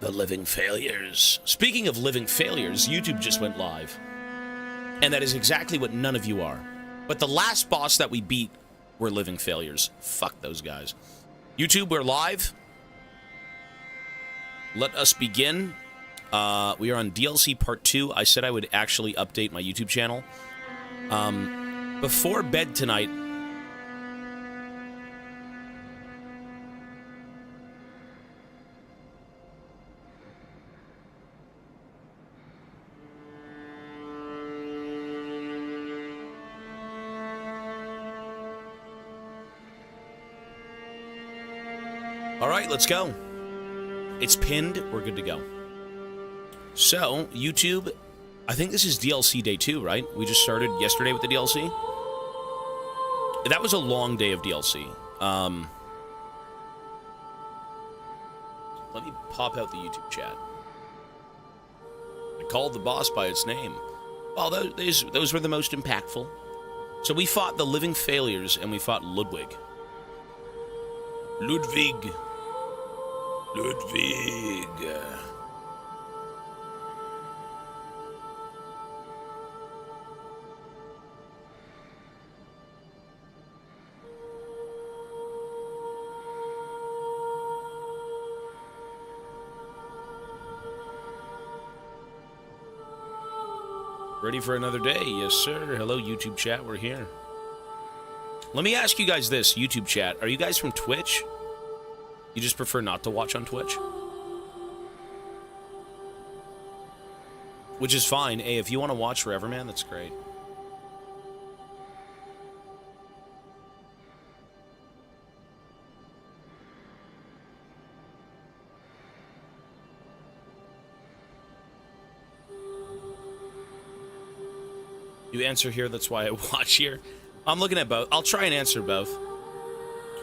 The living failures. Speaking of living failures, YouTube just went live. And that is exactly what none of you are. But the last boss that we beat were living failures. Fuck those guys. YouTube, we're live. Let us begin. We are on DLC Part 2. I said I would actually update my YouTube channel. Before bed tonight... Alright, let's go. It's pinned. We're good to go. So, YouTube, I think this is DLC Day 2, right? We just started yesterday with the DLC. That was a long day of DLC. Let me pop out the YouTube chat. I called the boss by its name. Well, those were the most impactful. So we fought the living failures, and we fought Ludwig. Ludwig. Ready for another day? Yes, sir. Hello, YouTube chat. We're here. Let me ask you guys this, YouTube chat. Are you guys from Twitch? You just prefer not to watch on Twitch? Which is fine. Hey, if you want to watch forever, man, that's great. You answer here, that's why I watch here. I'm looking at both. I'll try and answer both.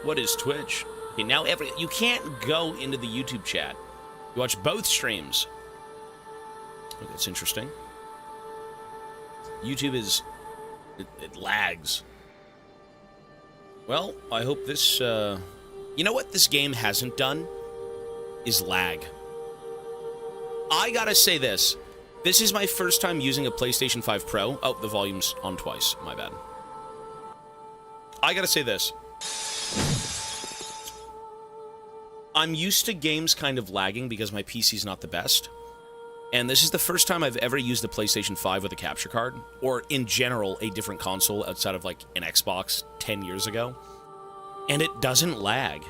What is Twitch? Okay, now you can't go into the YouTube chat. You watch both streams. Oh, that's interesting. YouTube is... It lags. Well, I hope this... You know what this game hasn't done? Is lag. I gotta say this. This is my first time using a PlayStation 5 Pro. Oh, the volume's on twice. My bad. I gotta say this. I'm used to games kind of lagging because my PC's not the best. And this is the first time I've ever used a PlayStation 5 with a capture card. Or, in general, a different console outside of, like, an Xbox 10 years ago. And it doesn't lag.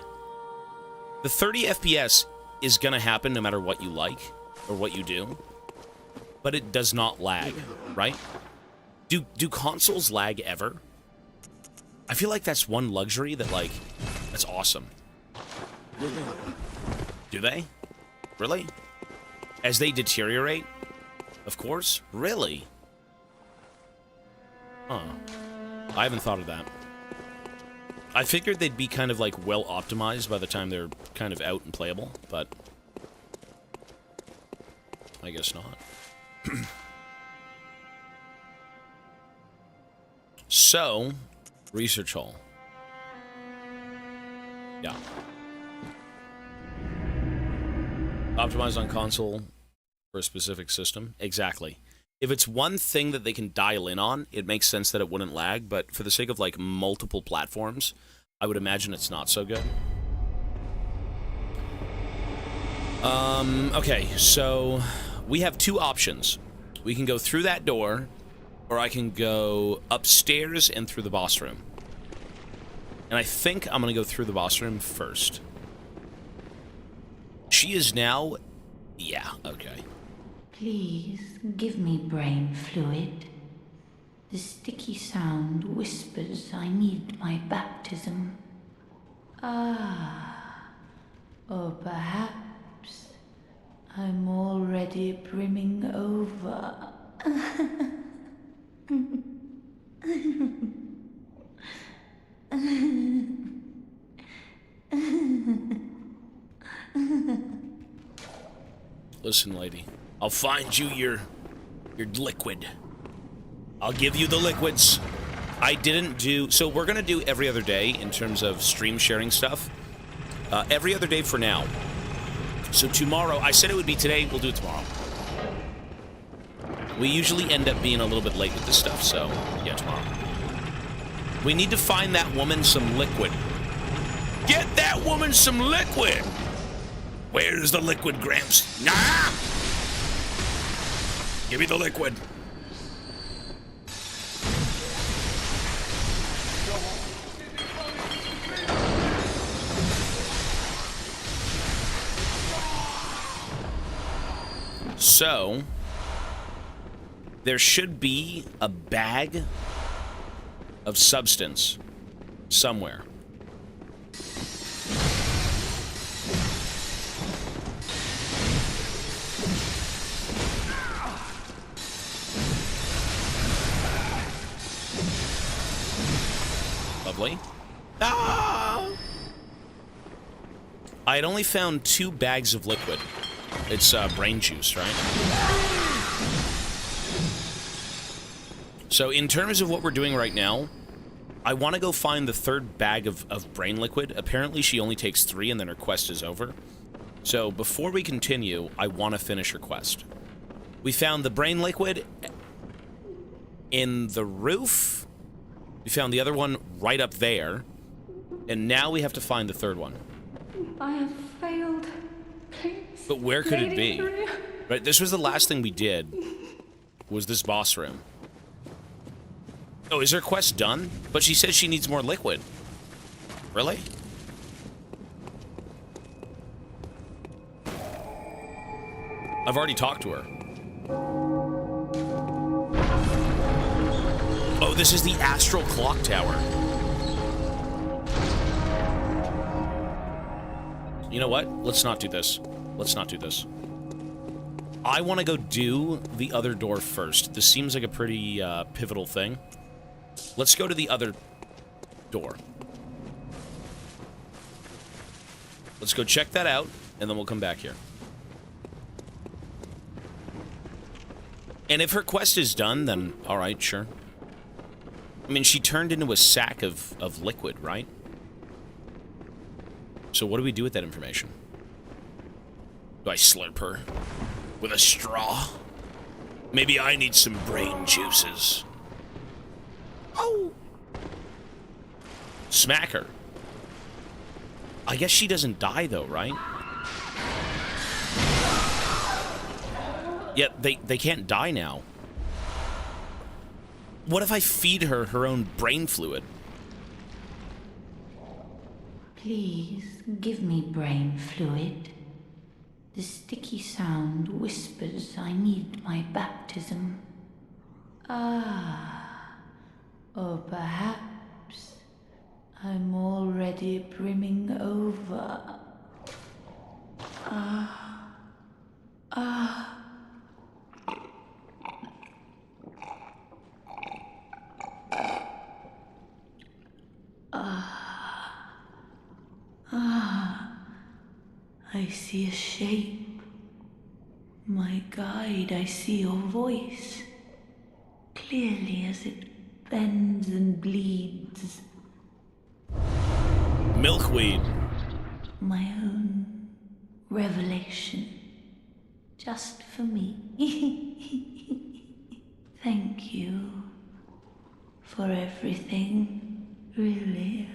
The 30 FPS is gonna happen no matter what you like, or what you do. But it does not lag, right? Do consoles lag ever? I feel like that's one luxury that, like, that's awesome. Do they? Really? As they deteriorate? Of course? Really? Huh. I haven't thought of that. I figured they'd be kind of, like, well optimized by the time they're kind of out and playable, but... I guess not. So, research hall. Yeah. Optimized on console for a specific system. Exactly. If it's one thing that they can dial in on, it makes sense that it wouldn't lag, but for the sake of, like, multiple platforms, I would imagine it's not so good. Okay, so we have two options. We can go through that door, or I can go upstairs and through the boss room. And I think I'm gonna go through the boss room first. She is now... Yeah, okay. Please, give me brain fluid. The sticky sound whispers I need my baptism. Ah, or perhaps I'm already brimming over. Listen, lady. I'll find you your liquid. I'll give you the liquids. I didn't do... So we're going to do every other day in terms of stream sharing stuff. Every other day for now. So tomorrow, I said it would be today, we'll do it tomorrow. We usually end up being a little bit late with this stuff, so yeah, tomorrow. We need to find that woman some liquid. Get that woman some liquid! Where's the liquid, Gramps? Nah! Give me the liquid. So, there should be a bag of substance somewhere. Lovely. Ah! I had only found 2 bags of liquid. It's brain juice, right? So in terms of what we're doing right now, I want to go find the 3rd bag of brain liquid. Apparently she only takes 3 and then her quest is over. So before we continue, I want to finish her quest. We found the brain liquid in the roof. We found the other one right up there. And now we have to find the 3rd one. I have failed. Please. But where could it be? Right, this was the last thing we did, was this boss room. Oh, is her quest done? But she says she needs more liquid. Really? I've already talked to her. Oh, this is the Astral Clock Tower. You know what? Let's not do this. Let's not do this. I want to go do the other door first. This seems like a pretty pivotal thing. Let's go to the other door. Let's go check that out, and then we'll come back here. And if her quest is done, then alright, sure. I mean, she turned into a sack of liquid, right? So what do we do with that information? Do I slurp her with a straw? Maybe I need some brain juices. Oh! Smack her. I guess she doesn't die, though, right? Yeah, they can't die now. What if I feed her her own brain fluid? Please give me brain fluid. The sticky sound whispers I need my baptism. Ah, or perhaps I'm already brimming over. I see a shape. My guide, I see your voice. Clearly as it bends and bleeds. Milkweed. My own revelation. Just for me. Thank you for everything. Really,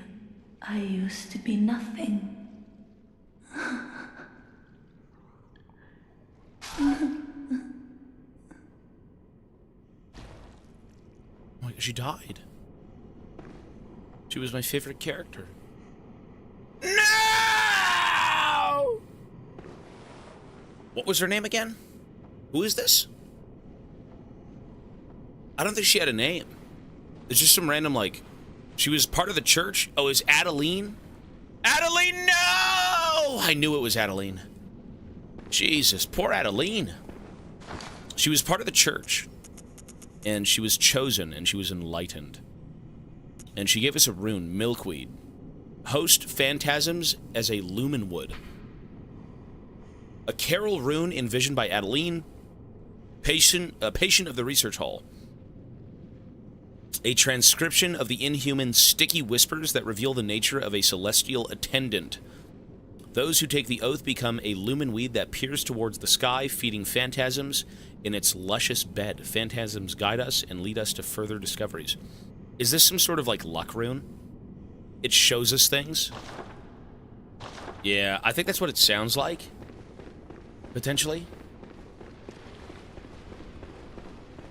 I used to be nothing. Oh, she died. She was my favorite character. No! What was her name again? Who is this? I don't think she had a name. It's just some random, like... She was part of the church? Oh, is Adeline? Adeline, no! I knew it was Adeline. Jesus, poor Adeline. She was part of the church. And she was chosen, and she was enlightened. And she gave us a rune, Milkweed. Host phantasms as a lumen wood. A carol rune envisioned by Adeline, patient of the research hall. A transcription of the inhuman sticky whispers that reveal the nature of a celestial attendant. Those who take the oath become a lumen weed that peers towards the sky, feeding phantasms in its luscious bed. Phantasms guide us and lead us to further discoveries. Is this some sort of, like, luck rune? It shows us things? Yeah, I think that's what it sounds like. Potentially.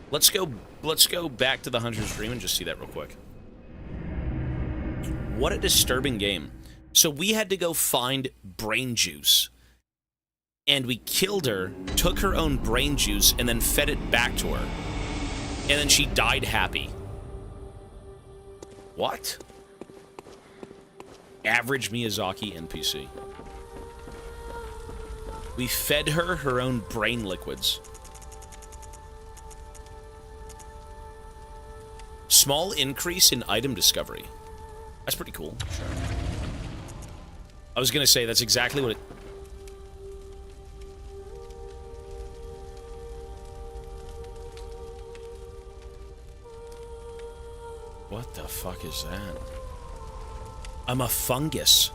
Let's go back to the Hunter's Dream and just see that real quick. What a disturbing game. So we had to go find brain juice. And we killed her, took her own brain juice, and then fed it back to her. And then she died happy. What? Average Miyazaki NPC. We fed her her own brain liquids. Small increase in item discovery. That's pretty cool. Sure. I was gonna say, that's exactly what it... What the fuck is that? I'm a fungus.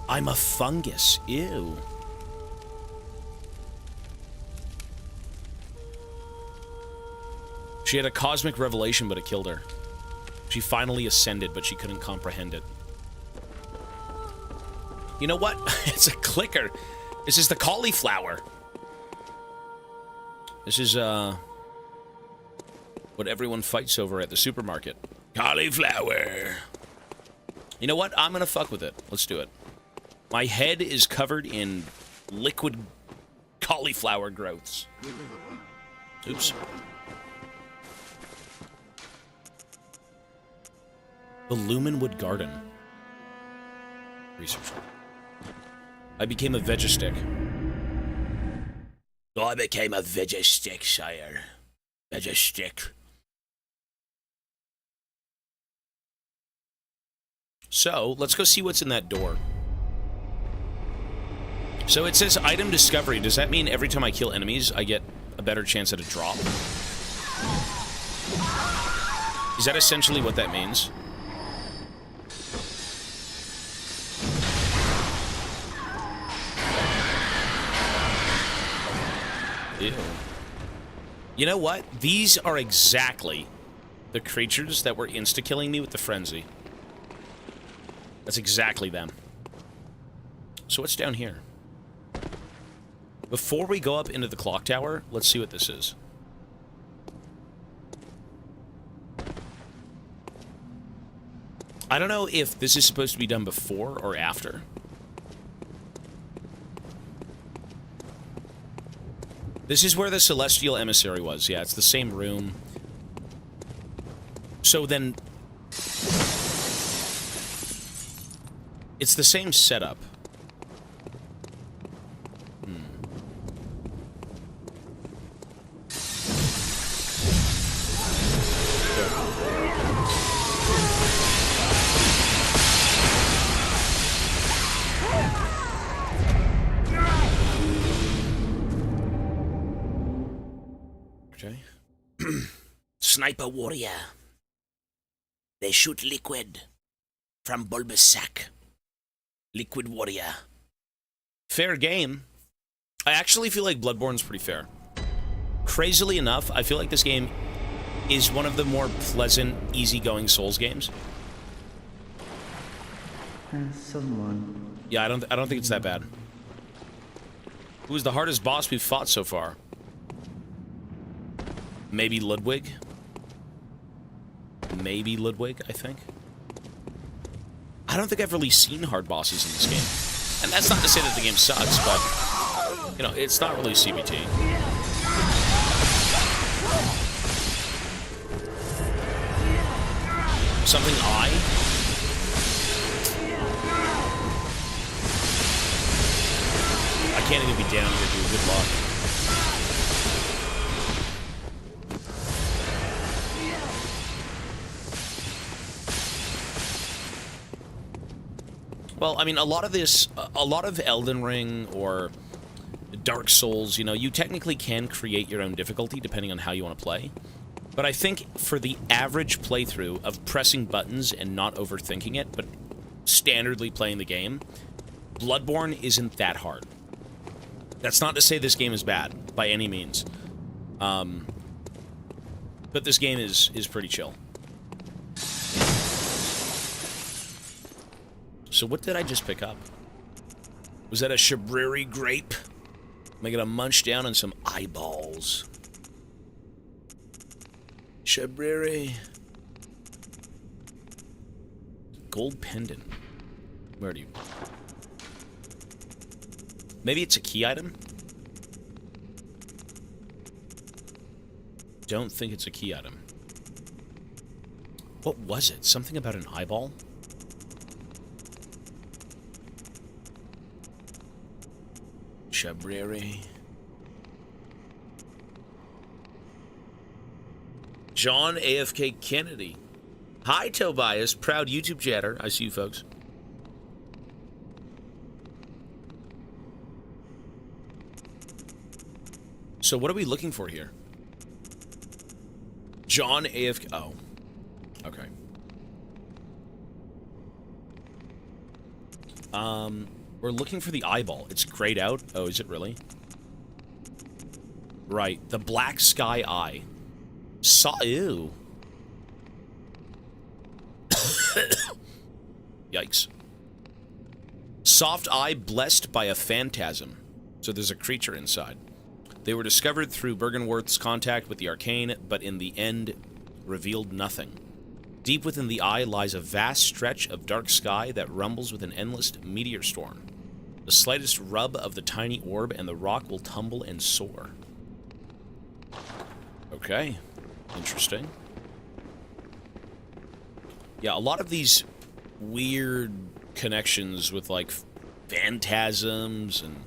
I'm a fungus. Ew. She had a cosmic revelation, but it killed her. She finally ascended, but she couldn't comprehend it. You know what? It's a clicker. This is the cauliflower. This is, what everyone fights over at the supermarket. Cauliflower. You know what? I'm gonna fuck with it. Let's do it. My head is covered in liquid cauliflower growths. Oops. The Lumenwood Garden. Research. I became a vegistick. I became a vegistick, sire. Vegistick. So, let's go see what's in that door. So it says item discovery. Does that mean every time I kill enemies, I get a better chance at a drop? Is that essentially what that means? Ew. You know what? These are exactly the creatures that were insta-killing me with the frenzy. That's exactly them. So what's down here? Before we go up into the clock tower, let's see what this is. I don't know if this is supposed to be done before or after. This is where the Celestial Emissary was. Yeah, it's the same room. So then... it's the same setup. Okay. Sniper warrior. They shoot liquid from bulbous sac. Liquid warrior. Fair game. I actually feel like Bloodborne's pretty fair. Crazily enough, I feel like this game is one of the more pleasant, easygoing Souls games. Someone. Yeah, I don't think it's that bad. Who's the hardest boss we've fought so far? Maybe Ludwig? Maybe Ludwig, I think. I don't think I've really seen hard bosses in this game. And that's not to say that the game sucks, but, you know, it's not really CBT. Something I can't even be down here, dude. Good luck. Well, I mean, a lot of Elden Ring or Dark Souls, you know, you technically can create your own difficulty depending on how you want to play. But I think for the average playthrough of pressing buttons and not overthinking it, but standardly playing the game, Bloodborne isn't that hard. That's not to say this game is bad, by any means. But this game is pretty chill. So what did I just pick up? Was that a Shabriri grape? Am I gonna munch down on some eyeballs? Shabriri. Gold pendant. Where do you... Maybe it's a key item? Don't think it's a key item. What was it? Something about an eyeball? Shabriri. John AFK Kennedy. Hi, Tobias. Proud YouTube chatter. I see you folks. So what are we looking for here? John AFK... Oh. Okay. We're looking for the eyeball. It's grayed out. Oh, is it really? Right. The black sky eye. Ew. Yikes. Soft eye blessed by a phantasm. So there's a creature inside. They were discovered through Bergenworth's contact with the arcane, but in the end revealed nothing. Deep within the eye lies a vast stretch of dark sky that rumbles with an endless meteor storm. The slightest rub of the tiny orb and the rock will tumble and soar. Okay. Interesting. Yeah, a lot of these weird connections with, like, phantasms and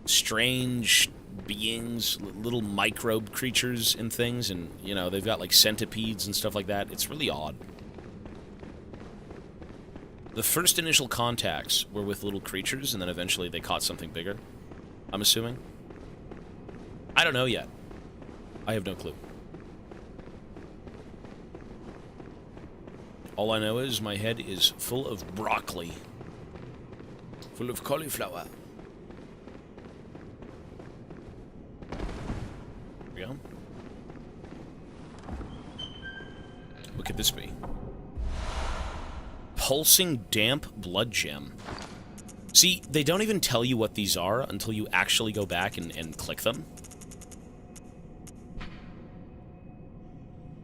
strange beings, little microbe creatures and things, and, you know, they've got, like, centipedes and stuff like that. It's really odd. The first initial contacts were with little creatures, and then eventually they caught something bigger, I'm assuming. I don't know yet. I have no clue. All I know is my head is full of broccoli. Full of cauliflower. There we go. What could this be? Pulsing damp blood gem. See, they don't even tell you what these are until you actually go back and click them.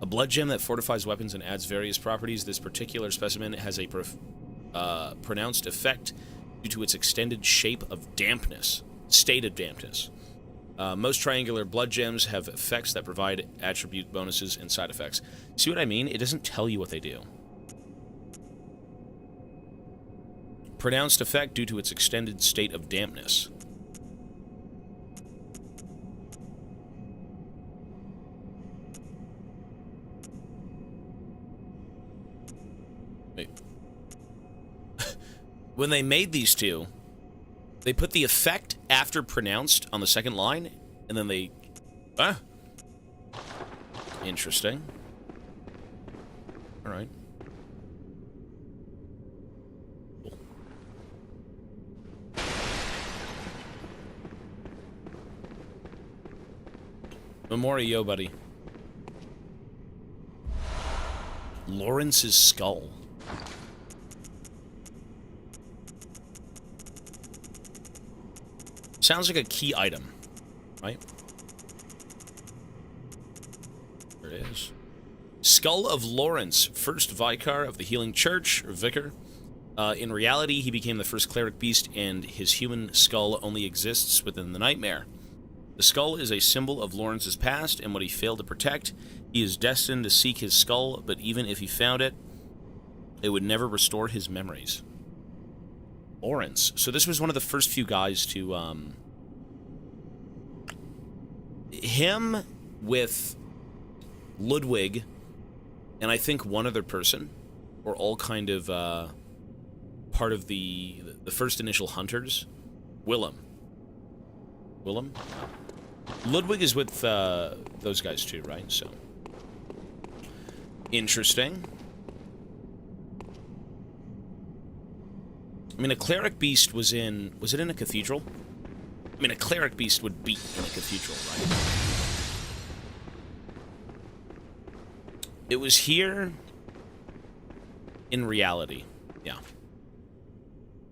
A blood gem that fortifies weapons and adds various properties. This particular specimen has a pronounced effect due to its extended shape of dampness, state of dampness. Most triangular blood gems have effects that provide attribute bonuses and side effects. See what I mean? It doesn't tell you what they do. Pronounced effect due to its extended state of dampness. Wait. When they made these two, they put the effect after pronounced on the second line, and then they... Ah! Interesting. Alright. Cool. Memorio, buddy. Lawrence's skull. Sounds like a key item, right? There it is. Skull of Lawrence, first Vicar of the Healing Church, or Vicar. In reality, he became the first cleric beast, and his human skull only exists within the nightmare. The skull is a symbol of Lawrence's past and what he failed to protect. He is destined to seek his skull, but even if he found it, it would never restore his memories. Lawrence. So this was one of the first few guys to, him with Ludwig, and I think one other person, were all kind of, part of the first initial hunters. Willem. Ludwig is with, those guys too, right? So. Interesting. I mean, a cleric beast was in... Was it in a cathedral? I mean, a cleric beast would be in a cathedral, right? It was here in reality. Yeah.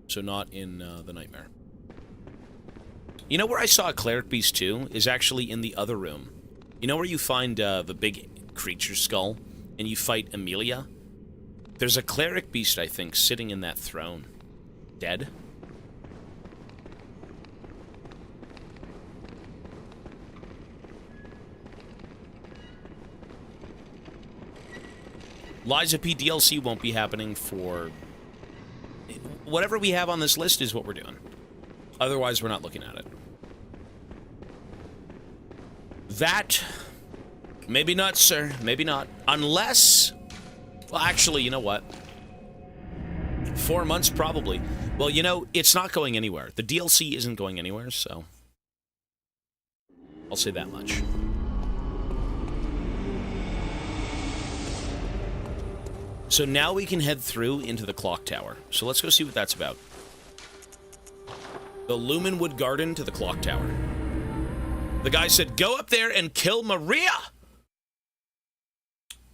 So not in the nightmare. You know where I saw a cleric beast too? Is actually in the other room. You know where you find the big creature skull and you fight Amelia? There's a cleric beast, I think, sitting in that throne. Dead? Liza P DLC won't be happening for... Whatever we have on this list is what we're doing. Otherwise, we're not looking at it. That... Maybe not, sir. Maybe not. Unless... Well, actually, you know what? 4 months, probably. Well, you know, it's not going anywhere. The DLC isn't going anywhere, so... I'll say that much. So now we can head through into the clock tower. So let's go see what that's about. The Lumenwood Garden to the clock tower. The guy said, go up there and kill Maria!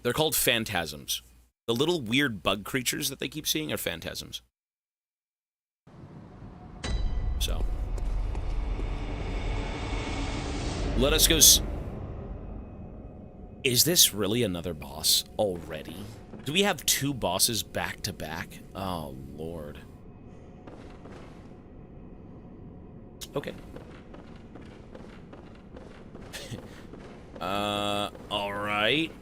They're called phantasms. The little weird bug creatures that they keep seeing are phantasms. So. Let us go Is this really another boss already? Do we have 2 bosses back to back? Oh, Lord. Okay. Alright.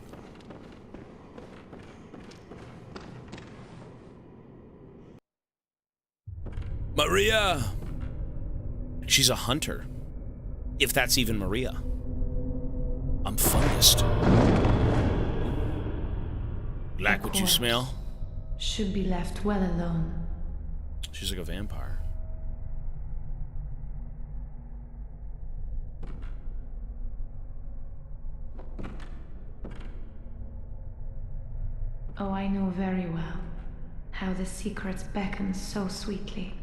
Maria! She's a hunter. If that's even Maria. I'm fungused. Like what you smell? Should be left well alone. She's like a vampire. Oh, I know very well how the secrets beckon so sweetly.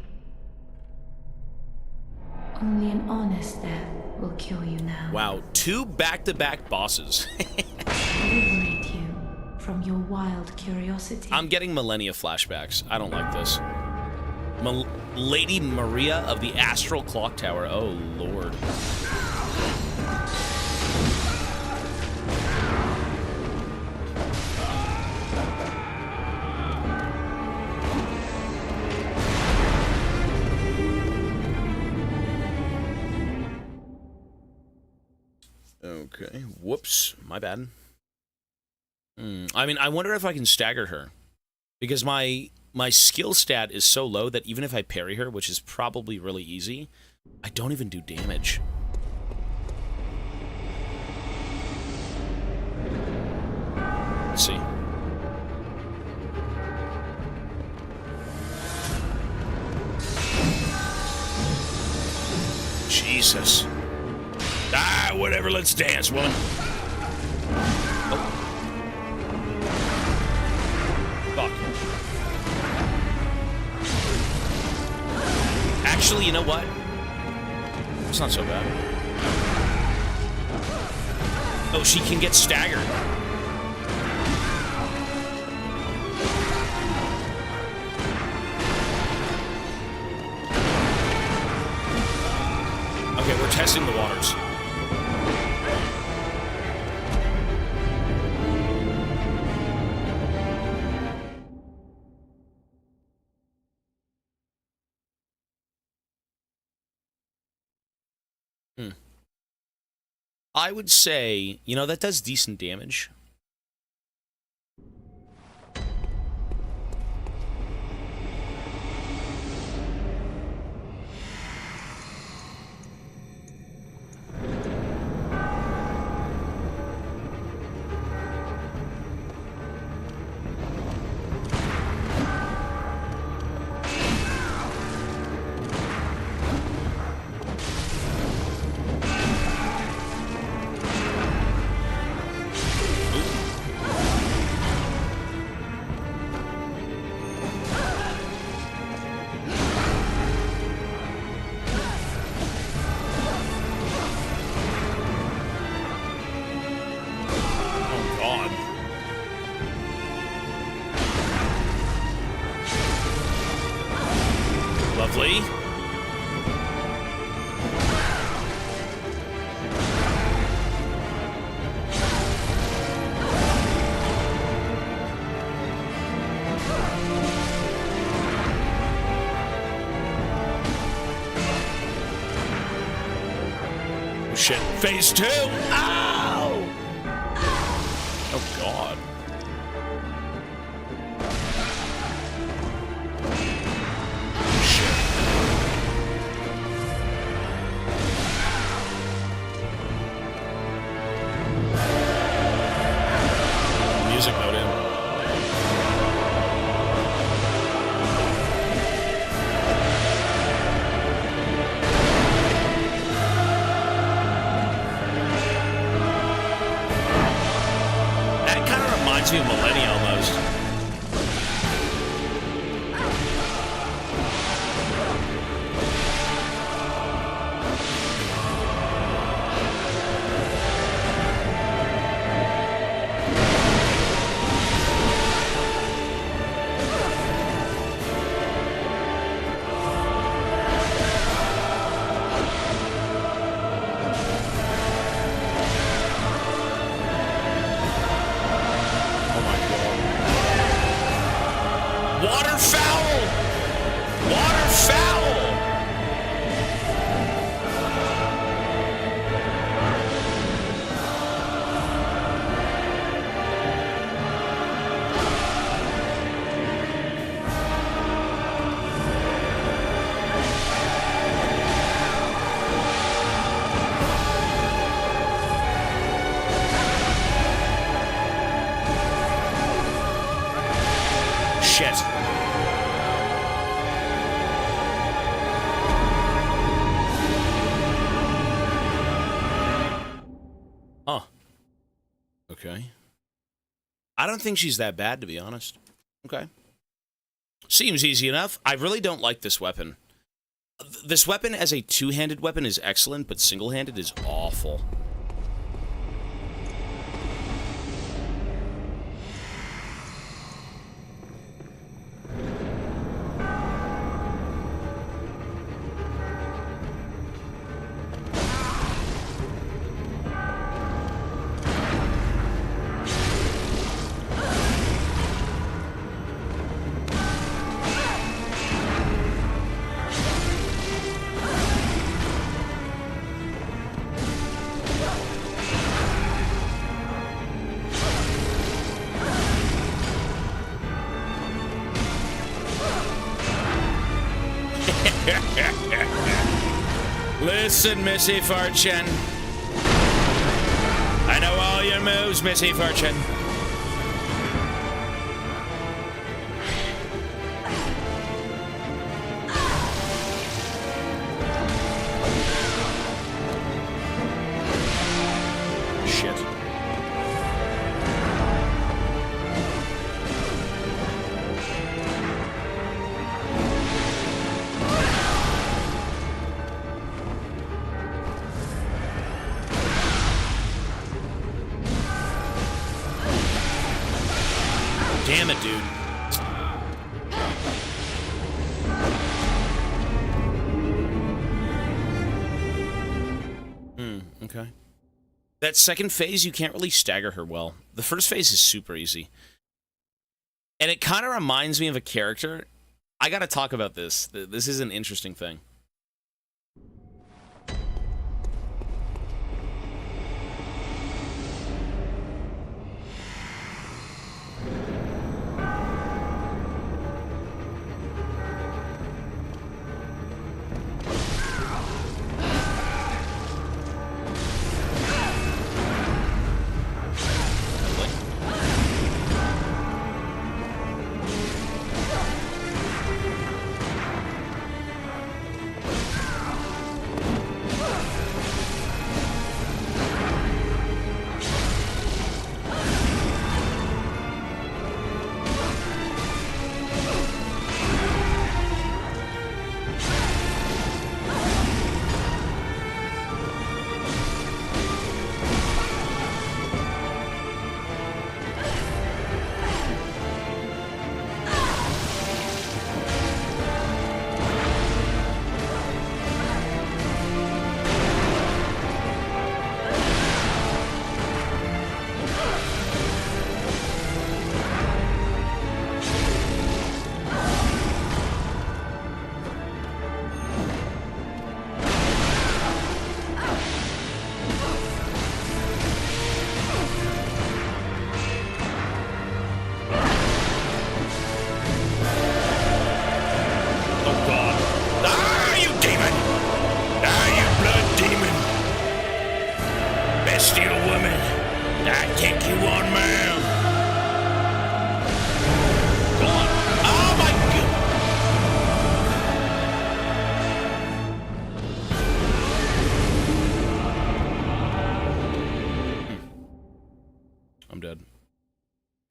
Only an honest death will kill you now. Wow, 2 back-to-back bosses. Liberate you from your wild curiosity. I'm getting Millennia flashbacks. I don't like this. Lady Maria of the Astral Clock Tower. Oh, Lord. Okay. Whoops. My bad. I mean, I wonder if I can stagger her. Because my skill stat is so low that even if I parry her, which is probably really easy, I don't even do damage. Let's see. Jesus. Ah, whatever, let's dance, woman. Oh. Fuck. Actually, you know what? It's not so bad. Oh, she can get staggered. Okay, we're testing the waters. I would say, you know, that does decent damage. Flee? Oh shit. Phase 2! Ow! Oh god. Music note in. That kind of reminds me of Millennia almost. Waterfowl! Waterfowl! Shit. Huh. Okay. I don't think she's that bad, to be honest. Okay. Seems easy enough. I really don't like this weapon. This weapon as a two-handed weapon is excellent, but single-handed is awful. Listen, Missy Fortune. I know all your moves, Missy Fortune. Shit. Damn it, dude. Okay. That second phase, you can't really stagger her well. The first phase is super easy. And it kind of reminds me of a character. I gotta talk about this. This is an interesting thing.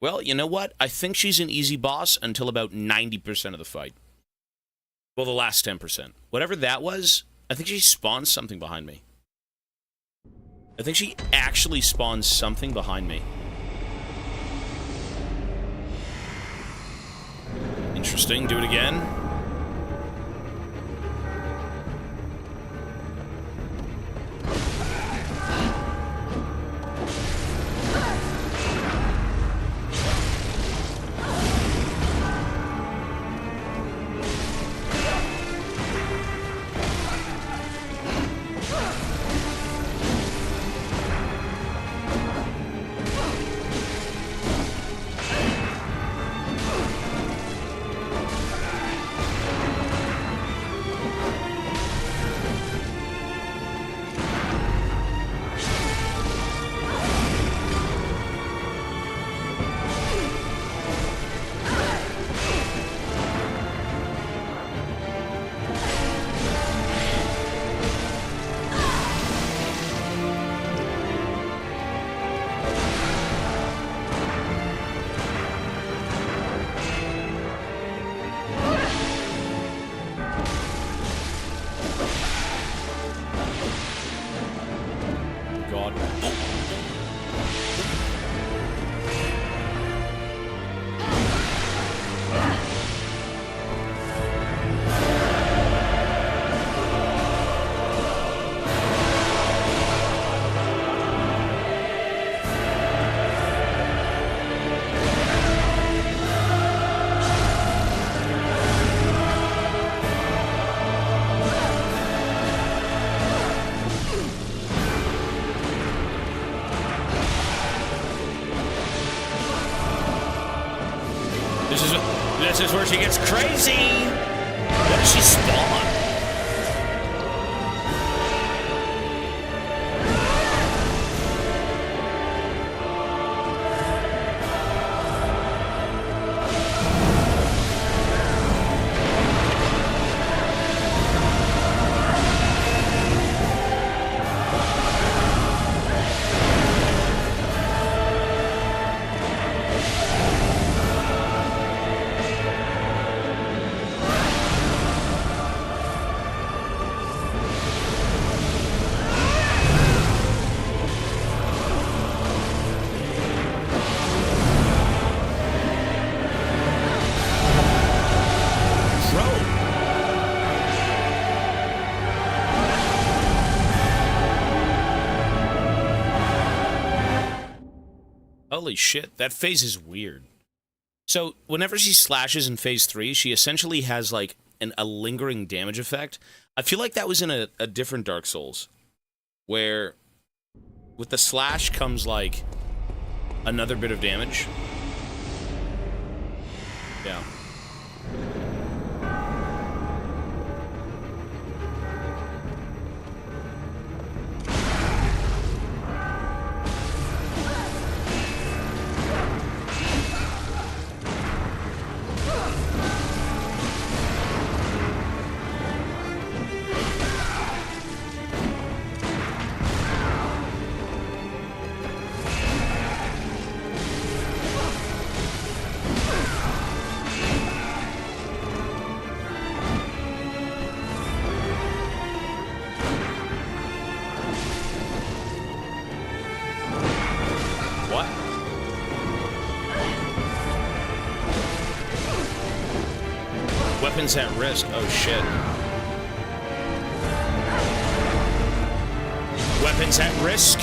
Well, you know what? I think she's an easy boss until about 90% of the fight. Well, the last 10%. Whatever that was, I think she spawns something behind me. I think she actually spawns something behind me. Interesting. Do it again. This is where she gets crazy. What does she spawn? Holy shit, that phase is weird. So, whenever she slashes in phase 3, she essentially has, like, a lingering damage effect. I feel like that was in a different Dark Souls, where with the slash comes, like, another bit of damage. Yeah. Weapons at risk. Oh shit. Weapons at risk.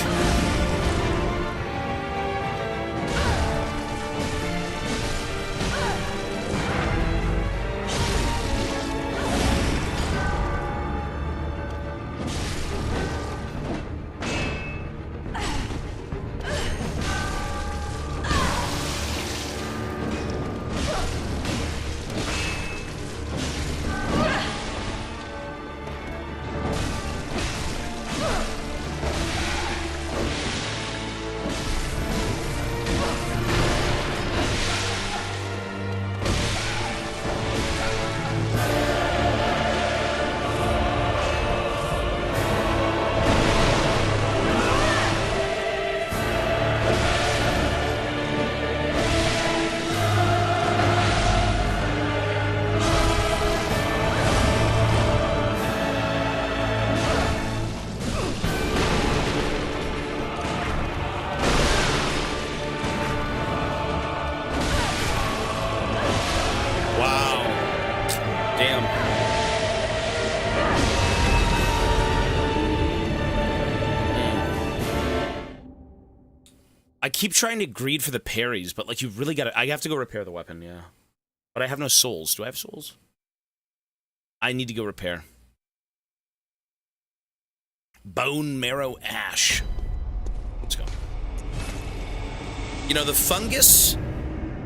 I keep trying to greed for the parries, but like you really gotta... I have to go repair the weapon, yeah. But I have no souls. Do I have souls? I need to go repair. Bone Marrow Ash. Let's go. You know, the fungus...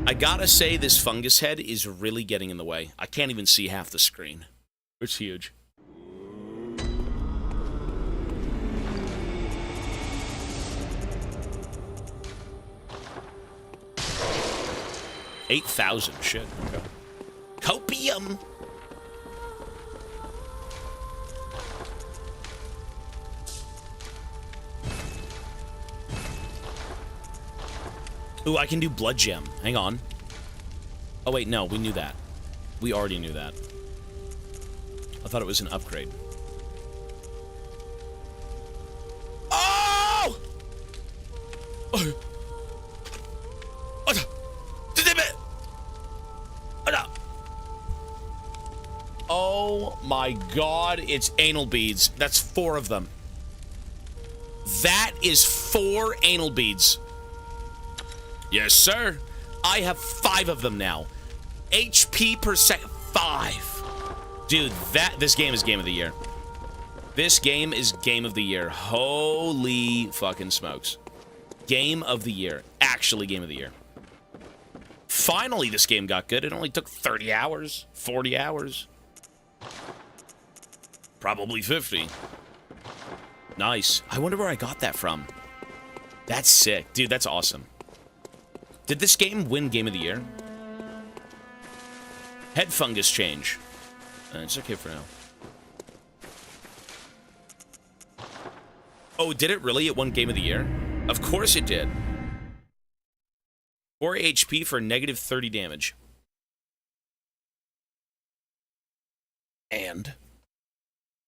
I gotta say, this fungus head is really getting in the way. I can't even see half the screen. It's huge. $8,000, shit. Okay. Copium! Ooh, I can do Blood Gem. Hang on. Oh, wait, no, we knew that. We already knew that. I thought it was an upgrade. Oh! Oh my god, it's anal beads. That's 4 of them. That is 4 anal beads. Yes, sir. I have 5 of them now. HP per second. 5. Dude, this game is game of the year. This game is game of the year. Holy fucking smokes. Game of the year. Actually game of the year. Finally, this game got good. It only took 30 hours. 40 hours. Probably 50. Nice. I wonder where I got that from. That's sick. Dude, that's awesome. Did this game win Game of the Year? Head fungus change. It's okay for now. Oh, did it really? It won Game of the Year? Of course it did. 4 HP for negative 30 damage. And...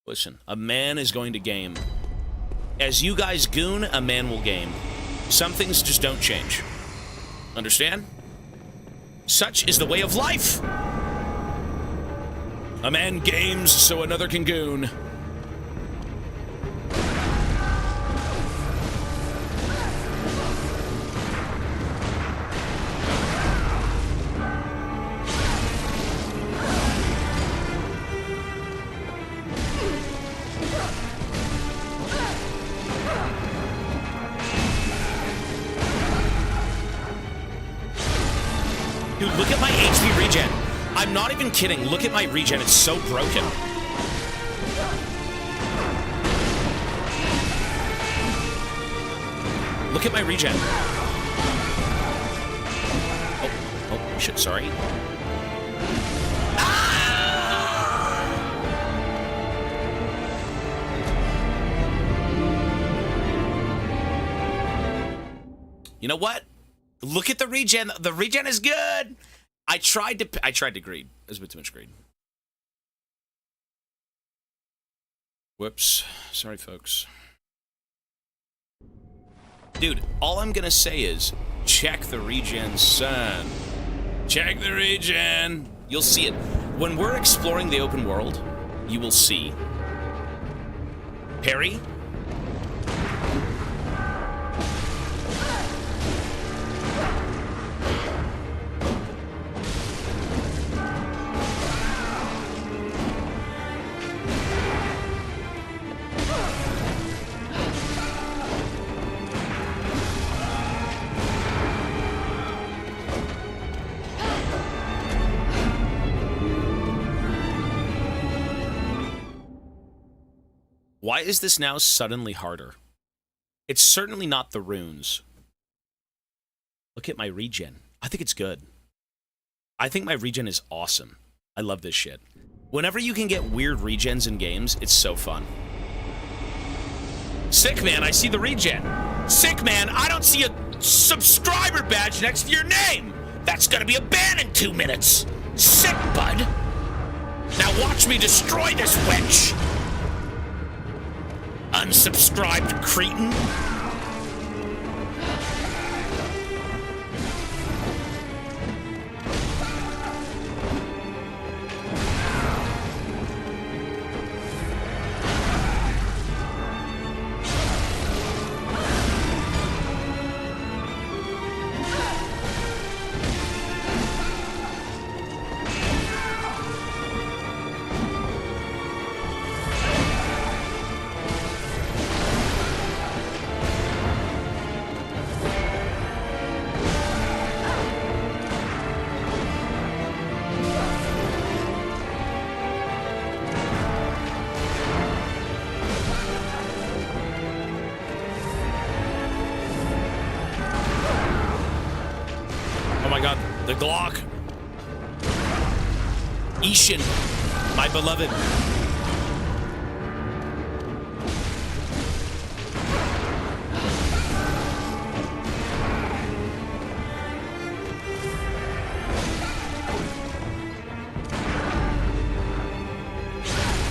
listen, a man is going to game. As you guys goon, a man will game. Some things just don't change. Understand? Such is the way of life! A man games so another can goon. Dude, look at my HP regen. I'm not even kidding. Look at my regen. It's so broken. Look at my regen. Oh, shit, sorry. Ah! You know what? Look at the regen. The regen is good. I tried to greed. It was a bit too much greed. Whoops. Sorry, folks. Dude, all I'm gonna say is, check the regen, son. Check the regen. You'll see it. When we're exploring the open world, you will see. Parry. Why is this now suddenly harder? It's certainly not the runes. Look at my regen. I think it's good. I think my regen is awesome. I love this shit. Whenever you can get weird regens in games, it's so fun. Sick man, I see the regen. Sick man, I don't see a subscriber badge next to your name. That's gonna be a ban in 2 minutes. Sick, bud. Now watch me destroy this witch. Unsubscribed cretin. The Glock. Ishin, my beloved.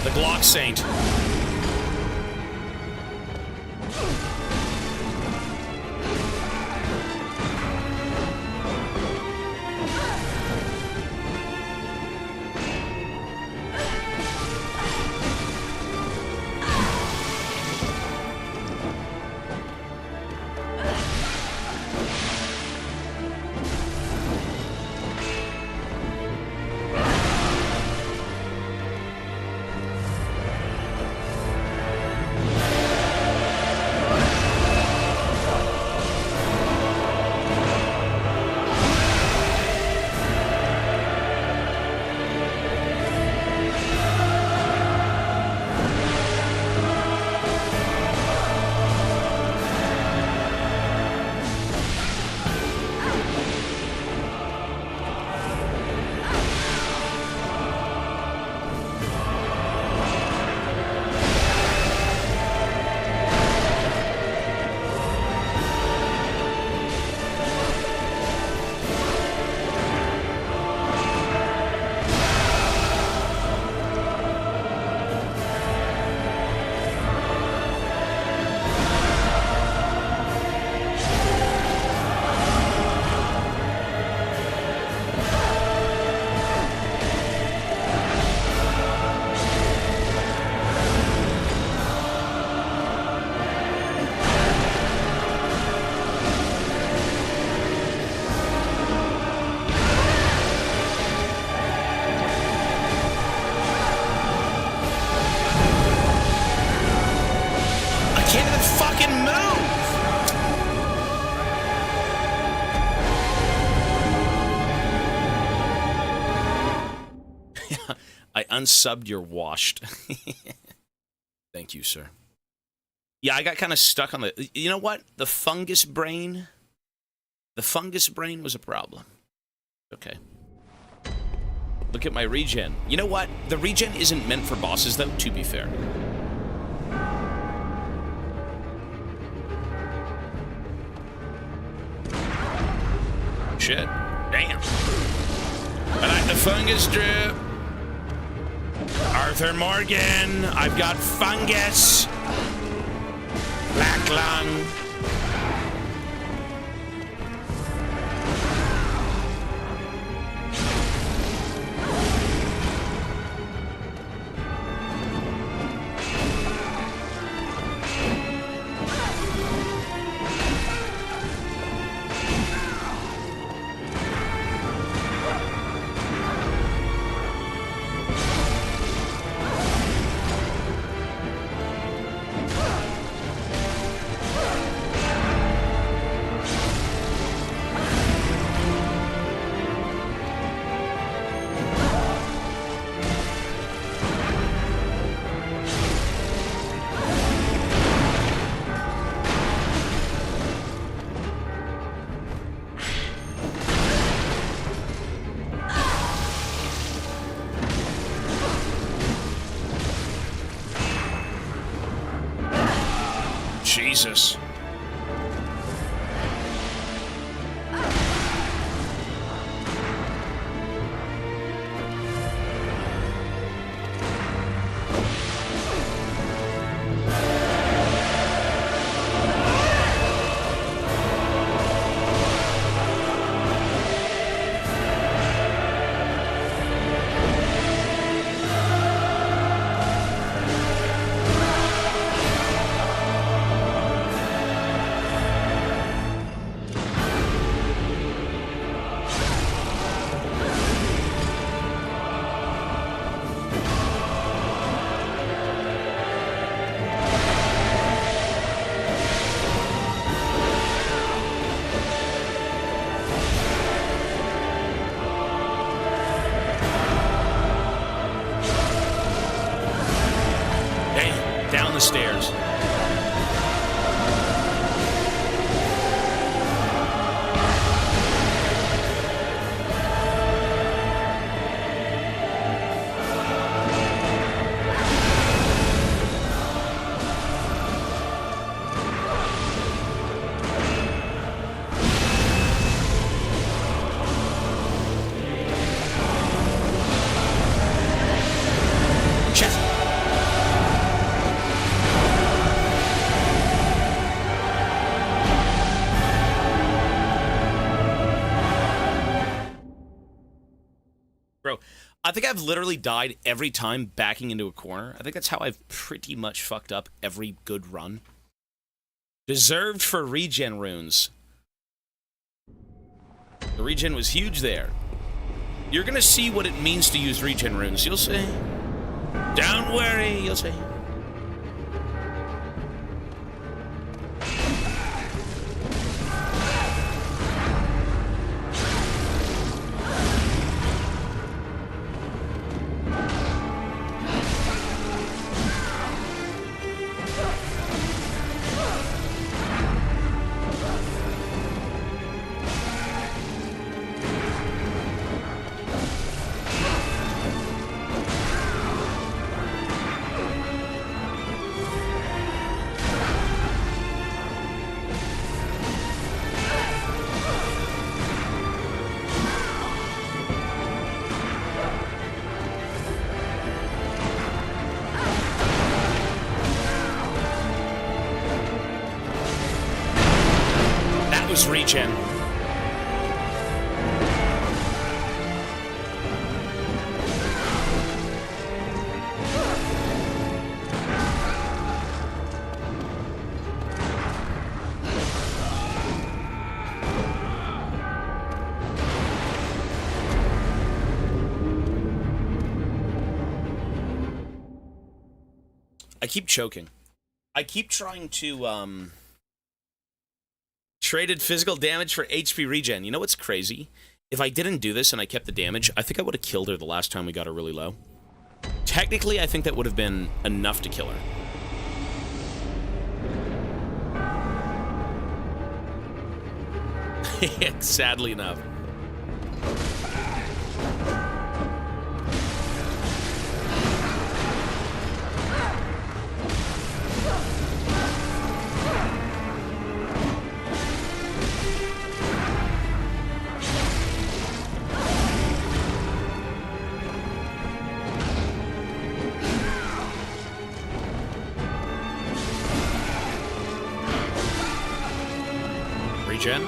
The Glock Saint. Unsubbed, you're washed. Thank you, sir. Yeah, I got kind of stuck on the... You know what? The fungus brain... The fungus brain was a problem. Okay. Look at my regen. You know what? The regen isn't meant for bosses, though, to be fair. Shit. Damn. I like the fungus drip. Arthur Morgan, I've got fungus. Black lung. Jesus. Down the stairs. I think I've literally died every time backing into a corner. I think that's how I've pretty much fucked up every good run. Deserved for regen runes. The regen was huge there. You're gonna see what it means to use regen runes, you'll see. Don't worry, you'll see. Regen. I keep choking. I keep trying to, traded physical damage for HP regen. You know what's crazy? If I didn't do this and I kept the damage, I think I would have killed her the last time we got her really low. Technically, I think that would have been enough to kill her. Sadly enough. Regen.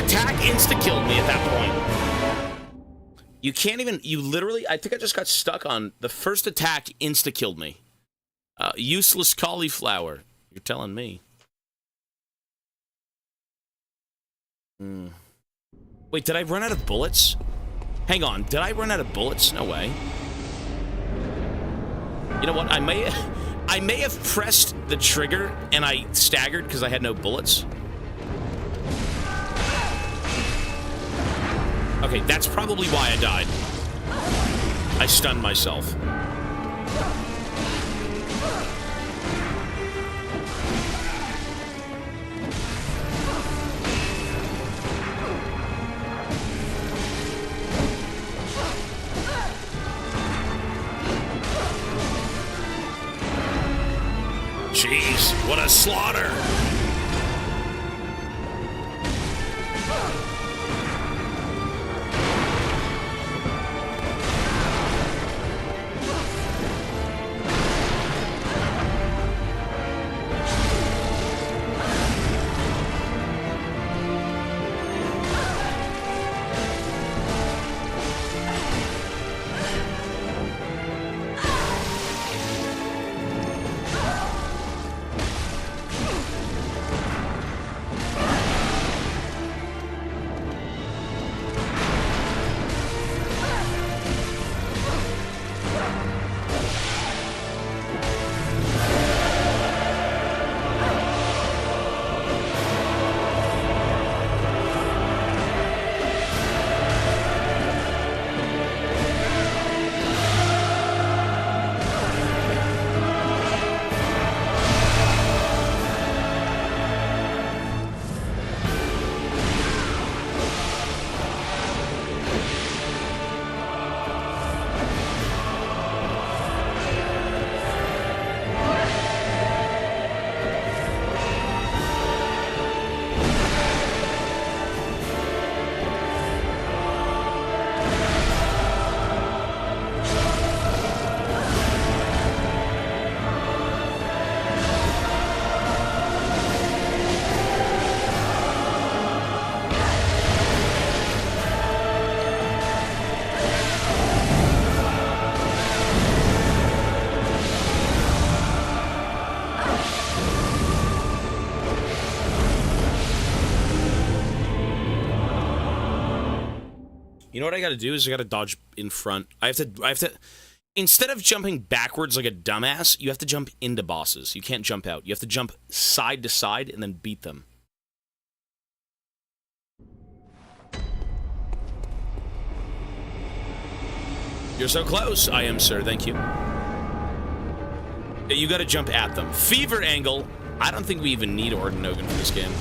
attack insta-killed me at that point. You can't even... You literally... I think I just got stuck on... The first attack insta-killed me. Useless cauliflower. You're telling me. Wait, did I run out of bullets? Hang on, did I run out of bullets? No way. You know what? I may have pressed the trigger and I staggered because I had no bullets. Okay, that's probably why I died. I stunned myself. Jeez, what a slaughter! You know what I gotta do is I gotta dodge in front. I have to, instead of jumping backwards like a dumbass, you have to jump into bosses. You can't jump out. You have to jump side to side and then beat them. You're so close. I am, sir. Thank you. You gotta jump at them. Fever angle. I don't think we even need Orden Nogan for this game.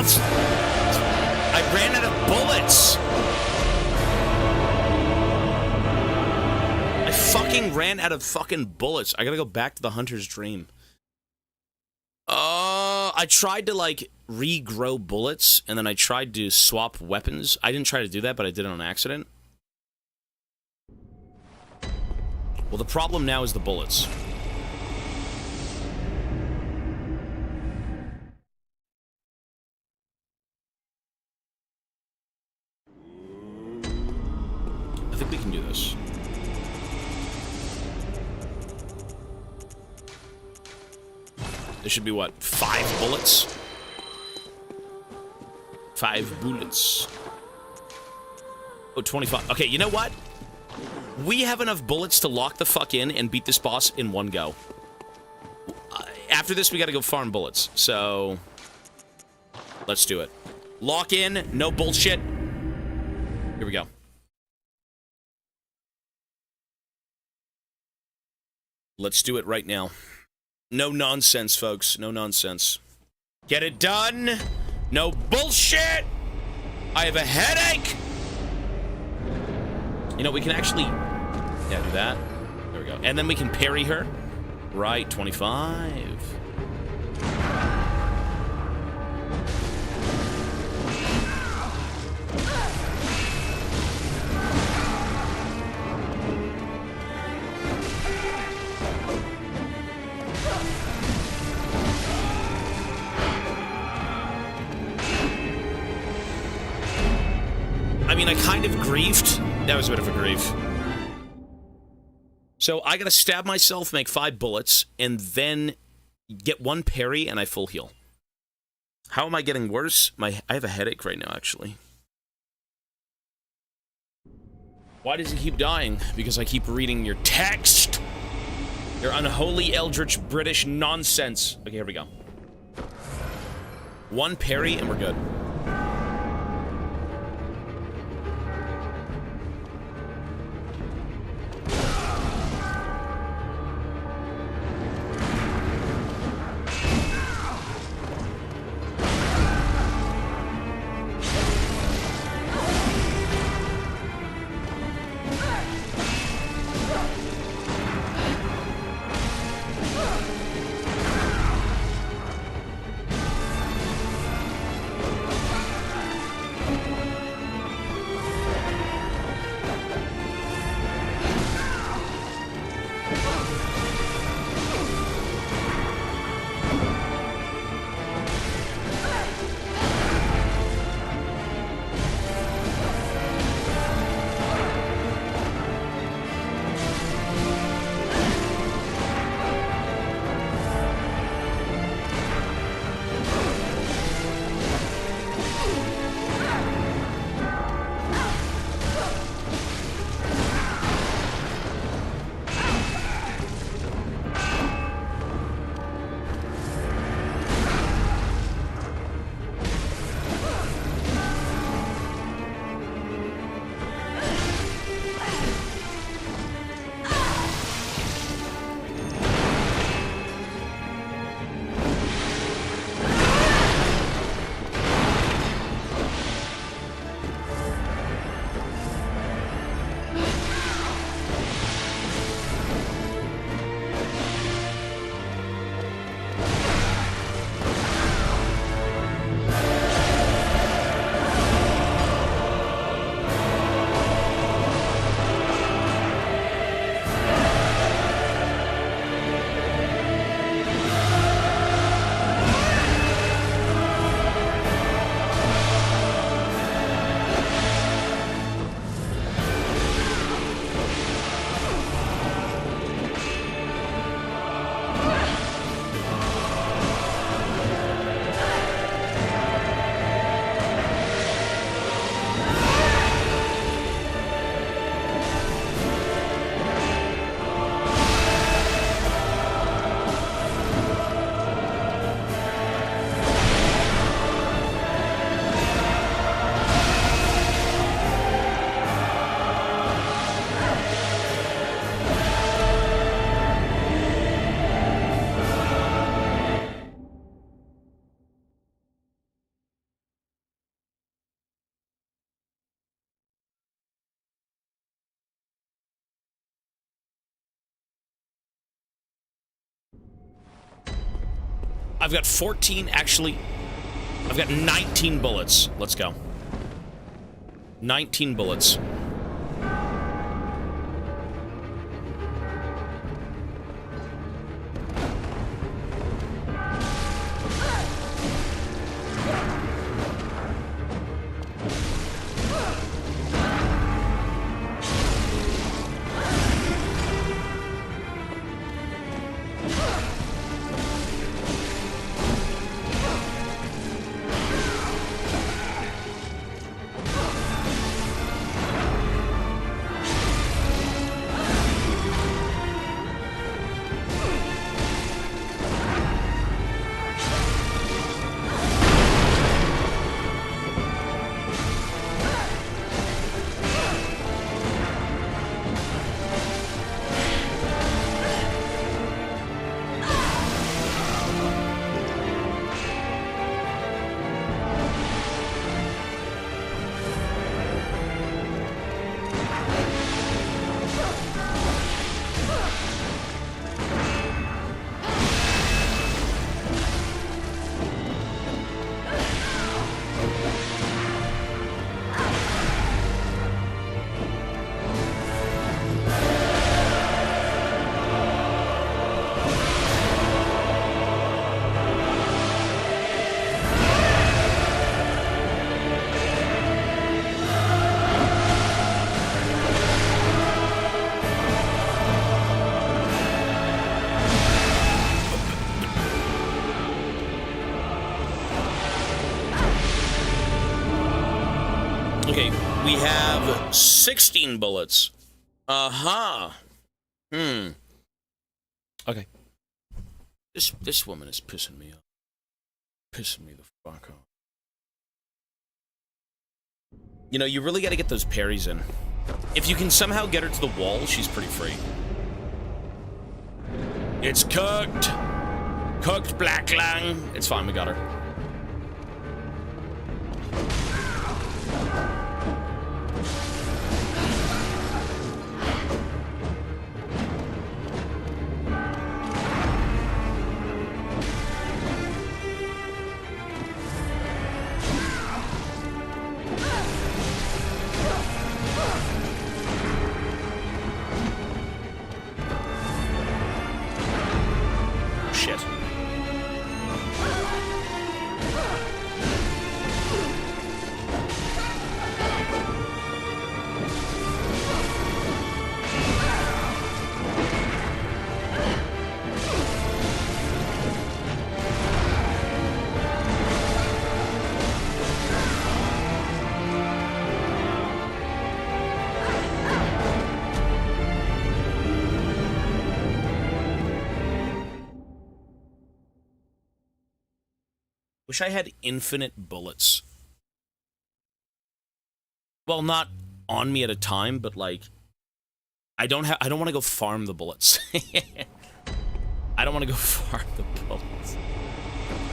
I ran out of bullets. I fucking ran out of fucking bullets. I gotta go back to the Hunter's Dream. I tried to, like, regrow bullets, and then I tried to swap weapons. I didn't try to do that, but I did it on accident. Well, the problem now is the bullets. I think we can do this. There should be, what, 5 bullets? 5 bullets. Oh, 25. Okay, you know what? We have enough bullets to lock the fuck in and beat this boss in one go. After this, we gotta go farm bullets. So, let's do it. Lock in, no bullshit. Here we go. Let's do it right now. No nonsense, folks. No nonsense. Get it done. No bullshit. I have a headache. You know, we can actually... Yeah, do that. There we go. And then we can parry her. Right, 25. I mean, I kind of griefed. That was a bit of a grief. So I gotta stab myself, make 5 bullets, and then get 1 parry, and I full heal. How am I getting worse? I have a headache right now, actually. Why does he keep dying? Because I keep reading your text! Your unholy, eldritch, British nonsense. Okay, here we go. 1 parry, and we're good. I've got 14, actually, I've got 19 bullets. Let's go. 19 bullets. Okay, we have 16 bullets. Uh-huh. Okay. This woman is pissing me off. Pissing me the fuck off. You know, you really gotta get those parries in. If you can somehow get her to the wall, she's pretty free. It's cooked! Cooked, Black Lang! It's fine, we got her. Shit. Wish I had infinite bullets. Well, not on me at a time, but like I don't want to go farm the bullets. I don't want to go farm the bullets.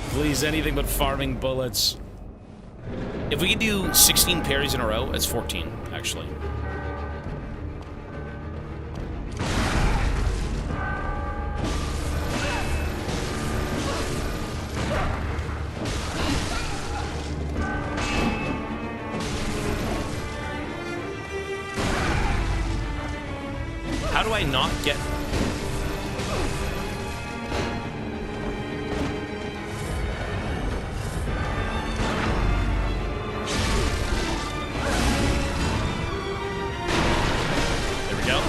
Please, anything but farming bullets. If we can do 16 parries in a row, it's 14, actually. How do I not get... There we go.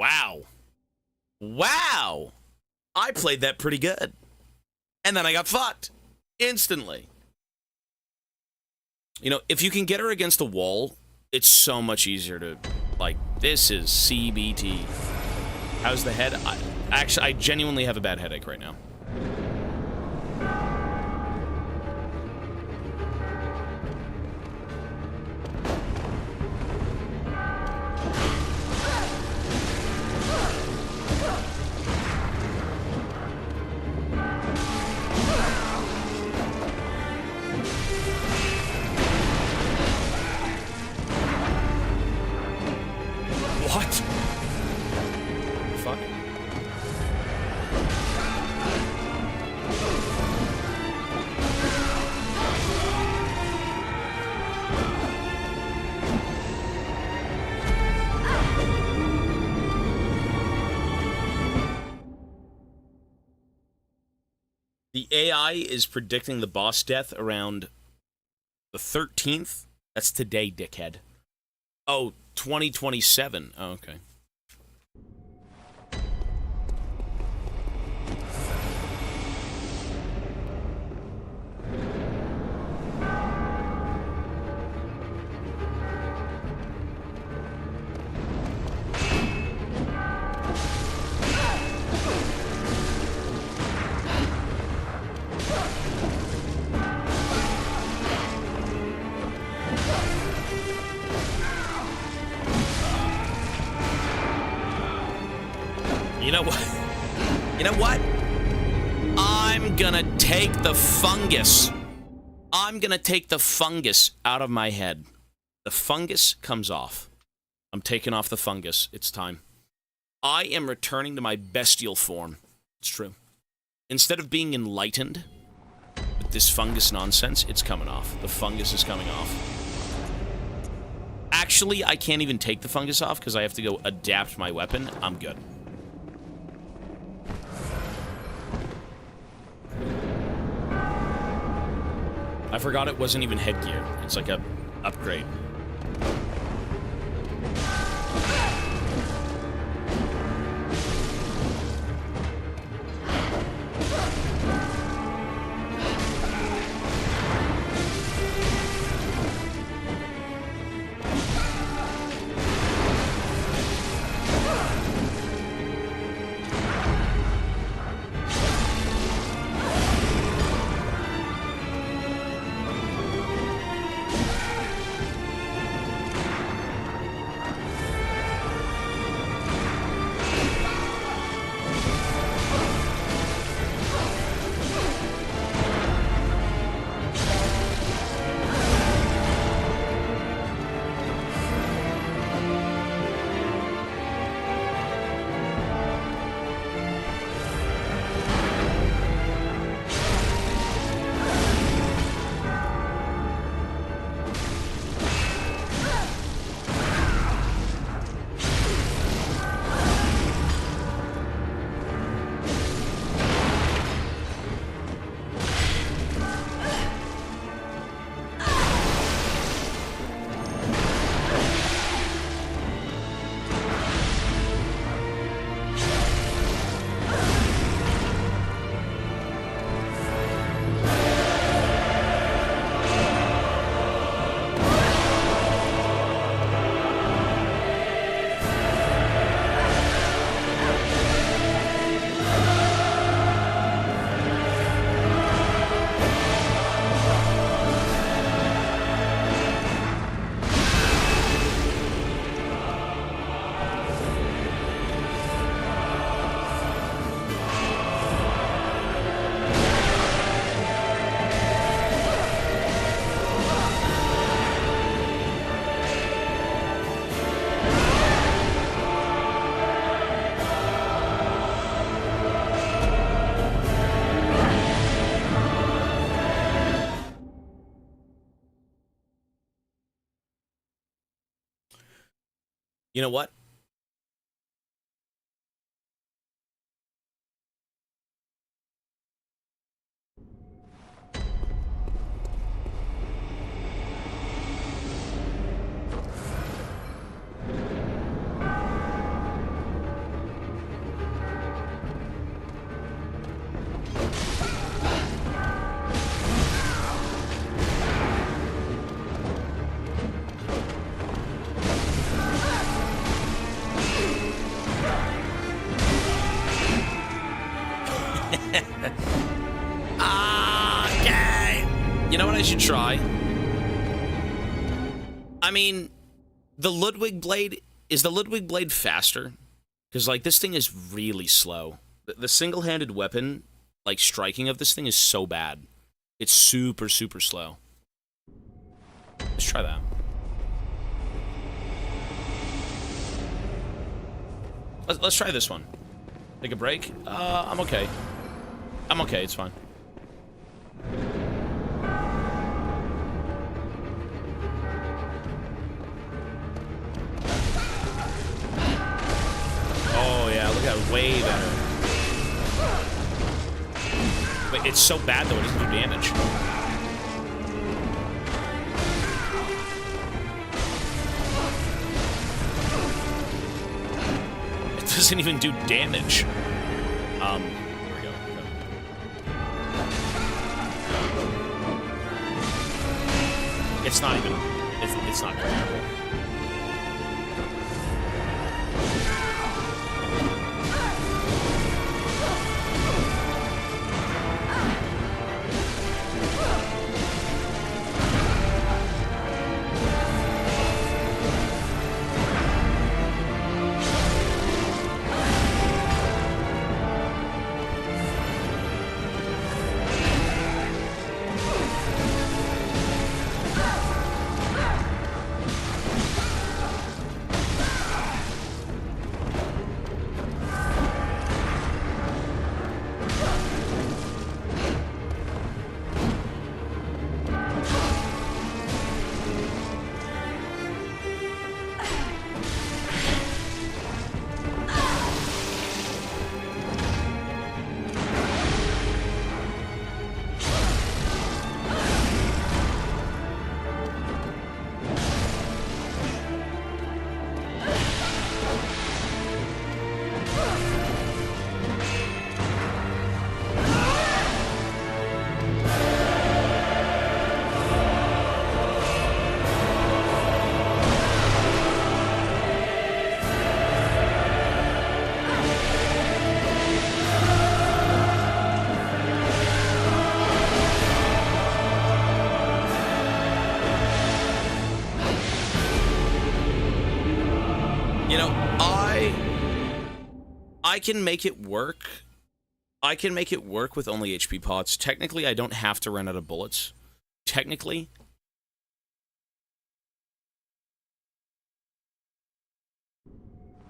Wow. Wow! I played that pretty good. And then I got fucked. Instantly. You know, if you can get her against a wall, it's so much easier to... Like, this is CBT. How's the head? Actually, I genuinely have a bad headache right now. What? Fuck. The AI is predicting the boss death around the 13th. That's today, dickhead. Oh, 2027. Oh, okay. You know what? You know what? I'm gonna take the fungus. I'm gonna take the fungus out of my head. The fungus comes off. I'm taking off the fungus. It's time. I am returning to my bestial form. It's true. Instead of being enlightened with this fungus nonsense, it's coming off. The fungus is coming off. Actually, I can't even take the fungus off because I have to go adapt my weapon. I'm good. I forgot it wasn't even headgear. It's like a upgrade. You know what? Okay. You know what I should try? I mean, the Ludwig blade, is the Ludwig blade faster? Because, like, this thing is really slow. The single-handed weapon, like, striking of this thing is so bad. It's super, super slow. Let's try that. Let's try this one. Take a break? I'm okay. I'm okay, it's fine. Oh yeah, look at that, way better. Wait, it's so bad though, it doesn't do damage. It doesn't even do damage. Here we go. It's not even, it's not comparable. know, I can make it work. I can make it work with only HP pots. Technically, I don't have to run out of bullets. Technically.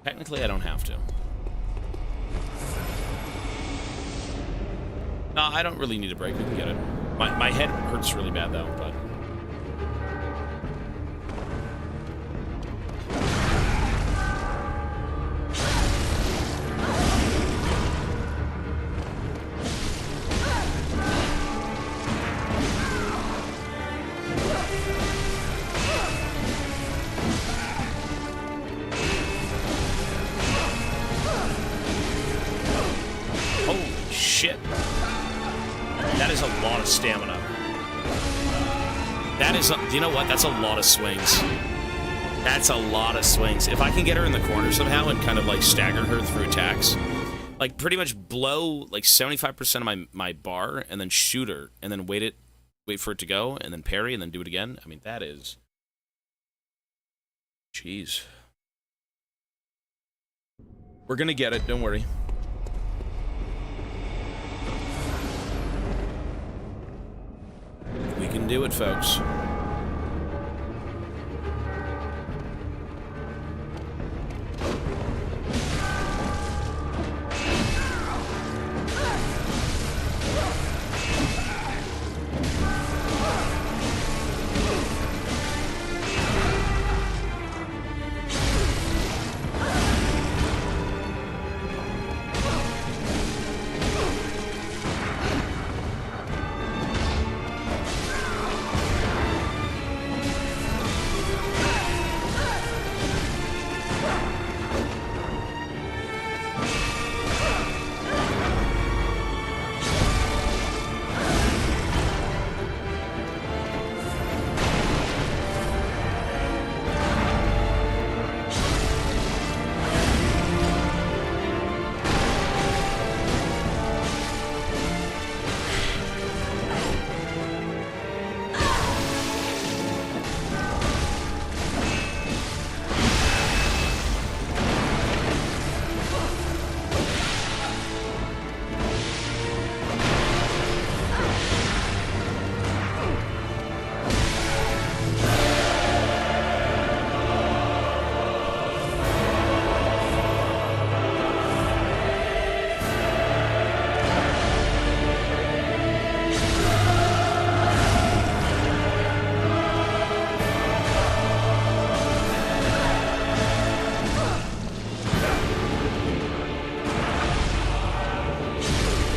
Technically, I don't have to. No, I don't really need a break. We can get it. My head hurts really bad, though, but... Holy shit. That is a lot of stamina. That is, do you know what? That's a lot of swings. That's a lot of swings. If I can get her in the corner somehow and kind of like stagger her through attacks, like pretty much blow like 75% of my bar and then shoot her and then wait for it to go and then parry and then do it again. I mean, that is... Jeez. We're gonna get it, don't worry. We can do it, folks.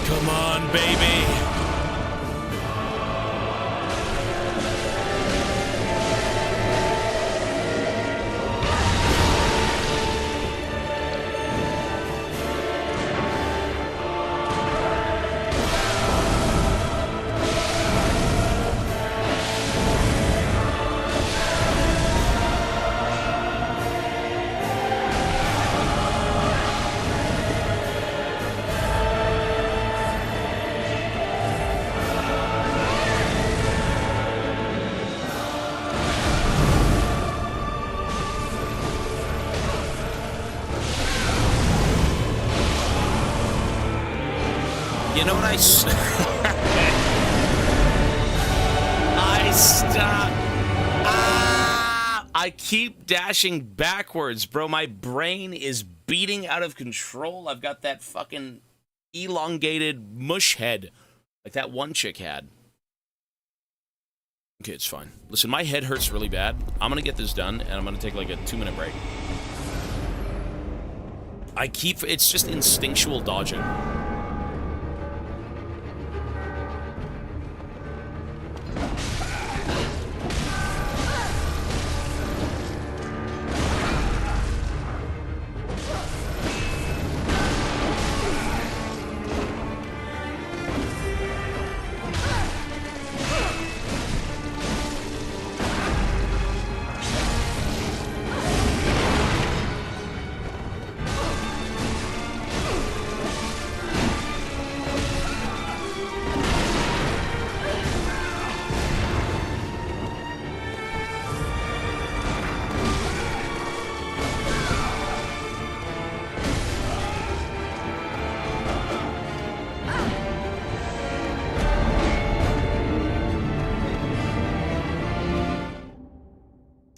Come on, baby. You know what I stop. I keep dashing backwards, bro. My brain is beating out of control. I've got that fucking elongated mush head like that one chick had. Okay, it's fine. Listen, my head hurts really bad. I'm gonna get this done, and I'm gonna take like a 2-minute break. It's just instinctual dodging.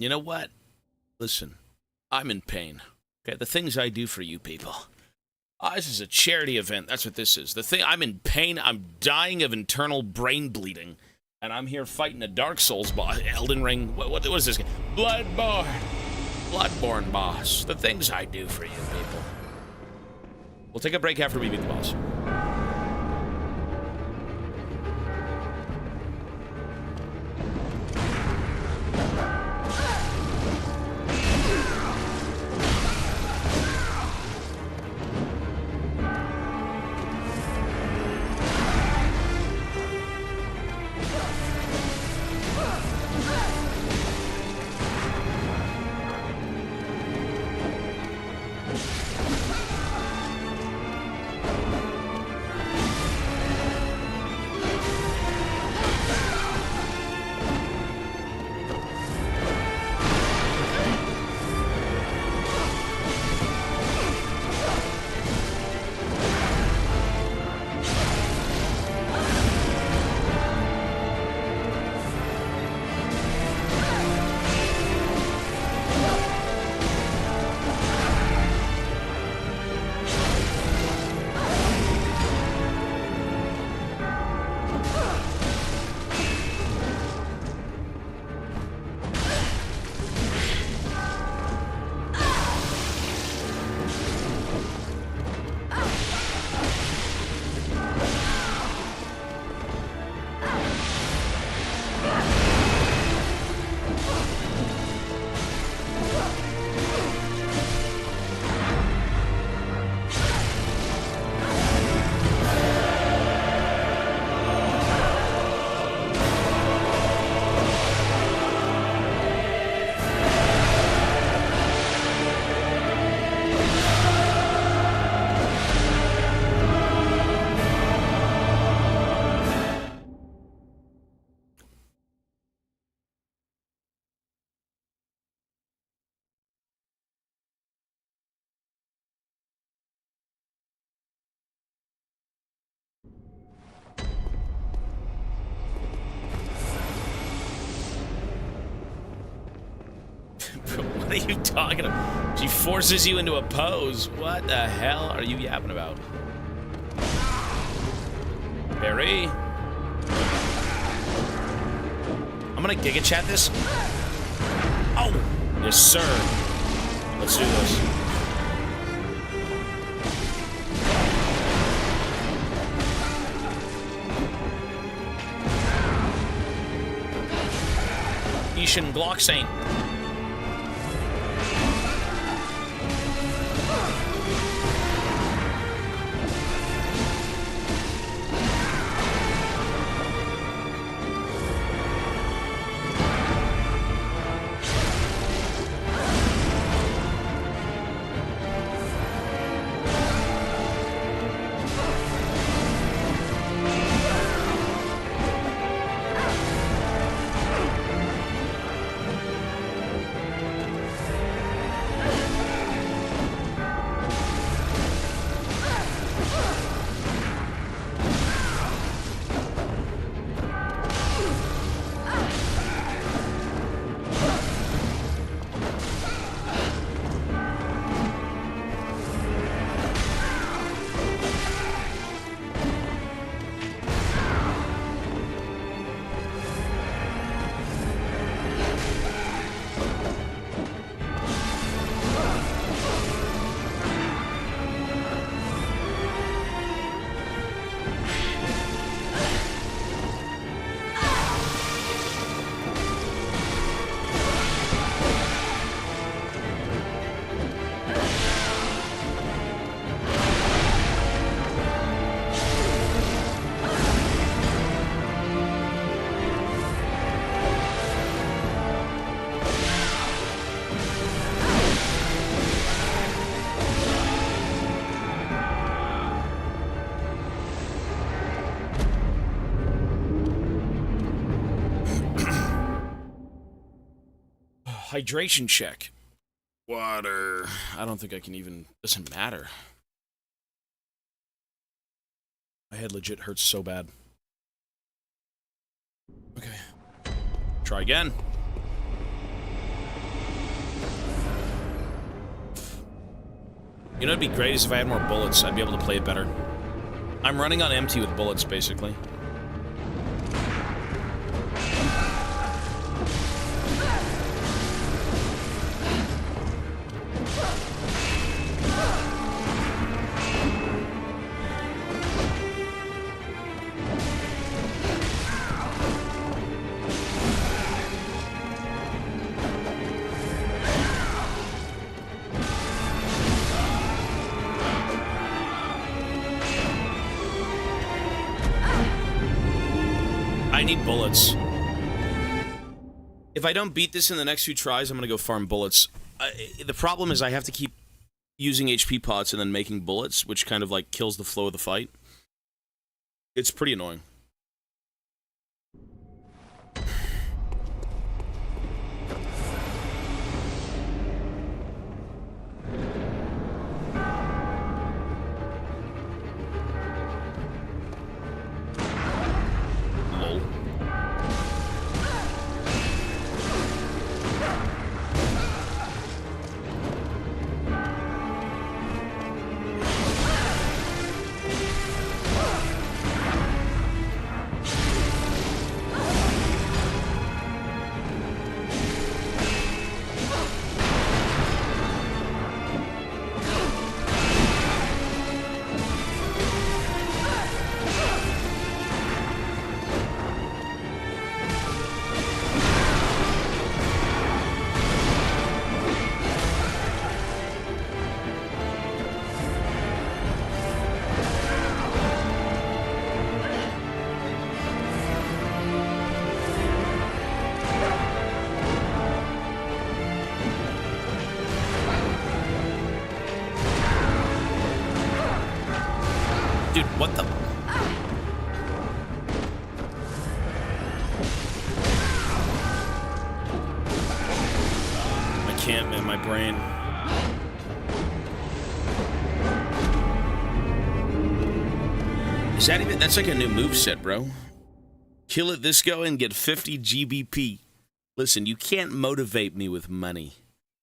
You know what? Listen, I'm in pain. Okay, the things I do for you people. This is a charity event. That's what this is. The thing, I'm in pain. I'm dying of internal brain bleeding. And I'm here fighting a Dark Souls boss. Elden Ring. What is this game? Bloodborne. Bloodborne boss. The things I do for you people. We'll take a break after we beat the boss. What are you talking about? She forces you into a pose. What the hell are you yapping about? Barry? I'm gonna Giga Chat this. Oh! Yes, sir. Let's do this. Ishin Glock Saint. Hydration check. Water. I don't think I can even... Doesn't matter. My head legit hurts so bad. Okay. Try again. You know what'd be great is if I had more bullets, I'd be able to play it better. I'm running on empty with bullets, basically. I need bullets. If I don't beat this in the next few tries, I'm gonna go farm bullets. The problem is I have to keep using HP pots and then making bullets, which kind of like kills the flow of the fight. It's pretty annoying. Lol. Dude, what the? I can't, man, my brain. Is that even? That's like a new moveset, bro. Kill it this go and get 50 GBP. Listen, you can't motivate me with money,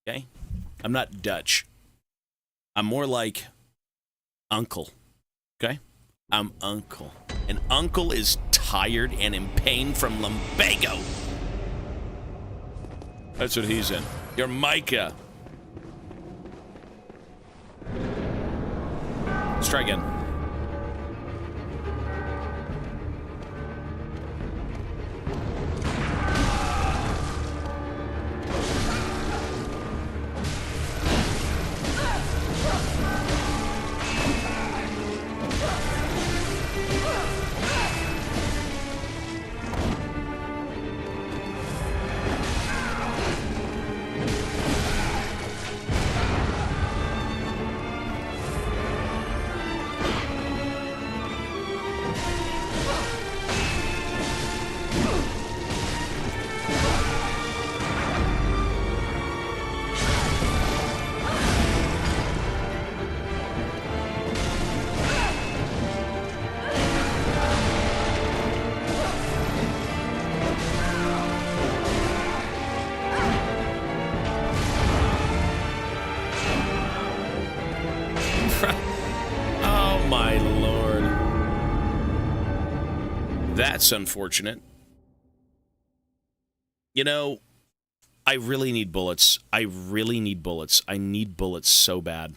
okay? I'm not Dutch. I'm more like Uncle. Okay? I'm Uncle. And Uncle is tired and in pain from lumbago. That's what he's in. You're Micah. Let's try again. Oh my lord. That's unfortunate. You know, I really need bullets. I really need bullets. I need bullets so bad.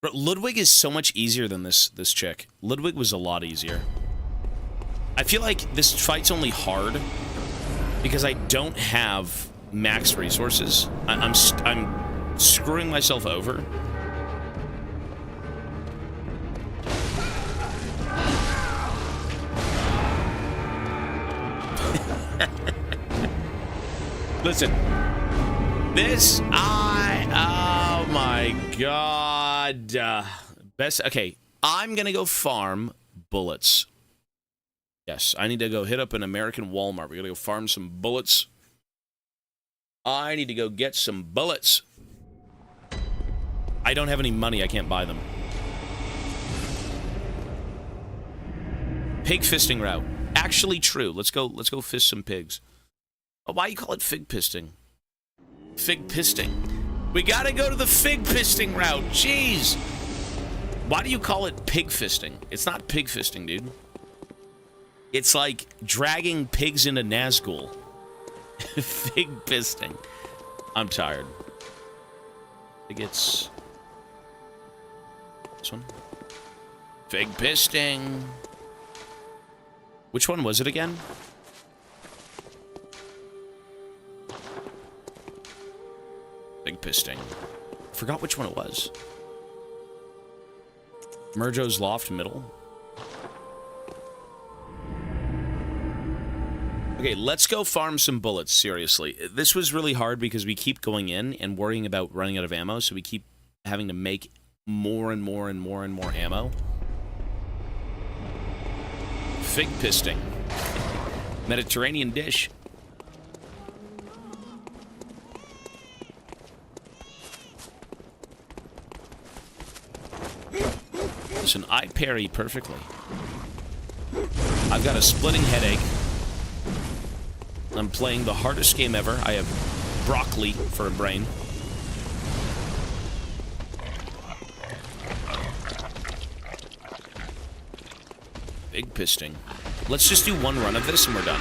But Ludwig is so much easier than this chick. Ludwig was a lot easier. I feel like this fight's only hard because I don't have max resources. I'm screwing myself over. Listen, oh my god. Okay, I'm gonna go farm bullets. Yes, I need to go hit up an American Walmart. We're gonna go farm some bullets. I need to go get some bullets. I don't have any money, I can't buy them. Pig fisting route. Actually true. Let's go fist some pigs. Oh, why you call it fig pisting? Fig pisting. We gotta go to the fig fisting route. Jeez. Why do you call it pig fisting? It's not pig fisting, dude. It's like dragging pigs into Nazgul. Fig fisting. I'm tired. I think it's this one. Fig fisting. Which one was it again? Fig fisting. I forgot which one it was. Merjo's Loft Middle. Okay, let's go farm some bullets, seriously. This was really hard because we keep going in and worrying about running out of ammo, so we keep having to make more and more and more and more ammo. Fig fisting. Mediterranean dish. Listen, I parry perfectly. I've got a splitting headache. I'm playing the hardest game ever. I have broccoli for a brain. Big pisting. Let's just do one run of this and we're done.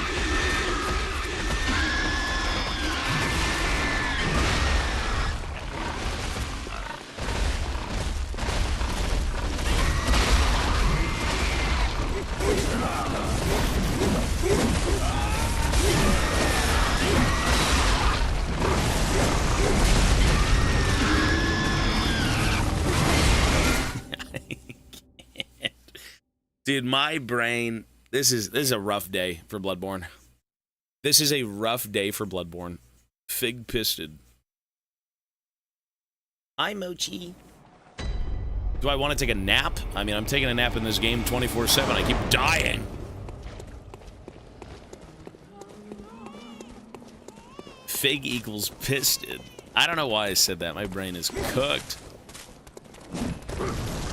Dude, my brain, this is a rough day for Bloodborne. This is a rough day for Bloodborne. Fig pisted. Hi, Mochi. Do I want to take a nap? I mean, I'm taking a nap in this game 24/7. I keep dying. Fig equals pisted. I don't know why I said that. My brain is cooked.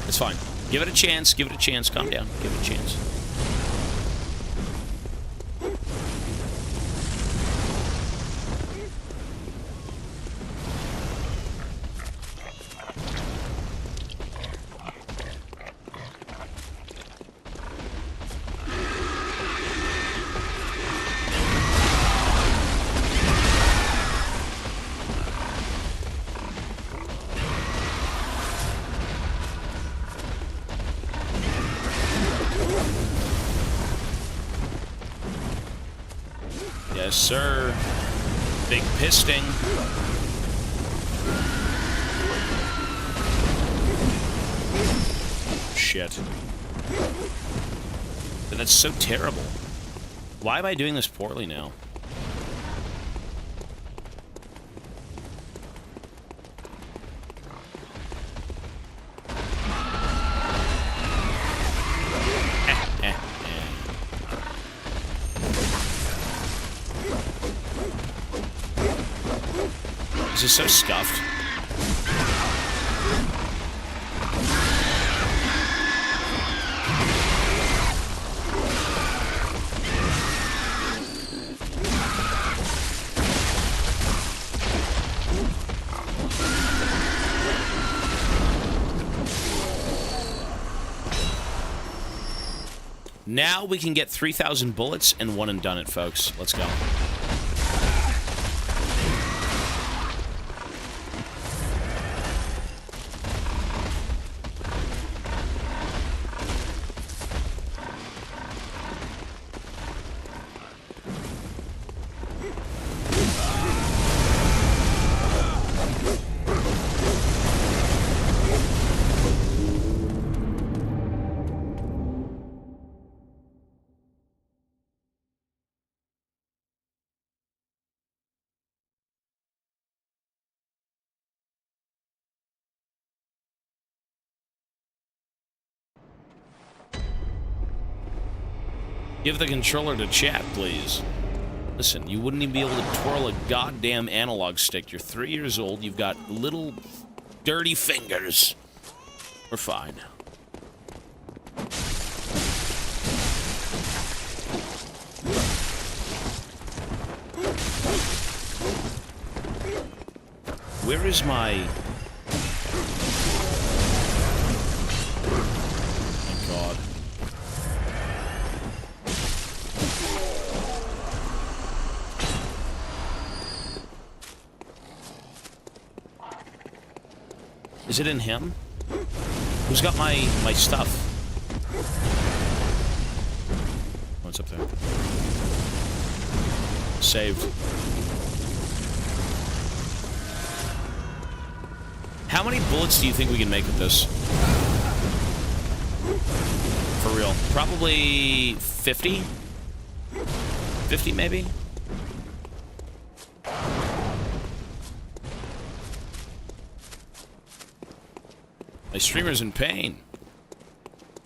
It's fine. Give it a chance. Give it a chance. Calm down. Give it a chance. Yes, sir. Big pisting. Shit. That's so terrible. Why am I doing this poorly now? This is so scuffed. Now we can get 3,000 bullets and one and done it, folks. Let's go. Give the controller to chat, please. Listen, you wouldn't even be able to twirl a goddamn analog stick. You're 3 years old. You've got little dirty fingers. We're fine. Where is my... Oh, God. Is it in him? Who's got my stuff? What's up there? Saved. How many bullets do you think we can make with this? For real. Probably 50? 50 maybe? My streamer's in pain.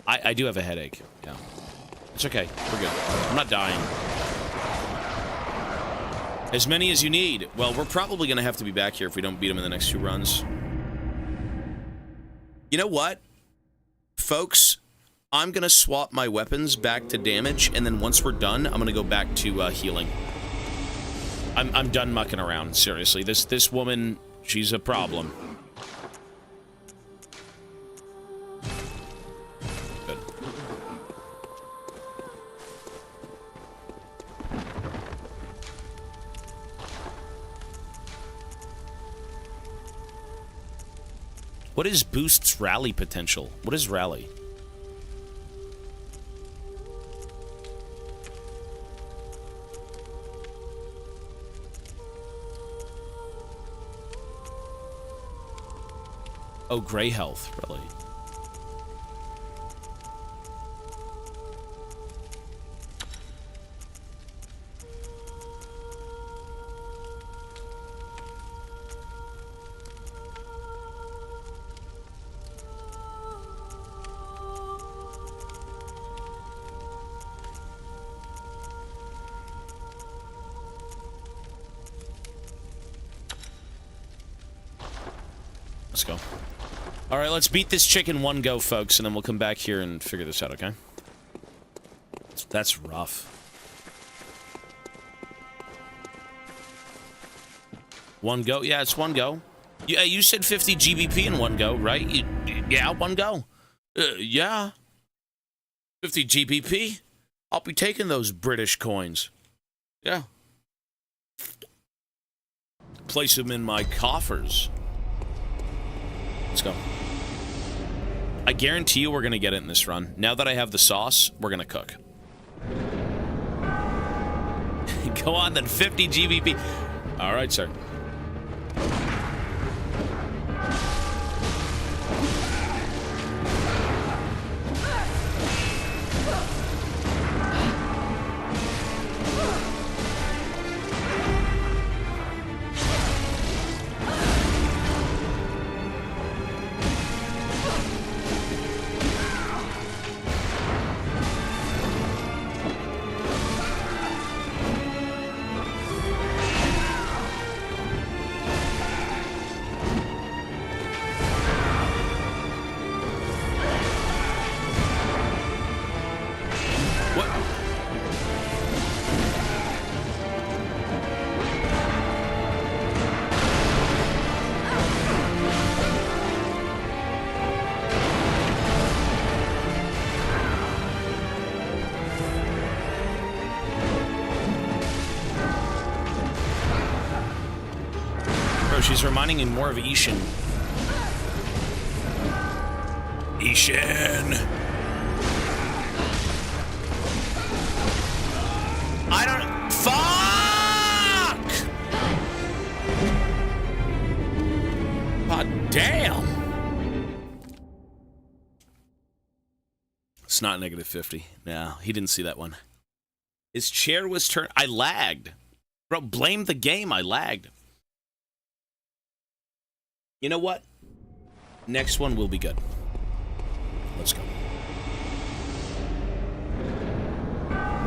I do have a headache. Yeah. It's okay. We're good. I'm not dying. As many as you need. Well, we're probably going to have to be back here if we don't beat him in the next 2 runs. You know what? Folks, I'm going to swap my weapons back to damage, and then once we're done, I'm going to go back to healing. I'm done mucking around, seriously. This woman, she's a problem. Good. What is Boost's rally potential? What is rally? Oh, gray health, really. Let's go. All right, let's beat this chick in one go, folks, and then we'll come back here and figure this out, okay? That's rough. One go? Yeah, it's one go. Yeah, you said 50 GBP in one go, right? Yeah, one go. Yeah. 50 GBP? I'll be taking those British coins. Yeah. Place them in my coffers. Let's go. I guarantee you we're going to get it in this run. Now that I have the sauce, we're going to cook. Go on, then. 50 GBP. All right, sir. She's reminding me more of Ishin. Ishin! I don't... Fuck! God damn! It's not negative 50. No, he didn't see that one. His chair was turned... I lagged. Bro, blame the game. I lagged. You know what? Next one will be good. Let's go.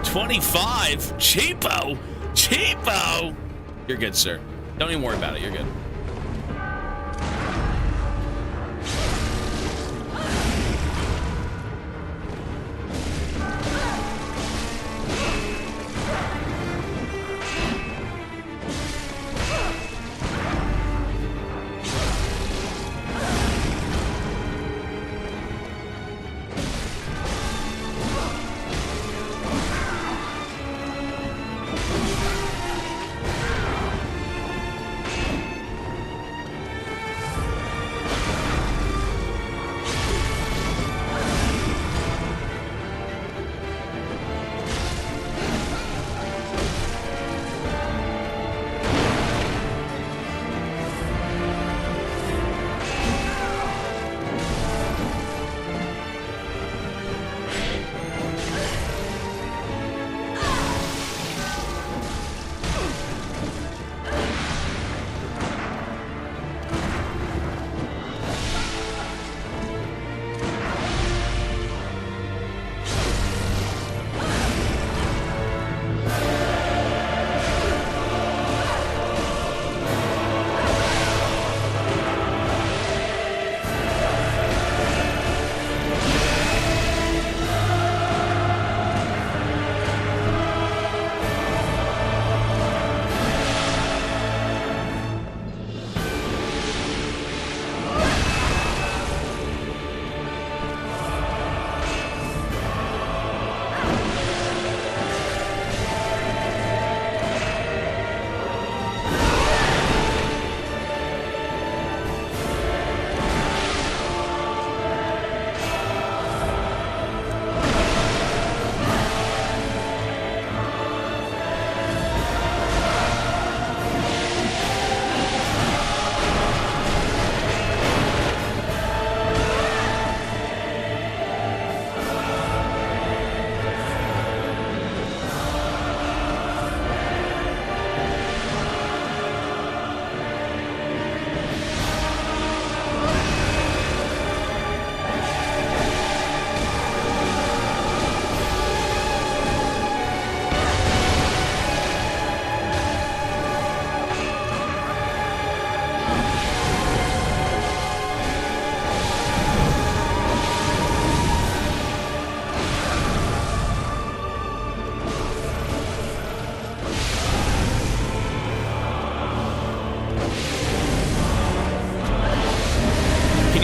25? Cheapo! Cheapo! You're good, sir. Don't even worry about it. You're good.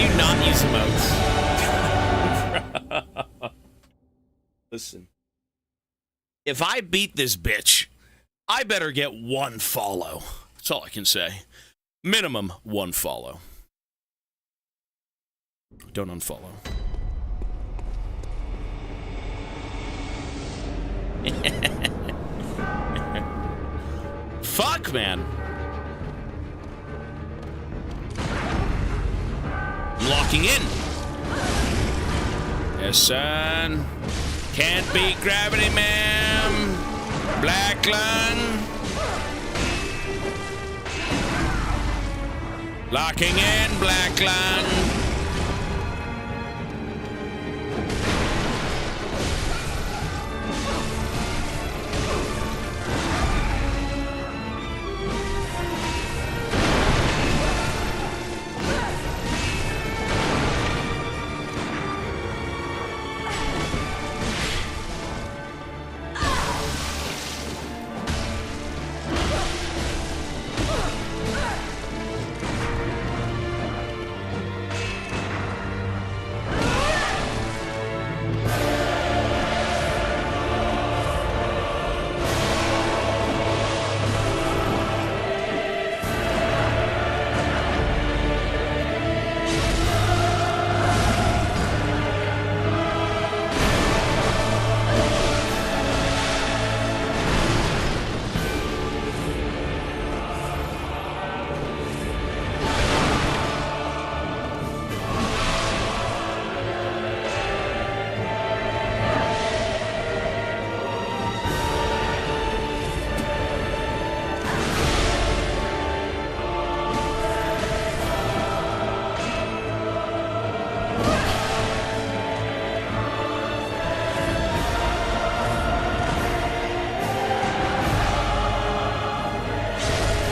you not use emotes? Listen. If I beat this bitch, I better get 1 follow. That's all I can say. Minimum 1 follow. Don't unfollow. Fuck, man. I'm locking in. Yes, son. Can't beat gravity, ma'am. Black lung. Locking in, black lung.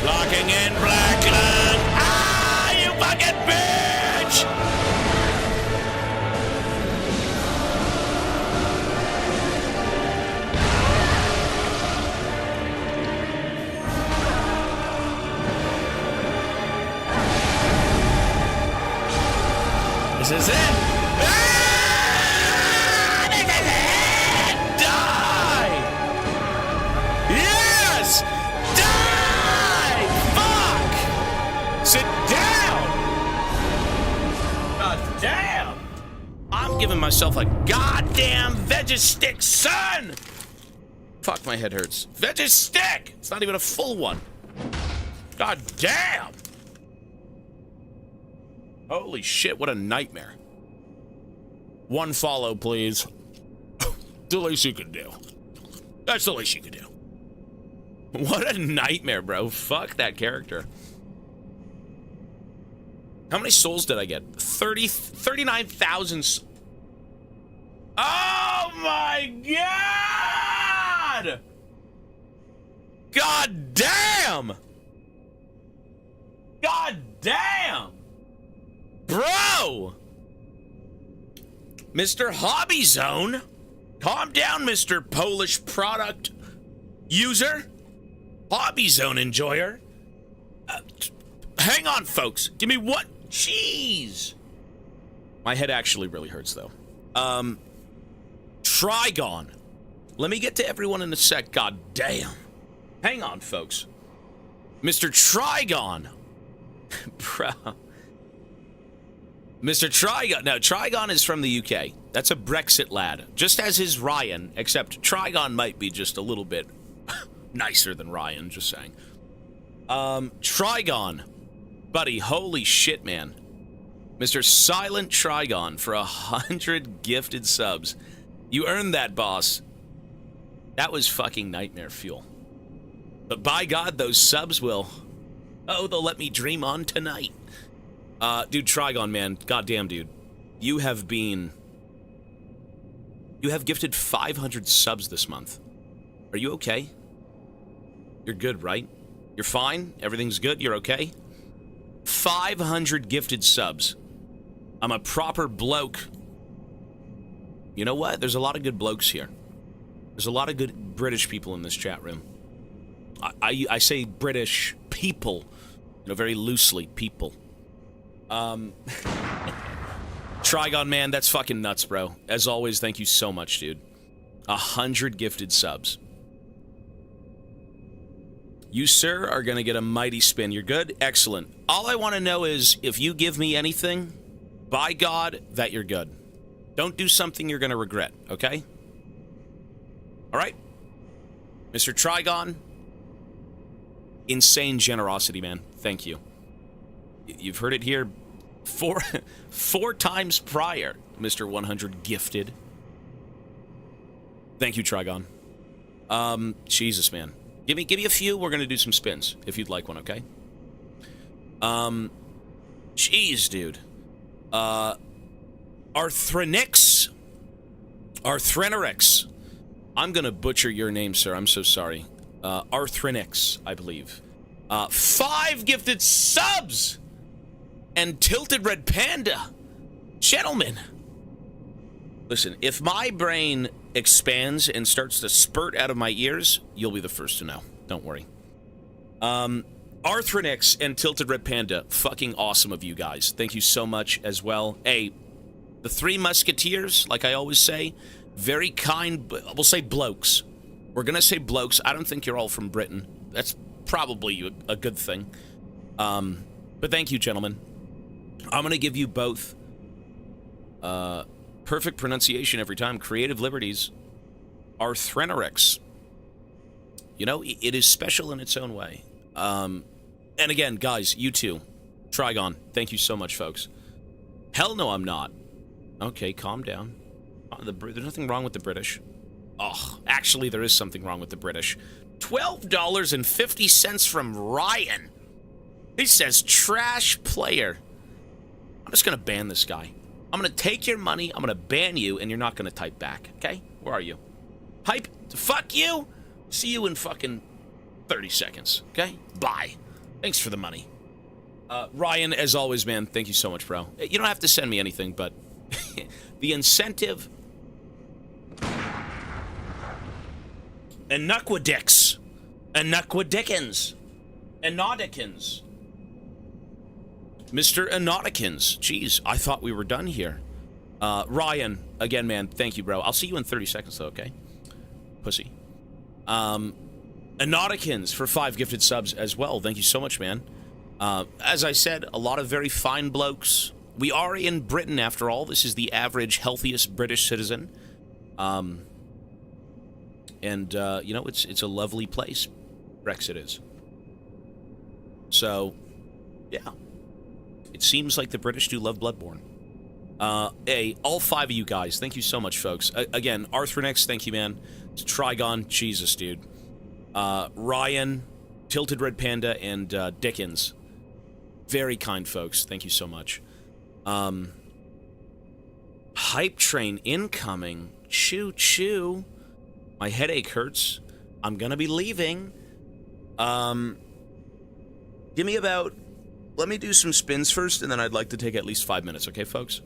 Locking in Blackland. Ah, you fucking bitch! This is it. Ah, this is it. Die! Yes! Sit down! God damn! I'm giving myself a goddamn veggie stick, son! Fuck, my head hurts. Veggie stick! It's not even a full one. God damn! Holy shit, what a nightmare. 1 follow, please. The least you can do. That's the least you can do. What a nightmare, bro. Fuck that character. How many souls did I get? 39,000. Oh my god! God damn! God damn! Bro! Mr. Hobby Zone? Calm down, Mr. Polish product user. Hobby Zone enjoyer. Hang on, folks. Give me one. Jeez. My head actually really hurts, though. Trigon. Let me get to everyone in a sec. God damn. Hang on, folks. Mr. Trigon. Bro. Mr. Trigon. No, Trigon is from the UK. That's a Brexit lad. Just as is Ryan, except Trigon might be just a little bit nicer than Ryan, just saying. Trigon. Buddy, holy shit, man. Mr. Silent Trigon for 100 gifted subs. You earned that, boss. That was fucking nightmare fuel. But by God, those subs will... Oh, they'll let me dream on tonight. Dude, Trigon, man. Goddamn, dude. You have gifted 500 subs this month. Are you okay? You're good, right? You're fine? Everything's good? You're okay? 500 gifted subs. I'm a proper bloke. You know what? There's a lot of good blokes here. There's a lot of good British people in this chat room. I say British people, you know, very loosely, people. Trigon, man, that's fucking nuts, bro. As always, thank you so much, dude. 100 gifted subs. You, sir, are gonna get a mighty spin. You're good? Excellent. All I want to know is, if you give me anything, by God, that you're good. Don't do something you're gonna regret, okay? Alright? Mr. Trigon, insane generosity, man. Thank you. You've heard it here four times prior, Mr. 100 gifted. Thank you, Trigon. Jesus, man. Give me a few. We're gonna do some spins, if you'd like one, okay? Jeez, dude. Arthrenix. I'm gonna butcher your name, sir. I'm so sorry. Arthrenix, I believe. 5 gifted subs! And Tilted Red Panda. Gentlemen. Listen, if my brain expands and starts to spurt out of my ears, you'll be the first to know. Don't worry. Arthrenix and Tilted Red Panda, fucking awesome of you guys. Thank you so much as well. Hey, the 3 Musketeers, like I always say, very kind, we'll say blokes. We're gonna say blokes. I don't think you're all from Britain. That's probably a good thing. But thank you, gentlemen. I'm gonna give you both perfect pronunciation every time. Creative Liberties. Arthrenix. You know, it is special in its own way. And again, guys, you too. Trigon, thank you so much, folks. Hell no, I'm not. Okay, calm down. There's nothing wrong with the British. Oh, actually, there is something wrong with the British. $12.50 from Ryan. He says, trash player. I'm just going to ban this guy. I'm going to take your money, I'm going to ban you, and you're not going to type back, okay? Where are you? Hype, fuck you. See you in fucking 30 seconds, okay? Bye. Thanks for the money. Ryan, as always, man, thank you so much, bro. You don't have to send me anything, but the incentive... Enuquidix. Enuquidicans. Enodicans. Mr. Enodicans. Jeez, I thought we were done here. Ryan, again, man, thank you, bro. I'll see you in 30 seconds, though, okay? Pussy. Enodicans for 5 gifted subs as well. Thank you so much, man. As I said, a lot of very fine blokes. We are in Britain, after all. This is the average, healthiest British citizen. And, you know, it's a lovely place. Brexit is. So, yeah. It seems like the British do love Bloodborne. Hey, all 5 of you guys, thank you so much, folks. Again, Arthrenix, thank you, man. Trigon, Jesus, dude. Ryan, Tilted Red Panda, and Dickens. Very kind folks. Thank you so much. Hype train incoming. Choo choo. My headache hurts. I'm gonna be leaving. Give me about... Let me do some spins first, and then I'd like to take at least 5 minutes, okay, folks?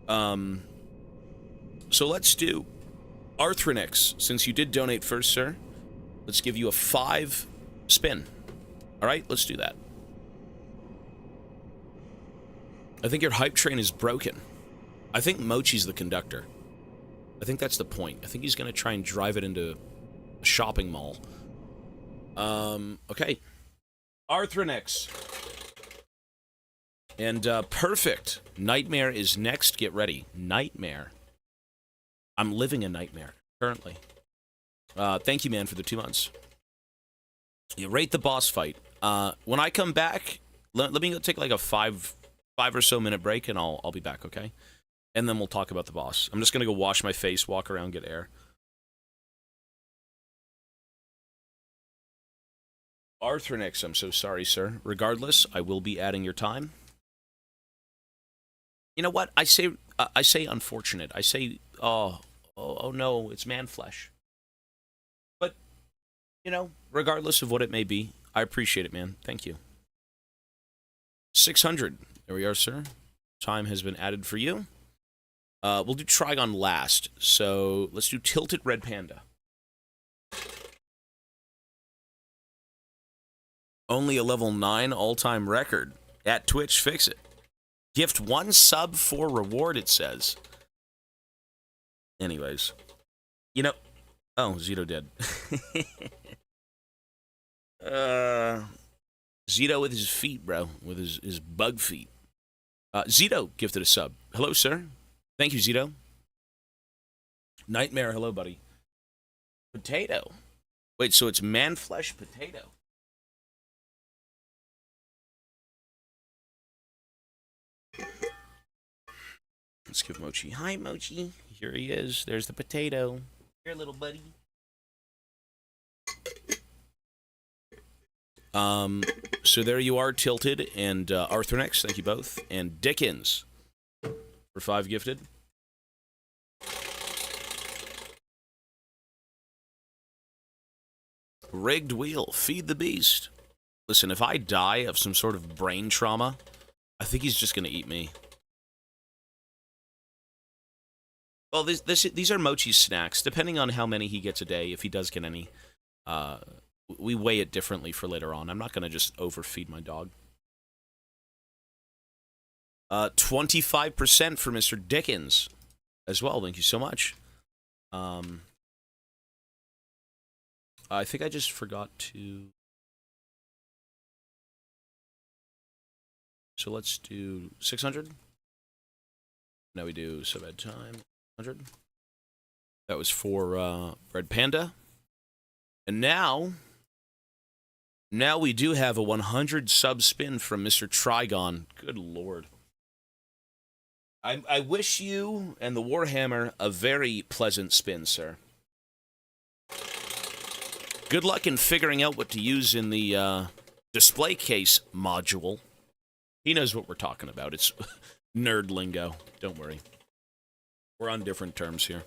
So let's do Arthrenix. Since you did donate first, sir, let's give you a 5 spin. Alright, let's do that. I think your hype train is broken. I think Mochi's the conductor. I think that's the point. I think he's going to try and drive it into a shopping mall. Okay. Arthrenix. And, perfect. Nightmare is next. Get ready. Nightmare. I'm living a nightmare, currently. Thank you, man, for the 2 months. You rate the boss fight. When I come back, let me go take like a 5 or so minute break, and I'll be back, okay? And then we'll talk about the boss. I'm just gonna go wash my face, walk around, get air. Arthrenix, I'm so sorry, sir. Regardless, I will be adding your time. You know what? I say unfortunate. I say, oh no, it's man flesh. But, you know, regardless of what it may be, I appreciate it, man. Thank you. 600. There we are, sir. Time has been added for you. We'll do Trigon last, so let's do Tilted Red Panda. Only a level 9 all-time record. At Twitch, fix it. Gift 1 sub for reward, it says. Anyways. You know... Oh, Zito did. Zito with his feet, bro. With his bug feet. Zito gifted a sub. Hello, sir. Thank you, Zito. Nightmare, hello, buddy. Potato. Wait, so it's man-flesh potato. Let's give Mochi. Hi, Mochi. Here he is. There's the potato. Here, little buddy. So there you are, Tilted and Arthurnex. Thank you both. And Dickens for 5 gifted. Rigged Wheel. Feed the beast. Listen, if I die of some sort of brain trauma, I think he's just going to eat me. Well, these are Mochi's snacks. Depending on how many he gets a day, if he does get any, we weigh it differently for later on. I'm not going to just overfeed my dog. 25% for Mr. Dickens as well. Thank you so much. I think I just forgot to... So let's do 600. Now we do sub-ed time. 100. That was for Red Panda. And now we do have a 100 sub spin from Mr. Trigon. Good lord. I wish you and the Warhammer a very pleasant spin, sir. Good luck in figuring out what to use in the display case module. He knows what we're talking about. It's nerd lingo. Don't worry. We're on different terms here.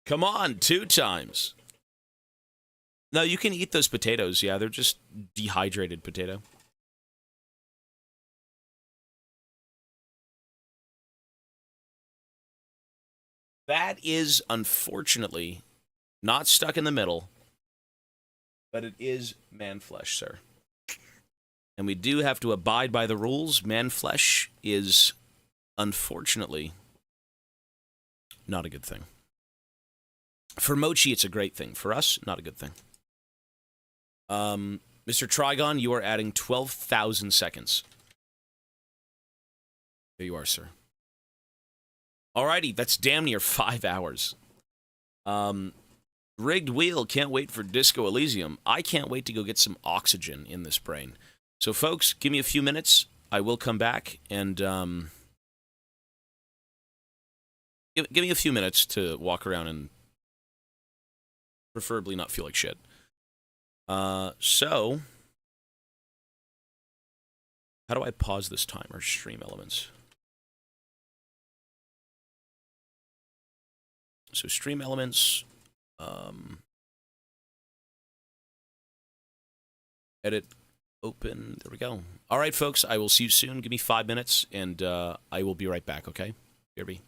Come on, 2 times. No, you can eat those potatoes. Yeah, they're just dehydrated potato. That is, unfortunately, not stuck in the middle, but it is man flesh, sir. And we do have to abide by the rules. Man flesh is, unfortunately, not a good thing. For Mochi, it's a great thing. For us, not a good thing. Mr. Trigon, you are adding 12,000 seconds. There you are, sir. Alrighty, that's damn near 5 hours. Rigged Wheel, can't wait for Disco Elysium. I can't wait to go get some oxygen in this brain. So, folks, give me a few minutes. I will come back and give me a few minutes to walk around and preferably not feel like shit. So, how do I pause this timer? Stream elements. So, stream elements. Edit. Open. There we go. All right, folks. I will see you soon. Give me 5 minutes, and I will be right back, okay? BRB.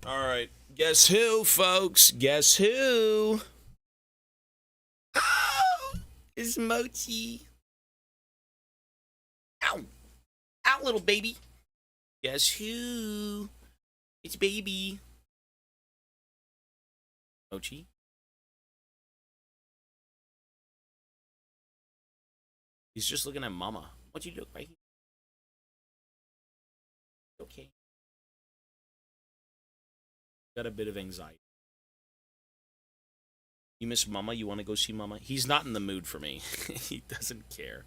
All right. Guess who, folks? Guess who? Oh, it's Mochi. Ow. Ow, little baby. Guess who? It's baby. Mochi. He's just looking at mama. What you look right here? Okay. Got a bit of anxiety. You miss mama? You want to go see mama? He's not in the mood for me. He doesn't care.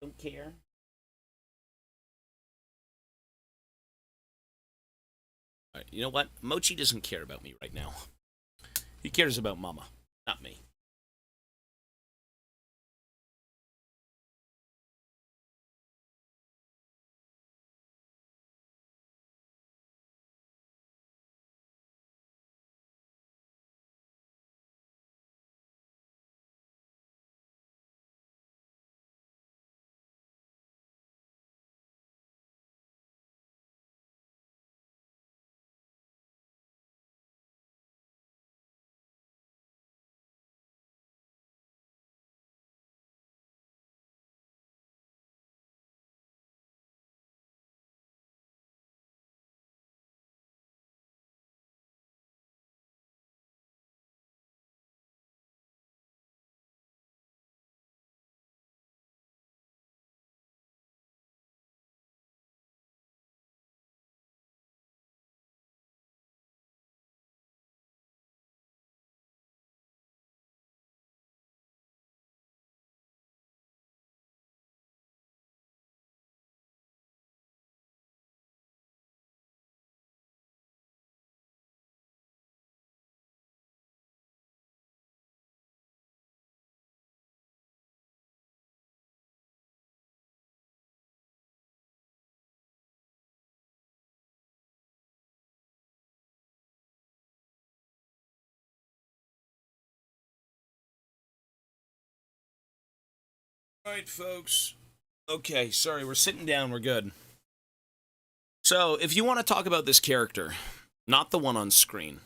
Don't care. All right, you know what? Mochi doesn't care about me right now. He cares about mama, not me. All right, folks. Okay, sorry, we're sitting down. We're good. So, if you want to talk about this character, not the one on screen,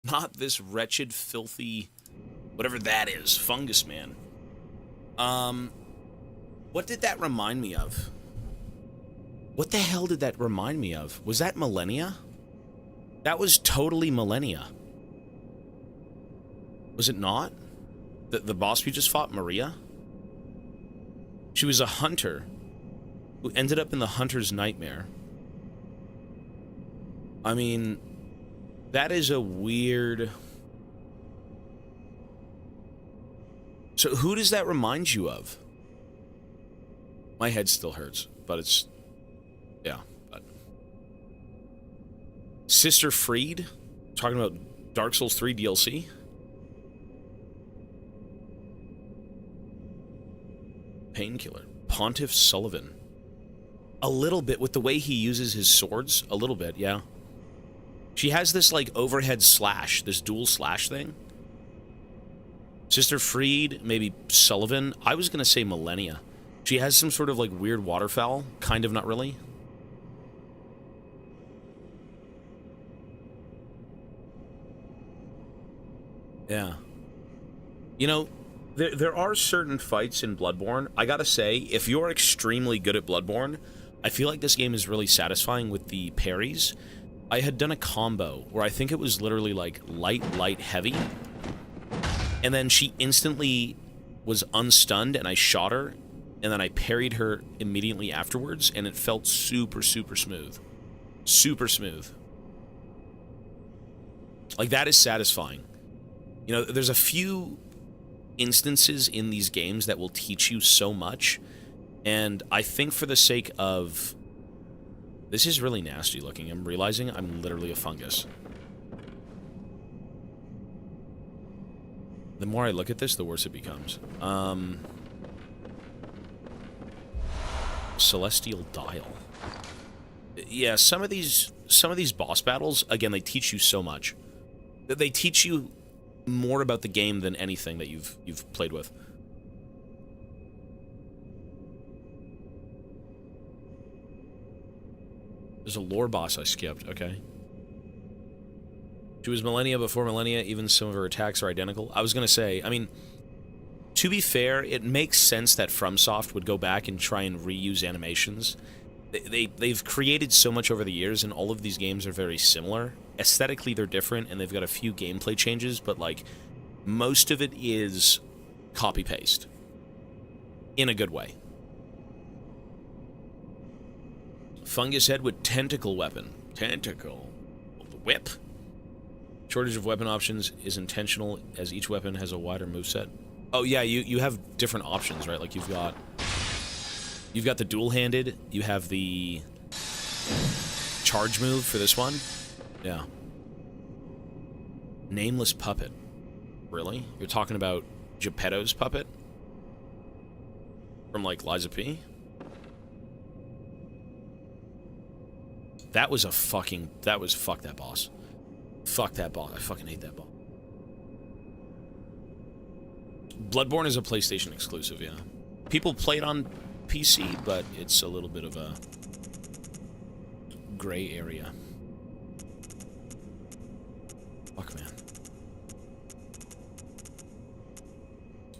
not this wretched, filthy, whatever that is, fungus man. What did that remind me of? What the hell did that remind me of? Was that Millennia? That was totally Millennia. Was it not? The boss we just fought, Maria? She was a hunter who ended up in the hunter's nightmare. I mean, that is a weird... So who does that remind you of? My head still hurts, but it's... Yeah, but... Sister Freed? Talking about Dark Souls 3 DLC? Painkiller. Pontiff Sullivan. A little bit, with the way he uses his swords. A little bit, yeah. She has this, like, overhead slash. This dual slash thing. Sister Freed, maybe Sullivan. I was gonna say Millennia. She has some sort of, like, weird waterfowl. Kind of, not really. Yeah. You know... There are certain fights in Bloodborne. I gotta say, if you're extremely good at Bloodborne, I feel like this game is really satisfying with the parries. I had done a combo where I think it was literally like light, heavy. And then she instantly was unstunned and I shot her. And then I parried her immediately afterwards and it felt super, super smooth. Super smooth. Like, that is satisfying. You know, there's a few instances in these games that will teach you so much, and I think for the sake of... This is really nasty looking. I'm realizing I'm literally a fungus. The more I look at this, the worse it becomes. Celestial Dial. Yeah, some of these boss battles, again, they teach you so much. They teach you more about the game than anything that you've played with. There's a lore boss I skipped, okay. She was millennia before millennia, even some of her attacks are identical. I was gonna say, I mean, to be fair, it makes sense that FromSoft would go back and try and reuse animations. They've created so much over the years, and all of these games are very similar. Aesthetically, they're different, and they've got a few gameplay changes, but, like, most of it is copy-paste. In a good way. Fungus head with tentacle weapon. Tentacle. The whip. Shortage of weapon options is intentional, as each weapon has a wider moveset. Oh, yeah, you have different options, right? Like, you've got the dual-handed, you have the charge move for this one. Yeah. Nameless puppet. Really? You're talking about Geppetto's puppet? From, like, Liza P? That was fuck that boss. Fuck that boss. I fucking hate that boss. Bloodborne is a PlayStation exclusive, yeah. People play it on PC, but it's a little bit of a gray area. Fuck, man.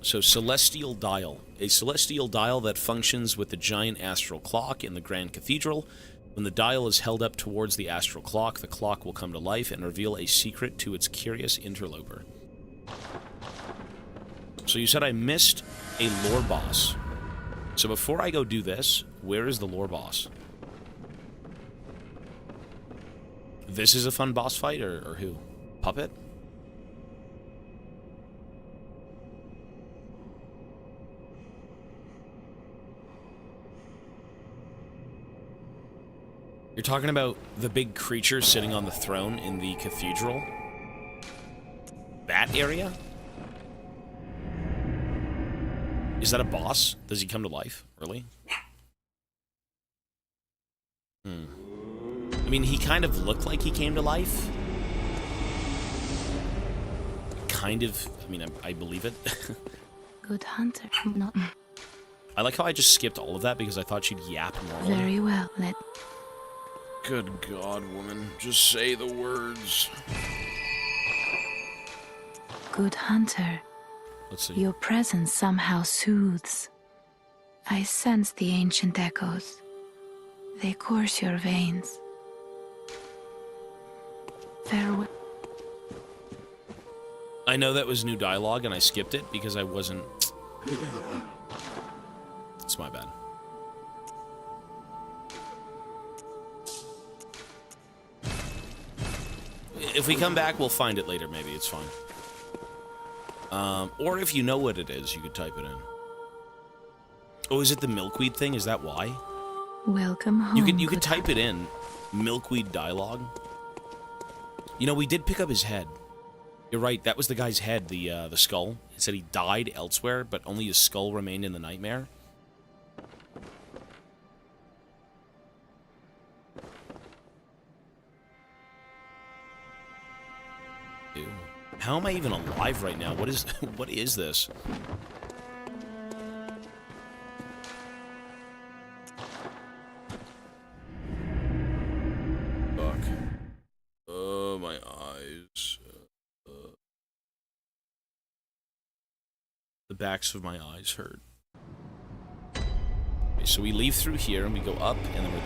So, Celestial Dial. A celestial dial that functions with the giant astral clock in the Grand Cathedral. When the dial is held up towards the astral clock, the clock will come to life and reveal a secret to its curious interloper. So you said I missed a lore boss. So before I go do this, where is the lore boss? This is a fun boss fight, or who? Puppet? You're talking about the big creature sitting on the throne in the cathedral? That area? Is that a boss? Does he come to life? Really? I mean, he kind of looked like he came to life. Kind of. I mean, I believe it. Good hunter. Not I like how I just skipped all of that because I thought she'd yap normally. very well. Good God, woman. Just say the words. Good hunter. Let's see. Your presence somehow soothes. I sense the ancient echoes. They course your veins. Farewell. I know that was new dialogue and I skipped it because I wasn't... It's my bad. If we come back, we'll find it later, maybe. It's fine. Or if you know what it is, you could type it in. Oh, is it the milkweed thing? Is that why? Welcome home. You could type it in. Milkweed dialogue. You know, we did pick up his head. You're right, that was the guy's head, the skull. It said he died elsewhere, but only his skull remained in the nightmare. Ew. How am I even alive right now? What is this? Fuck. Oh, my eyes. The backs of my eyes hurt. Okay, so we leave through here and we go up and then we're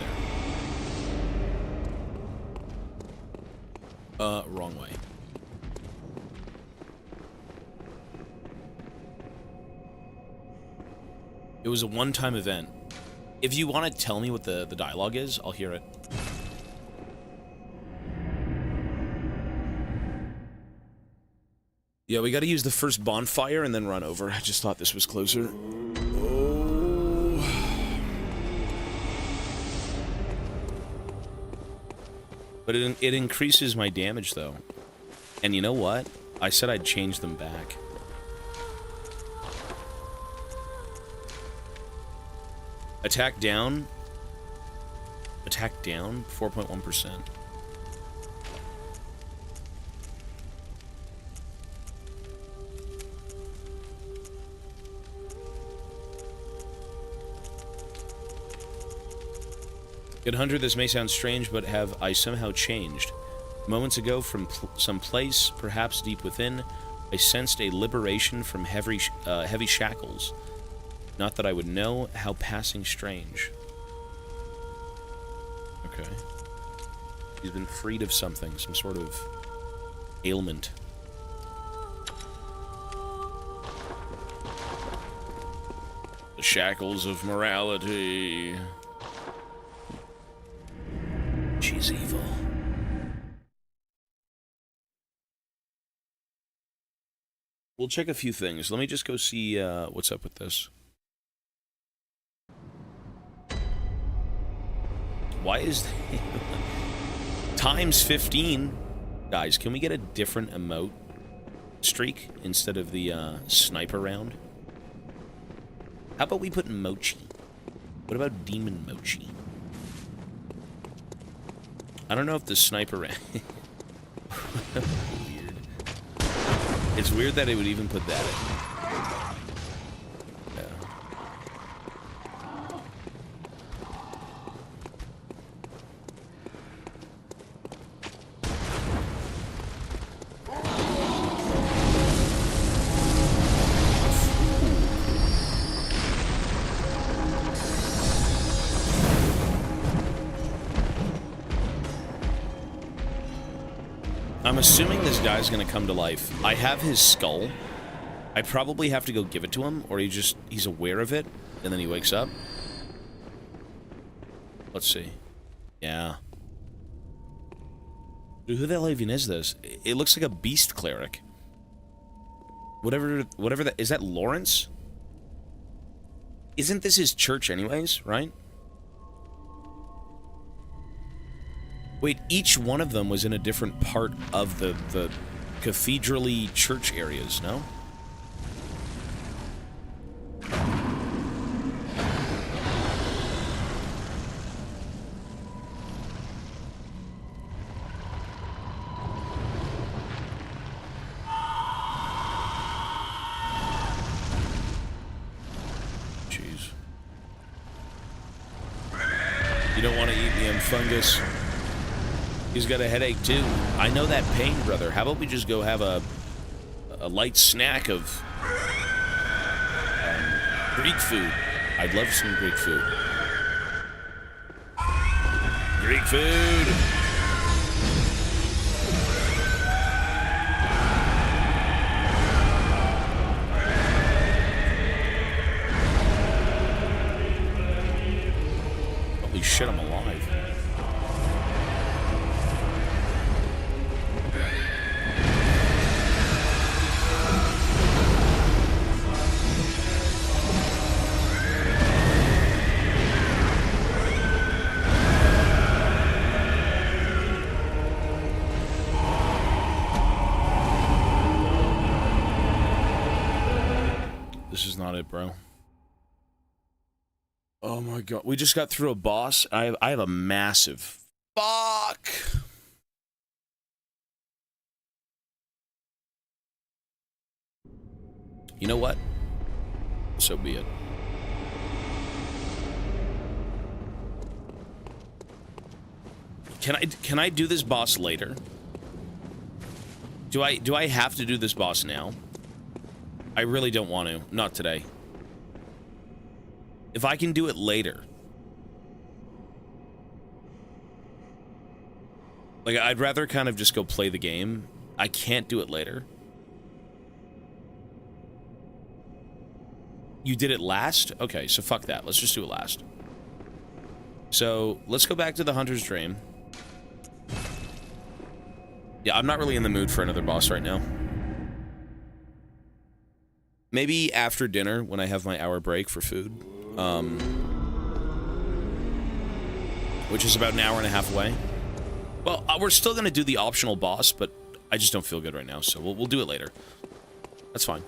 there. Wrong way. It was a one-time event. If you want to tell me what the dialogue is, I'll hear it. Yeah, we gotta use the first bonfire and then run over. I just thought this was closer. Oh. But it increases my damage, though. And you know what? I said I'd change them back. Attack down. Attack down, 4.1%. Good Hunter, this may sound strange, but have I somehow changed? Moments ago, from some place, perhaps deep within, I sensed a liberation from heavy shackles. Not that I would know, how passing strange. Okay. He's been freed of something, some sort of ailment. The shackles of morality. She's evil. We'll check a few things. Let me just go see what's up with this. Why is... Times 15. Guys, can we get a different emote streak instead of the sniper round? How about we put Mochi? What about Demon Mochi? I don't know if the sniper round... Weird. It's weird that it would even put that in. I'm assuming this guy's gonna come to life. I have his skull. I probably have to go give it to him, or he's aware of it, and then he wakes up. Let's see. Yeah. Dude, who the hell even is this? It looks like a beast cleric. Whatever that... Is that Lawrence? Isn't this his church anyways, right? Wait, each one of them was in a different part of the cathedral-y church areas, no? Jeez. You don't want to eat me, I'm fungus. He's got a headache, too. I know that pain, brother. How about we just go have a light snack of Greek food? I'd love some Greek food. Greek food! Holy shit, I'm alive. This is not it, bro. Oh my god. We just got through a boss. I have a massive... Fuck! You know what? So be it. Can I do this boss later? Do I have to do this boss now? I really don't want to. Not today. If I can do it later. Like, I'd rather kind of just go play the game. I can't do it later. You did it last? Okay, so fuck that. Let's just do it last. So, let's go back to the Hunter's Dream. Yeah, I'm not really in the mood for another boss right now. Maybe after dinner, when I have my hour break for food. Which is about an hour and a half away. Well, we're still going to do the optional boss, but I just don't feel good right now, so we'll do it later. That's fine.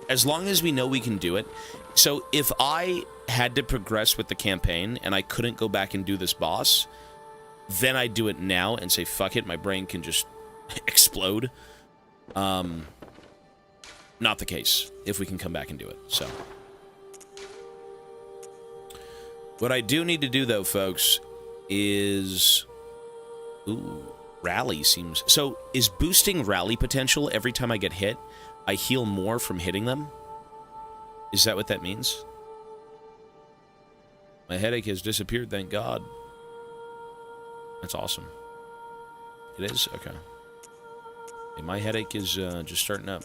As long as we know we can do it. So if I had to progress with the campaign and I couldn't go back and do this boss, then I'd do it now and say, fuck it, my brain can just explode. Not the case, if we can come back and do it, so. What I do need to do, though, folks, is... Ooh, rally seems... So, is boosting rally potential every time I get hit, I heal more from hitting them? Is that what that means? My headache has disappeared, thank God. That's awesome. It is? Okay. Hey, my headache is just starting up.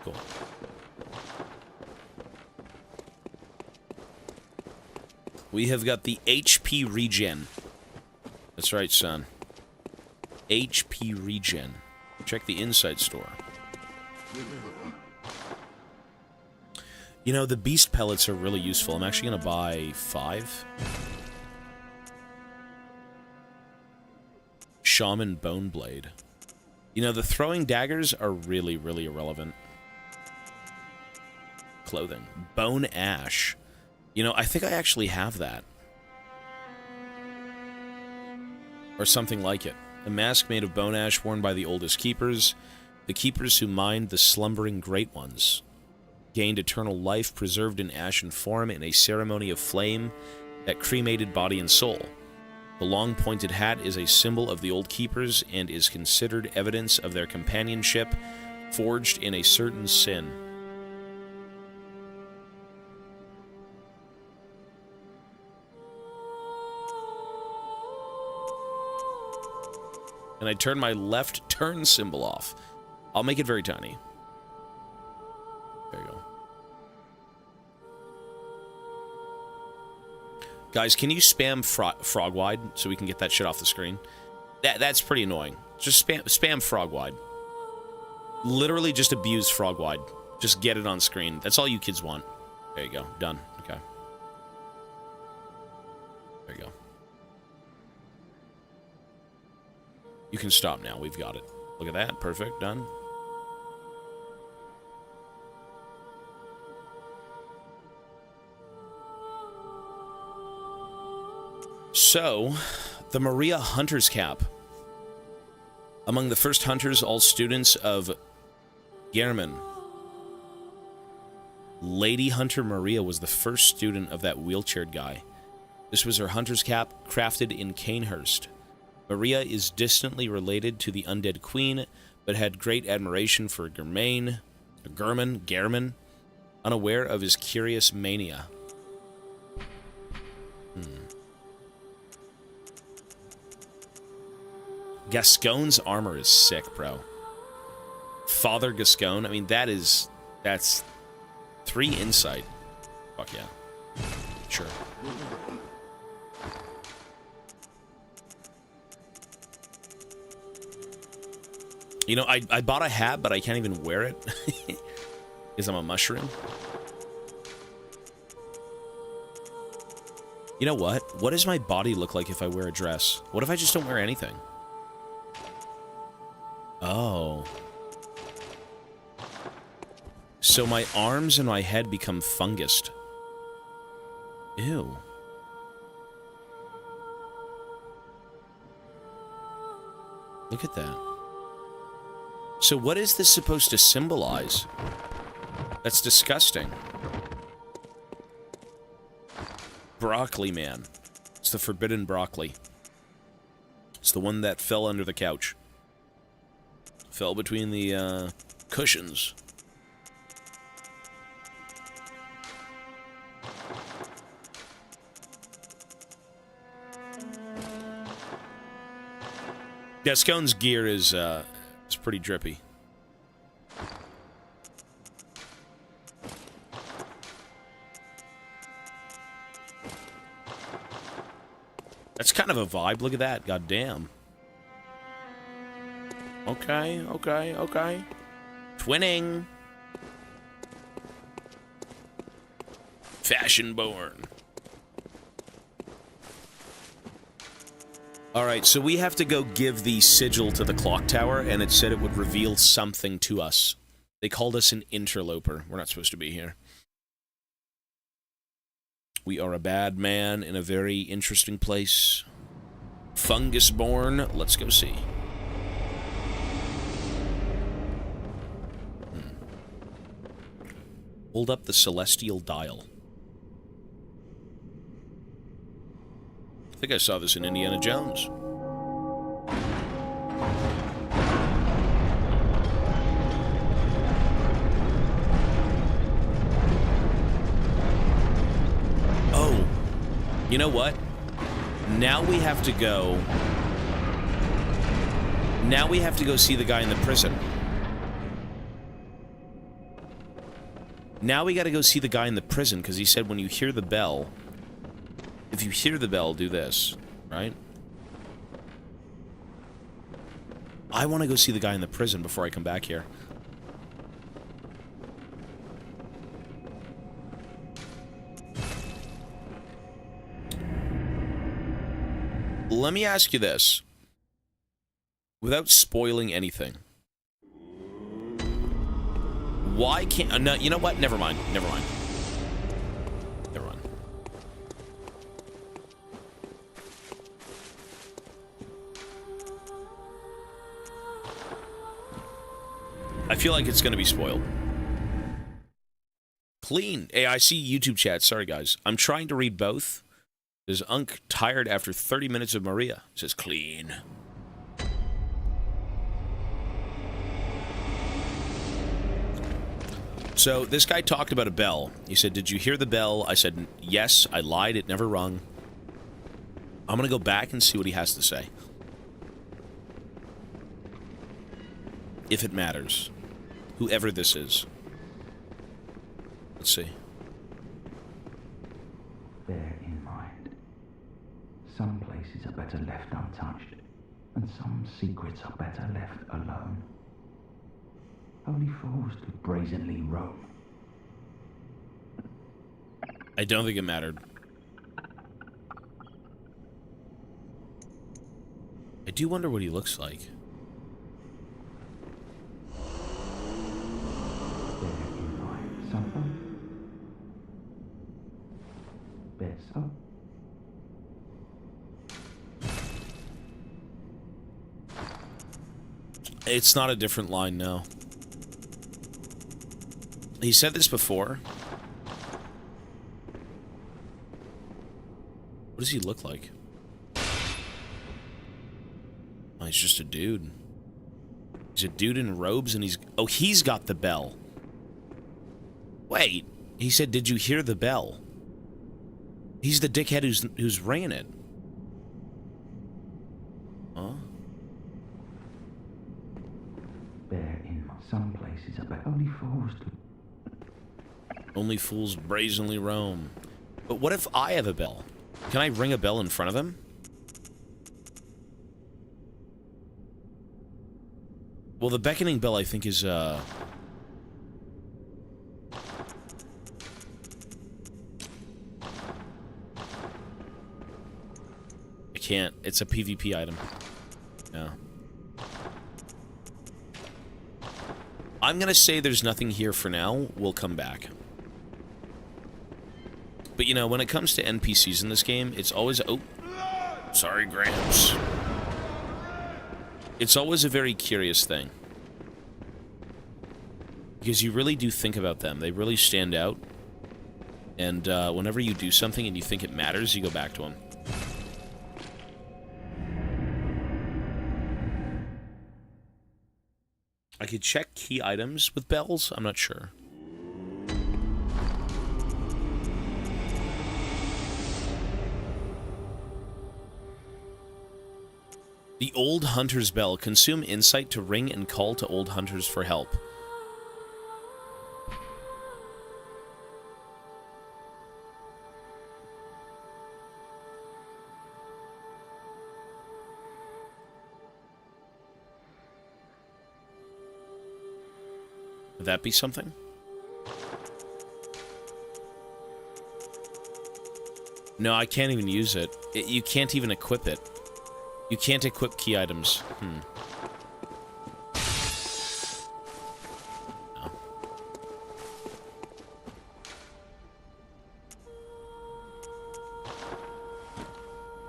Cool. We have got the HP regen. That's right, son. HP regen. Check the inside store. You know, the beast pellets are really useful. I'm actually going to buy 5. Shaman Bone Blade. You know, the throwing daggers are really, really irrelevant. Clothing. Bone Ash. You know, I think I actually have that. Or something like it. A mask made of bone ash worn by the oldest keepers. The keepers who mined the slumbering great ones. Gained eternal life preserved in ashen form in a ceremony of flame that cremated body and soul. The long pointed hat is a symbol of the old keepers and is considered evidence of their companionship forged in a certain sin. And I turn my left turn symbol off. I'll make it very tiny. There you go. Guys, can you spam frog wide so we can get that shit off the screen? That's pretty annoying. Just spam frog wide. Literally just abuse frog wide. Just get it on screen. That's all you kids want. There you go. Done. Okay. There you go. You can stop now. We've got it. Look at that. Perfect. Done. So, the Maria Hunter's Cap. Among the first hunters, all students of Gehrman. Lady Hunter Maria was the first student of that wheelchaired guy. This was her hunter's cap, crafted in Canehurst. Maria is distantly related to the undead queen, but had great admiration for Gehrman, unaware of his curious mania. Gascoigne's armor is sick, bro. Father Gascoigne, I mean, that's 3 insight. Fuck yeah. Sure. You know, I bought a hat, but I can't even wear it. Because I'm a mushroom. You know what? What does my body look like if I wear a dress? What if I just don't wear anything? Oh. So my arms and my head become fungused. Ew. Look at that. So what is this supposed to symbolize? That's disgusting. Broccoli man. It's the forbidden broccoli. It's the one that fell under the couch. Fell between the cushions. Gascoigne's gear is pretty drippy. That's kind of a vibe. Look at that. God damn. Okay, okay, okay. Twinning. Fashion born. Alright, so we have to go give the sigil to the clock tower, and it said it would reveal something to us. They called us an interloper. We're not supposed to be here. We are a bad man in a very interesting place. Fungus born. Let's go see. Hold up the celestial dial. I think I saw this in Indiana Jones. Oh, you know what? Now we have to go... Now we have to go see the guy in the prison. Now we gotta go see the guy in the prison, because he said when you hear the bell... If you hear the bell, do this, right? I want to go see the guy in the prison before I come back here. Let me ask you this. Without spoiling anything. Why can't... no, you know what? Never mind. Never mind. Never mind. I feel like it's going to be spoiled. Clean. Hey, I see YouTube chat. Sorry, guys. I'm trying to read both. Is Unk tired after 30 minutes of Maria? It says clean. So, this guy talked about a bell. He said, did you hear the bell? I said, yes, I lied, it never rung. I'm gonna go back and see what he has to say. If it matters. Whoever this is. Let's see. Bear in mind, some places are better left untouched, and some secrets are better left alone. Only fools do brazenly roam. I don't think it mattered. I do wonder what he looks like. Bear in mind, something. Bear so. It's not a different line now. He said this before. What does he look like? Oh, he's just a dude. He's a dude in robes and he's... Oh, he's got the bell. Wait. He said, did you hear the bell? He's the dickhead who's ringing it. Huh? Bear in mind, some places are better. Only fools do. Only fools brazenly roam. But what if I have a bell? Can I ring a bell in front of him? Well, the beckoning bell, I think, is, I can't. It's a PvP item. Yeah. I'm gonna say there's nothing here for now. We'll come back. But, you know, when it comes to NPCs in this game, it's always... Oh, sorry, Gramps. It's always a very curious thing. Because you really do think about them. They really stand out. And whenever you do something and you think it matters, you go back to them. I could check key items with bells. I'm not sure. The Old Hunter's Bell. Consume insight to ring and call to old hunters for help. Would that be something? No, I can't even use it. You can't even equip it. You can't equip key items. No.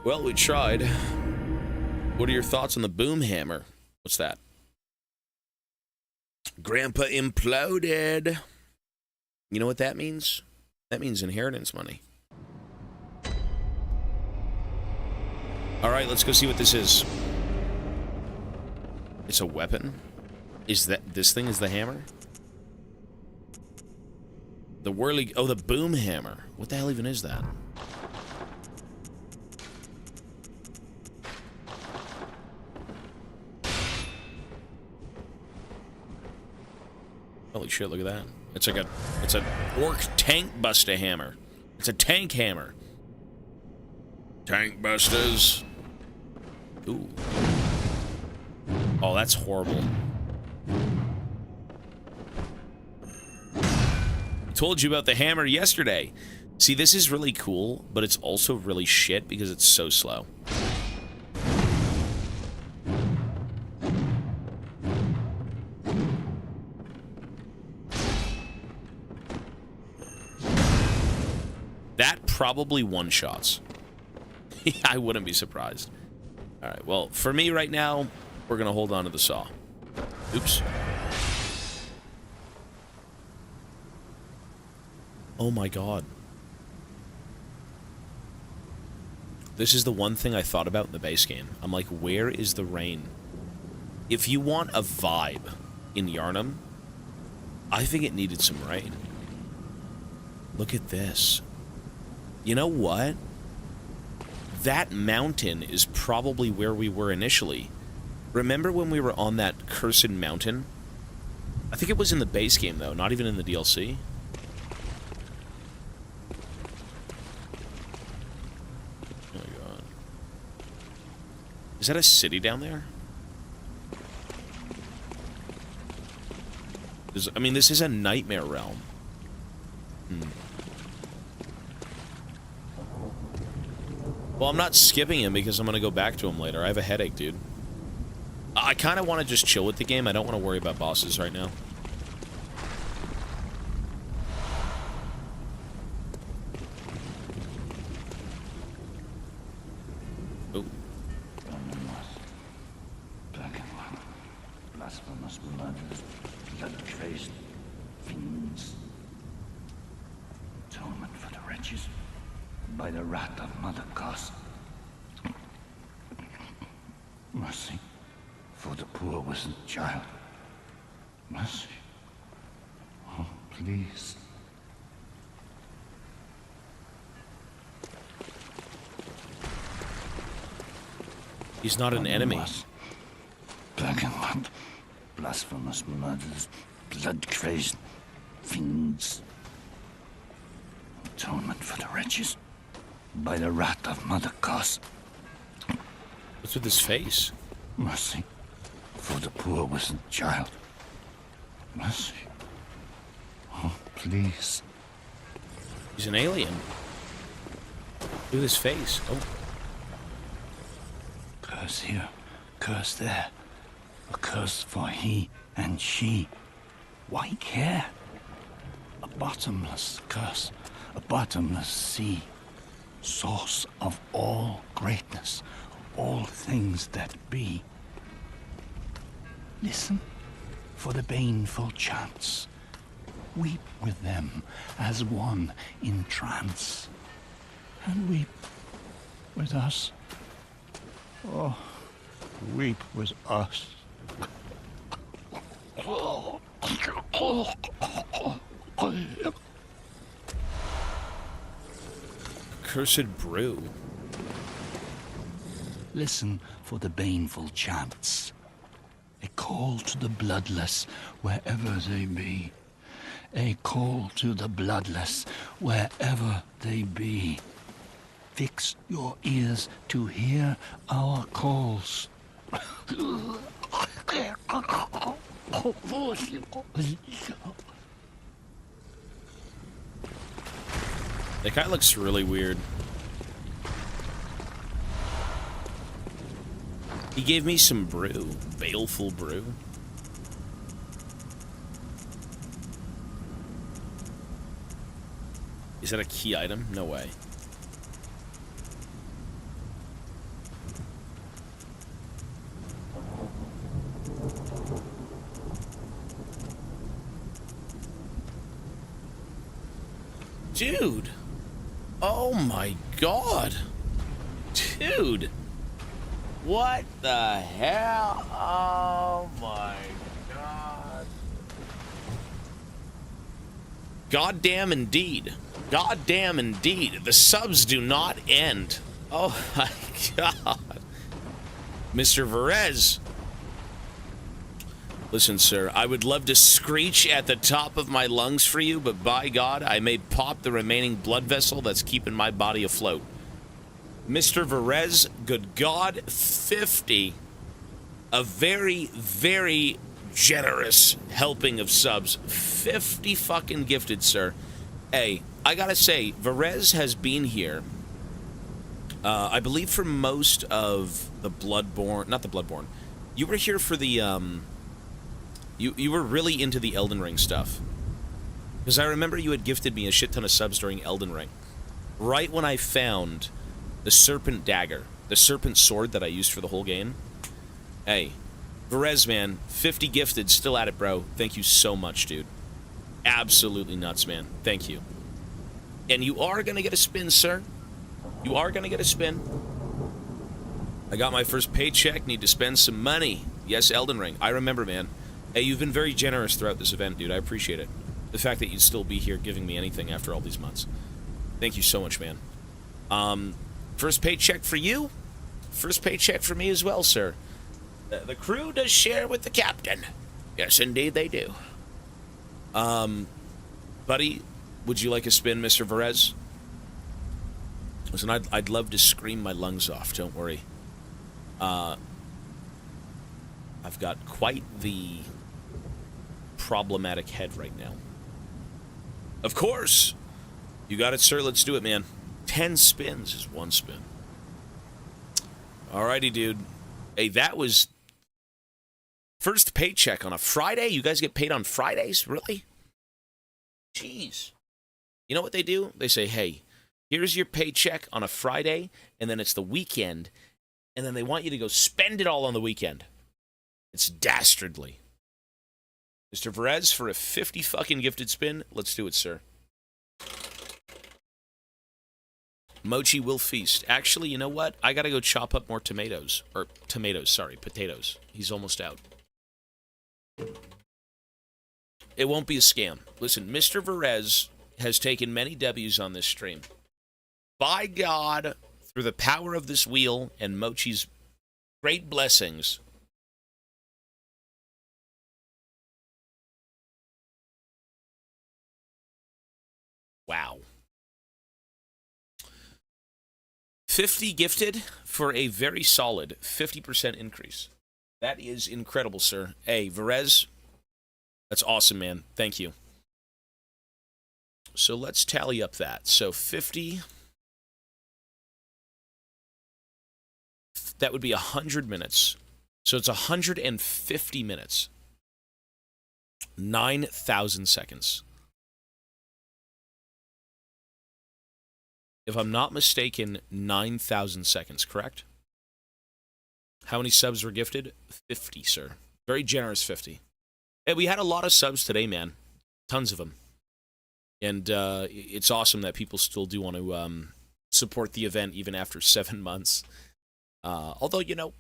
Well, we tried. What are your thoughts on the boom hammer? What's that? Grandpa imploded. You know what that means? That means inheritance money. All right, let's go see what this is. It's a weapon? Is that this thing is the hammer? The whirly... Oh, the boom hammer. What the hell even is that? Holy shit, look at that. It's like a... It's an orc tank buster hammer. It's a tank hammer. Tank busters. Ooh. Oh, that's horrible. I told you about the hammer yesterday. See, this is really cool, but it's also really shit because it's so slow. That probably one-shots. I wouldn't be surprised. Alright, well, for me right now, we're gonna hold on to the saw. Oops. Oh my god. This is the one thing I thought about in the base game. I'm like, where is the rain? If you want a vibe in Yharnam, I think it needed some rain. Look at this. You know what? That mountain is probably where we were initially. Remember when we were on that cursed mountain? I think it was in the base game, though, not even in the DLC. Oh my god. Is that a city down there? I mean, this is a nightmare realm. Well, I'm not skipping him because I'm going to go back to him later. I have a headache, dude. I kind of want to just chill with the game. I don't want to worry about bosses right now. Oh. Blasphemous murders, blood-crazed fiends. Atonement for the wretches by the wrath of Mother Goss. Mercy for the poor wizened child. Mercy. Oh, please. He's not an enemy. Black blasphemous murders, blood-crazed fiends. Atonement for the wretches by the wrath of Mother Goss. What's with his face? Mercy for the poor wizened child. Mercy. Oh, please. He's an alien. Look at his face. Oh. Curse here, curse there. A curse for he and she. Why care? A bottomless curse, a bottomless sea. Source of all greatness, all things that be. Listen for the baneful chants. Weep with them as one in trance. And weep with us. Oh, weep with us. Cursed brew. Listen for the baneful chants. A call to the bloodless wherever they be. A call to the bloodless wherever they be. Fix your ears to hear our calls. That guy looks really weird. He gave me some brew. Baleful brew. Is that a key item? No way. Dude. Oh my god. Dude. What the hell? Oh my god. Goddamn indeed. Goddamn indeed. The subs do not end. Oh my god. Mr. Verez. Listen, sir, I would love to screech at the top of my lungs for you, but by God, I may pop the remaining blood vessel that's keeping my body afloat. Mr. Verez, good God, 50. A very, very generous helping of subs. 50 fucking gifted, sir. Hey, I gotta say, Verez has been here, I believe, for most of the Bloodborne, not the Bloodborne. You were here for the, You were really into the Elden Ring stuff. Because I remember you had gifted me a shit ton of subs during Elden Ring. Right when I found the Serpent Dagger, the Serpent Sword that I used for the whole game. Hey, Verez, man, 50 gifted, still at it, bro. Thank you so much, dude. Absolutely nuts, man. Thank you. And you are going to get a spin, sir. You are going to get a spin. I got my first paycheck, need to spend some money. Yes, Elden Ring. I remember, man. Hey, you've been very generous throughout this event, dude. I appreciate it. The fact that you'd still be here giving me anything after all these months. Thank you so much, man. First paycheck for you. First paycheck for me as well, sir. The crew does share with the captain. Yes, indeed they do. Buddy, would you like a spin, Mr. Verez? Listen, I'd love to scream my lungs off, don't worry. I've got quite the problematic head right now. Of course! You got it, sir. Let's do it, man. 10 spins is one spin. Alrighty, dude. Hey, that was first paycheck on a Friday? You guys get paid on Fridays? Really? Jeez. You know what they do? They say, hey, here's your paycheck on a Friday, and then it's the weekend, and then they want you to go spend it all on the weekend. It's dastardly. Mr. Verez, for a 50 fucking gifted spin, let's do it, sir. Mochi will feast. Actually, you know what? I gotta go chop up more tomatoes. Or, potatoes. He's almost out. It won't be a scam. Listen, Mr. Verez has taken many W's on this stream. By God, through the power of this wheel and Mochi's great blessings, wow. 50 gifted for a very solid 50% increase. That is incredible, sir. Hey, Verez, that's awesome, man. Thank you. So let's tally up that. So 50. That would be 100 minutes. So it's 150 minutes. 9,000 seconds. If I'm not mistaken, 9,000 seconds, correct? How many subs were gifted? 50, sir. Very generous 50. Hey, we had a lot of subs today, man. Tons of them. And it's awesome that people still do want to support the event even after 7 months. Although, you know,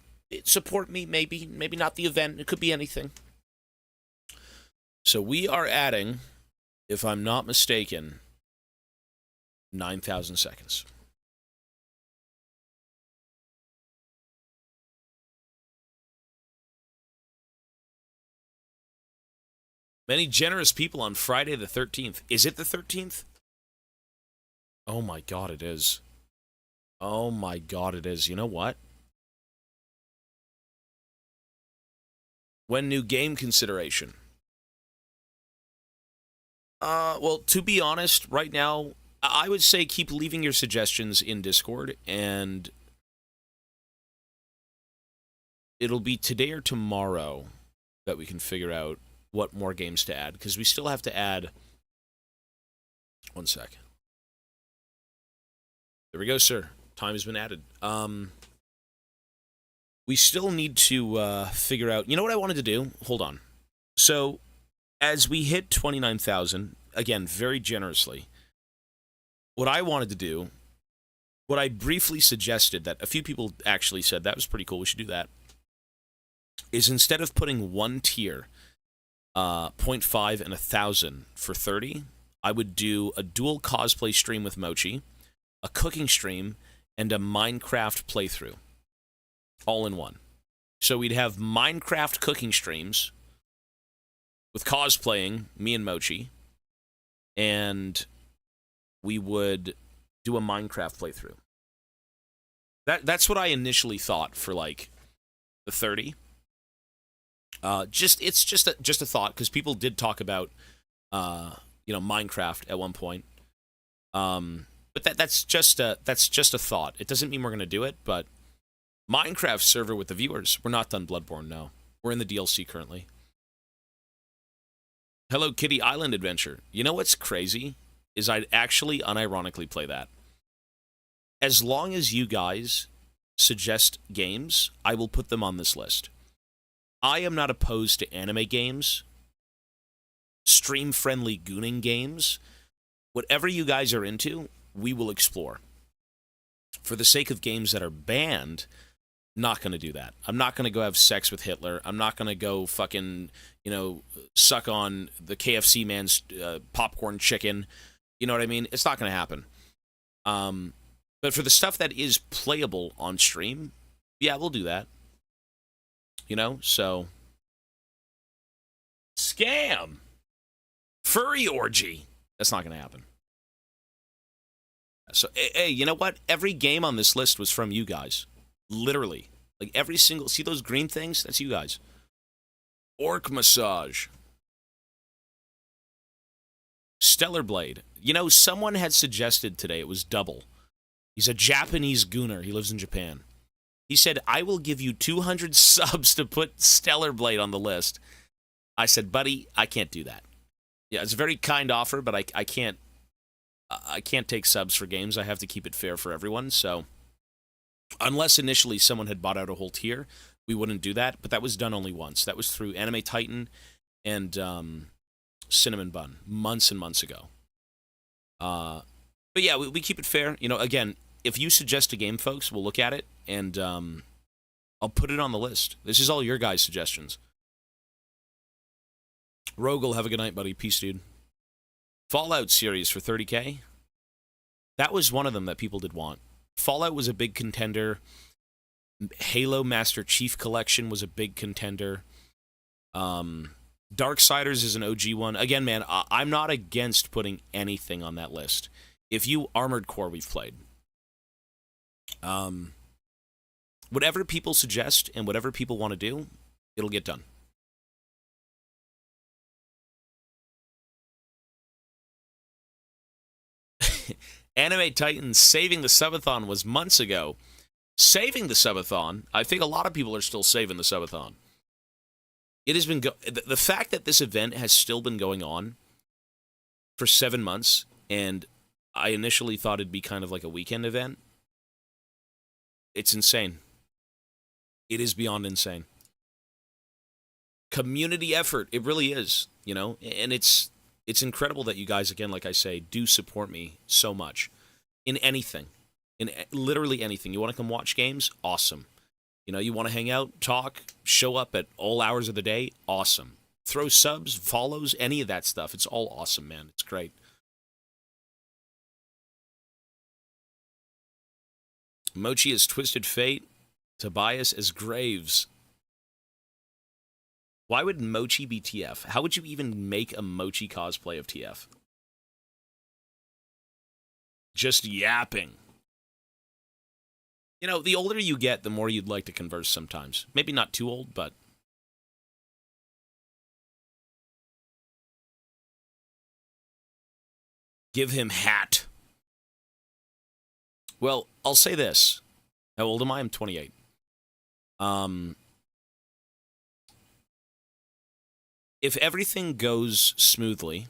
support me, maybe not the event. It could be anything. So we are adding, if I'm not mistaken, 9,000 seconds. Many generous people on Friday the 13th. Is it the 13th? Oh my God, it is. Oh my God, it is. You know what? When new game consideration? Well, to be honest, right now, I would say keep leaving your suggestions in Discord, and it'll be today or tomorrow that we can figure out what more games to add, because we still have to add... One sec. There we go, sir. Time has been added. We still need to figure out... You know what I wanted to do? Hold on. So, as we hit 29,000, again, very generously, what I wanted to do, what I briefly suggested that a few people actually said that was pretty cool, we should do that, is instead of putting one tier, 0.5 and 1,000 for 30, I would do a dual cosplay stream with Mochi, a cooking stream, and a Minecraft playthrough, all in one. So we'd have Minecraft cooking streams with cosplaying, me and Mochi, and we would do a Minecraft playthrough. That's what I initially thought for, like, the 30. It's just a thought, because people did talk about, Minecraft at one point. But that's just a thought. It doesn't mean we're gonna do it, but Minecraft server with the viewers. We're not done Bloodborne, no. We're in the DLC currently. Hello Kitty Island Adventure. You know what's crazy? Is I'd actually unironically play that. As long as you guys suggest games, I will put them on this list. I am not opposed to anime games, stream-friendly gooning games. Whatever you guys are into, we will explore. For the sake of games that are banned, not going to do that. I'm not going to go have sex with Hitler. I'm not going to go fucking, suck on the KFC man's popcorn chicken. You know what I mean? It's not going to happen. But for the stuff that is playable on stream, yeah, we'll do that. So... Scam! Furry orgy! That's not going to happen. So, hey, you know what? Every game on this list was from you guys. Literally. Like, every single... See those green things? That's you guys. Orc massage. Stellar Blade. Someone had suggested today, it was Double. He's a Japanese gooner. He lives in Japan. He said, I will give you 200 subs to put Stellar Blade on the list. I said, buddy, I can't do that. Yeah, it's a very kind offer, but I can't take subs for games. I have to keep it fair for everyone. So unless initially someone had bought out a whole tier, we wouldn't do that. But that was done only once. That was through Anime Titan and Cinnamon Bun months and months ago. But yeah, we keep it fair. Again, if you suggest a game, folks, we'll look at it, and I'll put it on the list. This is all your guys' suggestions. Rogel, have a good night, buddy. Peace, dude. Fallout series for 30K. That was one of them that people did want. Fallout was a big contender. Halo Master Chief Collection was a big contender. Darksiders is an OG one. Again, man, I'm not against putting anything on that list. If you Armored Core, we've played. Whatever people suggest and whatever people want to do, it'll get done. Anime Titan saving the subathon was months ago. Saving the subathon, I think a lot of people are still saving the subathon. It has been the fact that this event has still been going on for 7 months, and I initially thought it'd be kind of like a weekend event. It's insane. It is beyond insane. Community effort, it really is, and it's incredible that you guys, again, like I say, do support me so much in anything, in literally anything. You want to come watch games? Awesome. You want to hang out, talk, show up at all hours of the day? Awesome. Throw subs, follows, any of that stuff. It's all awesome, man. It's great. Mochi is Twisted Fate. Tobias as Graves. Why would Mochi be TF? How would you even make a Mochi cosplay of TF? Just yapping. The older you get, the more you'd like to converse sometimes. Maybe not too old, but... Give him hat. Well, I'll say this. How old am I? I'm 28. If everything goes smoothly,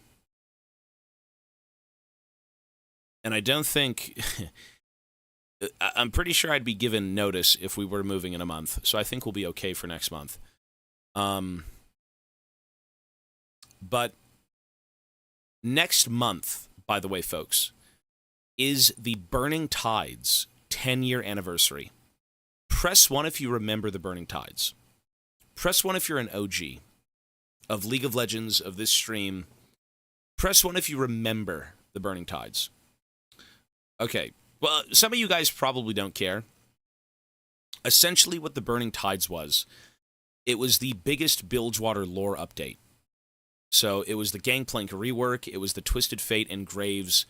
and I don't think... I'm pretty sure I'd be given notice if we were moving in a month, so I think we'll be okay for next month. But next month, by the way, folks, is the Burning Tides 10-year anniversary. Press 1 if you remember the Burning Tides. Press 1 if you're an OG of League of Legends, of this stream. Press 1 if you remember the Burning Tides. Okay, well, some of you guys probably don't care. Essentially what the Burning Tides was, it was the biggest Bilgewater lore update. So it was the Gangplank rework, it was the Twisted Fate and Graves.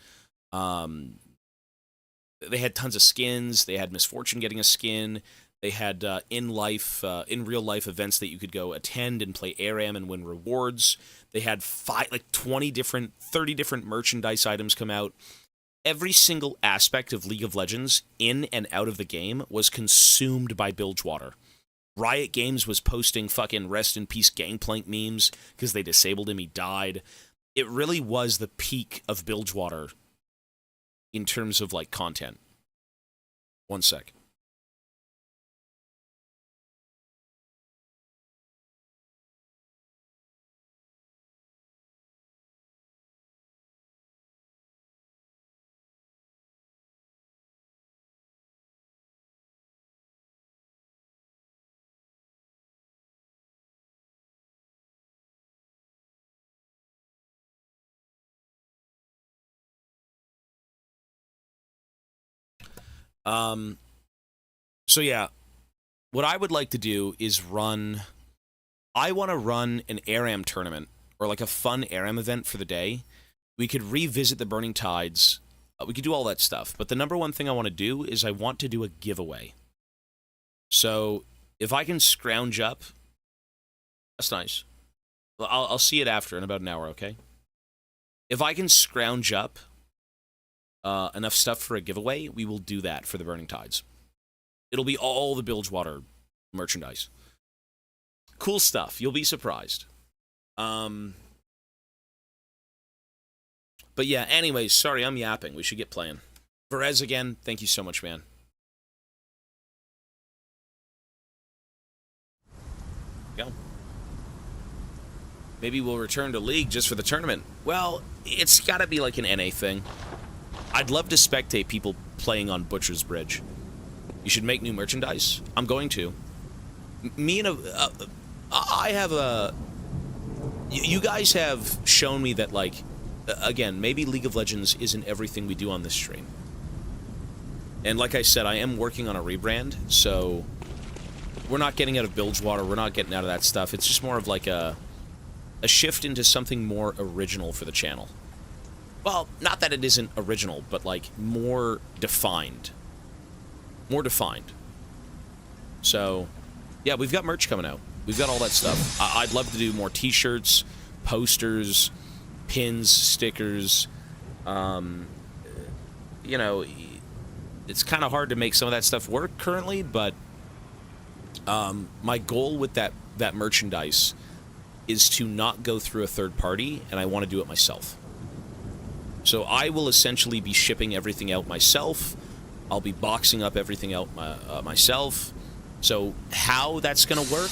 They had tons of skins, they had Misfortune getting a skin, they had in real life events that you could go attend and play ARAM and win rewards. They had 30 different merchandise items come out. Every single aspect of League of Legends in and out of the game was consumed by Bilgewater. Riot Games was posting fucking rest in peace Gangplank memes because they disabled him, he died. It really was the peak of Bilgewater in terms of, like, content. One sec. So yeah, what I would like to do is I want to run an ARAM tournament, or like a fun ARAM event for the day. We could revisit the Burning Tides. We could do all that stuff. But the number one thing I want to do is I want to do a giveaway. So if I can scrounge up, that's nice. I'll see it after in about an hour, okay? If I can scrounge up enough stuff for a giveaway, we will do that for the Burning Tides. It'll be all the Bilgewater merchandise. Cool stuff. You'll be surprised. But yeah, anyways, sorry, I'm yapping. We should get playing. Perez again, thank you so much, man. Go. Maybe we'll return to League just for the tournament. Well, it's gotta be like an NA thing. I'd love to spectate people playing on Butcher's Bridge. You should make new merchandise. I'm going to. I have a... You guys have shown me that, like, again, maybe League of Legends isn't everything we do on this stream. And like I said, I am working on a rebrand, so we're not getting out of Bilgewater, we're not getting out of that stuff. It's just more of like a shift into something more original for the channel. Well, not that it isn't original, but like more defined. More defined. So, yeah, we've got merch coming out. We've got all that stuff. I'd love to do more t-shirts, posters, pins, stickers. You know, it's kind of hard to make some of that stuff work currently, but my goal with that merchandise is to not go through a third party, and I want to do it myself. So I will essentially be shipping everything out myself. I'll be boxing up everything out myself. So how that's going to work,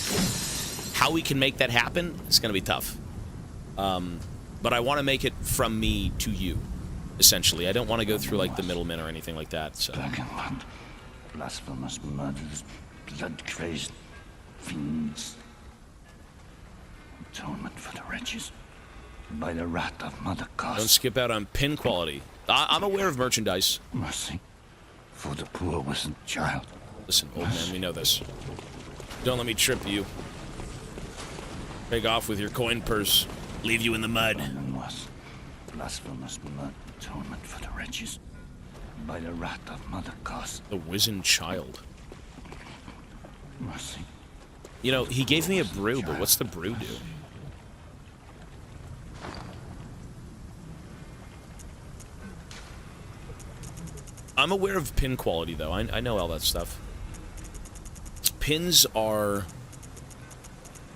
how we can make that happen, it's going to be tough. But I want to make it from me to you, essentially. I don't want to go through, like, the middlemen or anything like that. So. Vagabond, blasphemous murderers, blood-crazed fiends. Atonement for the wretches. By the wrath of Mother Goss. Don't skip out on pin quality. I'm aware of merchandise. Mercy for the poor wasn't child. Listen, old man, we know this. Don't let me trip you. Take off with your coin purse. Leave you in the mud. Was blasphemous murder, atonement for the wretches. By the wrath of Mother Goss. The wizened child. Mercy. You know, he gave me a brew, but what's the brew do? I'm aware of pin quality, though. I know all that stuff. Pins are...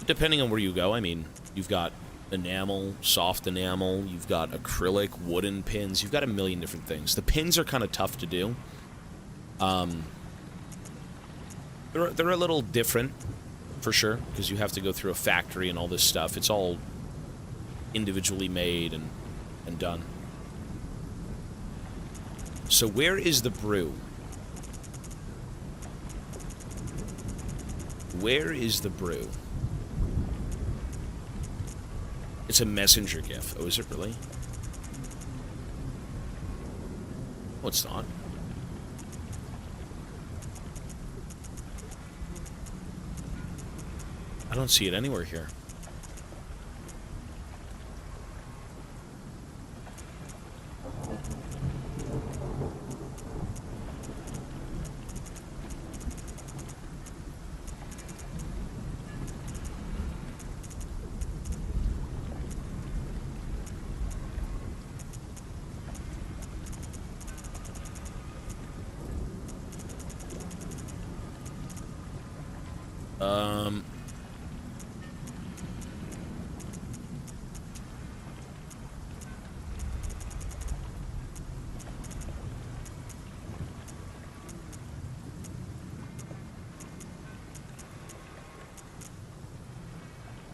Depending on where you go, I mean, you've got enamel, soft enamel, you've got acrylic, wooden pins, you've got a million different things. The pins are kind of tough to do. They're a little different, for sure, because you have to go through a factory and all this stuff. It's all individually made and done. So where is the brew? Where is the brew? It's a messenger gif. Oh, is it really? Oh, it's not. I don't see it anywhere here.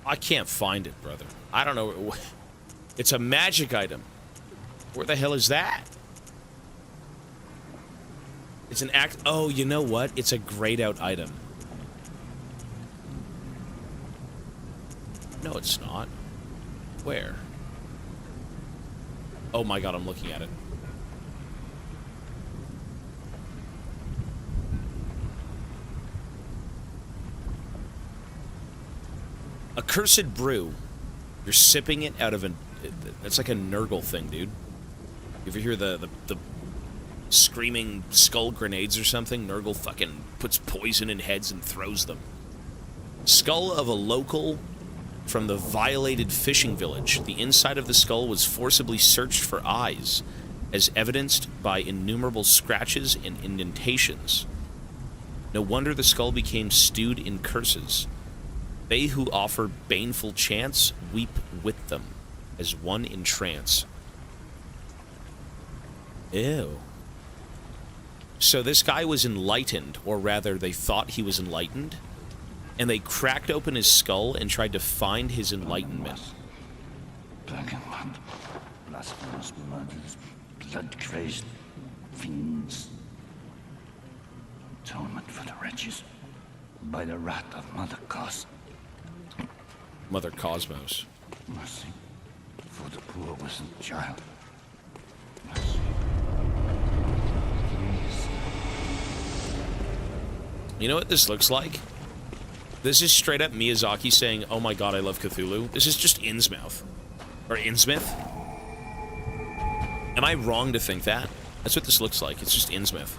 I can't find it, brother. I don't know. It's a magic item. Where the hell is that? It's an act. Oh, you know what? It's a grayed out item. No, it's not. Where? Oh my god, I'm looking at it. Accursed brew. You're sipping it out of an... That's like a Nurgle thing, dude. You ever hear the screaming skull grenades or something? Nurgle fucking puts poison in heads and throws them. Skull of a local from the violated fishing village. The inside of the skull was forcibly searched for eyes, as evidenced by innumerable scratches and indentations. No wonder the skull became stewed in curses. They who offer baneful chants weep with them, as one in trance. Ew. So this guy was enlightened, or rather they thought he was enlightened, and they cracked open his skull and tried to find his enlightenment. Black and mud, blasphemous murders, blood-crazed fiends. Atonement for the wretches, by the wrath of Mother Cos. Mother Cosmos. Mercy for the poor wasn't child. Mercy. Please. You know what this looks like? This is straight up Miyazaki saying, "Oh my god, I love Cthulhu." This is just Innsmouth. Or Innsmouth? Am I wrong to think that? That's what this looks like. It's just Innsmouth.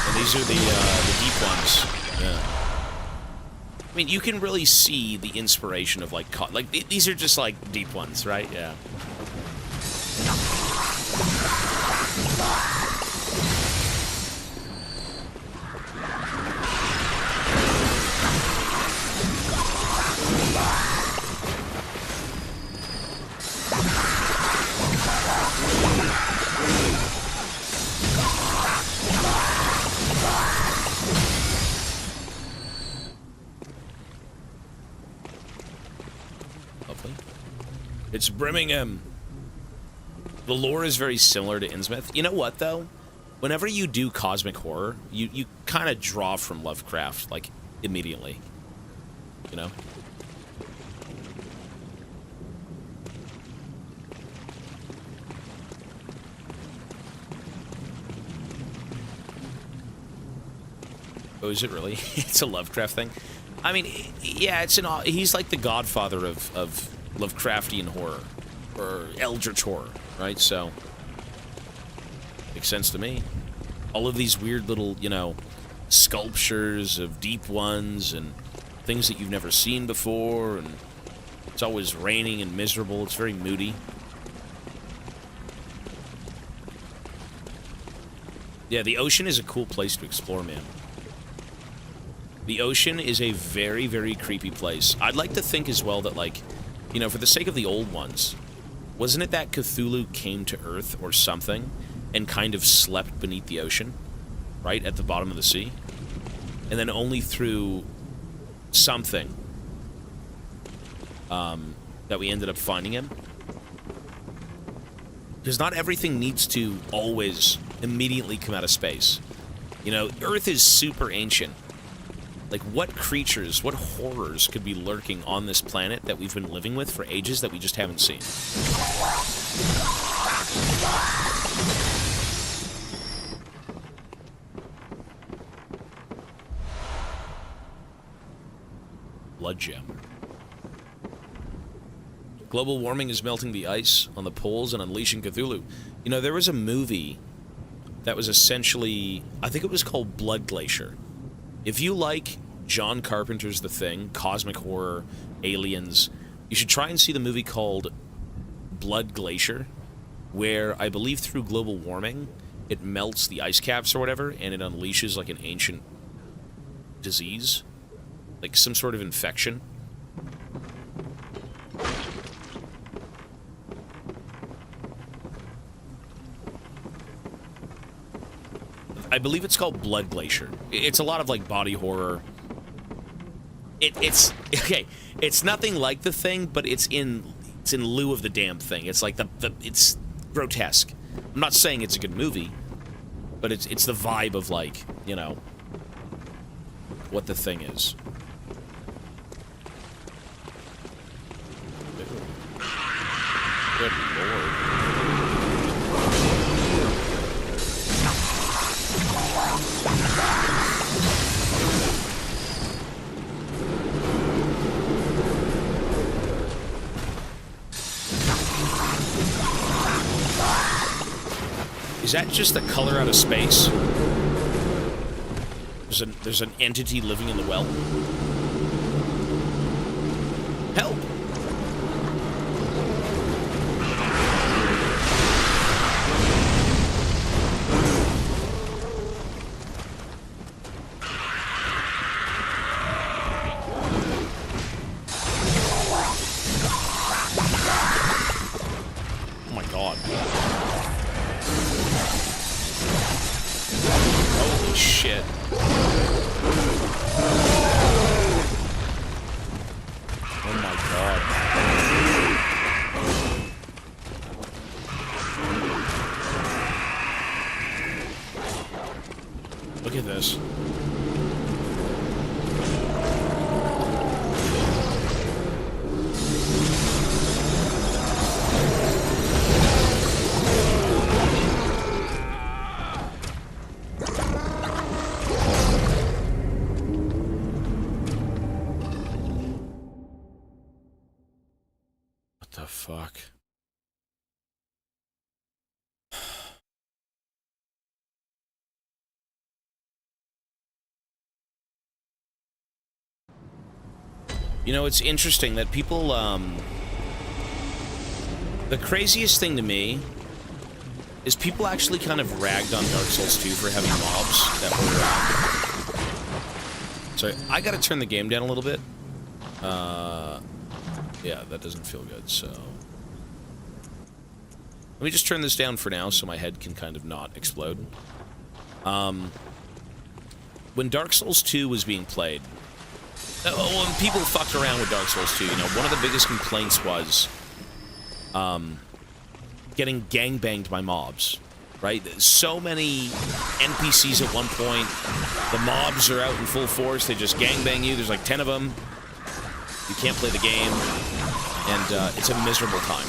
And these are the deep ones. Yeah. I mean, you can really see the inspiration of, like these are just, like, deep ones, right? Yeah. It's Birmingham. The lore is very similar to Innsmouth. You know what, though? Whenever you do cosmic horror, you kind of draw from Lovecraft, like, immediately. You know? Oh, is it really? It's a Lovecraft thing? I mean, yeah, he's like the godfather of Lovecraftian horror, or Eldritch horror, right? So, makes sense to me. All of these weird little, you know, sculptures of deep ones and things that you've never seen before, and it's always raining and miserable. It's very moody. Yeah, the ocean is a cool place to explore, man. The ocean is a very, very creepy place. I'd like to think as well that, like, you know, for the sake of the old ones, wasn't it that Cthulhu came to Earth or something and kind of slept beneath the ocean, right, at the bottom of the sea? And then only through something that we ended up finding him. Because not everything needs to always immediately come out of space. You know, Earth is super ancient. Like, what creatures, what horrors could be lurking on this planet that we've been living with for ages that we just haven't seen? Blood gem. Global warming is melting the ice on the poles and unleashing Cthulhu. You know, there was a movie that was essentially, I think it was called Blood Glacier. If you like John Carpenter's The Thing, cosmic horror, aliens, you should try and see the movie called Blood Glacier, where I believe through global warming, it melts the ice caps or whatever, and it unleashes like an ancient disease, like some sort of infection. I believe it's called Blood Glacier. It's a lot of like body horror. It's okay. It's nothing like The Thing, but it's in lieu of the damn thing. It's like it's grotesque. I'm not saying it's a good movie, but it's the vibe of, like, you know, what The Thing is. Good lord. Is that just the color out of space? There's an entity living in the well. Help! Oh my god. Holy shit. Oh my god. Look at this. What the fuck? You know, it's interesting that people, the craziest thing to me is people actually kind of ragged on Dark Souls 2 for having mobs that were, sorry, I gotta turn the game down a little bit. Yeah, that doesn't feel good, so... Let me just turn this down for now so my head can kind of not explode. When Dark Souls 2 was being played, when people fucked around with Dark Souls 2, you know, one of the biggest complaints was getting gangbanged by mobs, right? So many NPCs at one point, the mobs are out in full force, they just gangbang you, there's like 10 of them, you can't play the game, and it's a miserable time.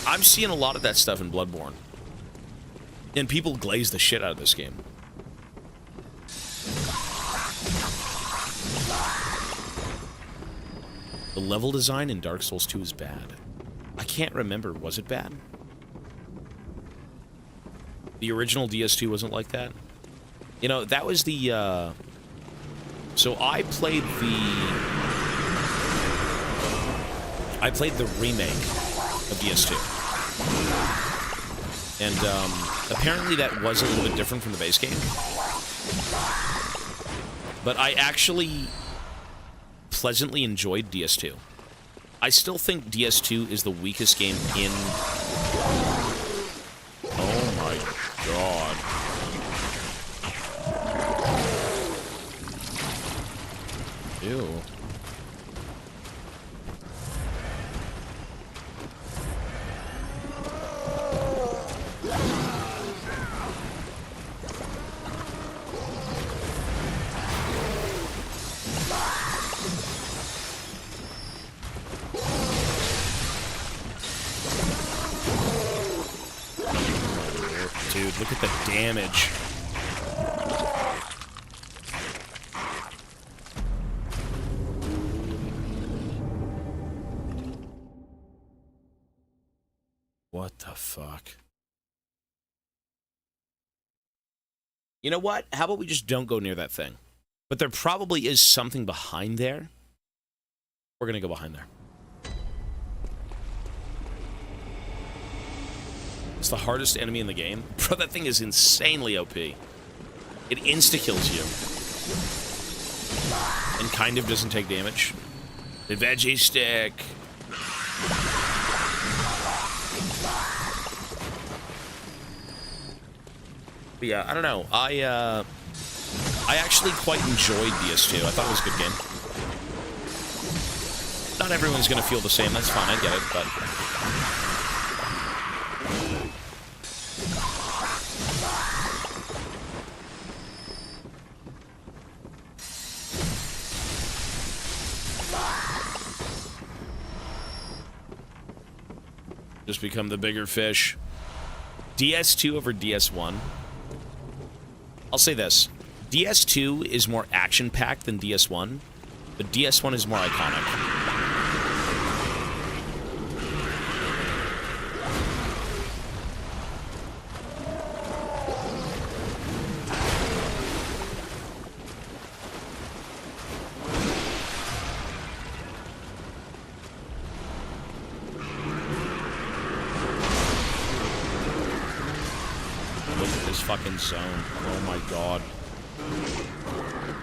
I'm seeing a lot of that stuff in Bloodborne, and people glaze the shit out of this game. The level design in Dark Souls 2 is bad. I can't remember. Was it bad? The original DS2 wasn't like that? You know, that was the, so I played the remake of DS2. And, apparently that was a little bit different from the base game. But I actually pleasantly enjoyed DS2. I still think DS2 is the weakest game in... Oh my god. Ew. dude, look at the damage. What the fuck? You know what? How about we just don't go near that thing? But there probably is something behind there. We're gonna go behind there. It's the hardest enemy in the game. Bro, that thing is insanely OP. It insta-kills you. And kind of doesn't take damage. The veggie stick. But yeah, I don't know. I actually quite enjoyed DS2. I thought it was a good game. Not everyone's gonna feel the same. That's fine. I get it, but... Just become the bigger fish. DS2 over DS1. I'll say this. DS2 is more action-packed than DS1, but DS1 is more iconic. Look at this fucking zone. Oh my god.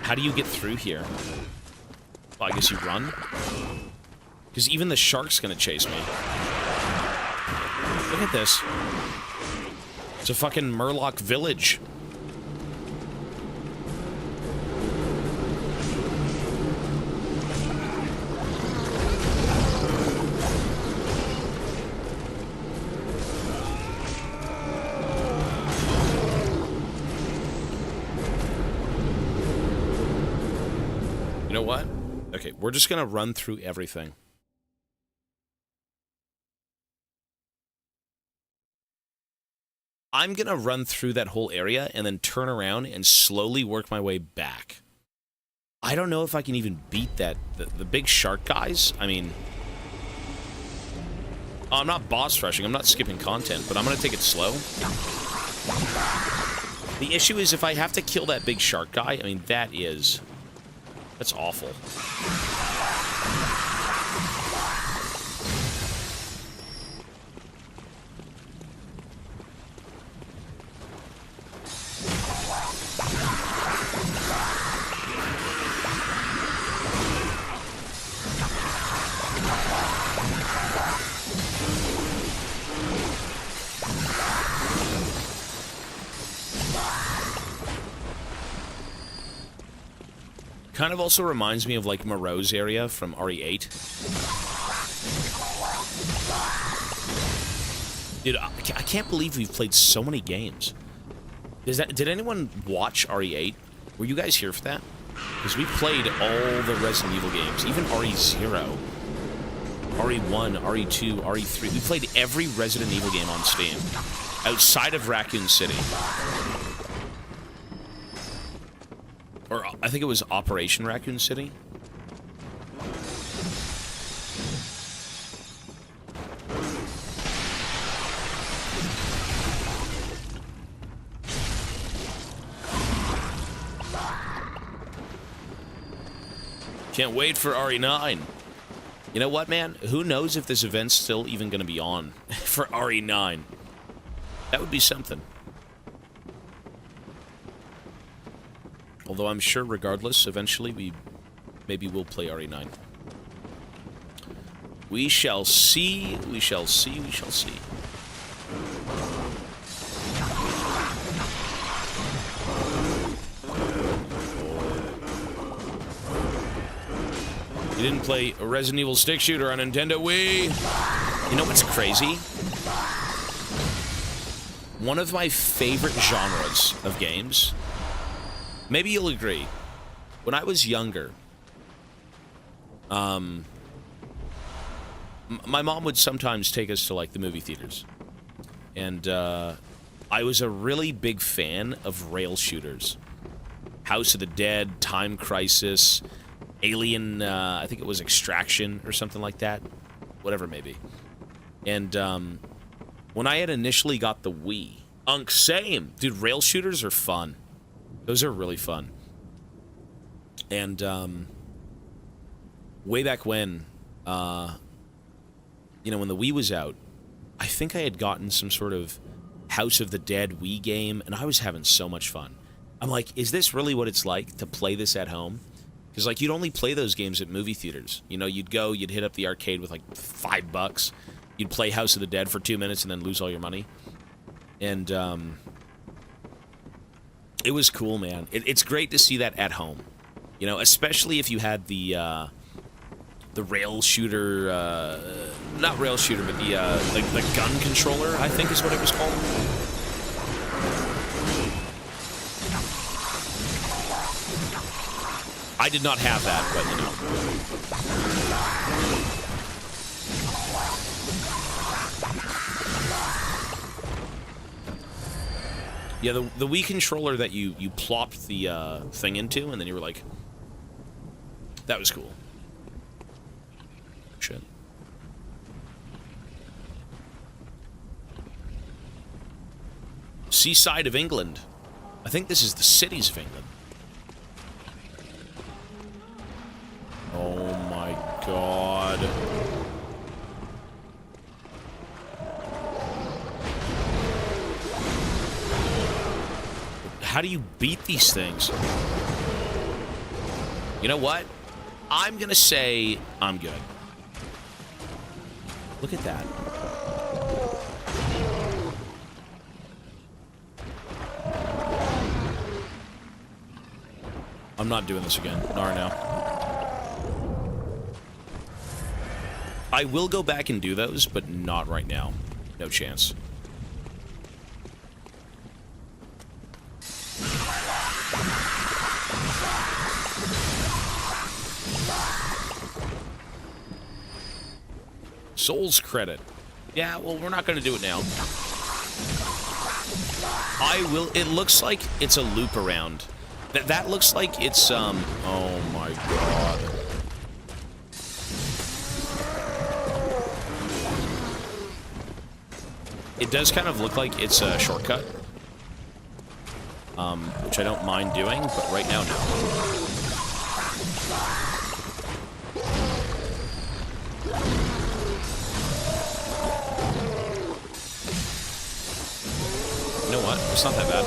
How do you get through here? Well, I guess you run? Because even the shark's gonna chase me. Look at this. It's a fucking Murloc village. You know what? Okay, we're just gonna run through everything. I'm gonna run through that whole area and then turn around and slowly work my way back. I don't know if I can even beat that. The big shark guys, I mean... I'm not boss rushing, I'm not skipping content, but I'm gonna take it slow. The issue is if I have to kill that big shark guy, I mean, that's awful. Kind of also reminds me of, like, Moreau's area from RE8. Dude, I can't believe we've played so many games. Did anyone watch RE8? Were you guys here for that? Because we played all the Resident Evil games, even RE0, RE1, RE2, RE3. We played every Resident Evil game on Steam, outside of Raccoon City. Or I think it was Operation Raccoon City. Can't wait for RE9. You know what, man? Who knows if this event's still even going to be on for RE9. That would be something. Although I'm sure, regardless, eventually maybe we'll play RE9. We shall see, we shall see, we shall see. You didn't play a Resident Evil stick shooter on Nintendo Wii? You know what's crazy? One of my favorite genres of games... Maybe you'll agree. When I was younger, my mom would sometimes take us to, like, the movie theaters. And I was a really big fan of rail shooters. House of the Dead, Time Crisis, Alien, I think it was Extraction or something like that. Whatever it may be. And when I had initially got the Wii, same. Dude, rail shooters are fun. Those are really fun. And way back when, you know, when the Wii was out, I think I had gotten some sort of House of the Dead Wii game, and I was having so much fun. I'm like, is this really what it's like to play this at home? Because, like, you'd only play those games at movie theaters. You know, you'd go, you'd hit up the arcade with, like, $5. You'd play House of the Dead for 2 minutes and then lose all your money. And, it was cool, man. It's great to see that at home. You know, especially if you had the rail shooter, not rail shooter, but the gun controller, I think is what it was called. I did not have that, but, you know. Yeah, the Wii controller that you plopped the thing into, and then you were like... That was cool. Shit. Seaside of England. I think this is the cities of England. Oh my god. How do you beat these things? You know what? I'm gonna say I'm good. Look at that. I'm not doing this again. Not right now. I will go back and do those, but not right now. No chance. Souls credit. Yeah, well, we're not going to do it now. I will... It looks like it's a loop around. That looks like it's, oh my god. It does kind of look like it's a shortcut. Which I don't mind doing, but right now, no. You know what? It's not that bad.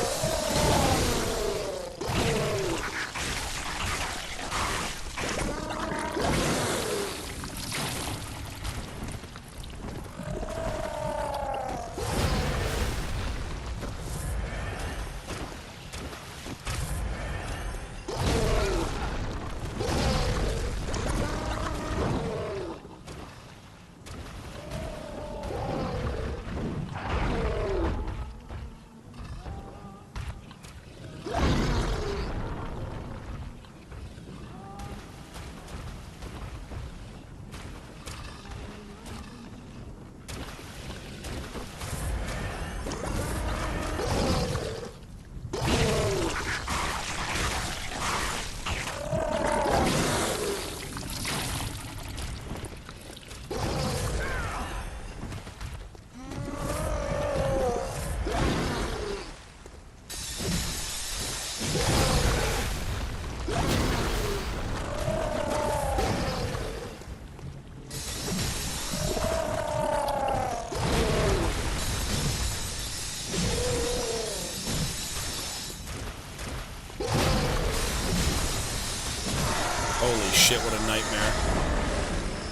Holy shit, what a nightmare.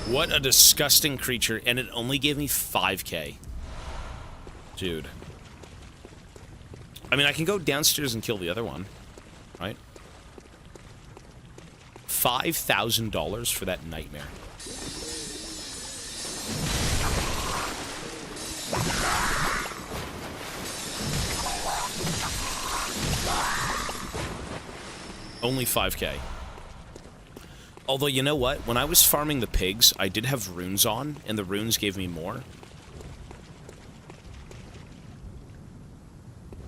What a disgusting creature, and it only gave me 5k. Dude. I mean, I can go downstairs and kill the other one, right? $5,000 for that nightmare. Only 5k. Although, you know what? When I was farming the pigs, I did have runes on, and the runes gave me more.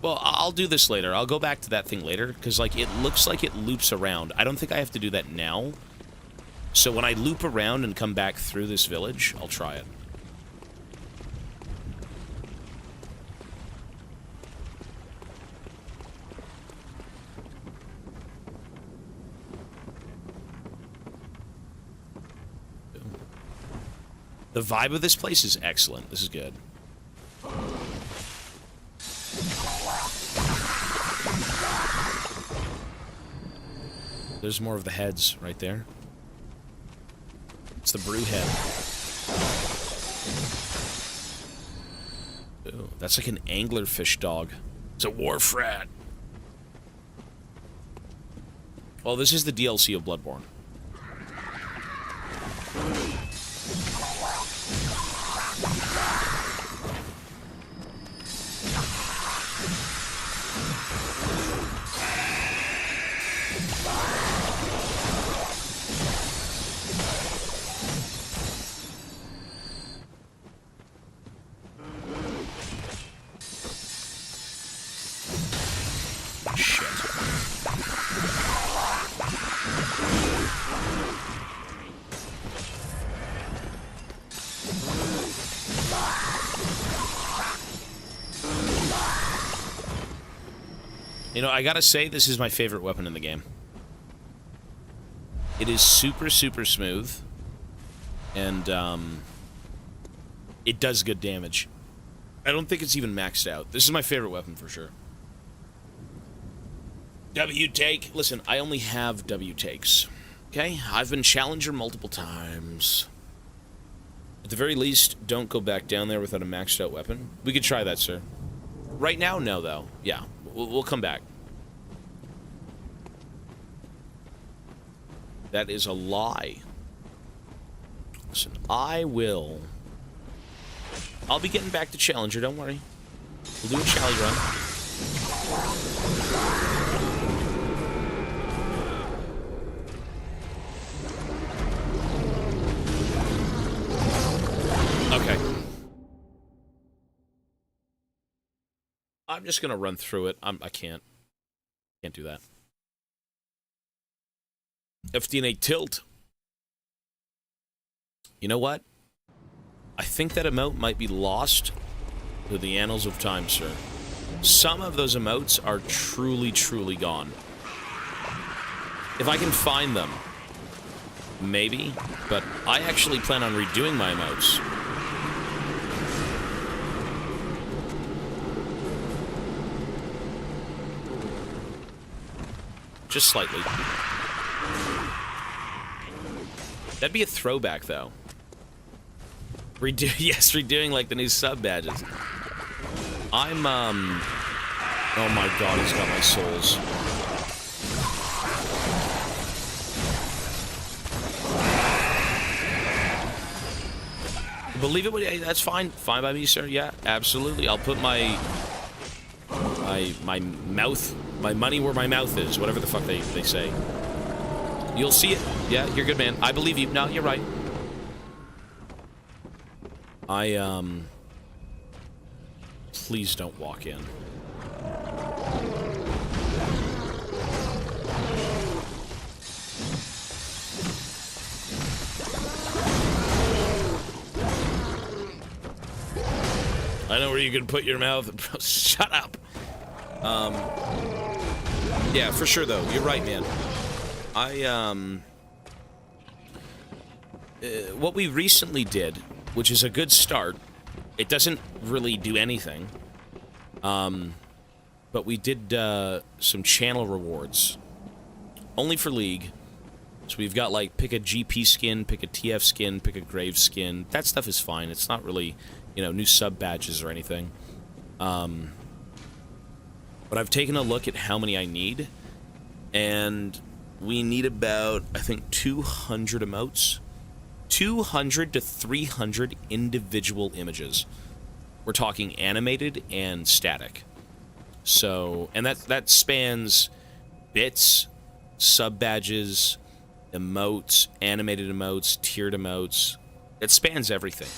Well, I'll do this later. I'll go back to that thing later, because, like, it looks like it loops around. I don't think I have to do that now. So when I loop around and come back through this village, I'll try it. The vibe of this place is excellent. This is good. There's more of the heads right there. It's the brew head. Ooh, that's like an anglerfish dog. It's a wharf rat. Well, this is the DLC of Bloodborne. You know, I gotta say, this is my favorite weapon in the game. It is super, super smooth. And, it does good damage. I don't think it's even maxed out. This is my favorite weapon for sure. W-take. Listen, I only have W-takes. Okay? I've been Challenger multiple times. At the very least, don't go back down there without a maxed out weapon. We could try that, sir. Right now, no, though. Yeah. We'll come back. That is a lie. Listen, I'll be getting back to Challenger, don't worry. We'll do a Chally run. Okay. I'm just gonna run through it. I can't do that. FDNA tilt. You know what? I think that emote might be lost to the annals of time, sir. Some of those emotes are truly, truly gone. If I can find them, maybe. But I actually plan on redoing my emotes. Just slightly. That'd be a throwback, though. Yes, redoing, like, the new sub badges. I'm, oh my god, he's got my souls. Believe it, that's fine. Fine by me, sir. Yeah, absolutely. I'll put my mouth, my money where my mouth is, whatever the fuck they say. You'll see it. Yeah, you're good, man. I believe you. No, you're right. Please don't walk in. I know where you can put your mouth. Shut up. Yeah, for sure, though. You're right, man. What we recently did, which is a good start, it doesn't really do anything, but we did some channel rewards, only for League. So we've got, like, pick a GP skin, pick a TF skin, pick a Grave skin. That stuff is fine. It's not really, you know, new sub badges or anything. But I've taken a look at how many I need, and we need about, I think, 200 emotes. 200 to 300 individual images. We're talking animated and static. So, and that spans bits, sub badges, emotes, animated emotes, tiered emotes. It spans everything.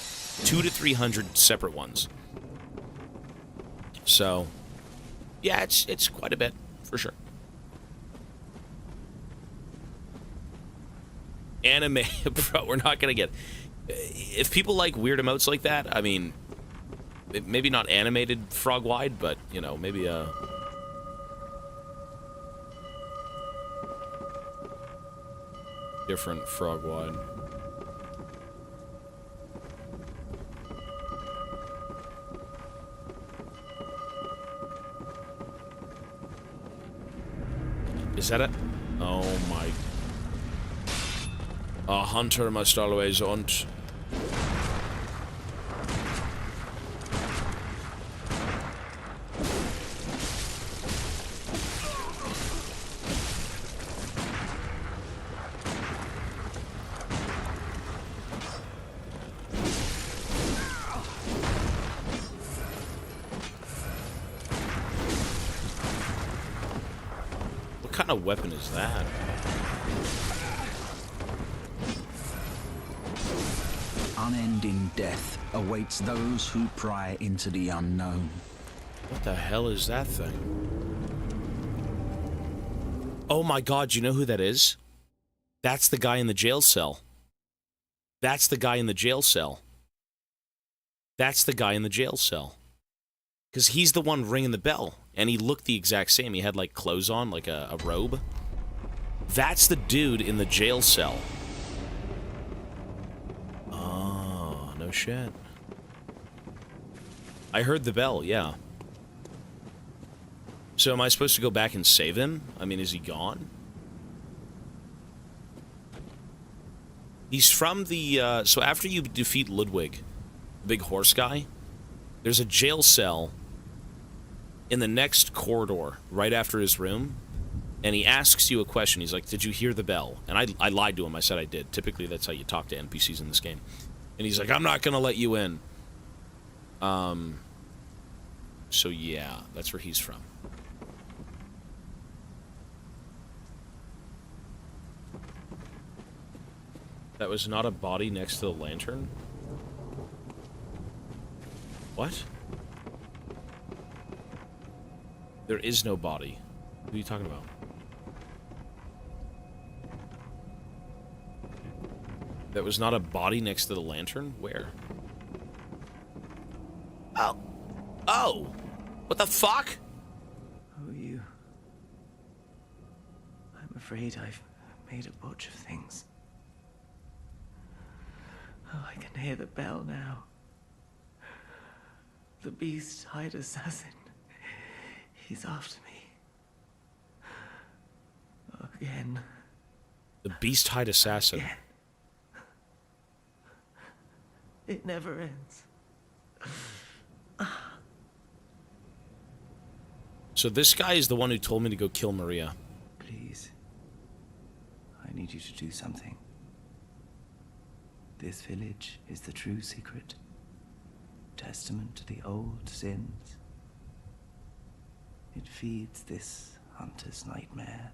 200 to 300 separate ones. So, Yeah, it's quite a bit, for sure. Anime, bro, we're not gonna get... If people like weird emotes like that, I mean, maybe not animated frog-wide, but, you know, maybe different frog-wide. Is that it? Oh my... A hunter must always hunt. What kind of weapon is that? Unending death awaits those who pry into the unknown. What the hell is that thing? Oh my god, you know who that is? That's the guy in the jail cell. That's the guy in the jail cell. That's the guy in the jail cell. Because he's the one ringing the bell. And he looked the exact same. He had, like, clothes on, like a robe. That's the dude in the jail cell. Oh, no shit. I heard the bell, yeah. So am I supposed to go back and save him? I mean, is he gone? He's from the, so after you defeat Ludwig, the big horse guy, there's a jail cell in the next corridor, right after his room, and he asks you a question. He's like, did you hear the bell? And I lied to him. I said I did. Typically, that's how you talk to NPCs in this game. And he's like, I'm not gonna let you in. So yeah, that's where he's from. That was not a body next to the lantern? What? There is no body. What are you talking about? That was not a body next to the lantern? Where? Oh. Oh! What the fuck? Oh, you. I'm afraid I've made a botch of things. Oh, I can hear the bell now. The beast-eyed assassin. He's after me. Again. The beast-eyed assassin. Again. It never ends. So this guy is the one who told me to go kill Maria. Please. I need you to do something. This village is the true secret. Testament to the old sins. It feeds this hunter's nightmare.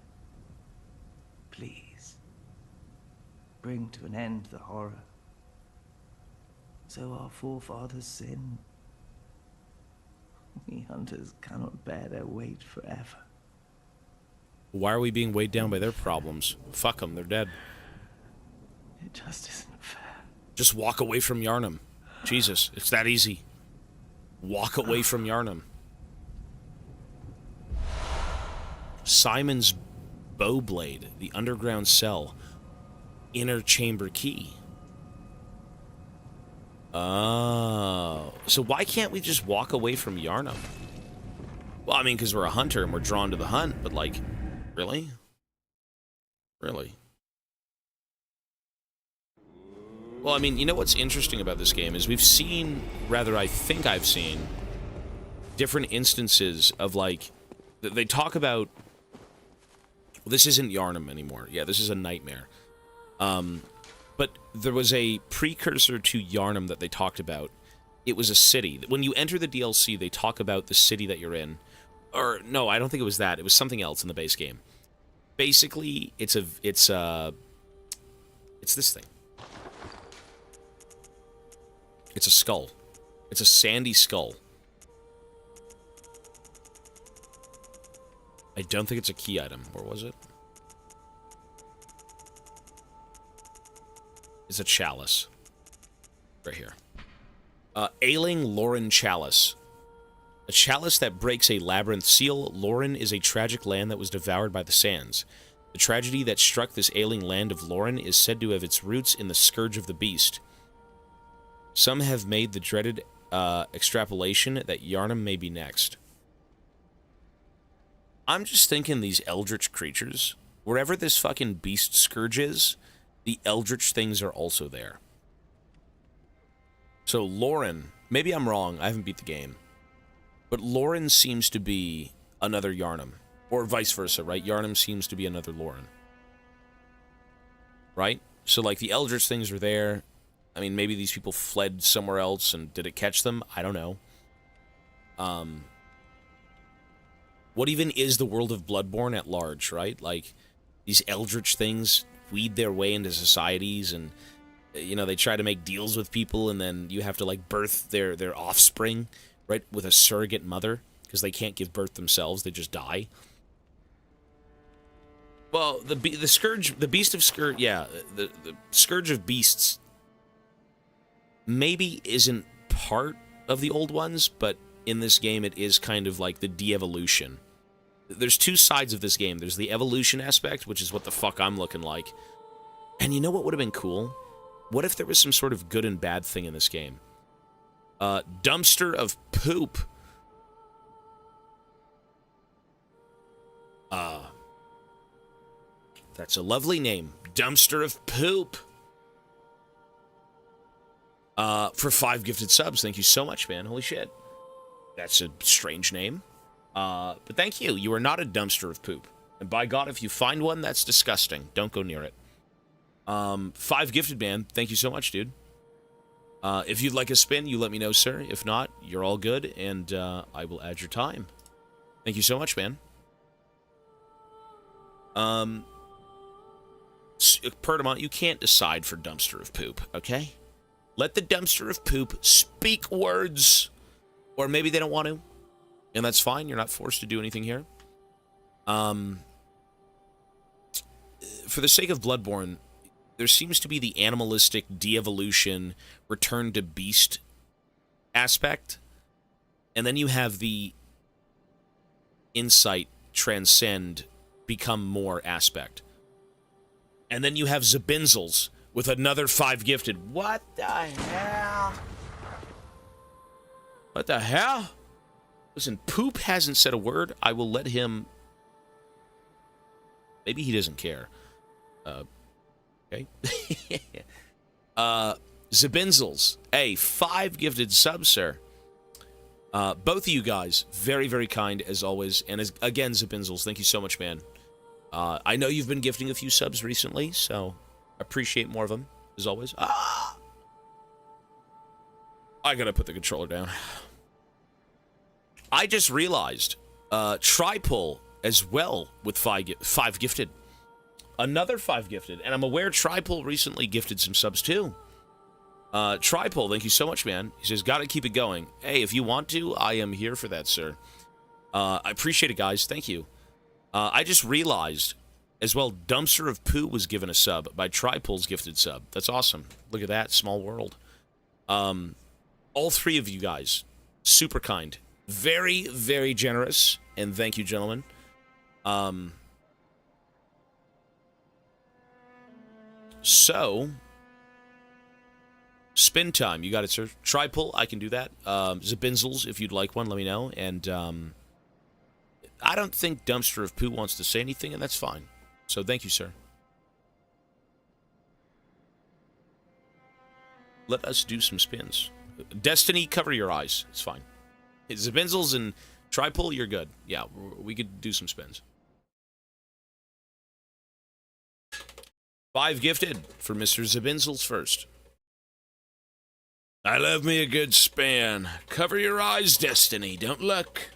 Please. Bring to an end the horror. So our forefathers sinned. We hunters cannot bear their weight forever. Why are we being weighed down by their problems? Fuck them, they're dead. It just isn't fair. Just walk away from Yarnum. Jesus, it's that easy. Walk away from Yarnum. Simon's Bowblade, the underground cell, inner chamber key. Oh. So why can't we just walk away from Yarnum? Well, I mean, because we're a hunter and we're drawn to the hunt, but like, really? Really? Well, I mean, you know what's interesting about this game is we've seen, rather I think I've seen, different instances of like, they talk about, well, this isn't Yarnum anymore. Yeah, this is a nightmare. But there was a precursor to Yarnum that they talked about. It was a city. When you enter the DLC, they talk about the city that you're in. Or, no, I don't think it was that. It was something else in the base game. Basically, it's this thing. It's a skull. It's a sandy skull. I don't think it's a key item. Or was it? It's a chalice. Right here. Ailing Lauren Chalice. A chalice that breaks a labyrinth seal. Lauren is a tragic land that was devoured by the sands. The tragedy that struck this ailing land of Lauren is said to have its roots in the scourge of the beast. Some have made the dreaded extrapolation that Yharnam may be next. I'm just thinking these eldritch creatures, wherever this fucking beast scourge is, the eldritch things are also there. So Lauren, maybe I'm wrong, I haven't beat the game, but Lauren seems to be another Yharnam. Or vice versa, right? Yharnam seems to be another Lauren. Right? So, like, the eldritch things are there. I mean, maybe these people fled somewhere else, and did it catch them? I don't know. What even is the world of Bloodborne at large, right? Like, these eldritch things weed their way into societies, and, you know, they try to make deals with people, and then you have to, like, birth their offspring, right, with a surrogate mother, because they can't give birth themselves, they just die. Well, the scourge, the beast of scourge, yeah, the scourge of beasts maybe isn't part of the old ones, but in this game it is kind of like the de-evolution. There's two sides of this game. There's the evolution aspect, which is what the fuck I'm looking like. And you know what would have been cool? What if there was some sort of good and bad thing in this game? Dumpster of poop. That's a lovely name. Dumpster of poop. For 5 gifted subs. Thank you so much, man. Holy shit. That's a strange name. But thank you. You are not a dumpster of poop. And by God, if you find one, that's disgusting. Don't go near it. 5 gifted, man. Thank you so much, dude. If you'd like a spin, you let me know, sir. If not, you're all good, and I will add your time. Thank you so much, man. Perdamont, you can't decide for dumpster of poop, okay? Let the dumpster of poop speak words. Or maybe they don't want to. And that's fine. You're not forced to do anything here. For the sake of Bloodborne, there seems to be the animalistic de-evolution, return to beast aspect. And then you have the insight, transcend, become more aspect. And then you have Zabinzels with another 5 gifted. What the hell? What the hell? Listen, Poop hasn't said a word. I will let him... Maybe he doesn't care. Okay. Zabinzels. Hey, 5 gifted subs, sir. Both of you guys, very, very kind, as always. And again, Zabinzels, thank you so much, man. I know you've been gifting a few subs recently, so appreciate more of them, as always. Ah! I gotta put the controller down. I just realized, Tripull as well with 5 gifted. Another 5 gifted, and I'm aware Tripull recently gifted some subs too. Tripull, thank you so much, man. He says, gotta keep it going. Hey, if you want to, I am here for that, sir. I appreciate it, guys. Thank you. I just realized, as well, Dumpster of Poo was given a sub by Tripull's gifted sub. That's awesome. Look at that, small world. All 3 of you guys, super kind. Very, very generous, and thank you, gentlemen. So, spin time. You got it, sir. Tripull, I can do that. Zabinzels, if you'd like one, let me know. And, I don't think Dumpster of Poo wants to say anything, and that's fine. So, thank you, sir. Let us do some spins. Destiny, cover your eyes. It's fine. Zabinzels and Tripull, you're good. Yeah, we could do some spins. 5 gifted for Mr. Zabinzels first. I love me a good spin. Cover your eyes, Destiny. Don't look.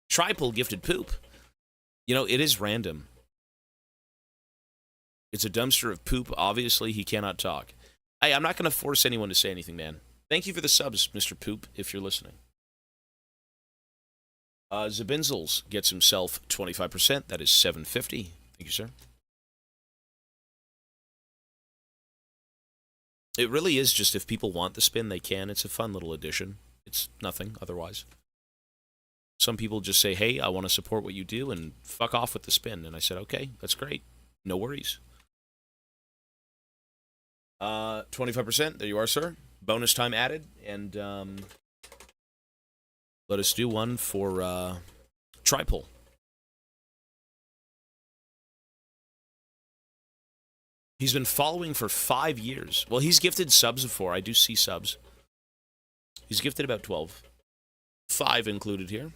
Tripull gifted poop. You know, it is random. It's a dumpster of poop. Obviously, he cannot talk. Hey, I'm not going to force anyone to say anything, man. Thank you for the subs, Mr. Poop, if you're listening. Zabinzels gets himself 25%. That is $7.50. Thank you, sir. It really is just if people want the spin, they can. It's a fun little addition. It's nothing otherwise. Some people just say, hey, I want to support what you do, and fuck off with the spin. And I said, okay, that's great. No worries. 25%. There you are, sir. Bonus time added. And let us do one for Triple. He's been following for 5 years. Well, he's gifted subs before. I do see subs. He's gifted about 12. 5 included here.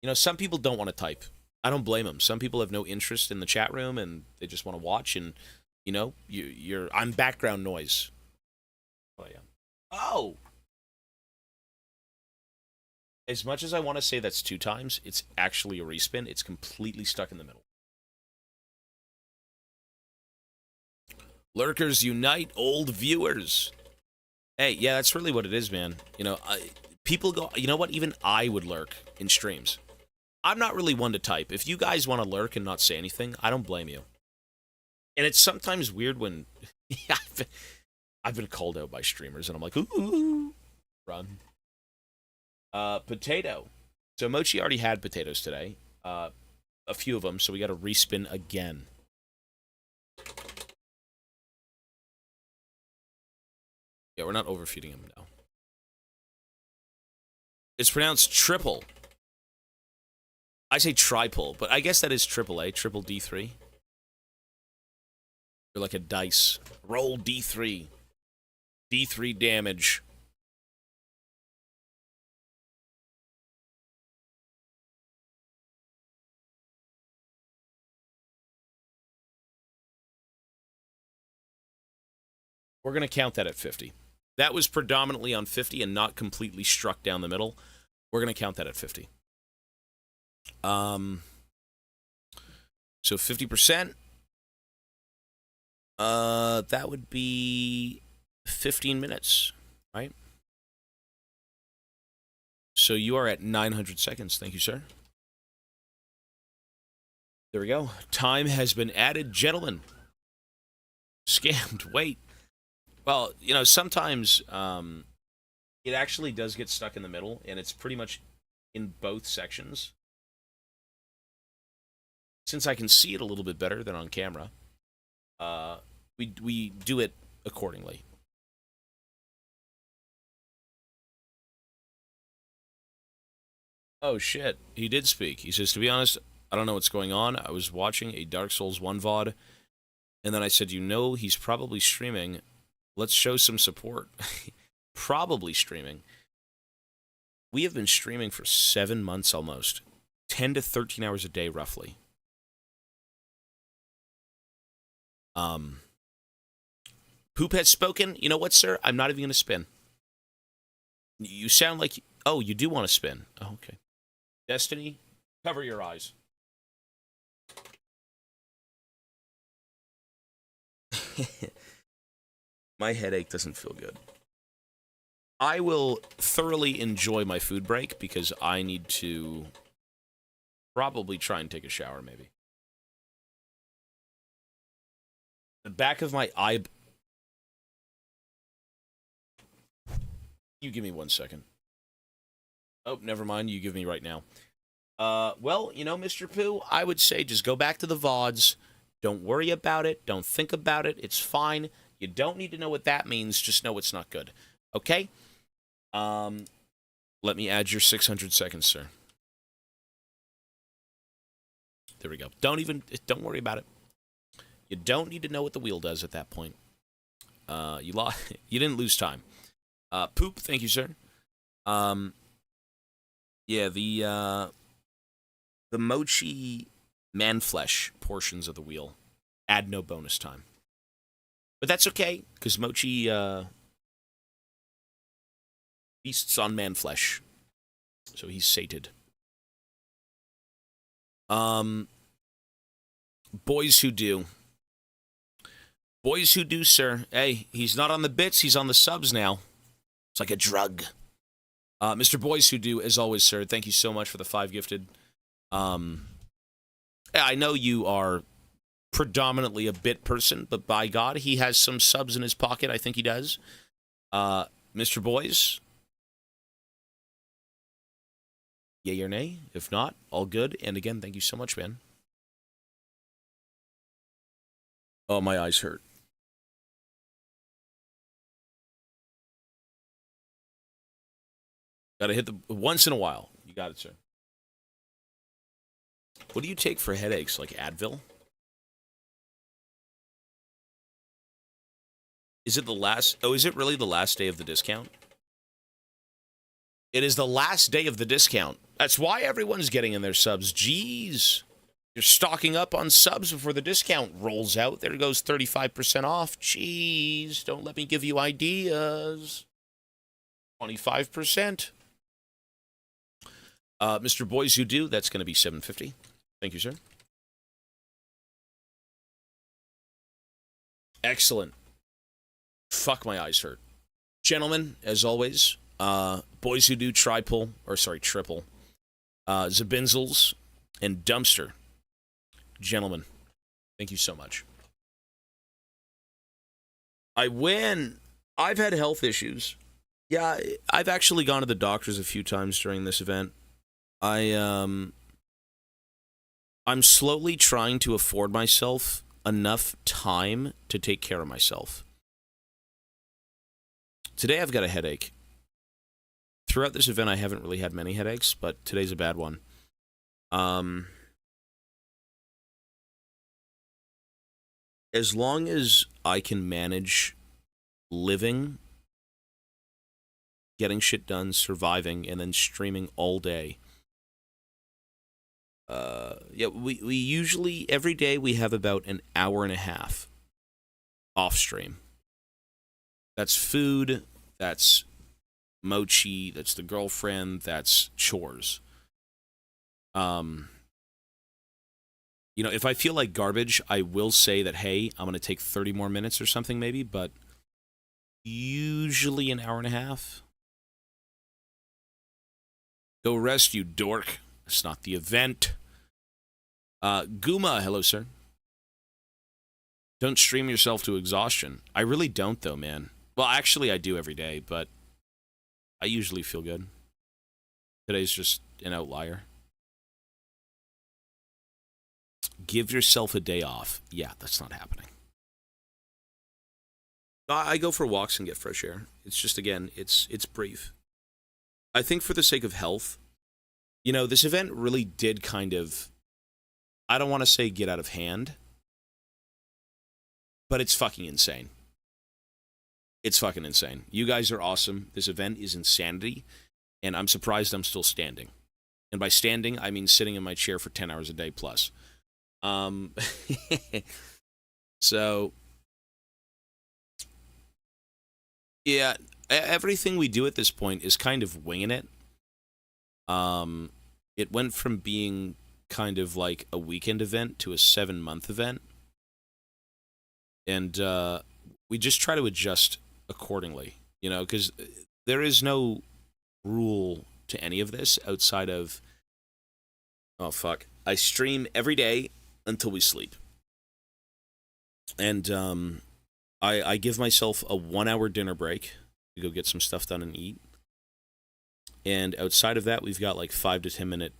You know, some people don't want to type. I don't blame them. Some people have no interest in the chat room and they just want to watch. And, you know, I'm background noise. Oh, yeah. Oh! As much as I want to say that's 2 times, it's actually a respin. It's completely stuck in the middle. Lurkers unite, old viewers. Hey, yeah, that's really what it is, man. You know, people go, you know what? Even I would lurk in streams. I'm not really one to type. If you guys want to lurk and not say anything, I don't blame you. And it's sometimes weird when I've been called out by streamers, and I'm like, ooh, run. Potato. So Mochi already had potatoes today. A few of them, so we got to respin again. Yeah, we're not overfeeding him now. It's pronounced triple. I say triple, but I guess that is triple A, triple D3. You're like a dice. Roll D3. D3 damage. We're going to count that at 50. That was predominantly on 50 and not completely struck down the middle. We're going to count that at 50. So 50%. That would be 15 minutes, right? So you are at 900 seconds. Thank you, sir. There we go. Time has been added. Gentlemen. Scammed. Wait. Well, you know, sometimes it actually does get stuck in the middle, and it's pretty much in both sections. Since I can see it a little bit better than on camera, we do it accordingly. Oh, shit. He did speak. He says, to be honest, I don't know what's going on. I was watching a Dark Souls 1 VOD, and then I said, you know, he's probably streaming. Let's show some support. Probably streaming. We have been streaming for 7 months almost. 10 to 13 hours a day, roughly. Poop has spoken. You know what, sir? I'm not even going to spin. You sound like... Oh, you do want to spin. Oh, okay. Destiny, cover your eyes. My headache doesn't feel good. I will thoroughly enjoy my food break because I need to probably try and take a shower, maybe. The back of my eye... You give me 1 second. Oh, never mind. You give me right now. Well, you know, Mr. Pooh, I would say just go back to the VODs. Don't worry about it. Don't think about it. It's fine. You don't need to know what that means. Just know it's not good. Okay? Let me add your 600 seconds, sir. There we go. Don't worry about it. You don't need to know what the wheel does at that point. You didn't lose time. Poop, thank you, sir. Yeah, the mochi man-flesh portions of the wheel add no bonus time. But that's okay, because mochi feasts on man-flesh. So he's sated. Boys who do. Boys who do, sir. Hey, he's not on the bits, he's on the subs now. It's like a drug. Mr. Boys Who Do, as always, sir, thank you so much for the 5 gifted. I know you are predominantly a bit person, but by God, he has some subs in his pocket. I think he does. Mr. Boys, yay or nay? If not, all good. And again, thank you so much, man. Oh, my eyes hurt. Gotta hit the once in a while. You got it, sir. What do you take for headaches? Like Advil? Is it the last? Oh, is it really the last day of the discount? It is the last day of the discount. That's why everyone's getting in their subs. Jeez. You're stocking up on subs before the discount rolls out. There goes 35% off. Jeez. Don't let me give you ideas. 25%. Mr. Boys Who Do, that's going to be $7.50. Thank you, sir. Excellent. Fuck, my eyes hurt. Gentlemen, as always, Boys Who Do triple, Zabinzels, and Dumpster. Gentlemen, thank you so much. I win. I've had health issues. Yeah, I've actually gone to the doctors a few times during this event. I'm slowly trying to afford myself enough time to take care of myself. Today I've got a headache. Throughout this event I haven't really had many headaches, but today's a bad one. As long as I can manage living, getting shit done, surviving, and then streaming all day. Yeah, we usually, every day we have about an hour and a half off stream. That's food, that's mochi, that's the girlfriend, that's chores. You know, if I feel like garbage, I will say that, hey, I'm going to take 30 more minutes or something maybe, but usually an hour and a half. Go rest, you dork. It's not the event. Guma, hello, sir. Don't stream yourself to exhaustion. I really don't, though, man. Well, actually, I do every day, but I usually feel good. Today's just an outlier. Give yourself a day off. Yeah, that's not happening. I go for walks and get fresh air. It's just, again, it's brief. I think for the sake of health, you know, this event really did kind of, I don't want to say get out of hand, but it's fucking insane. It's fucking insane. You guys are awesome. This event is insanity, and I'm surprised I'm still standing. And by standing, I mean sitting in my chair for 10 hours a day plus. So, yeah, everything we do at this point is kind of winging it. It went from being kind of like a weekend event to a 7-month event. And we just try to adjust accordingly, you know, because there is no rule to any of this outside of, oh, fuck, I stream every day until we sleep. And I give myself a 1-hour dinner break to go get some stuff done and eat. And outside of that, we've got like 5 to 10 minute,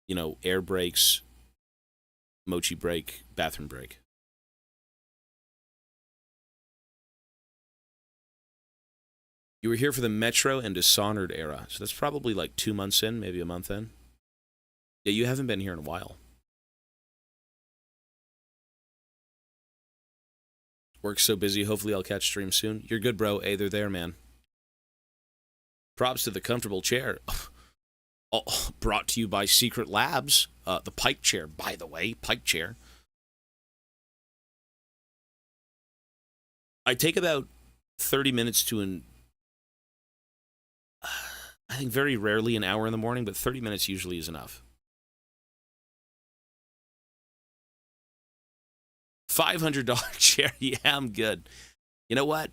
you know, air breaks, mochi break, bathroom break. You were here for the Metro and Dishonored era, so that's probably like 2 months in, maybe a month in. Yeah, you haven't been here in a while. Work's so busy, hopefully I'll catch stream soon. You're good, bro. Hey, they're there, man. Props to the comfortable chair. Oh, brought to you by Secret Labs. The Pike chair, by the way. Pike chair. I take about 30 minutes to I think very rarely an hour in the morning, but 30 minutes usually is enough. $500 chair. Yeah, I'm good. You know what?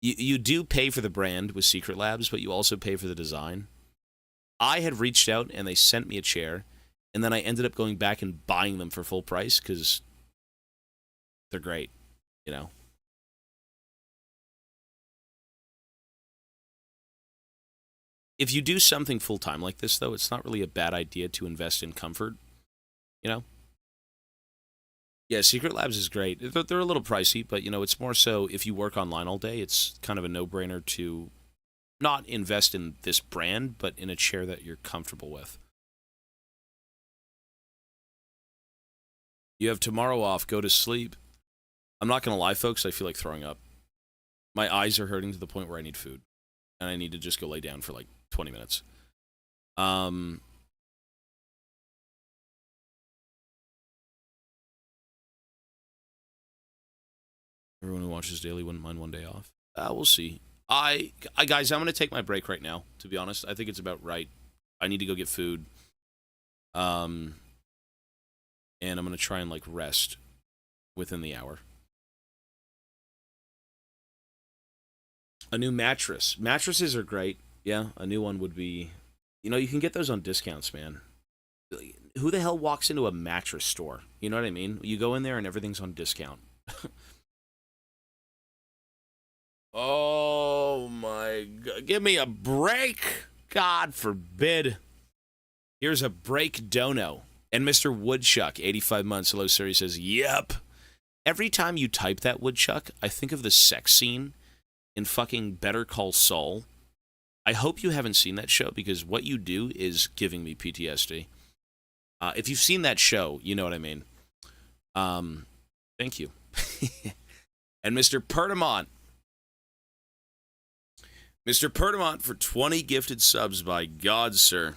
You do pay for the brand with Secret Labs, but you also pay for the design. I had reached out and they sent me a chair, and then I ended up going back and buying them for full price because they're great, you know. If you do something full-time like this, though, it's not really a bad idea to invest in comfort, you know? Yeah, Secret Labs is great. They're a little pricey, but, you know, it's more so if you work online all day, it's kind of a no-brainer to not invest in this brand, but in a chair that you're comfortable with. You have tomorrow off. Go to sleep. I'm not going to lie, folks. I feel like throwing up. My eyes are hurting to the point where I need food. And I need to just go lay down for like 20 minutes. Everyone who watches daily wouldn't mind one day off. We'll see. Guys, I'm going to take my break right now, to be honest. I think it's about right. I need to go get food. And I'm going to try and, like, rest within the hour. A new mattress. Mattresses are great. Yeah, a new one would be... You know, you can get those on discounts, man. Who the hell walks into a mattress store? You know what I mean? You go in there and everything's on discount. Oh, my God. Give me a break. God forbid. Here's a break dono. And Mr. Woodchuck, 85 months, hello, sir, he says, yep. Every time you type that, Woodchuck, I think of the sex scene in fucking Better Call Saul. I hope you haven't seen that show, because what you do is giving me PTSD. If you've seen that show, you know what I mean. Thank you. And Mr. Pertamont. Mr. Pertamont for 20 gifted subs, by God, sir.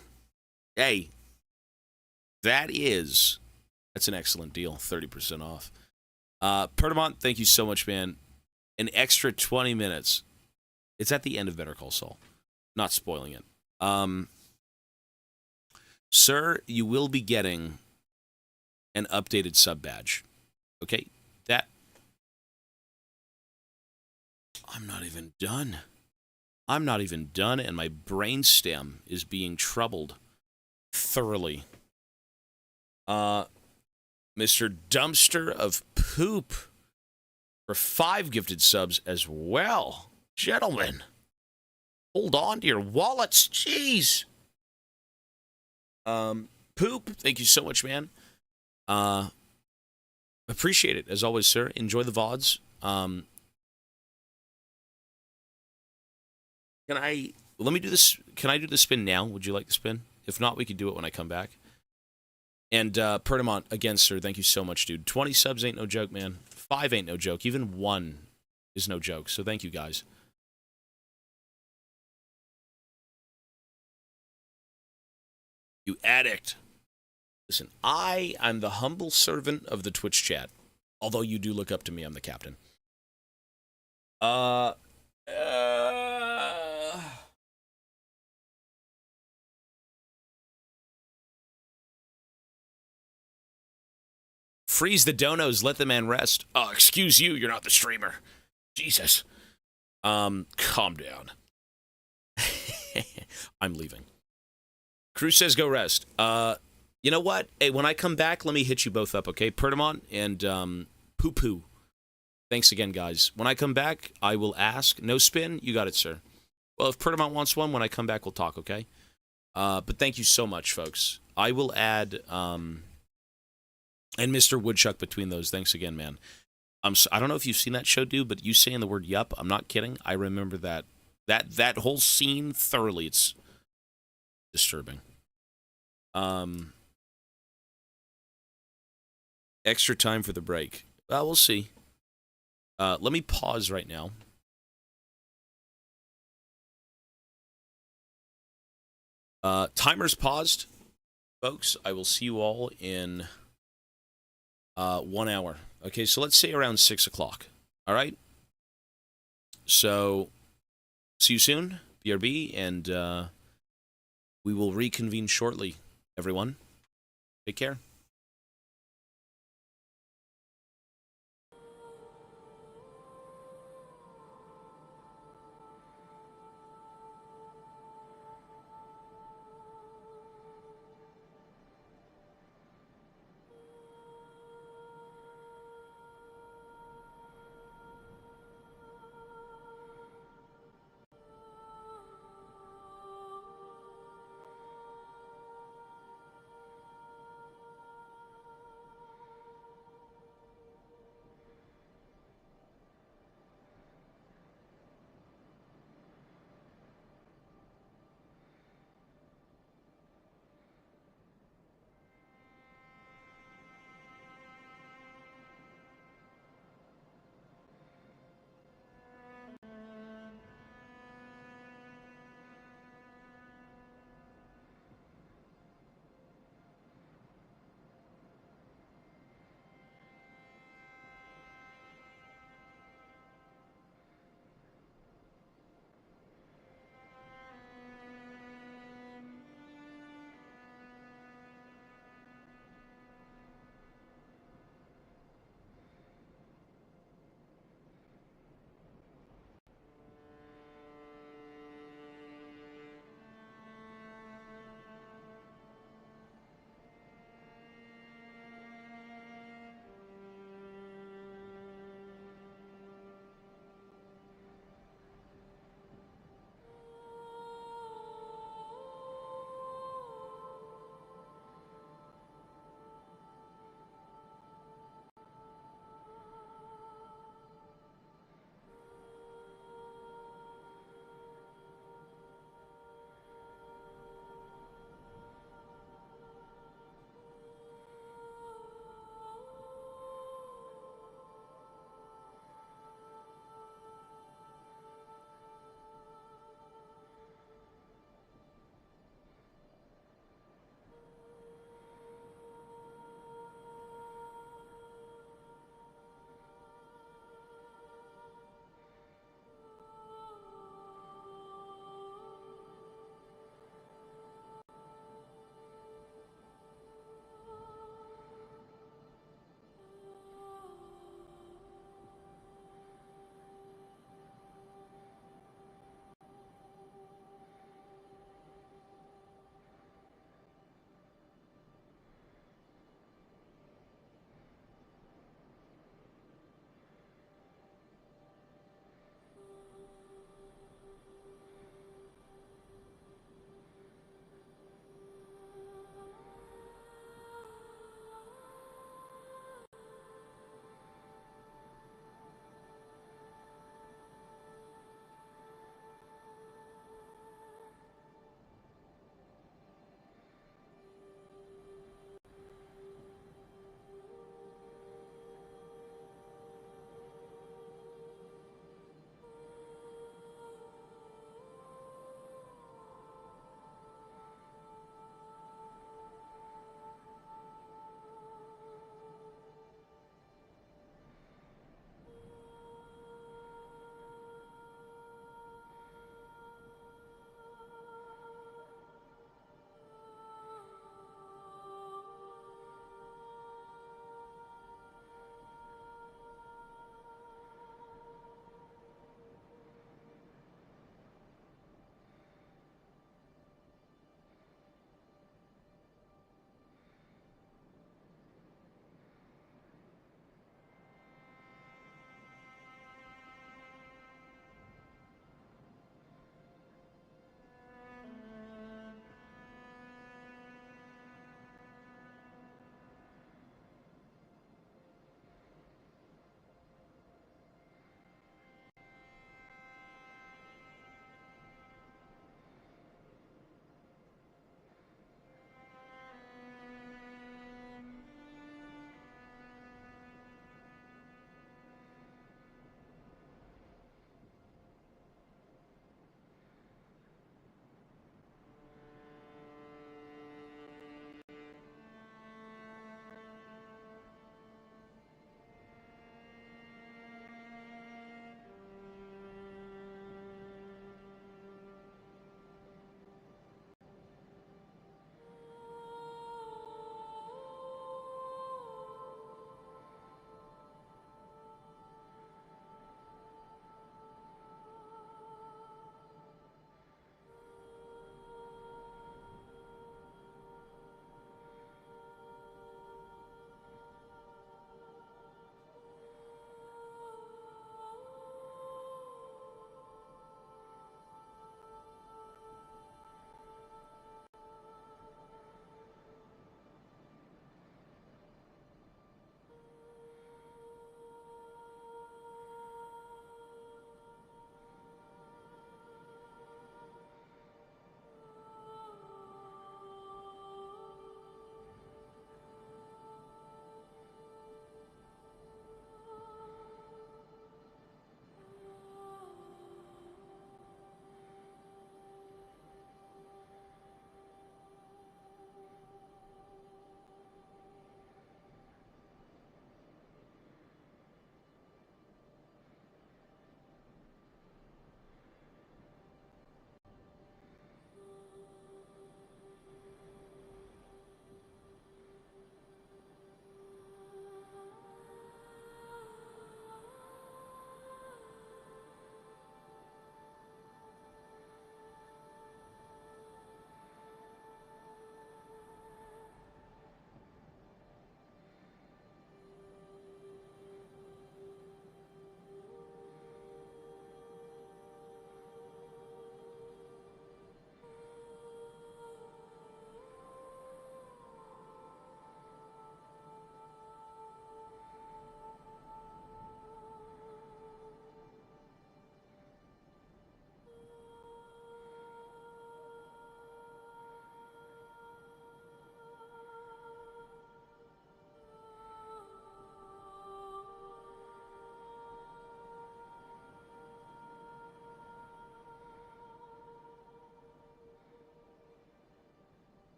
Hey, that's an excellent deal. 30% off. Pertamont, thank you so much, man. An extra 20 minutes. It's at the end of Better Call Saul. Not spoiling it. Sir, you will be getting an updated sub badge. Okay? I'm not even done. And my brainstem is being troubled thoroughly. Mr. Dumpster of Poop for 5 gifted subs as well. Gentlemen, hold on to your wallets. Jeez. Poop, thank you so much, man. Appreciate it, as always, sir. Enjoy the VODs. Let me do this. Can I do the spin now? Would you like the spin? If not, we could do it when I come back. And Pertamont, again, sir, thank you so much, dude. 20 subs ain't no joke, man. 5 ain't no joke. Even 1 is no joke. So thank you, guys. You addict. Listen, I'm the humble servant of the Twitch chat. Although you do look up to me, I'm the captain. Freeze the donos, let the man rest. Oh, excuse you, you're not the streamer. Jesus. Calm down. I'm leaving. Cruz says go rest. You know what? Hey, when I come back, let me hit you both up, okay? Pertamont and Poo Poo. Thanks again, guys. When I come back, I will ask. No spin? You got it, sir. Well, if Pertamont wants one, when I come back, we'll talk, okay? But thank you so much, folks. I will add... and Mr. Woodchuck between those. Thanks again, man. I don't know if you've seen that show, dude, but you saying the word yup, I'm not kidding. I remember that whole scene thoroughly. It's disturbing. Extra time for the break. Well, we'll see. Let me pause right now. Timer's paused. Folks, I will see you all in 1 hour. Okay, so let's say around 6 o'clock. All right? So, see you soon, BRB, and we will reconvene shortly, everyone. Take care.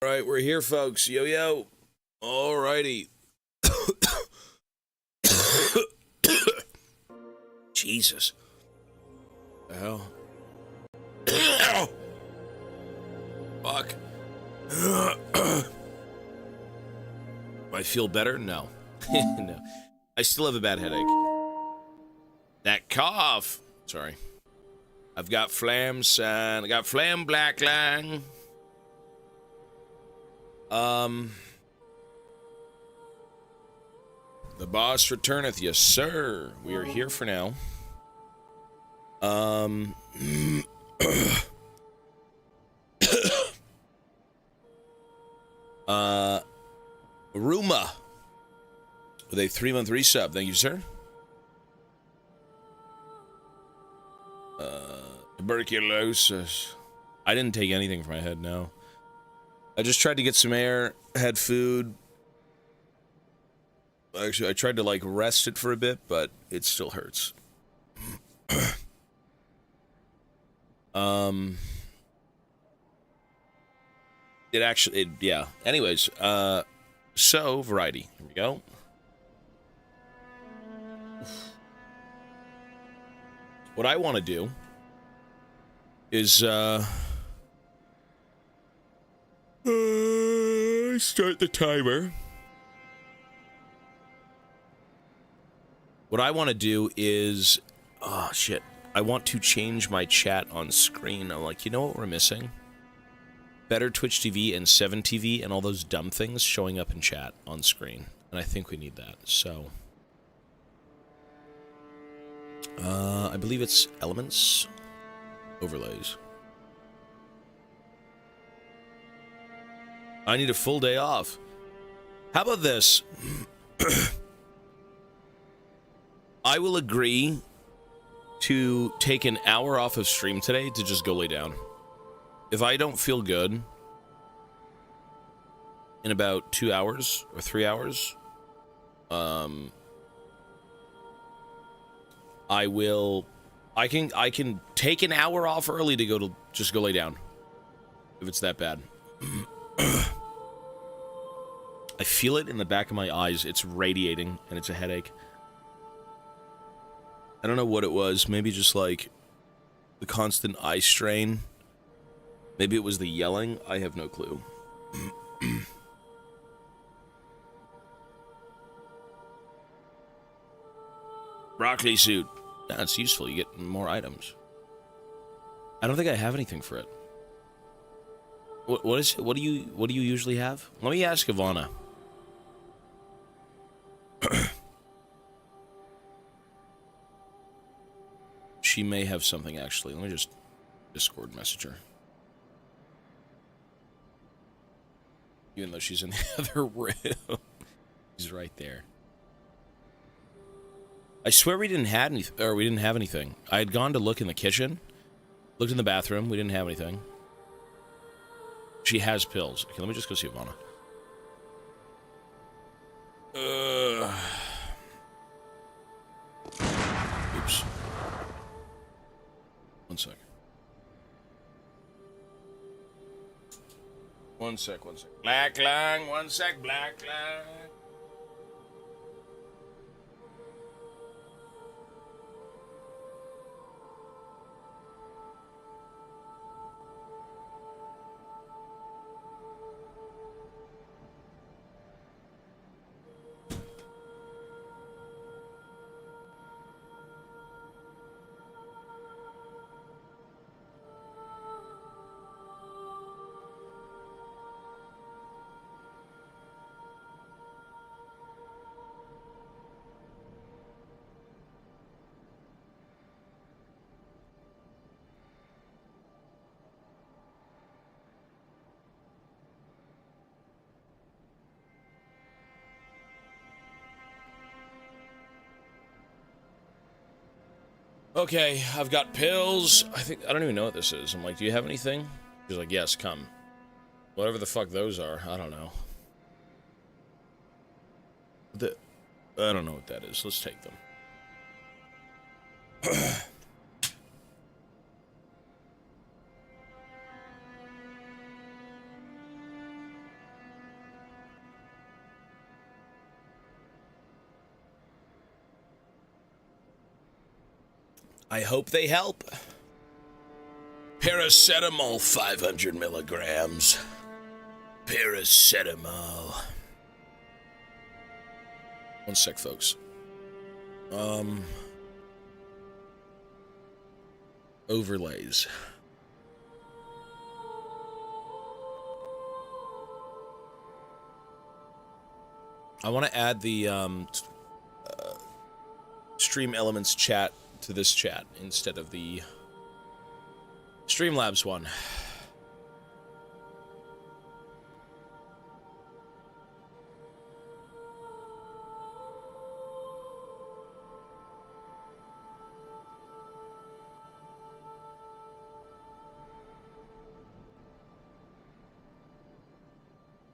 Right, we're here, folks. Yo, yo. Alrighty. Jesus. The hell? Fuck. I feel better? No. No. I still have a bad headache. That cough. Sorry. I've got flam, son. I got flam black line. The boss returneth, yes, sir. We are here for now. Ruma with a 3-month resub. Thank you, sir. Tuberculosis. I didn't take anything for my head, no. I just tried to get some air, had food. Actually, I tried to, like, rest it for a bit, but it still hurts. It actually, yeah. Anyways, so, variety. Here we go. What I want to do is, start the timer. What I want to do is, oh shit, I want to change my chat on screen. I'm like, you know what we're missing? Better Twitch TV and 7TV and all those dumb things showing up in chat on screen. And I think we need that, so. I believe it's elements, overlays. I need a full day off. How about this? I will agree to take an hour off of stream today to just go lay down. If I don't feel good in about 2 hours or 3 hours, I can take an hour off early to just go lay down. If it's that bad. I feel it in the back of my eyes. It's radiating and it's a headache. I don't know what it was. Maybe just like the constant eye strain. Maybe it was the yelling. I have no clue. Broccoli suit. That's useful. You get more items. I don't think I have anything for it. What is it? What do you usually have? Let me ask Ivana. She may have something actually. Let me just Discord message her. Even though she's in the other room. She's right there. I swear we didn't have anything. I had gone to look in the kitchen, looked in the bathroom, we didn't have anything. She has pills. Okay, let me just go see Ivana. Oops. One sec. One sec. Black line, one sec, black line. Okay, I've got pills. I don't even know what this is. I'm like, do you have anything? She's like, yes, come. Whatever the fuck those are, I don't know. I don't know what that is. Let's take them. I hope they help. Paracetamol 500 milligrams. Paracetamol. One sec, folks. Overlays. I want to add the Stream Elements chat to this chat instead of the Streamlabs one.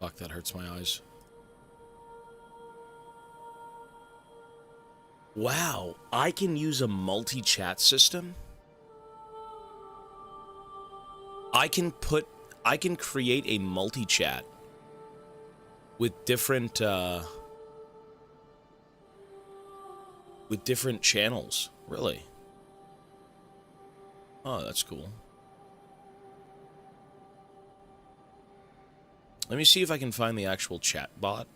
Fuck, that hurts my eyes. Wow, I can use a multi-chat system? I can create a multi-chat with different channels. Really? Oh, that's cool. Let me see if I can find the actual chat bot.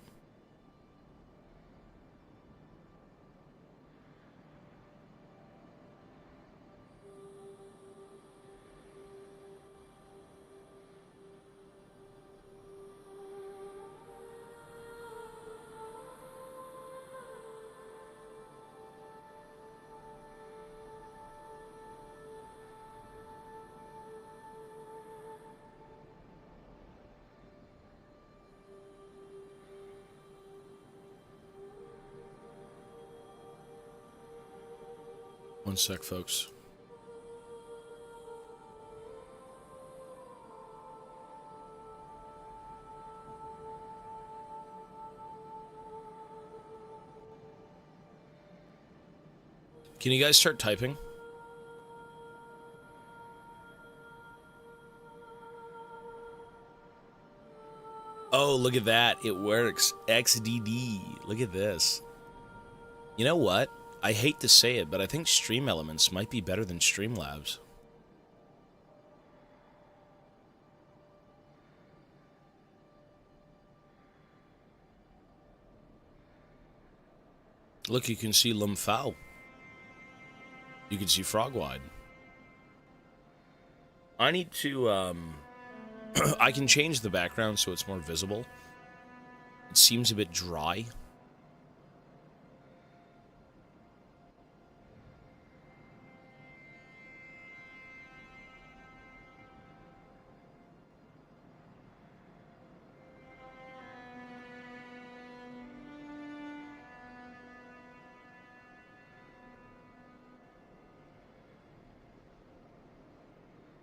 One sec, folks. Can you guys start typing? Oh, look at that. It works. XDD. Look at this. You know what? I hate to say it, but I think Stream Elements might be better than Streamlabs. Look, you can see Lumfao. You can see Frogwide. I need to, I can change the background so it's more visible. It seems a bit dry.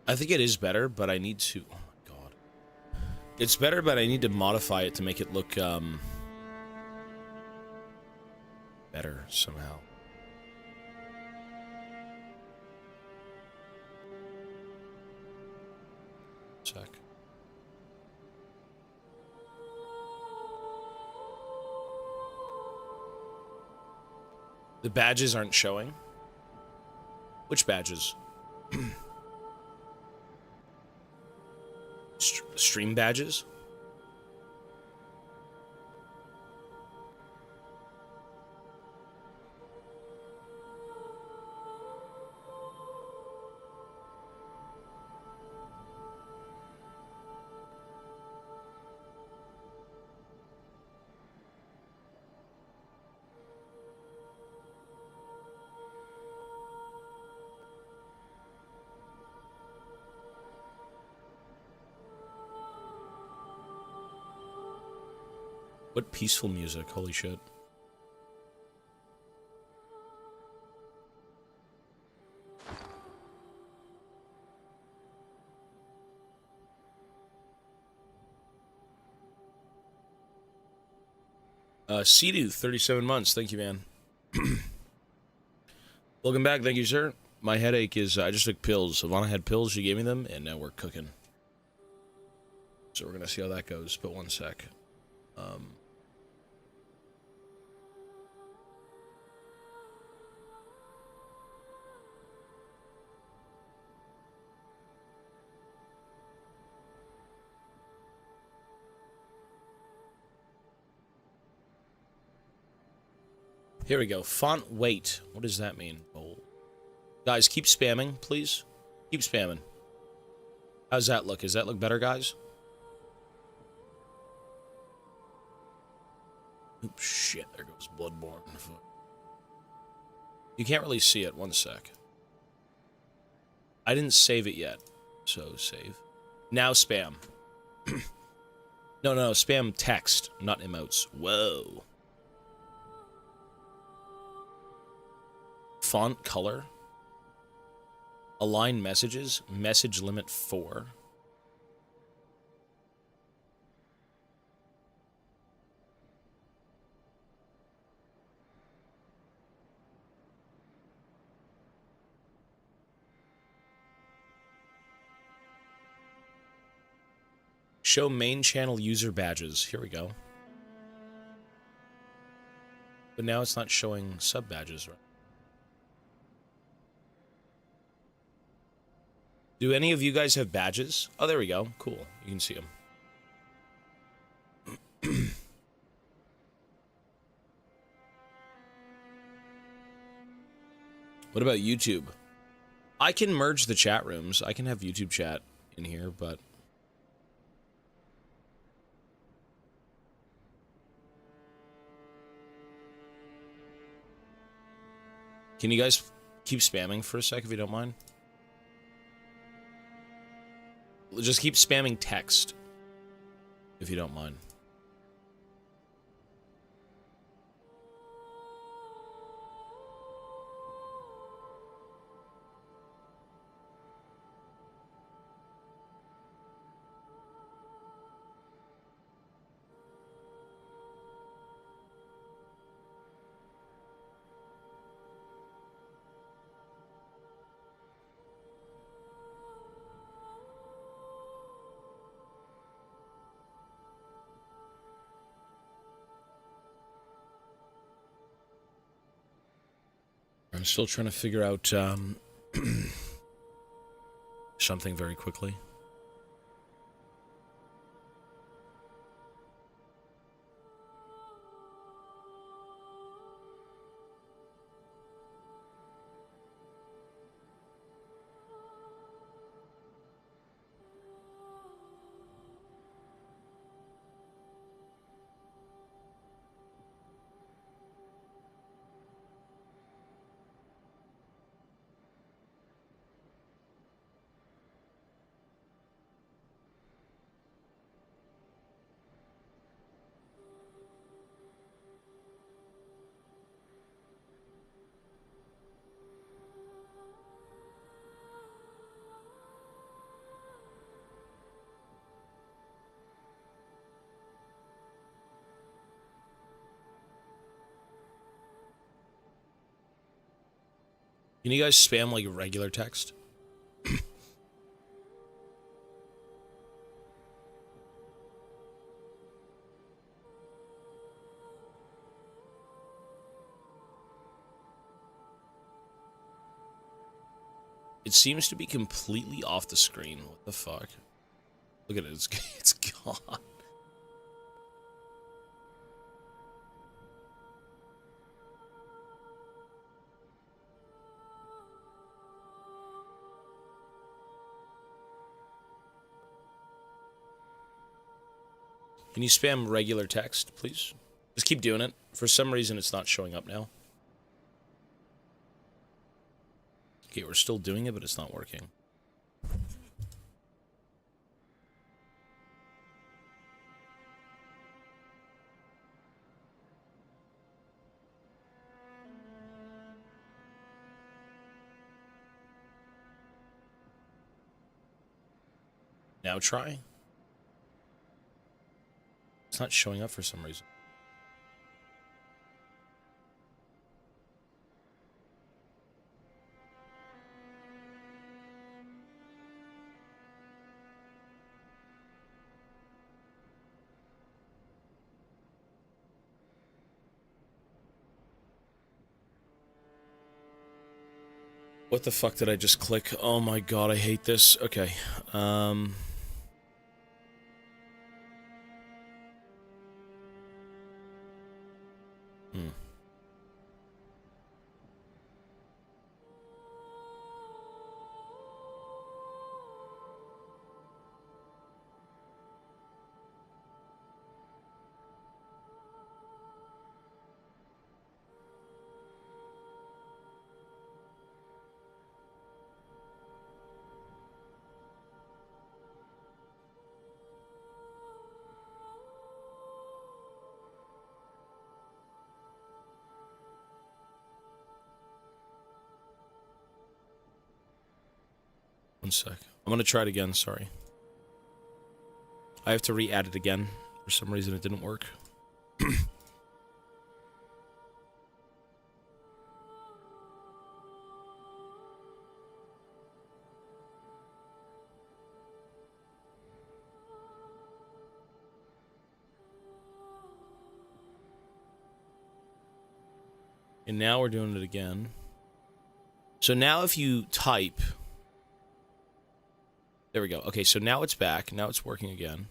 I think it is better, but I need to... Oh my god. It's better, but I need to modify it to make it look, better somehow. Sec. The badges aren't showing? Which badges? Stream badges? What peaceful music, holy shit. Sea 37 months, thank you, man. Welcome back, thank you, sir. My headache is, I just took pills. Ivana had pills, she gave me them, and now we're cooking. So we're gonna see how that goes, but one sec. Here we go. Font weight. What does that mean? Oh. Guys, keep spamming, please. Keep spamming. How's that look? Does that look better, guys? Oops, shit. There goes Bloodborne. You can't really see it. One sec. I didn't save it yet. So, save. Now spam. No, spam text, not emotes. Whoa. Font color. Align messages. Message limit 4. Show main channel user badges. Here we go. But now it's not showing sub badges, right? Do any of you guys have badges? Oh, there we go. Cool. You can see them. What about YouTube? I can merge the chat rooms. I can have YouTube chat in here, but... Can you guys keep spamming for a sec if you don't mind? Just keep spamming text if you don't mind. I'm still trying to figure out something very quickly. Can you guys spam like regular text? It seems to be completely off the screen. What the fuck? Look at it. It's gone. Can you spam regular text, please? Just keep doing it. For some reason, it's not showing up now. Okay, we're still doing it, but it's not working. Now try. It's not showing up for some reason. What the fuck did I just click? Oh my god, I hate this. Okay. 1 sec. I'm gonna try it again, sorry. I have to re-add it again. For some reason it didn't work. And now we're doing it again. So now if you type... There we go. Okay, so now it's back. Now it's working again.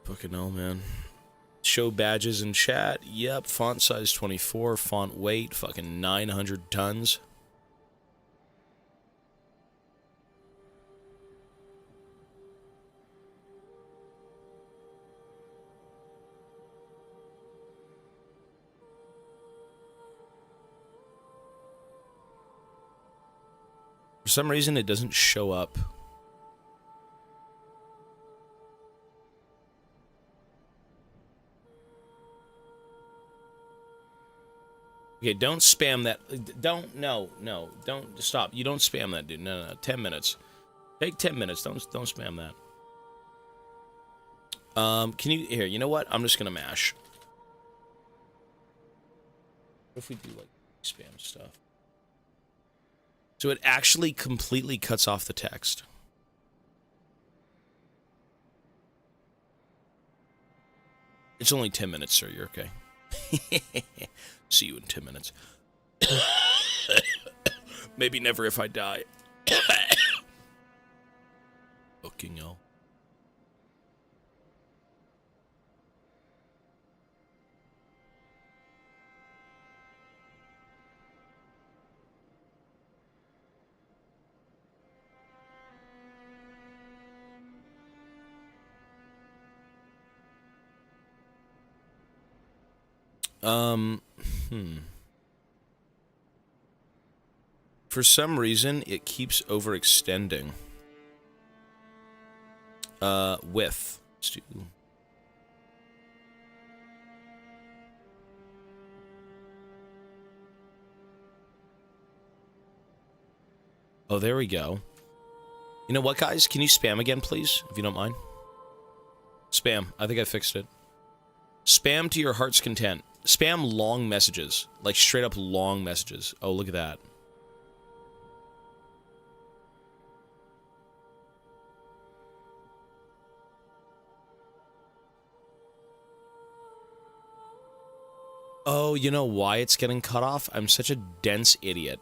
Fucking hell, man. Show badges in chat. Yep, font size 24, font weight, fucking 900 tons. For some reason, it doesn't show up. Okay, don't spam that. No, don't stop. You don't spam that, dude. No, 10 minutes. Take 10 minutes. Don't spam that. Can you, here, you know what? I'm just gonna mash. What if we do, like, spam stuff? So it actually completely cuts off the text. It's only 10 minutes, sir. You're okay. See you in 10 minutes. Maybe never if I die. Fucking hell. For some reason, it keeps overextending. Width. Let's do... Oh, there we go. You know what, guys? Can you spam again, please? If you don't mind. Spam. I think I fixed it. Spam to your heart's content. Spam long messages. Like, straight up long messages. Oh, look at that. Oh, you know why it's getting cut off? I'm such a dense idiot.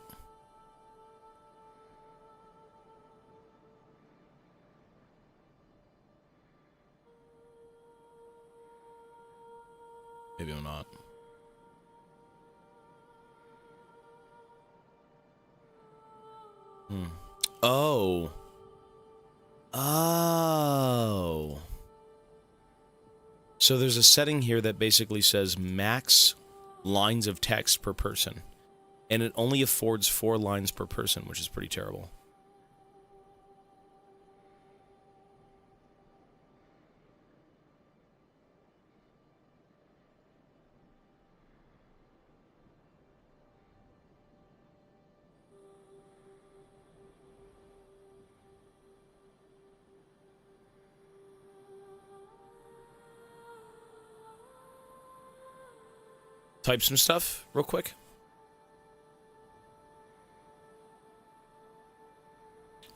Maybe I'm not. Oh. Oh. So there's a setting here that basically says max lines of text per person. And it only affords 4 lines per person, which is pretty terrible. Type some stuff real quick.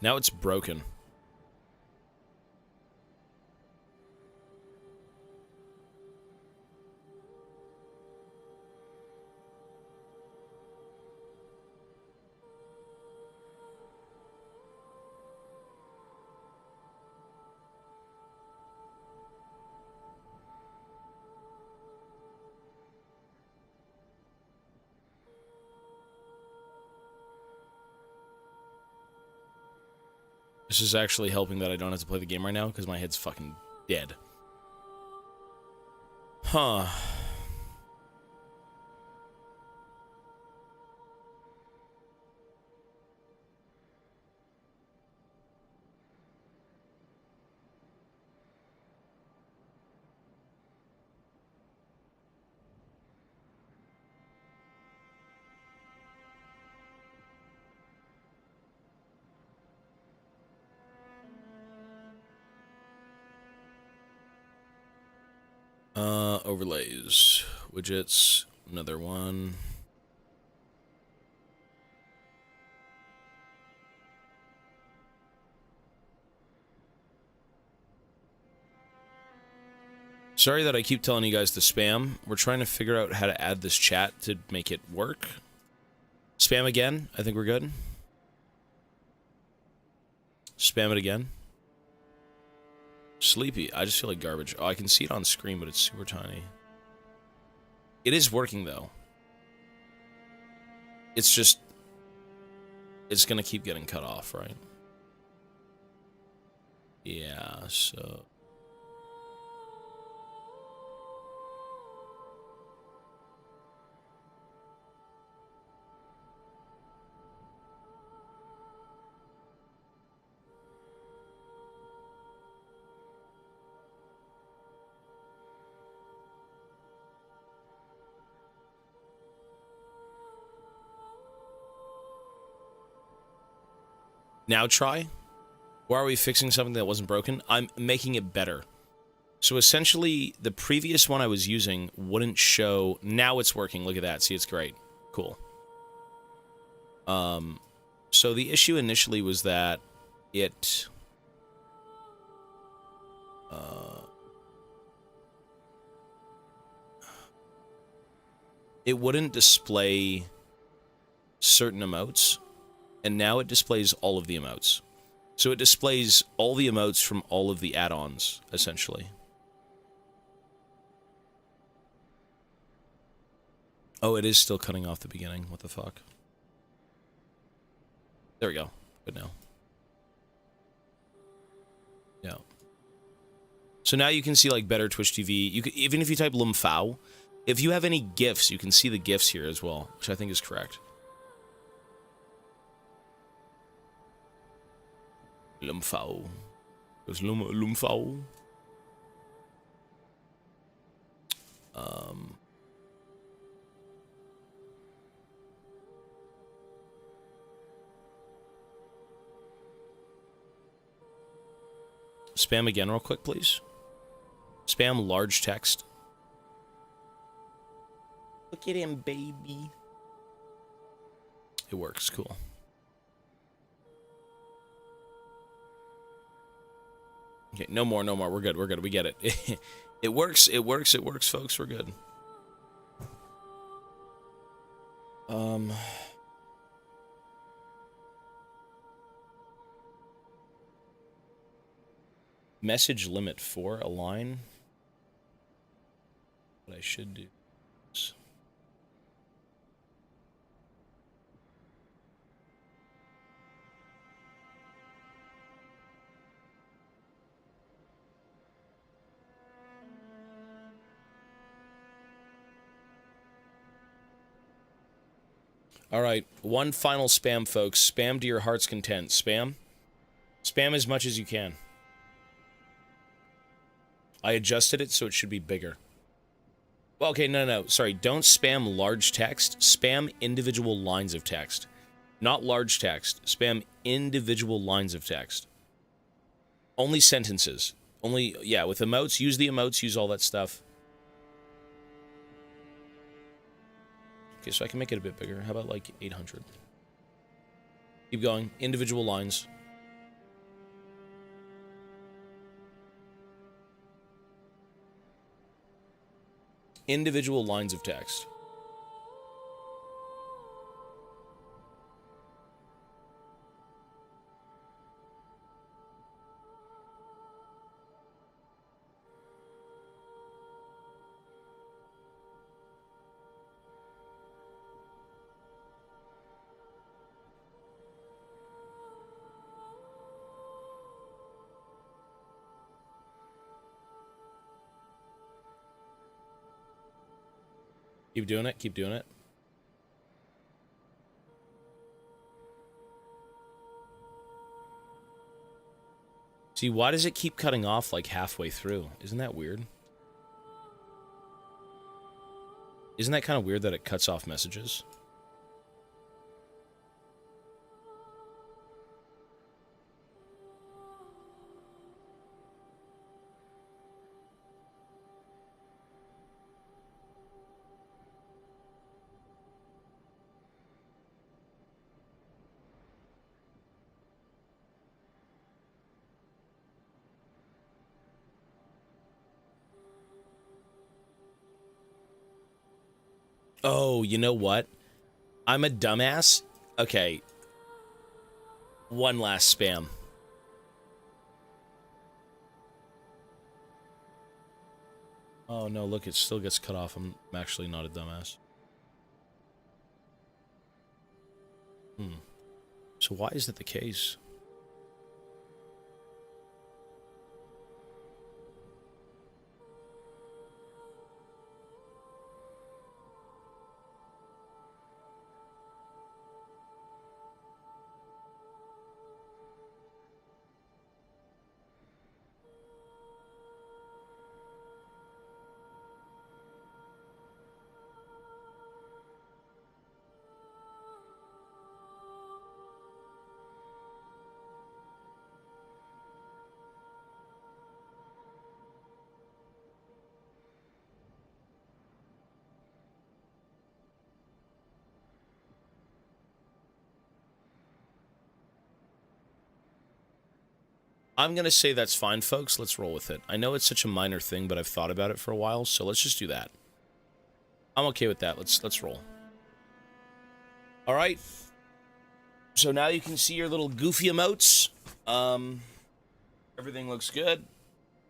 Now it's broken. This is actually helping that I don't have to play the game right now because my head's fucking dead. Huh. Overlays. Widgets. Another one. Sorry that I keep telling you guys to spam. We're trying to figure out how to add this chat to make it work. Spam again. I think we're good. Spam it again. Sleepy. I just feel like garbage. Oh, I can see it on screen, but it's super tiny. It is working, though. It's just... It's gonna keep getting cut off, right? Yeah, so... Now try? Why are we fixing something that wasn't broken? I'm making it better. So essentially, the previous one I was using wouldn't show... Now it's working. Look at that. See, it's great. Cool. So the issue initially was that it... it wouldn't display certain emotes, and now it displays all of the emotes. So it displays all the emotes from all of the add-ons, essentially. Oh, it is still cutting off the beginning. What the fuck? There we go. Good now. Yeah. So now you can see, like, better Twitch TV. You can, even if you type Lumfao, if you have any GIFs, you can see the GIFs here as well, which I think is correct. Lumfao. There's Lumfao. Spam again real quick, please. Spam large text. Look at him, baby. It works, cool. Okay, no more, no more. We're good, we get it. It works, folks, we're good. Message limit 4, align. What I should do is... Alright, one final spam, folks. Spam to your heart's content. Spam. Spam as much as you can. I adjusted it so it should be bigger. Well, okay, no. Sorry, don't spam large text. Spam individual lines of text. Not large text. Spam individual lines of text. Only sentences. Only, yeah, with emotes, use the emotes, use all that stuff. Okay, so I can make it a bit bigger. How about, like, 800? Keep going. Individual lines. Individual lines of text. Keep doing it, keep doing it. See, why does it keep cutting off like halfway through? Isn't that weird? Isn't that kind of weird that it cuts off messages? Oh, you know what? I'm a dumbass. Okay. One last spam. Oh no, look, it still gets cut off. I'm actually not a dumbass. So why is that the case? I'm gonna say that's fine, folks. Let's roll with it. I know it's such a minor thing, but I've thought about it for a while, so let's just do that. I'm okay with that. Let's roll. All right. So now you can see your little goofy emotes. Everything looks good,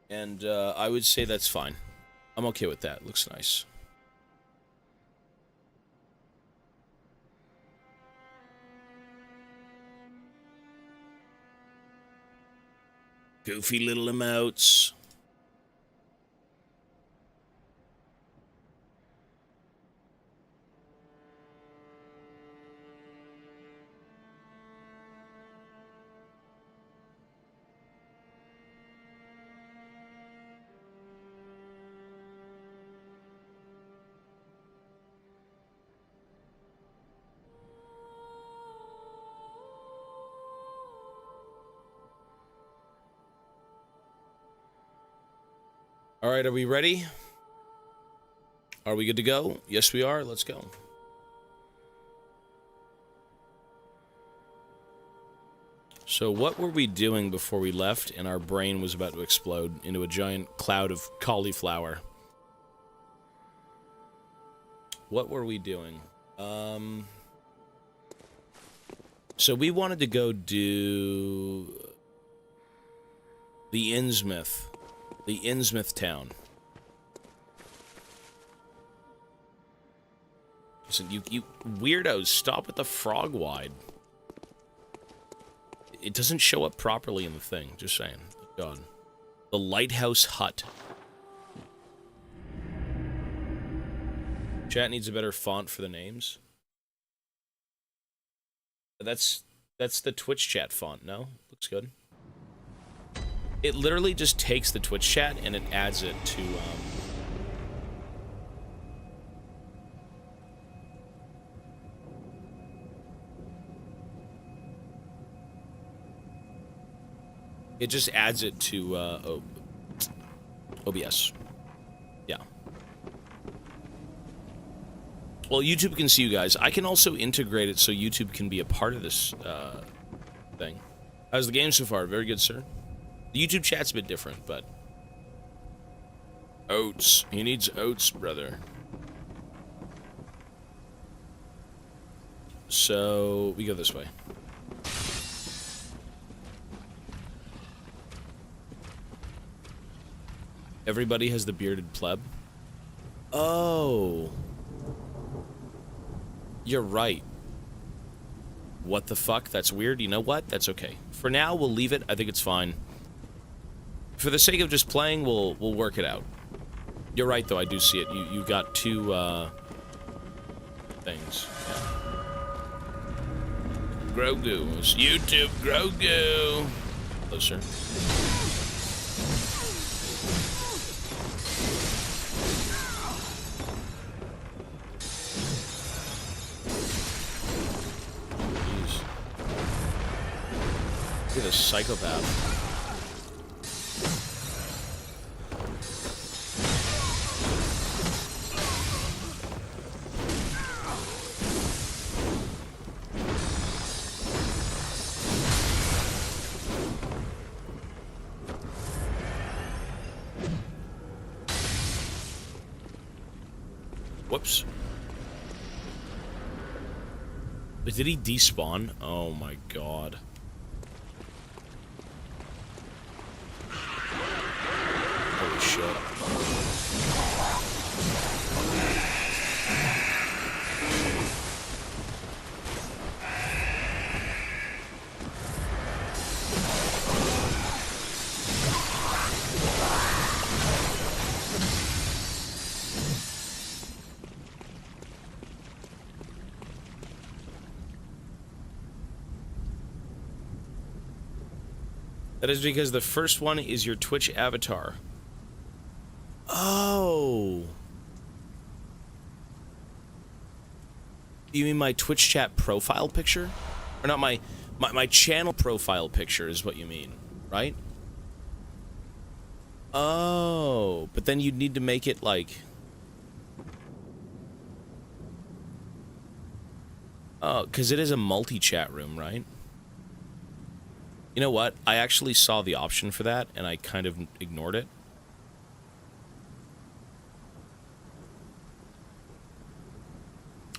and I would say that's fine. I'm okay with that. Looks nice. Goofy little emotes. All right, are we ready? Are we good to go? Yes, we are. Let's go. So what were we doing before we left and our brain was about to explode into a giant cloud of cauliflower? What were we doing? So we wanted to go do the Innsmouth town. Listen, you weirdos, stop at the frog wide. It doesn't show up properly in the thing, just saying. God. The Lighthouse Hut. Chat needs a better font for the names. That's the Twitch chat font, no? Looks good. It literally just takes the Twitch chat and it adds it to, it just adds it to, OBS. Yeah. Well, YouTube can see you guys. I can also integrate it so YouTube can be a part of this, thing. How's the game so far? Very good, sir. The YouTube chat's a bit different, but... Oats. He needs oats, brother. So, we go this way. Everybody has the bearded pleb. Oh. You're right. What the fuck? That's weird. You know what? That's okay. For now, we'll leave it. I think it's fine. For the sake of just playing, we'll work it out. You're right, though. I do see it. You got two, things. Yeah. Grogu's. YouTube Grogu. Hello, sir. Jeez. Look at this psychopath. Whoops. But did he despawn? Oh my god. Holy shit. That is because the first one is your Twitch avatar. Oh. You mean my Twitch chat profile picture? Or not my channel profile picture is what you mean, right? Oh, but then you'd need to make it like... Oh, because it is a multi-chat room, right? You know what? I actually saw the option for that, and I kind of ignored it.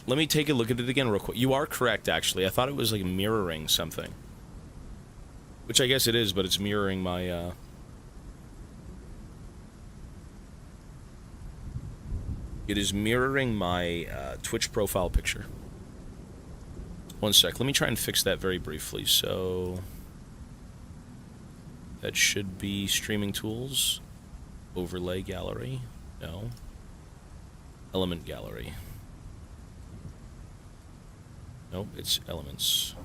Let me take a look at it again real quick. You are correct, actually. I thought it was like mirroring something. Which I guess it is, but it's mirroring my, It is mirroring my, Twitch profile picture. One sec. Let me try and fix that very briefly. So... that should be streaming tools. Overlay gallery. No. Element gallery. Nope, it's elements.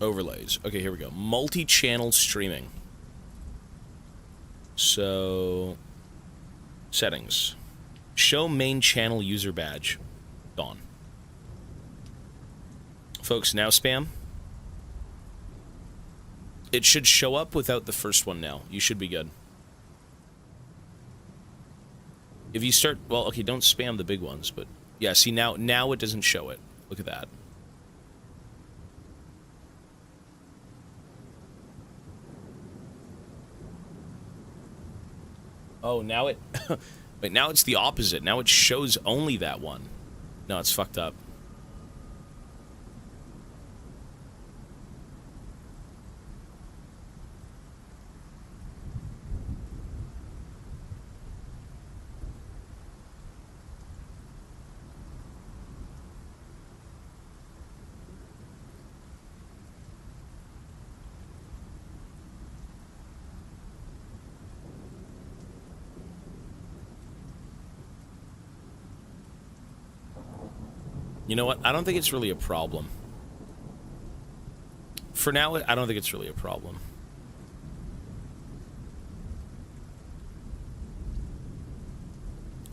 Overlays. Okay, here we go. Multi-channel streaming. So, settings. Show main channel user badge. Gone. Folks, now spam. It should show up without the first one now. You should be good. If you start... well, okay, don't spam the big ones, but... yeah, see, now it doesn't show it. Look at that. Oh, now it... wait, now it's the opposite. Now it shows only that one. No, it's fucked up. You know what? I don't think it's really a problem. For now, I don't think it's really a problem.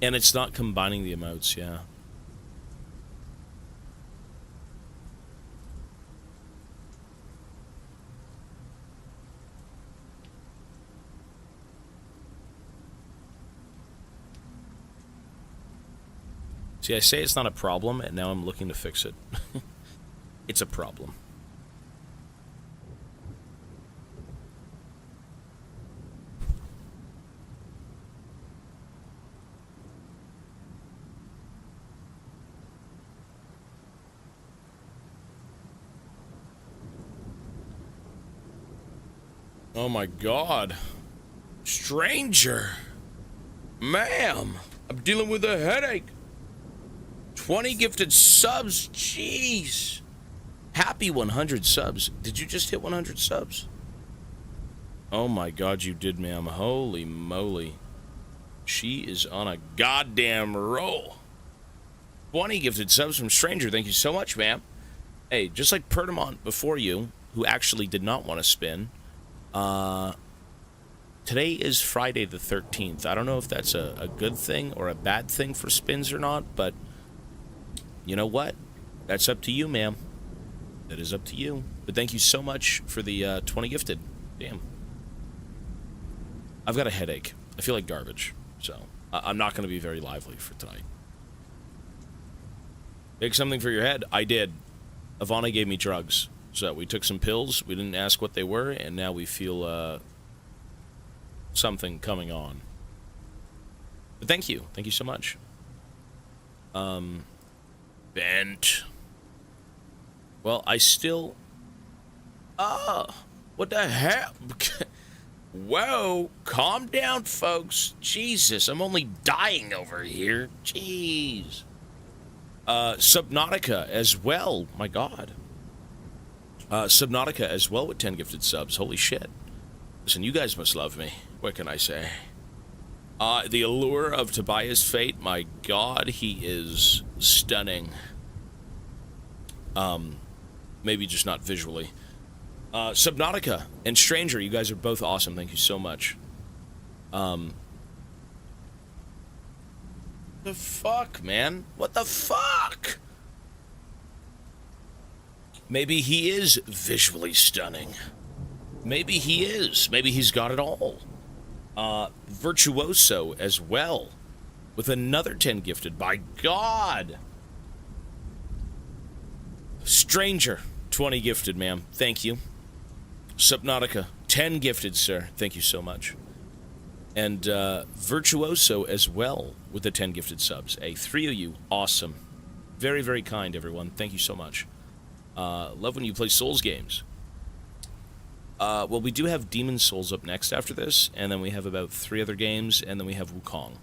And it's not combining the emotes, yeah. See, I say it's not a problem, and now I'm looking to fix it. It's a problem. Oh my god. Stranger. Ma'am, I'm dealing with a headache. 20 gifted subs, jeez. Happy 100 subs. Did you just hit 100 subs? Oh my god, you did, ma'am. Holy moly. She is on a goddamn roll. 20 gifted subs from Stranger. Thank you so much, ma'am. Hey, just like Pertamont before you, who actually did not want to spin, today is Friday the 13th. I don't know if that's a good thing or a bad thing for spins or not, but you know what? That's up to you, ma'am. That is up to you. But thank you so much for the 20 gifted. Damn. I've got a headache. I feel like garbage. So, I'm not going to be very lively for tonight. Take something for your head. I did. Ivana gave me drugs. So we took some pills, we didn't ask what they were, and now we feel something coming on. But thank you so much. Bent. Well, I still... what the hell? Whoa, calm down, folks. Jesus, I'm only dying over here. Jeez. Subnautica as well. My God. Subnautica as well with 10 gifted subs. Holy shit. Listen, you guys must love me. What can I say? The allure of Tobias Fate. My God, he is stunning. Maybe just not visually. Subnautica and Stranger, you guys are both awesome. Thank you so much. The fuck, man? What the fuck? Maybe he is visually stunning. Maybe he is. Maybe he's got it all. Virtuoso as well. With another 10 gifted. By God! Stranger, 20 gifted, ma'am. Thank you. Subnautica, 10 gifted, sir. Thank you so much. And Virtuoso as well with the 10 gifted subs. Hey, 3 of you, awesome. Very, very kind, everyone. Thank you so much. Love when you play Souls games. Well, we do have Demon Souls up next after this, and then we have about 3 other games, and then we have Wukong.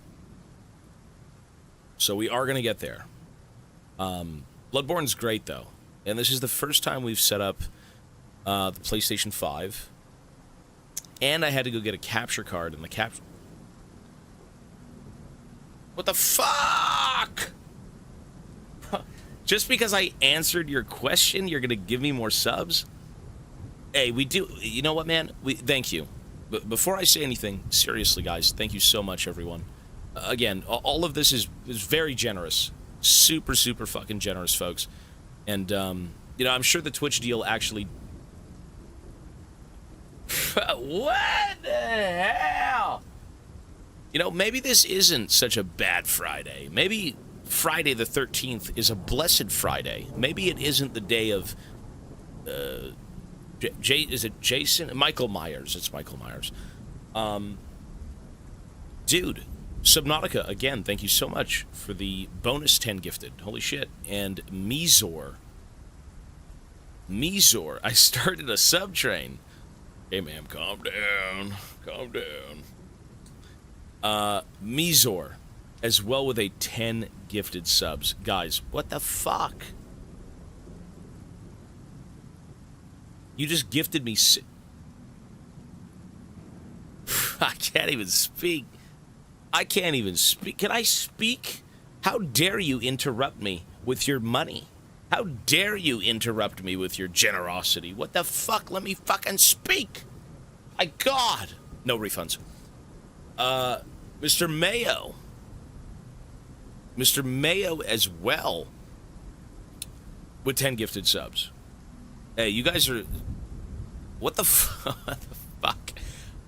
So we are going to get there. Bloodborne's great, though. And this is the first time we've set up the PlayStation 5. And I had to go get a capture card, and the capture... What the fuck? Just because I answered your question, you're going to give me more subs? Hey, we do... You know what, man? Thank you. But before I say anything, seriously, guys, thank you so much, everyone. Again, all of this is very generous. Super, super fucking generous, folks. And, you know, I'm sure the Twitch deal actually... What the hell? You know, maybe this isn't such a bad Friday. Maybe Friday the 13th is a blessed Friday. Maybe it isn't the day of... is it Jason? Michael Myers. It's Michael Myers. Dude, Subnautica, again, thank you so much for the bonus 10 gifted. Holy shit. And Mizor, I started a sub train. Hey, ma'am, calm down. Calm down. Mizor, as well with a 10 gifted subs. Guys, what the fuck? You just gifted me... I can't even speak. I can't even speak. Can I speak? How dare you interrupt me with your money? How dare you interrupt me with your generosity? What the fuck? Let me fucking speak. My God. No refunds. Mr. Mayo. Mr. Mayo as well. With 10 gifted subs. Hey, you guys are... What the fuck?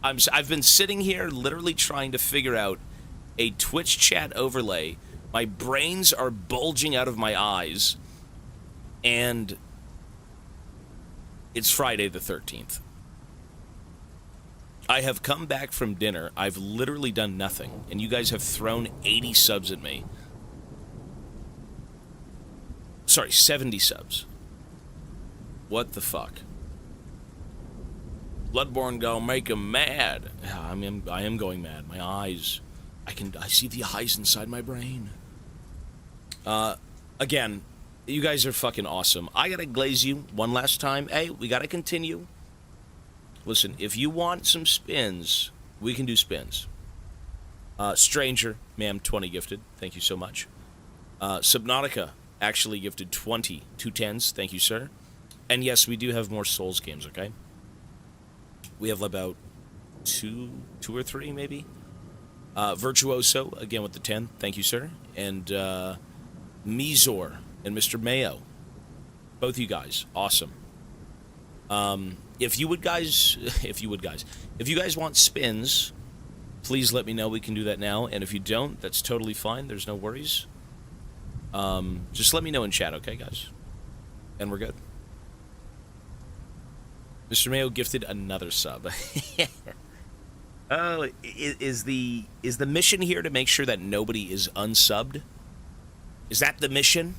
I've been sitting here literally trying to figure out a Twitch chat overlay. My brains are bulging out of my eyes. And it's Friday the 13th. I have come back from dinner. I've literally done nothing. And you guys have thrown 80 subs at me. Sorry, 70 subs. What the fuck? Bloodborne gonna make him mad. I am going mad. My eyes. I see the eyes inside my brain. Again, you guys are fucking awesome. I gotta glaze you one last time. Hey, we gotta continue. Listen, if you want some spins, we can do spins. Stranger, ma'am, 20 gifted. Thank you so much. Subnautica actually gifted 20, 210s. Thank you, sir. And yes, we do have more Souls games, okay? We have about two or three, maybe. Virtuoso, again with the 10. Thank you, sir. And Mizor and Mr. Mayo. Both of you guys. Awesome. If you guys want spins, please let me know. We can do that now. And if you don't, that's totally fine. There's no worries. Just let me know in chat, okay, guys? And we're good. Mr. Mayo gifted another sub. Oh, is the mission here to make sure that nobody is unsubbed? Is that the mission?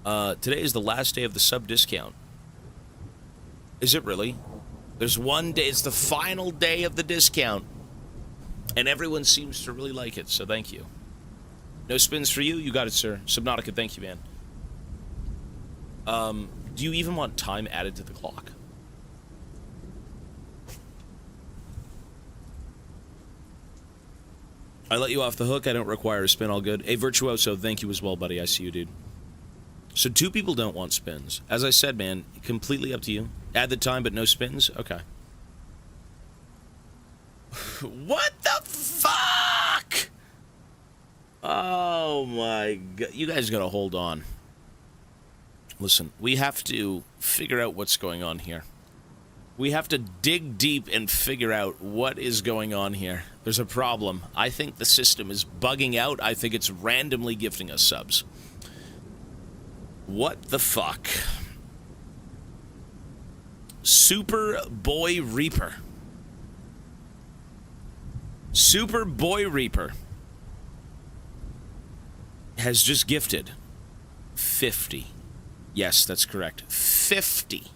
Today is the last day of the sub discount. Is it really? There's one day, it's the final day of the discount. And everyone seems to really like it, so thank you. No spins for you? You got it, sir. Subnautica, thank you, man. Do you even want time added to the clock? I let you off the hook. I don't require a spin. All good. Hey, Virtuoso, thank you as well, buddy. I see you, dude. So 2 people don't want spins. As I said, man, completely up to you. Add the time, but no spins? Okay. What the fuck? Oh, my God. You guys gotta hold on. Listen, we have to figure out what's going on here. We have to dig deep and figure out what is going on here. There's a problem. I think the system is bugging out. I think it's randomly gifting us subs. What the fuck? Super Boy Reaper. Super Boy Reaper has just gifted 50. Yes, that's correct. 50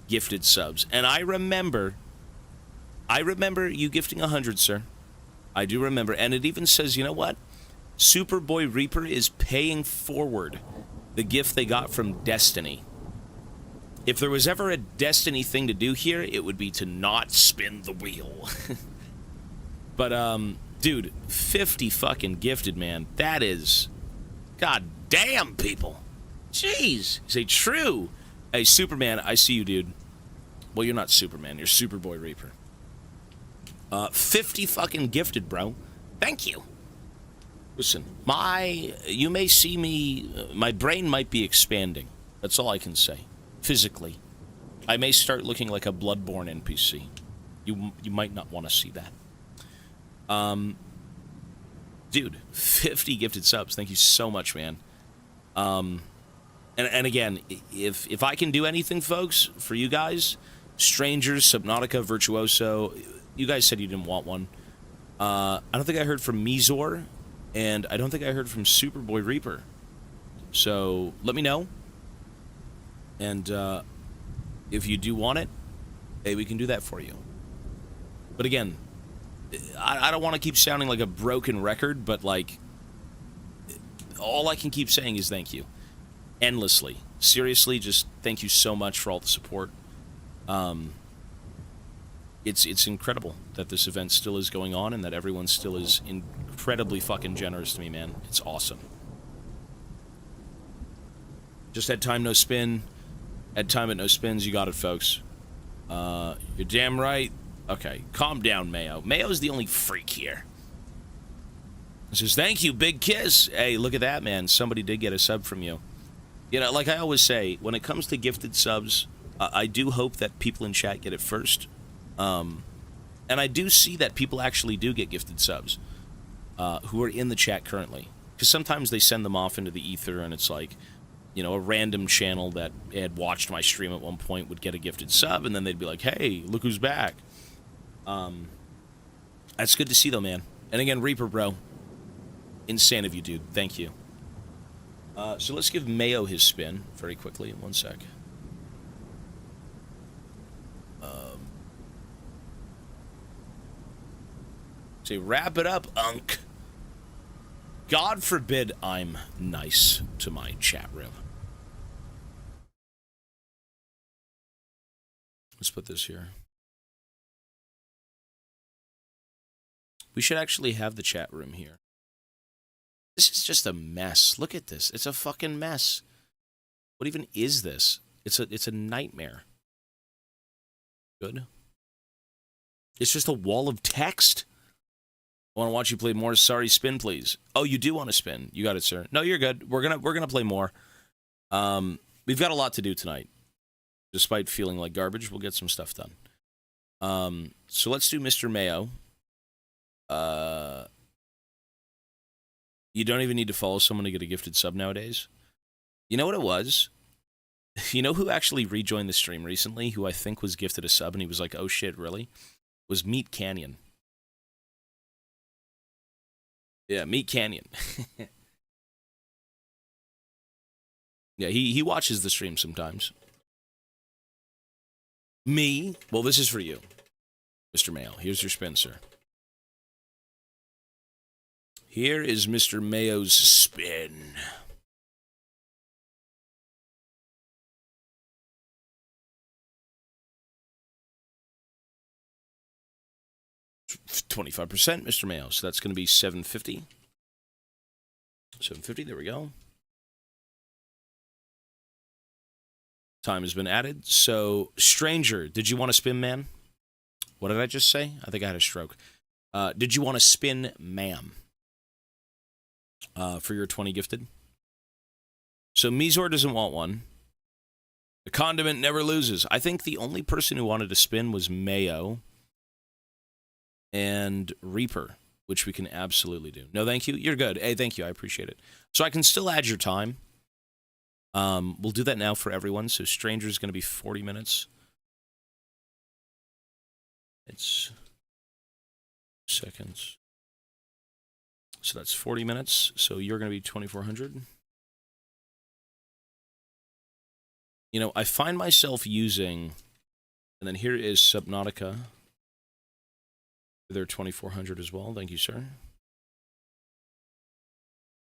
gifted subs. And I remember you gifting 100, sir. I do remember. And it even says, you know what? Super Boy Reaper is paying forward the gift they got from Destiny. If there was ever a Destiny thing to do here, it would be to not spin the wheel. But, dude, 50 fucking gifted, man. That is... God damn, people. Jeez. Say true. Hey, Superman, I see you, dude. Well, you're not Superman. You're Superboy Reaper. 50 fucking gifted, bro. Thank you. Listen, you may see me... my brain might be expanding. That's all I can say. Physically. I may start looking like a Bloodborne NPC. You might not want to see that. Dude, 50 gifted subs. Thank you so much, man. And again, if I can do anything, folks, for you guys, Strangers, Subnautica, Virtuoso, you guys said you didn't want one. I don't think I heard from Mizor, and I don't think I heard from Superboy Reaper. So, let me know. And, if you do want it, hey, we can do that for you. But again, I don't want to keep sounding like a broken record, but, like, all I can keep saying is thank you. Endlessly. Seriously, just thank you so much for all the support. It's incredible that this event still is going on and that everyone still is incredibly fucking generous to me, man. It's awesome. Just had time, no spin. Had time at no spins. You got it, folks. You're damn right. Okay, calm down, Mayo. Mayo's the only freak here. He says, thank you, big kiss. Hey, look at that, man. Somebody did get a sub from you. You know, like I always say, when it comes to gifted subs, I do hope that people in chat get it first. And I do see that people actually do get gifted subs who are in the chat currently. Because sometimes they send them off into the ether, and it's like, you know, a random channel that had watched my stream at one point would get a gifted sub, and then they'd be like, hey, look who's back. That's good to see, though, man. And again, Reaper, bro. Insane of you, dude. Thank you. So let's give Mayo his spin very quickly. 1 sec. Say, wrap it up, Unk. God forbid I'm nice to my chat room. Let's put this here. We should actually have the chat room here. This is just a mess. Look at this. It's a fucking mess. What even is this? It's a nightmare. Good. It's just a wall of text. I want to watch you play more. Sorry, spin, please. Oh, you do want to spin. You got it, sir. No, you're good. We're gonna play more. We've got a lot to do tonight. Despite feeling like garbage, we'll get some stuff done. So let's do Mr. Mayo. You don't even need to follow someone to get a gifted sub nowadays. You know what it was? You know who actually rejoined the stream recently, who I think was gifted a sub, and he was like, oh shit, really? Was Meat Canyon. Yeah, Meat Canyon. Yeah, he watches the stream sometimes. Me? Well, this is for you, Mr. Mayo. Here's your spin, sir. Here is Mr. Mayo's spin. $25%, Mr. Mayo. So that's going to be $750. $750, there we go. Time has been added. So, Stranger, did you want to spin, man? What did I just say? I think I had a stroke. Did you want to spin, ma'am? For your 20 gifted? So, Mizor doesn't want one. The condiment never loses. I think the only person who wanted to spin was Mayo and Reaper, which we can absolutely do. No, thank you. You're good. Hey, thank you. I appreciate it. So I can still add your time. We'll do that now for everyone. So Stranger is going to be 40 minutes. It's seconds. So that's 40 minutes. So you're going to be 2,400. You know, I find myself using, and then here is Subnautica. They're 2,400 as well. Thank you, sir.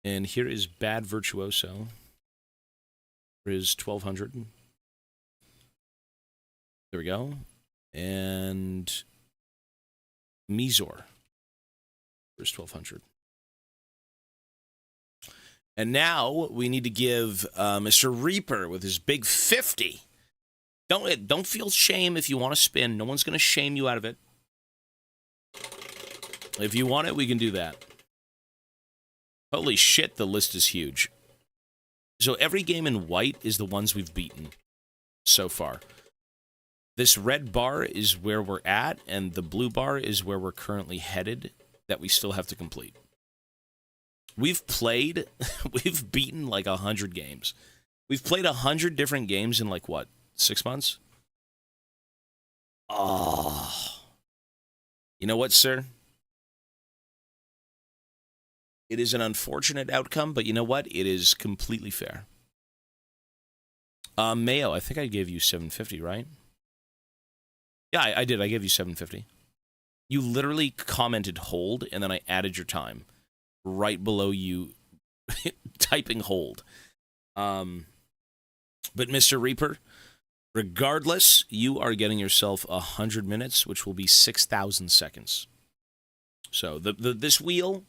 And here is Bad Virtuoso. Is 1,200. There we go. And Mizor. There's 1,200. And now we need to give Mr. Reaper with his big 50. Don't feel shame if you want to spin. No one's going to shame you out of it. If you want it, we can do that. Holy shit, the list is huge. So every game in white is the ones we've beaten so far. This red bar is where we're at, and the blue bar is where we're currently headed that we still have to complete. We've beaten like 100 games. We've played 100 different games in like, what, 6 months? Oh. You know what, sir? It is an unfortunate outcome, but you know what? It is completely fair. Mayo, I think I gave you 750, right? Yeah, I did. I gave you 750. You literally commented hold, and then I added your time right below you typing hold. But Mr. Reaper, regardless, you are getting yourself 100 minutes, which will be 6,000 seconds. So this wheel...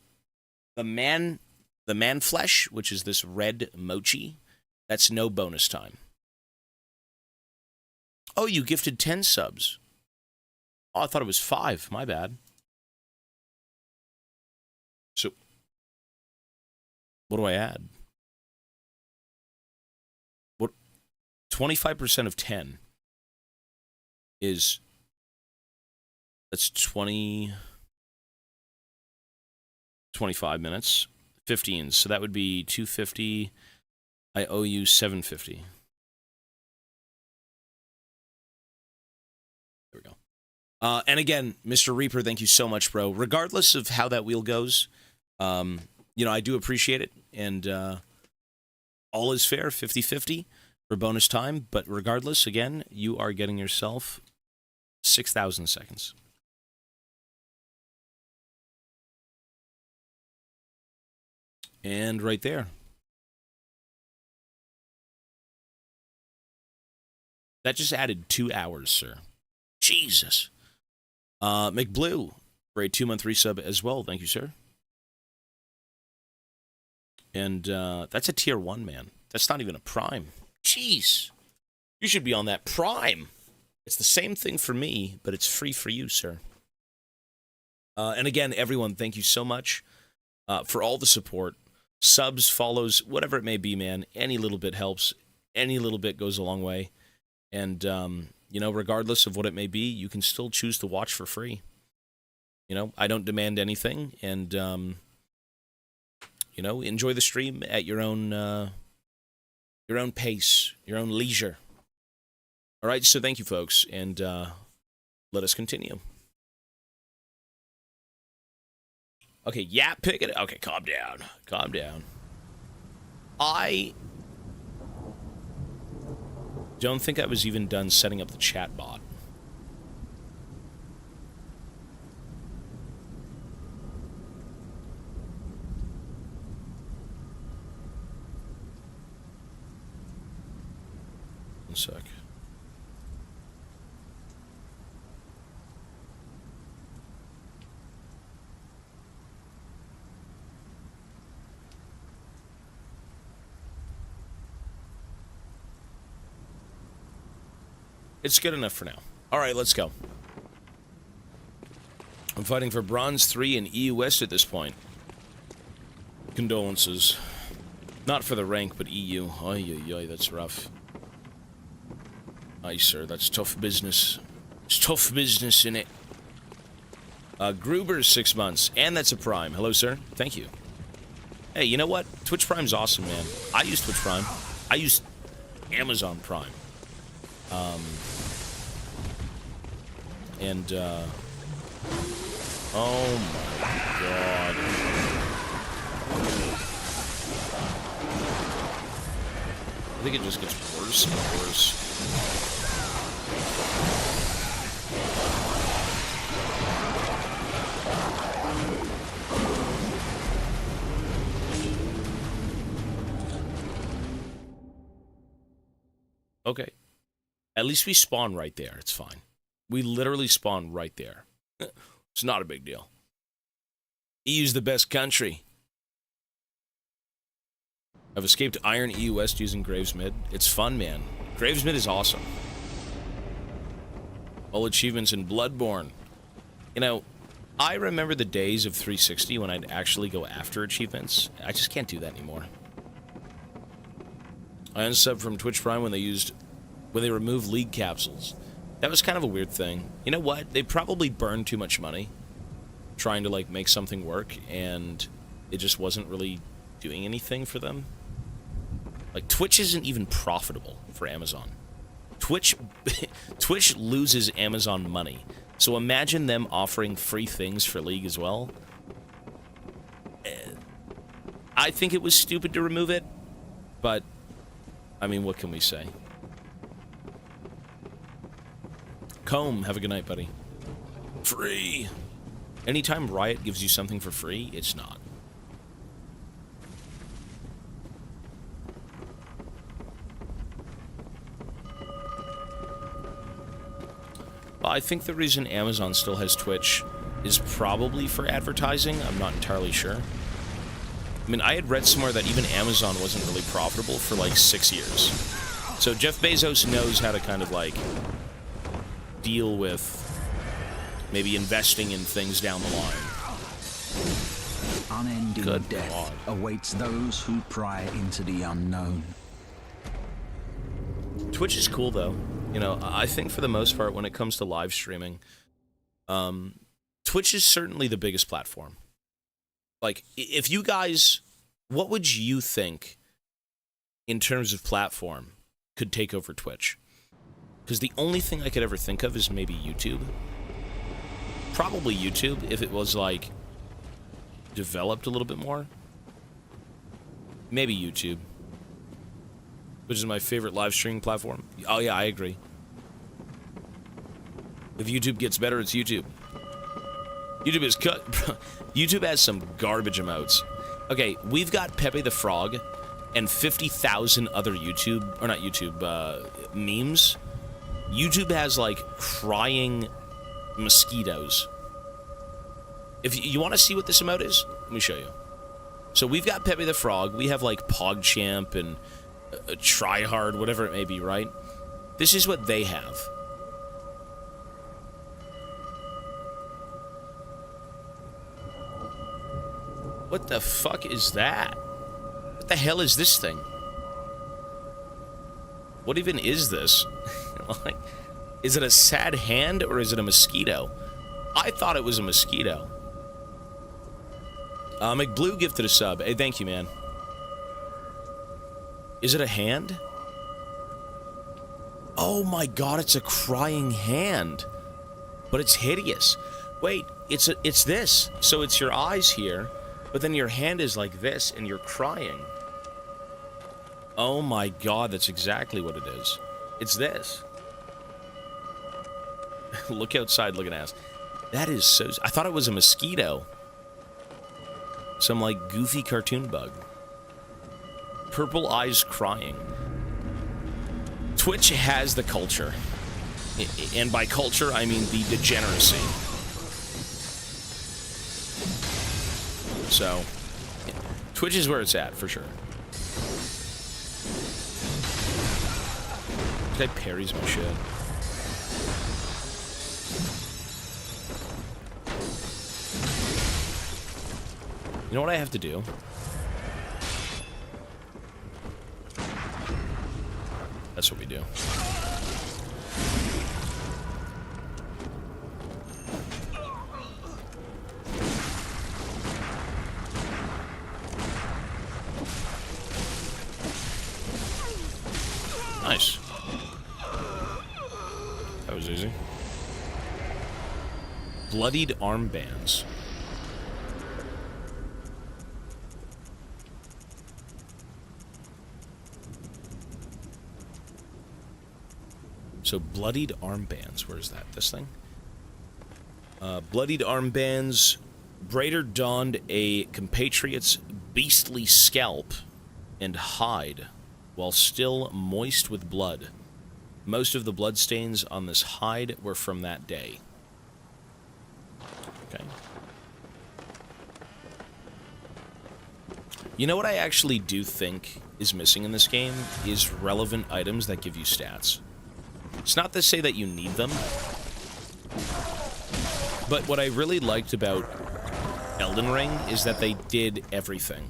The man flesh, which is this red mochi, that's no bonus time. Oh, you gifted 10 subs. Oh, I thought it was 5. My bad. So, what do I add? What? 25% of 10 is... That's 20... 25 minutes, 15. So that would be 250. I owe you 750. There we go. And again, Mr. Reaper, thank you so much, bro. Regardless of how that wheel goes, you know, I do appreciate it. And all is fair, 50-50 for bonus time. But regardless, again, you are getting yourself 6,000 seconds. And right there. That just added 2 hours, sir. Jesus. McBlue for a 2-month resub as well. Thank you, sir. And that's a tier 1, man. That's not even a prime. Jeez. You should be on that prime. It's the same thing for me, but it's free for you, sir. And again, everyone, thank you so much for all the support. Subs, follows, whatever it may be, man. Any little bit helps. Any little bit goes a long way. And, you know, regardless of what it may be, you can still choose to watch for free. You know, I don't demand anything. And, you know, enjoy the stream at your own Your own pace, your own leisure. All right, so thank you, folks, and let us continue. Okay, yeah, pick it. Okay, calm down. Calm down. I don't think I was even done setting up the chat bot. One sec. It's good enough for now. All right, let's go. I'm fighting for Bronze 3 in EU West at this point. Condolences. Not for the rank, but EU. Oy, oy, oy, that's rough. Aye, sir, that's tough business. It's tough business, innit? Gruber's 6 months, and that's a Prime. Hello, sir. Thank you. Hey, you know what? Twitch Prime's awesome, man. I use Twitch Prime. I use Amazon Prime. Oh my god. I think it just gets worse and worse. Okay. At least we spawn right there. It's fine. We literally spawn right there. It's not a big deal. EU's the best country. I've escaped Iron EU West using Graves Mid. It's fun, man. Graves Mid is awesome. All achievements in Bloodborne. You know, I remember the days of 360 when I'd actually go after achievements. I just can't do that anymore. I unsubbed from Twitch Prime when they removed League capsules. That was kind of a weird thing. You know what? They probably burned too much money trying to, like, make something work, and it just wasn't really doing anything for them. Like, Twitch isn't even profitable for Amazon. Twitch loses Amazon money. So imagine them offering free things for League as well. I think it was stupid to remove it, but, I mean, what can we say? Comb, have a good night, buddy. Free! Anytime Riot gives you something for free, it's not. Well, I think the reason Amazon still has Twitch is probably for advertising. I'm not entirely sure. I mean, I had read somewhere that even Amazon wasn't really profitable for like 6 years. So Jeff Bezos knows how to kind of like deal with maybe investing in things down the line. Unending Good death God. awaits those who pry into the unknown. Twitch is cool, though. You know, I think for the most part, when it comes to live streaming, Twitch is certainly the biggest platform. Like, if you guys, what would you think, in terms of platform, could take over Twitch? Because the only thing I could ever think of is maybe YouTube. Probably YouTube, if it was, like, developed a little bit more. Maybe YouTube. Which is my favorite live streaming platform. Oh, yeah, I agree. If YouTube gets better, it's YouTube. YouTube is cut. YouTube has some garbage emotes. Okay, we've got Pepe the Frog and 50,000 other YouTube, or not YouTube, memes. YouTube has, like, crying mosquitoes. If you want to see what this emote is, let me show you. So we've got Pepe the Frog. We have, like, PogChamp and Tryhard, whatever it may be, right? This is what they have. What the fuck is that? What the hell is this thing? What even is this? Like, is it a sad hand or is it a mosquito? I thought it was a mosquito. McBlue gifted a sub. Hey, thank you, man. Is it a hand? Oh my god, it's a crying hand. But it's hideous. Wait, it's this. So it's your eyes here, but then your hand is like this and you're crying. Oh my god, that's exactly what it is. It's this. Look outside, look at ass. That is so... I thought it was a mosquito. Some, like, goofy cartoon bug. Purple eyes crying. Twitch has the culture. And by culture, I mean the degeneracy. So, Twitch is where it's at, for sure. This guy parries my shit. You know what I have to do? That's what we do. Nice. That was easy. Bloodied armbands. So, bloodied armbands. Where's that? This thing? Bloodied armbands. Braider donned a compatriot's beastly scalp and hide while still moist with blood. Most of the bloodstains on this hide were from that day. Okay. You know what I actually do think is missing in this game is relevant items that give you stats. It's not to say that you need them, but what I really liked about Elden Ring is that they did everything.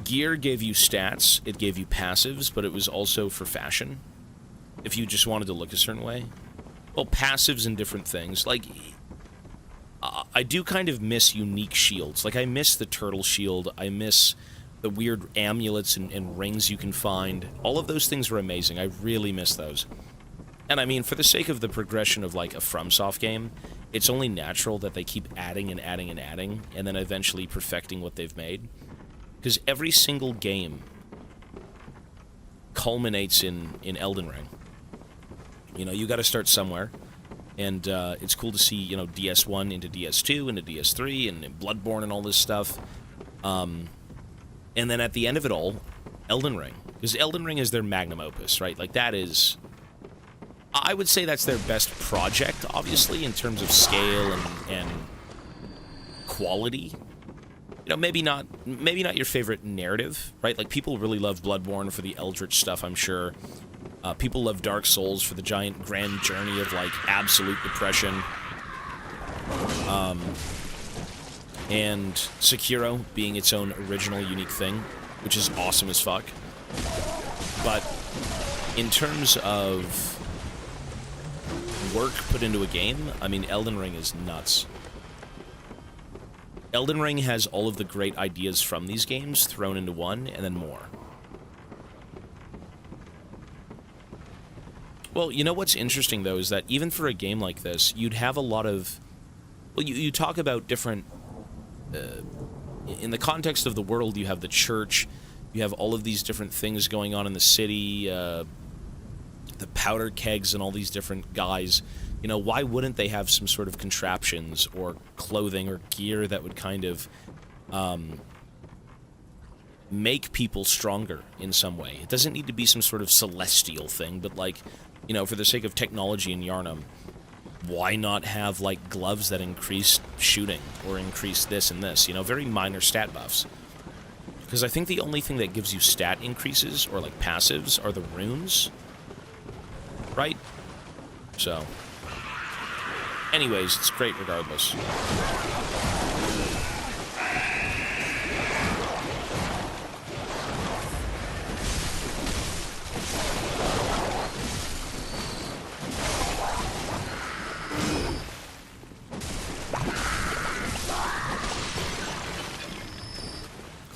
Gear gave you stats, it gave you passives, but it was also for fashion. If you just wanted to look a certain way. Well, passives and different things. Like, I do kind of miss unique shields. Like, I miss the turtle shield, I miss the weird amulets and rings you can find. All of those things were amazing. I really miss those. And I mean, for the sake of the progression of, like, a FromSoft game, it's only natural that they keep adding and adding and adding, and then eventually perfecting what they've made. Because every single game culminates in Elden Ring. You know, you gotta start somewhere. And it's cool to see, you know, DS1 into DS2 into DS3 and Bloodborne and all this stuff. And then at the end of it all, Elden Ring. Because Elden Ring is their magnum opus, right? Like, that is... I would say that's their best project, obviously, in terms of scale and quality. You know, maybe not your favorite narrative, right? Like, people really love Bloodborne for the Eldritch stuff, I'm sure. People love Dark Souls for the giant grand journey of, like, absolute depression. And Sekiro being its own original, unique thing, which is awesome as fuck. But in terms of work put into a game, I mean, Elden Ring is nuts. Elden Ring has all of the great ideas from these games thrown into one, and then more. Well, you know what's interesting, though, is that even for a game like this, you'd have a lot of... Well, you talk about different... in the context of the world, you have the church, you have all of these different things going on in the city, the powder kegs and all these different guys. You know, why wouldn't they have some sort of contraptions or clothing or gear that would kind of make people stronger in some way? It doesn't need to be some sort of celestial thing, but, like, you know, for the sake of technology in Yharnam, why not have, like, gloves that increase shooting or increase this and this? You know, very minor stat buffs. Because I think the only thing that gives you stat increases or, like, passives are the runes. Right? So. Anyways, it's great regardless.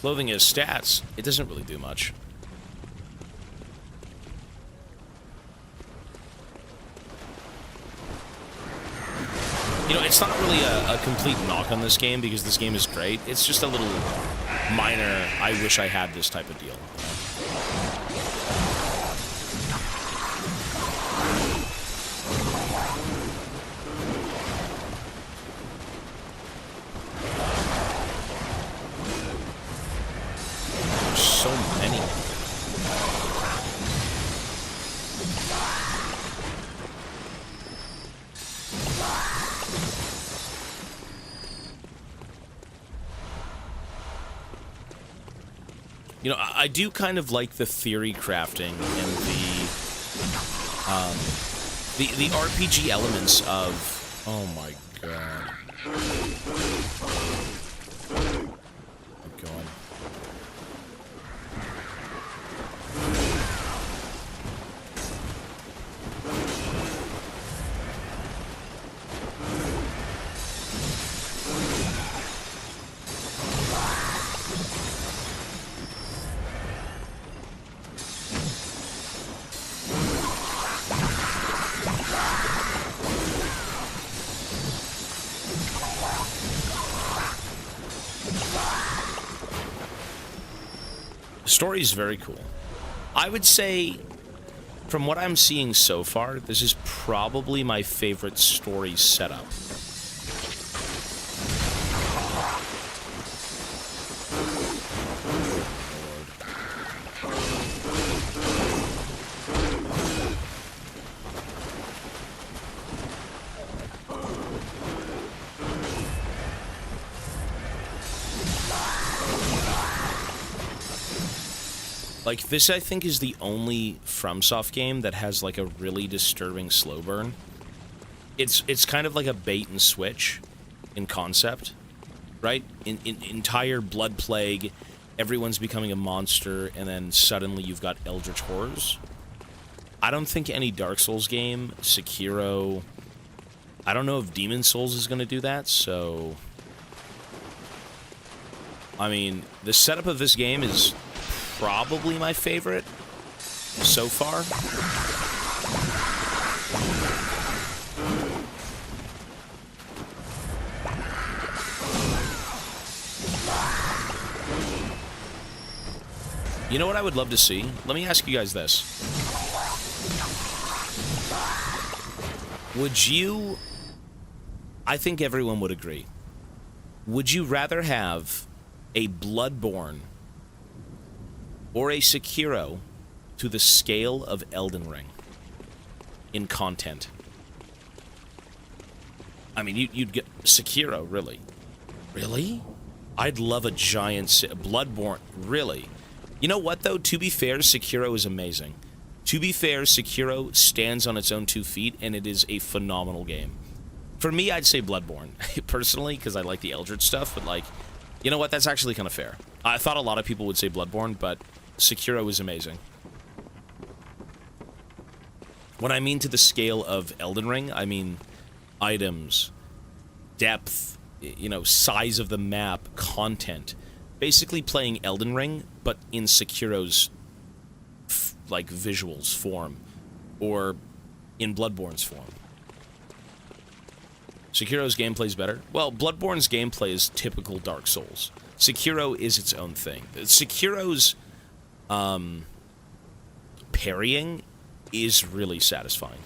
Clothing has stats. It doesn't really do much. You know, it's not really a complete knock on this game because this game is great. It's just a little minor, I wish I had this type of deal. There's so many. You know, I do kind of like the theory crafting and the RPG elements of. Oh my god! Oh my god! Story is very cool. I would say, from what I'm seeing so far, this is probably my favorite story setup. Like, this, I think, is the only FromSoft game that has, like, a really disturbing slow burn. It's kind of like a bait and switch in concept, right? In entire Blood Plague, everyone's becoming a monster, and then suddenly you've got Eldritch Horrors. I don't think any Dark Souls game, Sekiro... I don't know if Demon Souls is going to do that, so... I mean, the setup of this game is... probably my favorite so far. You know what I would love to see? Let me ask you guys this. Would you... I think everyone would agree. Would you rather have a Bloodborne or a Sekiro to the scale of Elden Ring in content? I mean, you'd get Sekiro, really. Really? I'd love a giant Bloodborne, really. You know what, though? To be fair, Sekiro is amazing. To be fair, Sekiro stands on its own 2 feet, and it is a phenomenal game. For me, I'd say Bloodborne, personally, because I like the Eldritch stuff, but, like, you know what? That's actually kind of fair. I thought a lot of people would say Bloodborne, but Sekiro is amazing. When I mean to the scale of Elden Ring, I mean items, depth, you know, size of the map, content. Basically playing Elden Ring, but in Sekiro's, like, visuals form, or in Bloodborne's form. Sekiro's gameplay is better? Well, Bloodborne's gameplay is typical Dark Souls. Sekiro is its own thing. Sekiro's parrying is really satisfying.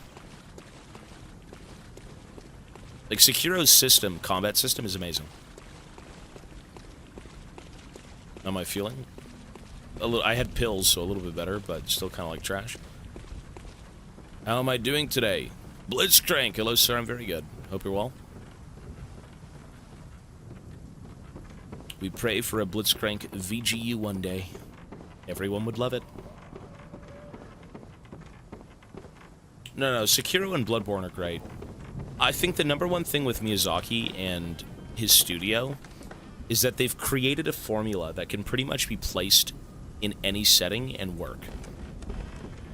Like, Sekiro's system, combat system, is amazing. How am I feeling? I had pills, so a little bit better, but still kind of like trash. How am I doing today? Blitzcrank! Hello, sir, I'm very good. Hope you're well. We pray for a Blitzcrank VGU one day. Everyone would love it. No, Sekiro and Bloodborne are great. I think the #1 thing with Miyazaki and his studio is that they've created a formula that can pretty much be placed in any setting and work.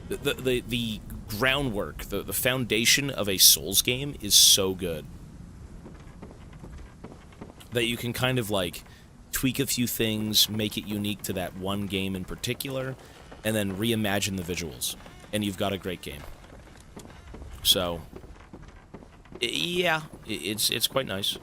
The groundwork, the foundation of a Souls game is so good that you can kind of, like, tweak a few things, make it unique to that one game in particular, and then reimagine the visuals, and you've got a great game. So, yeah, it's quite nice.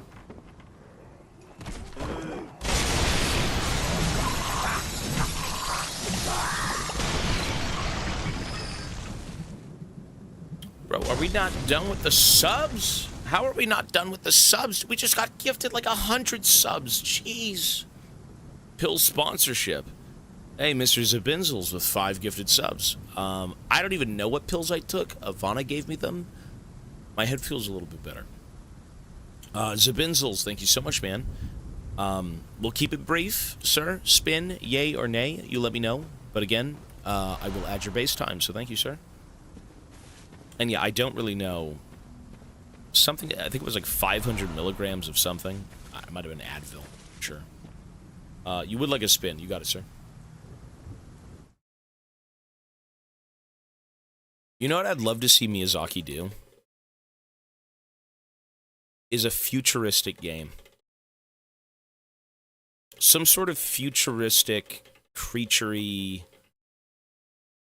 Bro, are we not done with the subs? How are we not done with the subs? We just got gifted like 100 subs. Jeez. Pill sponsorship. Hey, Mr. Zabinzels with 5 gifted subs. I don't even know what pills I took. Ivana gave me them. My head feels a little bit better. Zabinzels, thank you so much, man. We'll keep it brief, sir. Spin, yay or nay, you let me know. But again, I will add your base time, so thank you, sir. And yeah, I don't really know. Something, I think it was like 500 milligrams of something. It might have been Advil, sure. You would like a spin. You got it, sir. You know what I'd love to see Miyazaki do? Is a futuristic game. Some sort of futuristic, creature-y,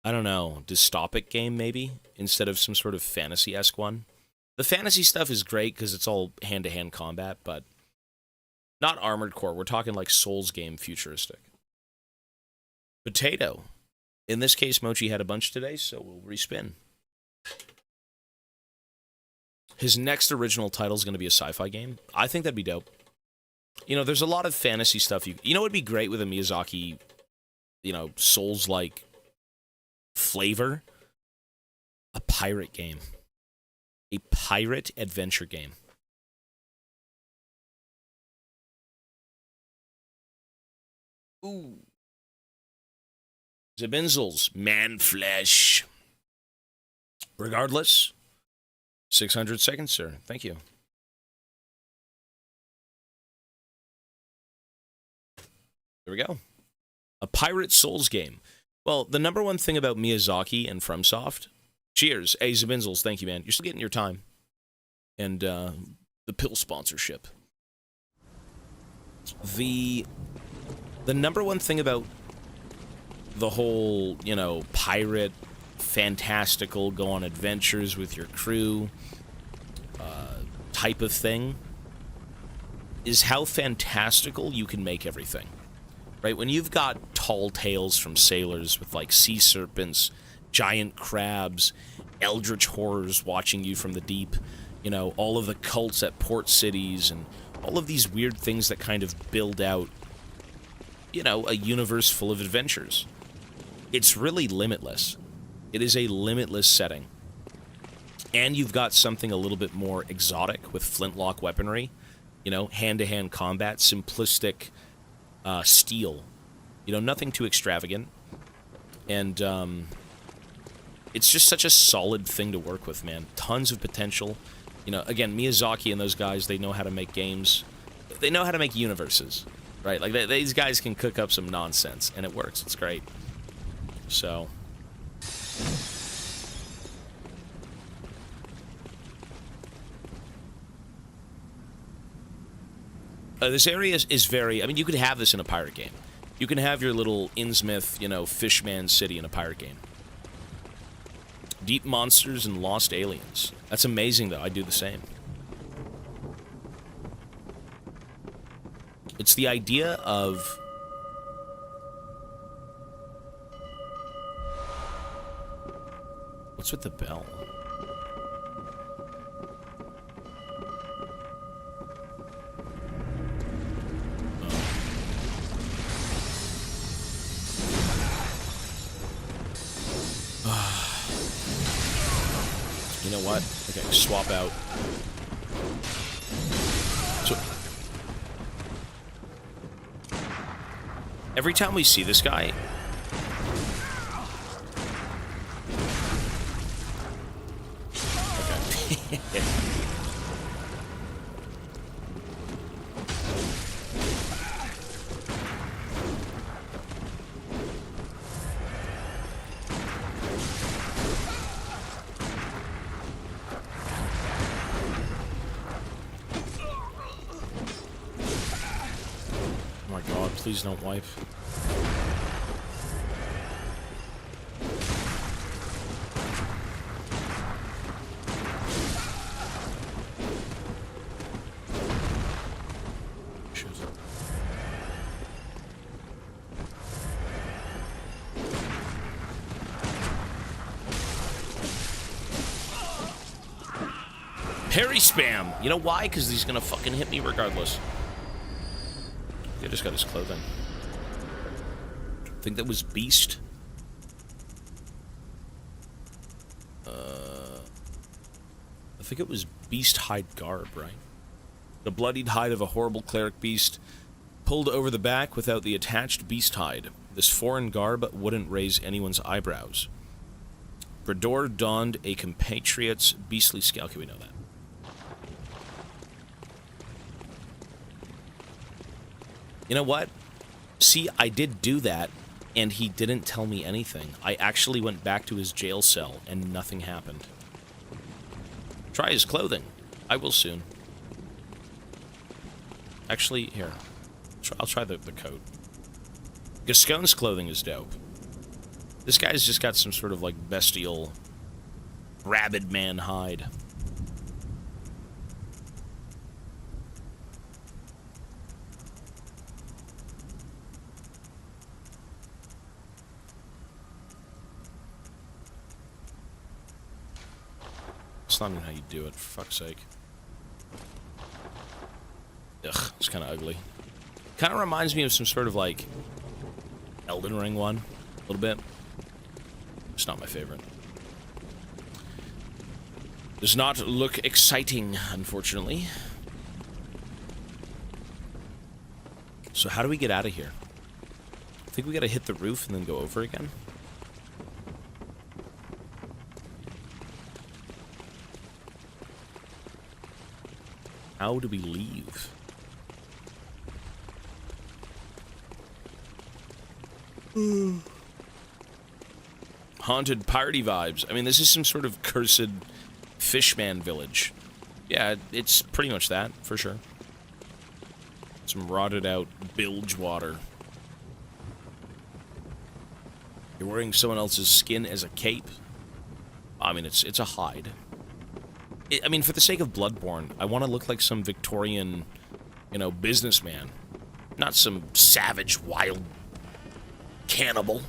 I don't know, dystopic game, maybe? Instead of some sort of fantasy-esque one. The fantasy stuff is great because it's all hand-to-hand combat, but not Armored Core. We're talking like Souls game futuristic. Potato. In this case, Mochi had a bunch today, so we'll respin. His next original title is going to be a sci-fi game. I think that'd be dope. You know, there's a lot of fantasy stuff. You know what would be great with a Miyazaki, you know, Souls-like flavor? A pirate game. A pirate adventure game. Ooh. Zabinzels, man flesh. Regardless, 600 seconds, sir. Thank you. There we go. A Pirate Souls game. Well, the number one thing about Miyazaki and FromSoft... Cheers. Hey, Zabinzels, thank you, man. You're still getting your time. And, the pill sponsorship. The number one thing about the whole, you know, pirate, fantastical, go on adventures with your crew type of thing is how fantastical you can make everything. Right? When you've got tall tales from sailors with, like, sea serpents, giant crabs, eldritch horrors watching you from the deep, you know, all of the cults at port cities, and all of these weird things that kind of build out, you know, a universe full of adventures. It's really limitless. It is a limitless setting. And you've got something a little bit more exotic with flintlock weaponry, you know, hand-to-hand combat, simplistic steel. You know, nothing too extravagant. And, it's just such a solid thing to work with, man. Tons of potential. You know, again, Miyazaki and those guys, they know how to make games. They know how to make universes, right? Like, these guys can cook up some nonsense, and it works. It's great. So... this area is very... I mean, you could have this in a pirate game. You can have your little Innsmouth, you know, Fishman City in a pirate game. Deep monsters and lost aliens. That's amazing, though. I do the same. It's the idea of... What's with the bell? You know what? Okay, swap out. So, every time we see this guy... Okay. please don't wipe. Shit. Parry spam! You know why? Because he's gonna fucking hit me regardless. I just got his clothing. I think that was Beast. I think it was Beast hide garb, right? The bloodied hide of a horrible cleric beast pulled over the back without the attached beast hide. This foreign garb wouldn't raise anyone's eyebrows. Brador donned a compatriot's beastly scale. Okay, we know that. You know what? See, I did do that, and he didn't tell me anything. I actually went back to his jail cell, and nothing happened. Try his clothing. I will soon. Actually, here. I'll try the coat. Gascon's clothing is dope. This guy's just got some sort of, like, bestial rabid man hide. That's not even how you do it, for fuck's sake. Ugh, it's kind of ugly. Kind of reminds me of some sort of, like, Elden Ring one, a little bit. It's not my favorite. Does not look exciting, unfortunately. So how do we get out of here? I think we gotta hit the roof and then go over again. How do we leave? Haunted party vibes. I mean, this is some sort of cursed fishman village. Yeah, it's pretty much that, for sure. Some rotted out bilge water. You're wearing someone else's skin as a cape. I mean, it's a hide. I mean, for the sake of Bloodborne, I want to look like some Victorian, you know, businessman. Not some savage, wild cannibal.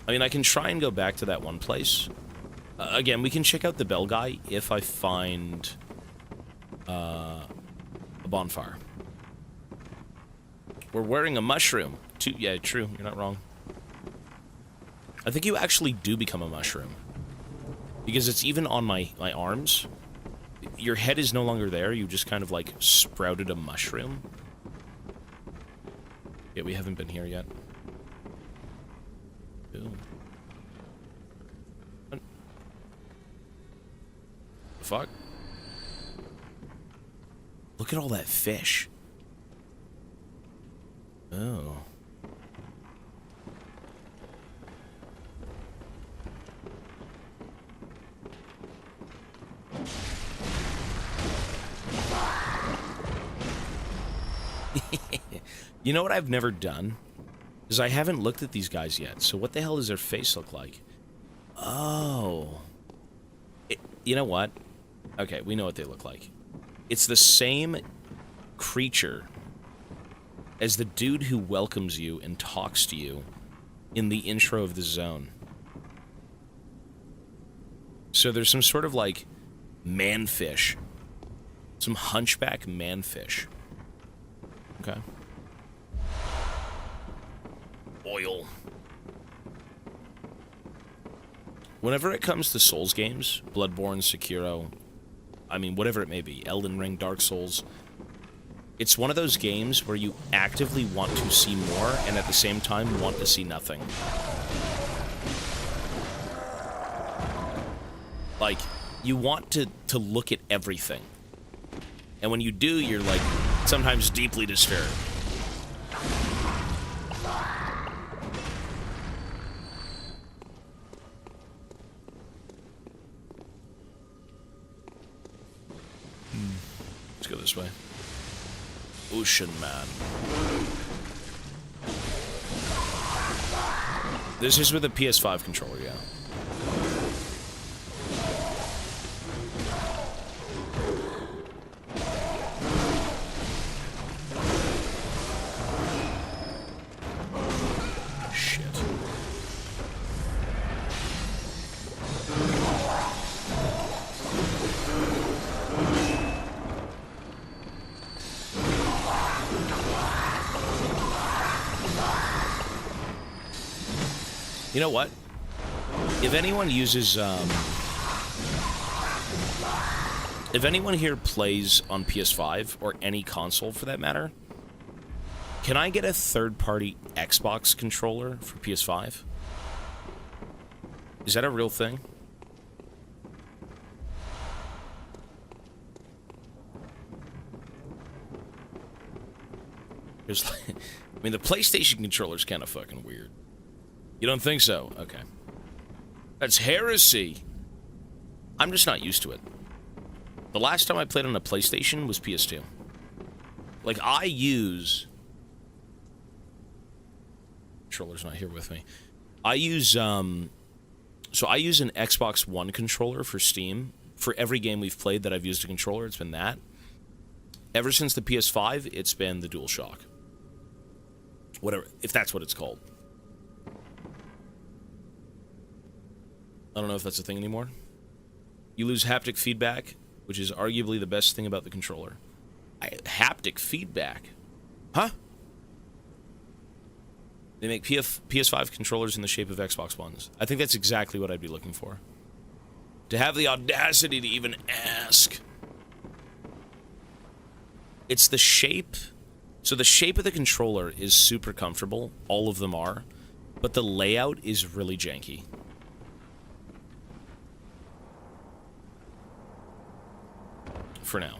I mean, I can try and go back to that one place. Again, we can check out the bell guy if I find a bonfire. We're wearing a mushroom. Yeah, true. You're not wrong. I think you actually do become a mushroom. Because it's even on my arms. Your head is no longer there. You just kind of, like, sprouted a mushroom. Yeah, we haven't been here yet. Ew. What the fuck? Look at all that fish. Oh. You know what I've never done? Is I haven't looked at these guys yet. So what the hell does their face look like? Oh. You know what? Okay, we know what they look like. It's the same creature as the dude who welcomes you and talks to you in the intro of the zone. So there's some sort of, like, manfish. Some hunchback manfish. Okay. Oil. Whenever it comes to Souls games, Bloodborne, Sekiro, I mean, whatever it may be, Elden Ring, Dark Souls, it's one of those games where you actively want to see more and at the same time want to see nothing. Like, you want to look at everything. And when you do, you're, like, sometimes deeply disturbed. this way. Ocean Man. This is with a PS5 controller, yeah. Shit. You know what? If anyone uses, if anyone here plays on PS5, or any console for that matter, can I get a third-party Xbox controller for PS5? Is that a real thing? There's like, I mean, the PlayStation controller's kind of fucking weird. You don't think so? Okay. That's heresy. I'm just not used to it. The last time I played on a PlayStation was PS2. Like, I use... Controller's not here with me. I use, so I use an Xbox One controller for Steam. For every game we've played that I've used a controller, it's been that. Ever since the PS5, it's been the DualShock. Whatever, if that's what it's called. I don't know if that's a thing anymore. You lose haptic feedback, which is arguably the best thing about the controller. Haptic feedback? Huh? They make PS5 controllers in the shape of Xbox Ones. I think that's exactly what I'd be looking for. To have the audacity to even ask. It's the shape. So the shape of the controller is super comfortable. All of them are. But the layout is really janky. For now.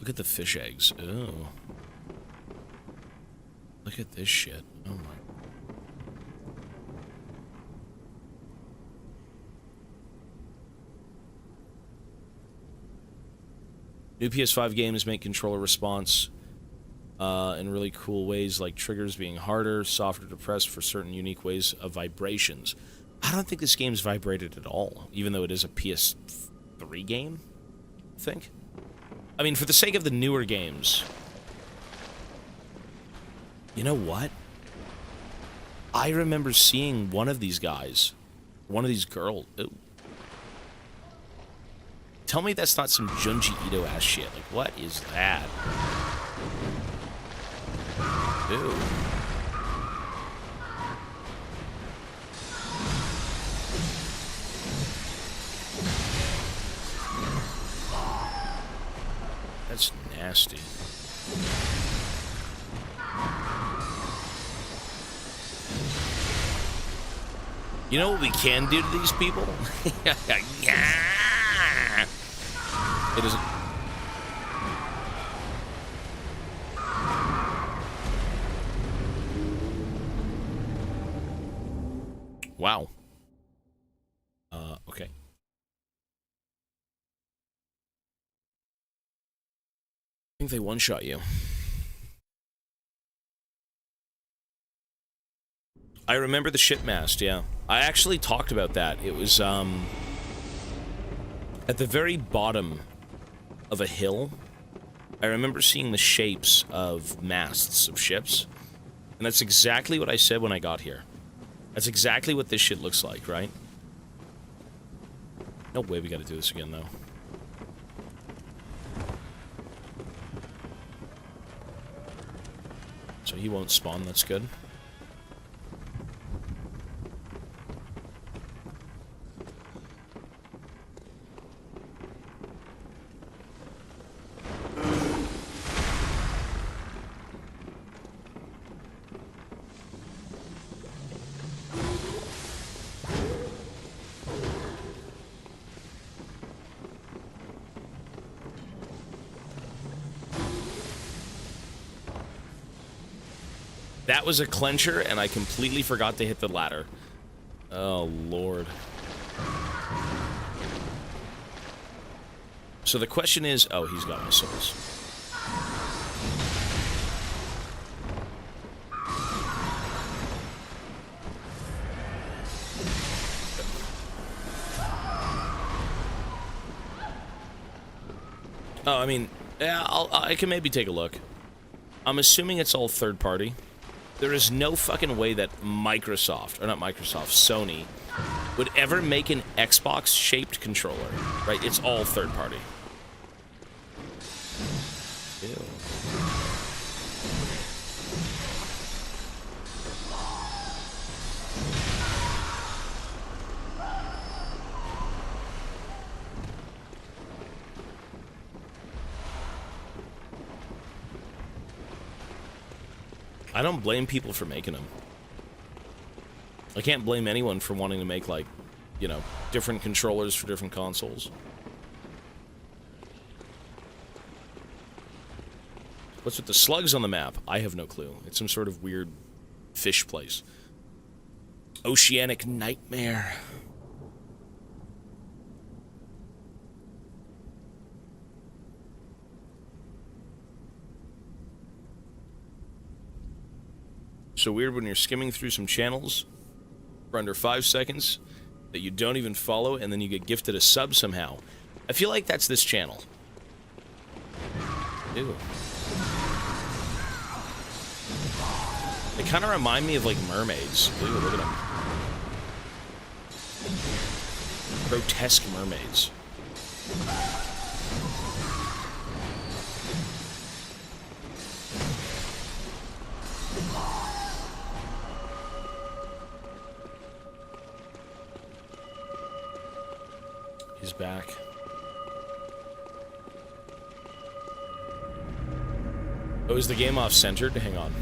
Look at the fish eggs. Oh. Look at this shit. Oh my. New PS5 games make controller response in really cool ways, like triggers being harder, softer to press for certain unique ways of vibrations. I don't think this game's vibrated at all, even though it is a PS3 game, I think. I mean, for the sake of the newer games... You know what? I remember seeing one of these guys, one of these girls... Ooh. Tell me that's not some Junji Ito-ass shit. Like, what is that? Ew. That's nasty. You know what we can do to these people? It is. Wow. Okay. I think they one-shot you. I remember the shitmast, yeah. I actually talked about that. It was, at the very bottom of a hill. I remember seeing the shapes of masts of ships. And that's exactly what I said when I got here. That's exactly what this shit looks like, right? No way we gotta do this again, though. So he won't spawn, that's good. That was a clencher, and I completely forgot to hit the ladder. Oh, Lord. So the question is... Oh, he's got missiles. Oh, I mean, yeah, I can maybe take a look. I'm assuming it's all third party. There is no fucking way that Microsoft, or not Microsoft, Sony, would ever make an Xbox-shaped controller, right? It's all third party. Ew. I don't blame people for making them. I can't blame anyone for wanting to make, like, you know, different controllers for different consoles. What's with the slugs on the map? I have no clue. It's some sort of weird fish place. Oceanic nightmare. So weird when you're skimming through some channels for under 5 seconds that you don't even follow, and then you get gifted a sub somehow. I feel like that's this channel. Ew. They kind of remind me of, like, mermaids. Ew, look at them. Grotesque mermaids. He's back. Oh, is the game off-centered? Hang on.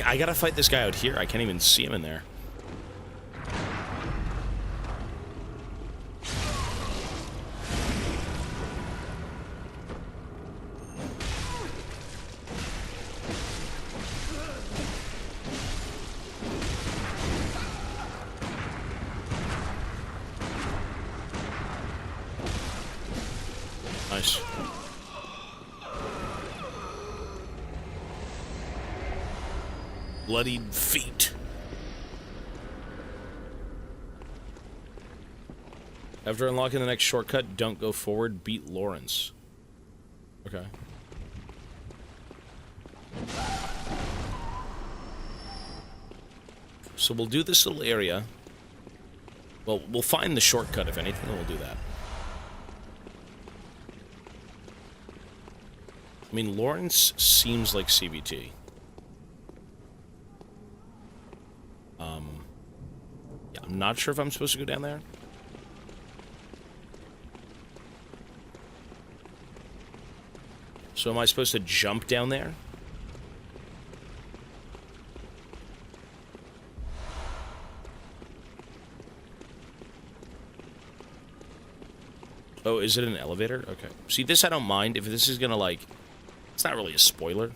I gotta fight this guy out here. I can't even see him in there. Nice. Bloodied feet. After unlocking the next shortcut, don't go forward, beat Lawrence. Okay. So we'll do this little area. Well, we'll find the shortcut, if anything, and we'll do that. I mean, Lawrence seems like CBT. Yeah, I'm not sure if I'm supposed to go down there. So am I supposed to jump down there? Oh, is it an elevator? Okay. See, this I don't mind. If this is gonna, like... It's not really a spoiler.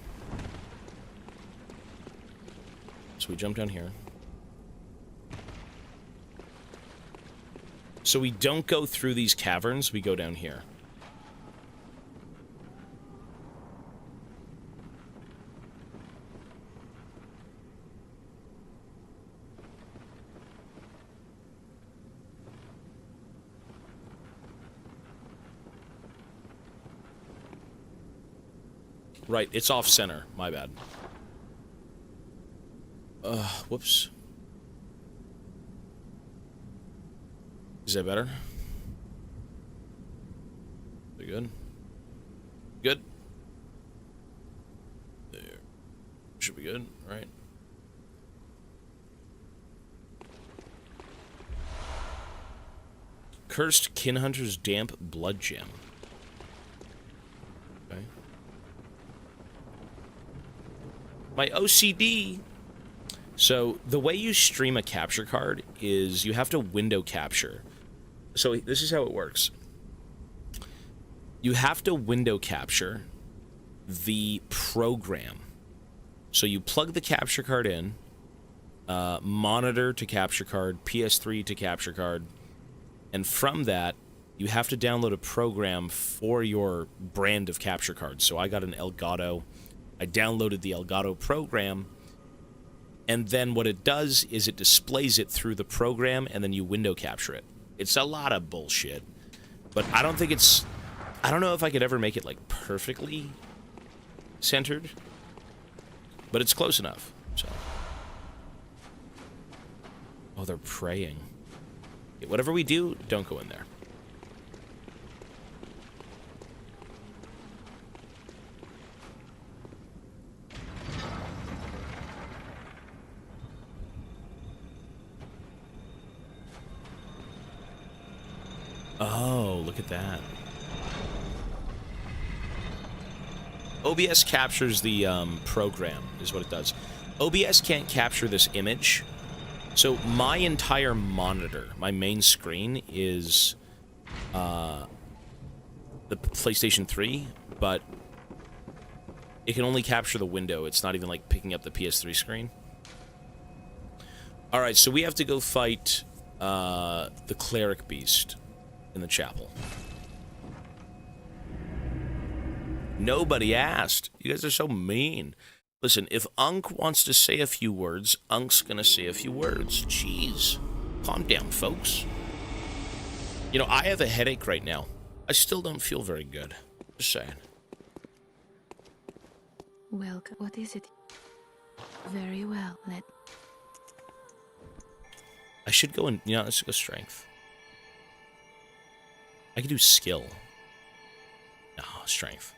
So we jump down here. So we don't go through these caverns, we go down here. Right, it's off-center. My bad. Whoops. Is that better? Is it good? Good? There. Should be good, right? Cursed Kinhunter's Damp Blood Gem. Okay. My OCD. So, the way you stream a capture card is you have to window capture. So, this is how it works. You have to window capture the program. So, you plug the capture card in, monitor to capture card, PS3 to capture card, and from that, you have to download a program for your brand of capture cards. So I got an Elgato. I downloaded the Elgato program, and then what it does is it displays it through the program, and then you window capture it. It's a lot of bullshit, but I don't think it's... I don't know if I could ever make it, like, perfectly centered, but it's close enough, so... Oh, they're praying. Whatever we do, don't go in there. Oh, look at that. OBS captures the program, is what it does. OBS can't capture this image. So my entire monitor, my main screen, is the PlayStation 3, but it can only capture the window. It's not even like picking up the PS3 screen. Alright, so we have to go fight the cleric beast in the chapel. Nobody asked. You guys are so mean. Listen, if Unk wants to say a few words, Unk's gonna say a few words. Jeez. Calm down, folks. You know, I have a headache right now. I still don't feel very good. Just saying. Welcome. What is it? Very well. I should go in... You know, let's go strength. I could do skill. No, strength.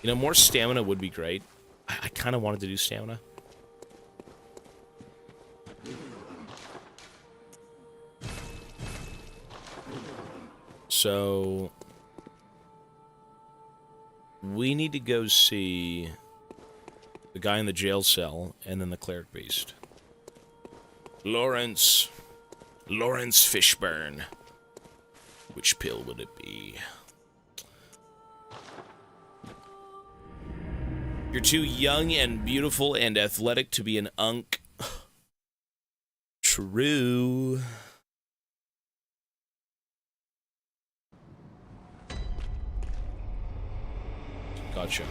You know, more stamina would be great. I kind of wanted to do stamina. So... we need to go see the guy in the jail cell and then the cleric beast. Lawrence Fishburne. Which pill would it be? You're too young and beautiful and athletic to be an Unk. True. Gotcha.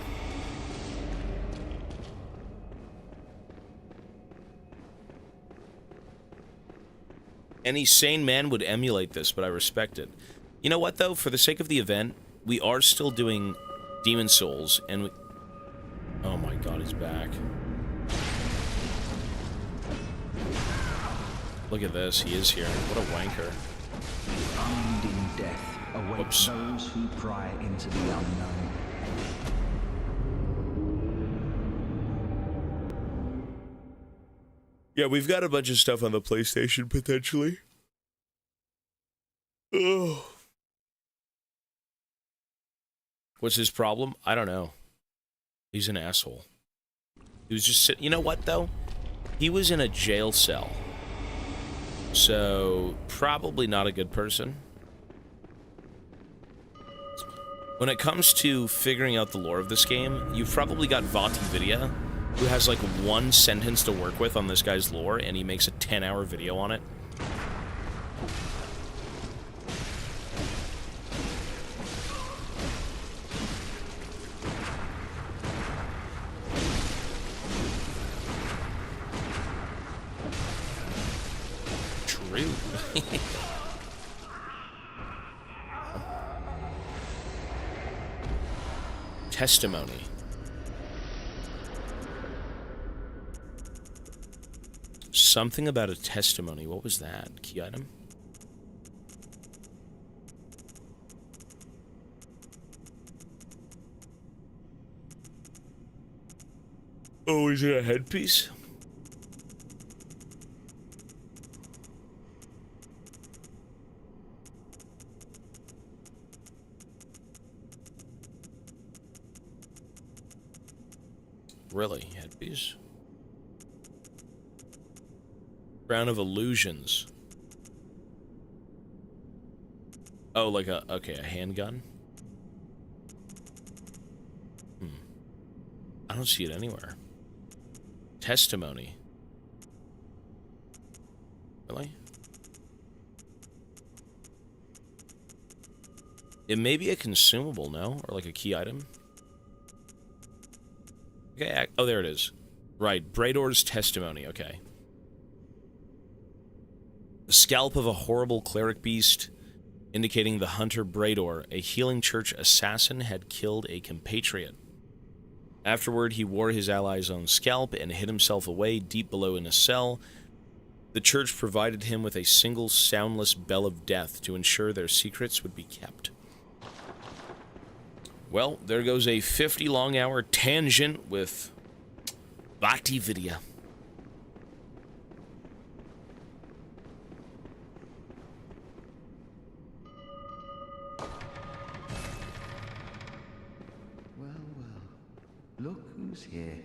Any sane man would emulate this, but I respect it. You know what, though? For the sake of the event, we are still doing Demon Souls, and we... Oh my god, he's back. Look at this, he is here. What a wanker. Unending death awaits those who pry into the unknown. Yeah, we've got a bunch of stuff on the PlayStation, potentially. Ugh. What's his problem? I don't know. He's an asshole. He was just sitting... You know what, though? He was in a jail cell. So, probably not a good person. When it comes to figuring out the lore of this game, you've probably got Vati Vidya, who has like one sentence to work with on this guy's lore, and he makes a 10-hour video on it. True. Testimony. Something about a testimony. What was that? Key item? Oh, is it a headpiece? Really? Headpiece? Crown of Illusions. Oh, like a... Okay, a handgun? I don't see it anywhere. Testimony. Really? It may be a consumable, no? Or like a key item? Okay, oh, there it is. Right, Brador's testimony, okay. The scalp of a horrible cleric beast, indicating the hunter Brador, a healing church assassin, had killed a compatriot. Afterward, he wore his ally's own scalp and hid himself away deep below in a cell. The church provided him with a single soundless bell of death to ensure their secrets would be kept. Well, there goes a 50 long hour tangent with Bhakti Vidya. Well, look who's here.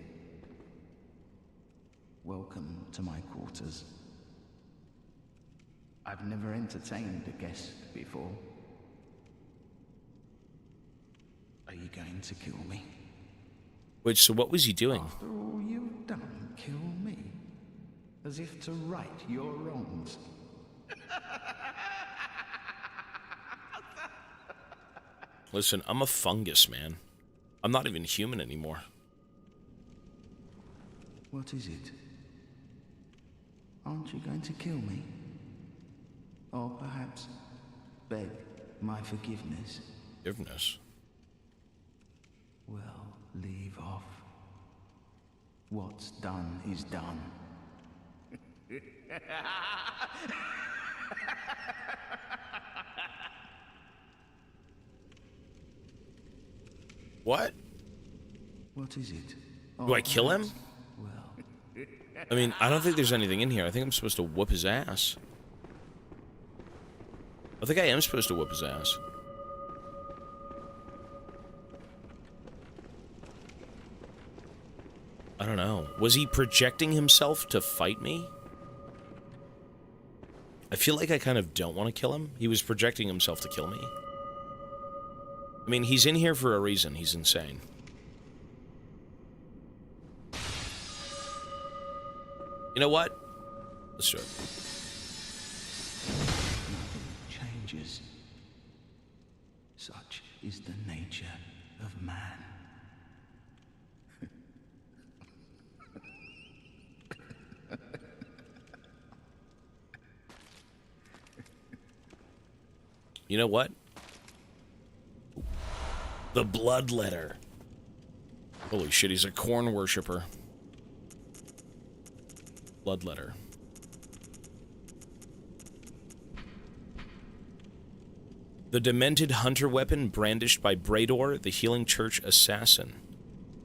Welcome to my quarters. I've never entertained a guest before. Are you going to kill me? Wait, so what was he doing? After all you've done, kill me? As if to right your wrongs. Listen, I'm a fungus, man. I'm not even human anymore. What is it? Aren't you going to kill me? Or perhaps beg my forgiveness? Forgiveness? Well, leave off. What's done is done. What? What is it? Do I kill him? Well, I mean, I don't think there's anything in here. I think I'm supposed to whoop his ass. I think I am supposed to whoop his ass. I don't know. Was he projecting himself to fight me? I feel like I kind of don't want to kill him. He was projecting himself to kill me. I mean, he's in here for a reason. He's insane. You know what? Let's do it. nothing changes. Such is the nature of man. You know what? The blood letter. Holy shit, he's a corn worshiper. Blood letter. The demented hunter weapon brandished by Brador, the healing church assassin.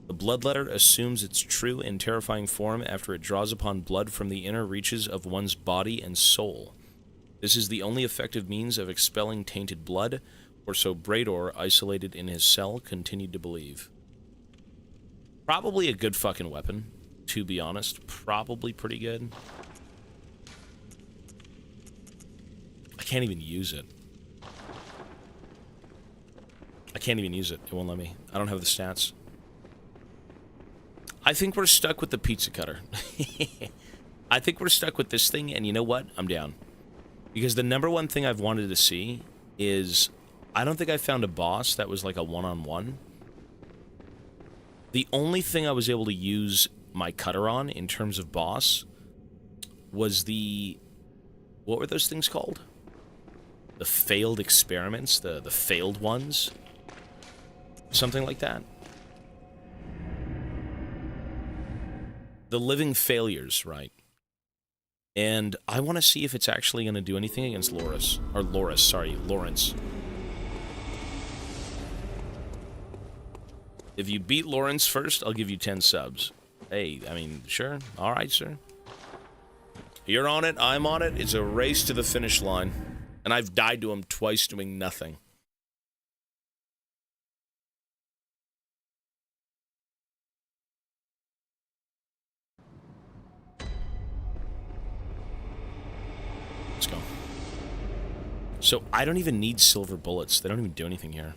The blood letter assumes its true and terrifying form after it draws upon blood from the inner reaches of one's body and soul. This is the only effective means of expelling tainted blood, or so Brador, isolated in his cell, continued to believe. Probably a good fucking weapon, to be honest. Probably pretty good. I can't even use it. I can't even use it. It won't let me. I don't have the stats. I think we're stuck with the pizza cutter. I think we're stuck with this thing, and you know what? I'm down. Because the number one thing I've wanted to see is... I don't think I found a boss that was like a one-on-one. The only thing I was able to use my cutter on in terms of boss was the... What were those things called? The failed experiments? The failed ones? Something like that. The living failures, right? And I want to see if it's actually going to do anything against Lawrence. If you beat Lawrence first, I'll give you 10 subs. Hey, I mean, sure. All right, sir. You're on it. I'm on it. It's a race to the finish line. And I've died to him twice doing nothing. Let's go. So I don't even need silver bullets. They don't even do anything here.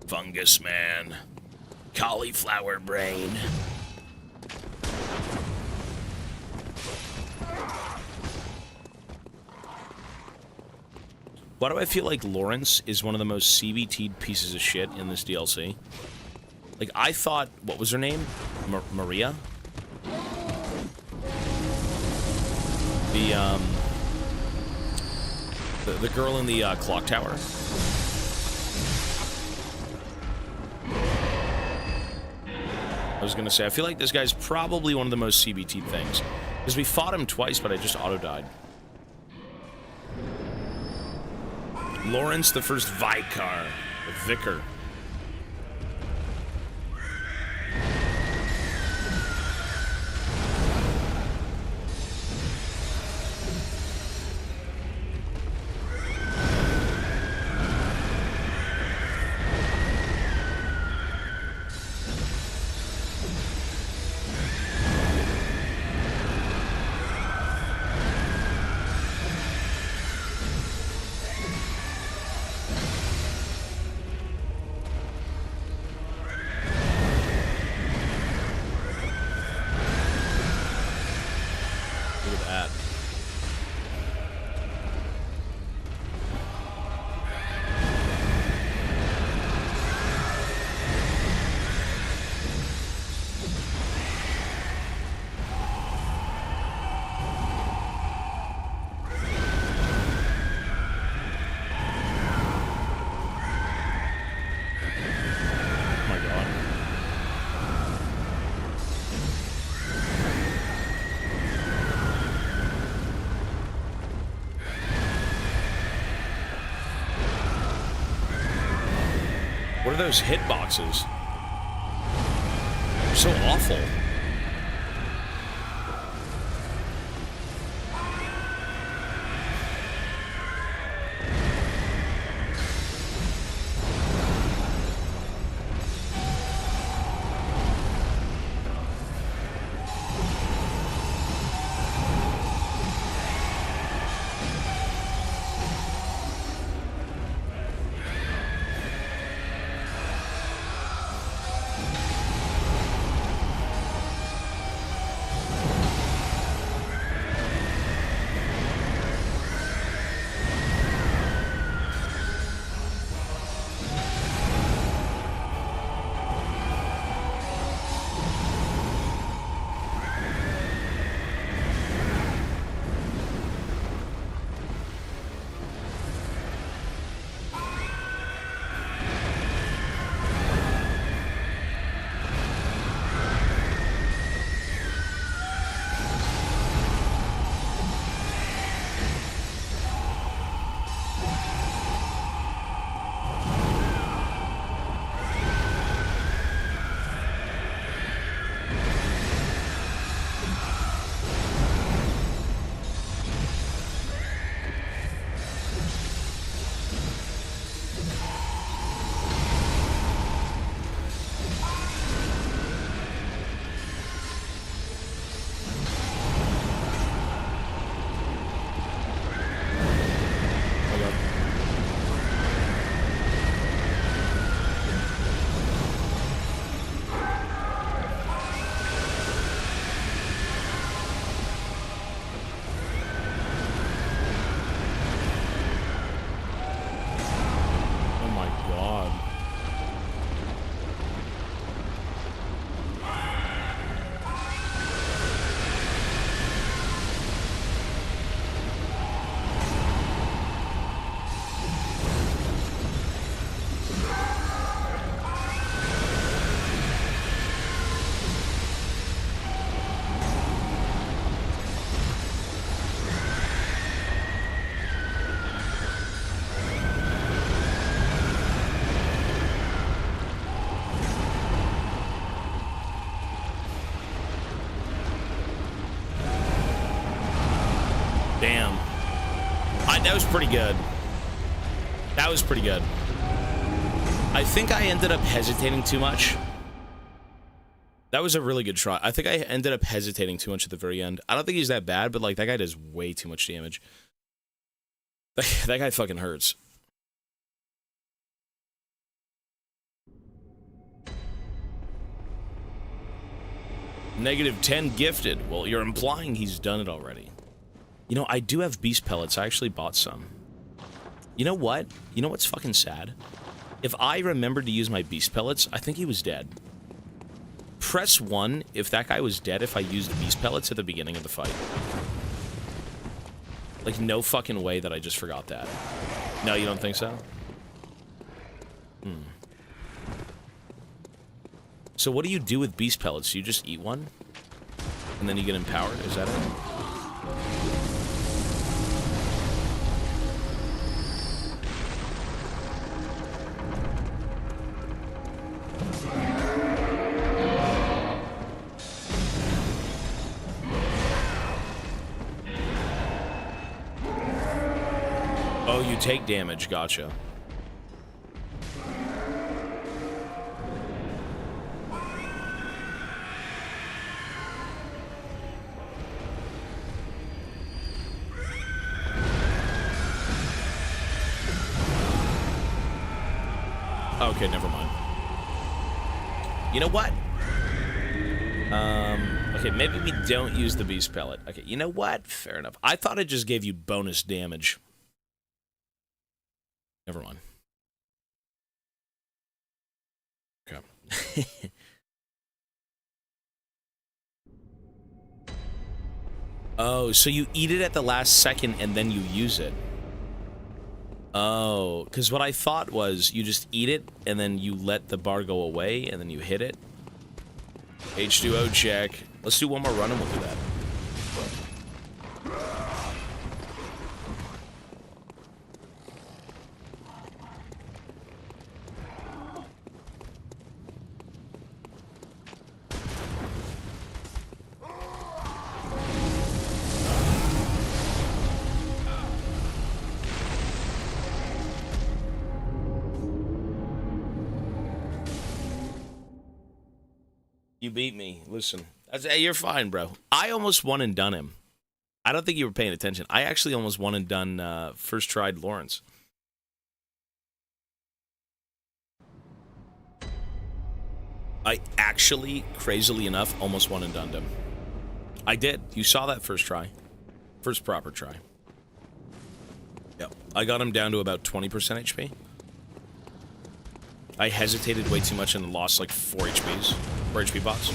Fungus man. Cauliflower brain. Why do I feel like Lawrence is one of the most CBT'd pieces of shit in this DLC? Like, I thought... What was her name? Maria? The girl in the clock tower? I was gonna say, I feel like this guy's probably one of the most CBT things. Because we fought him twice, but I just auto-died. Lawrence the First Vicar. The Vicar. What are those hitboxes? They're so awful. That was pretty good. That was pretty good. I think I ended up hesitating too much. That was a really good try. I think I ended up hesitating too much at the very end. I don't think he's that bad, but like that guy does way too much damage. That guy fucking hurts. -10 gifted. Well, you're implying he's done it already. You know, I do have beast pellets. I actually bought some. You know what? You know what's fucking sad? If I remembered to use my beast pellets, I think he was dead. Press 1 if that guy was dead if I used beast pellets at the beginning of the fight. Like, no fucking way that I just forgot that. No, you don't think so? So what do you do with beast pellets? You just eat one? And then you get empowered? Is that it? Oh, you take damage. Gotcha. Okay, never mind. You know what? Okay, maybe we don't use the beast pellet. Okay, you know what? Fair enough. I thought it just gave you bonus damage. Never mind. Okay. Oh, so you eat it at the last second and then you use it. Oh, because what I thought was you just eat it and then you let the bar go away and then you hit it. H2O check. Let's do one more run and we'll do that. You beat me. Listen, hey, you're fine, bro. I almost one and done him. I don't think you were paying attention. I actually almost one and done first tried Lawrence. I actually, crazily enough, almost one and done him. I did. You saw that first try. First proper try. Yep. I got him down to about 20% HP. I hesitated way too much and lost like 4 HPs. 4 HP bots.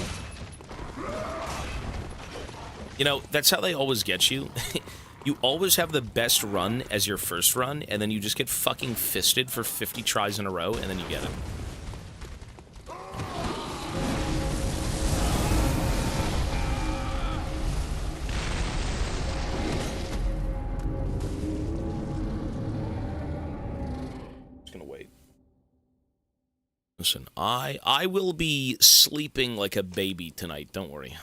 You know, that's how they always get you. You always have the best run as your first run, and then you just get fucking fisted for 50 tries in a row, and then you get it. Just gonna wait. Listen, I will be sleeping like a baby tonight, don't worry.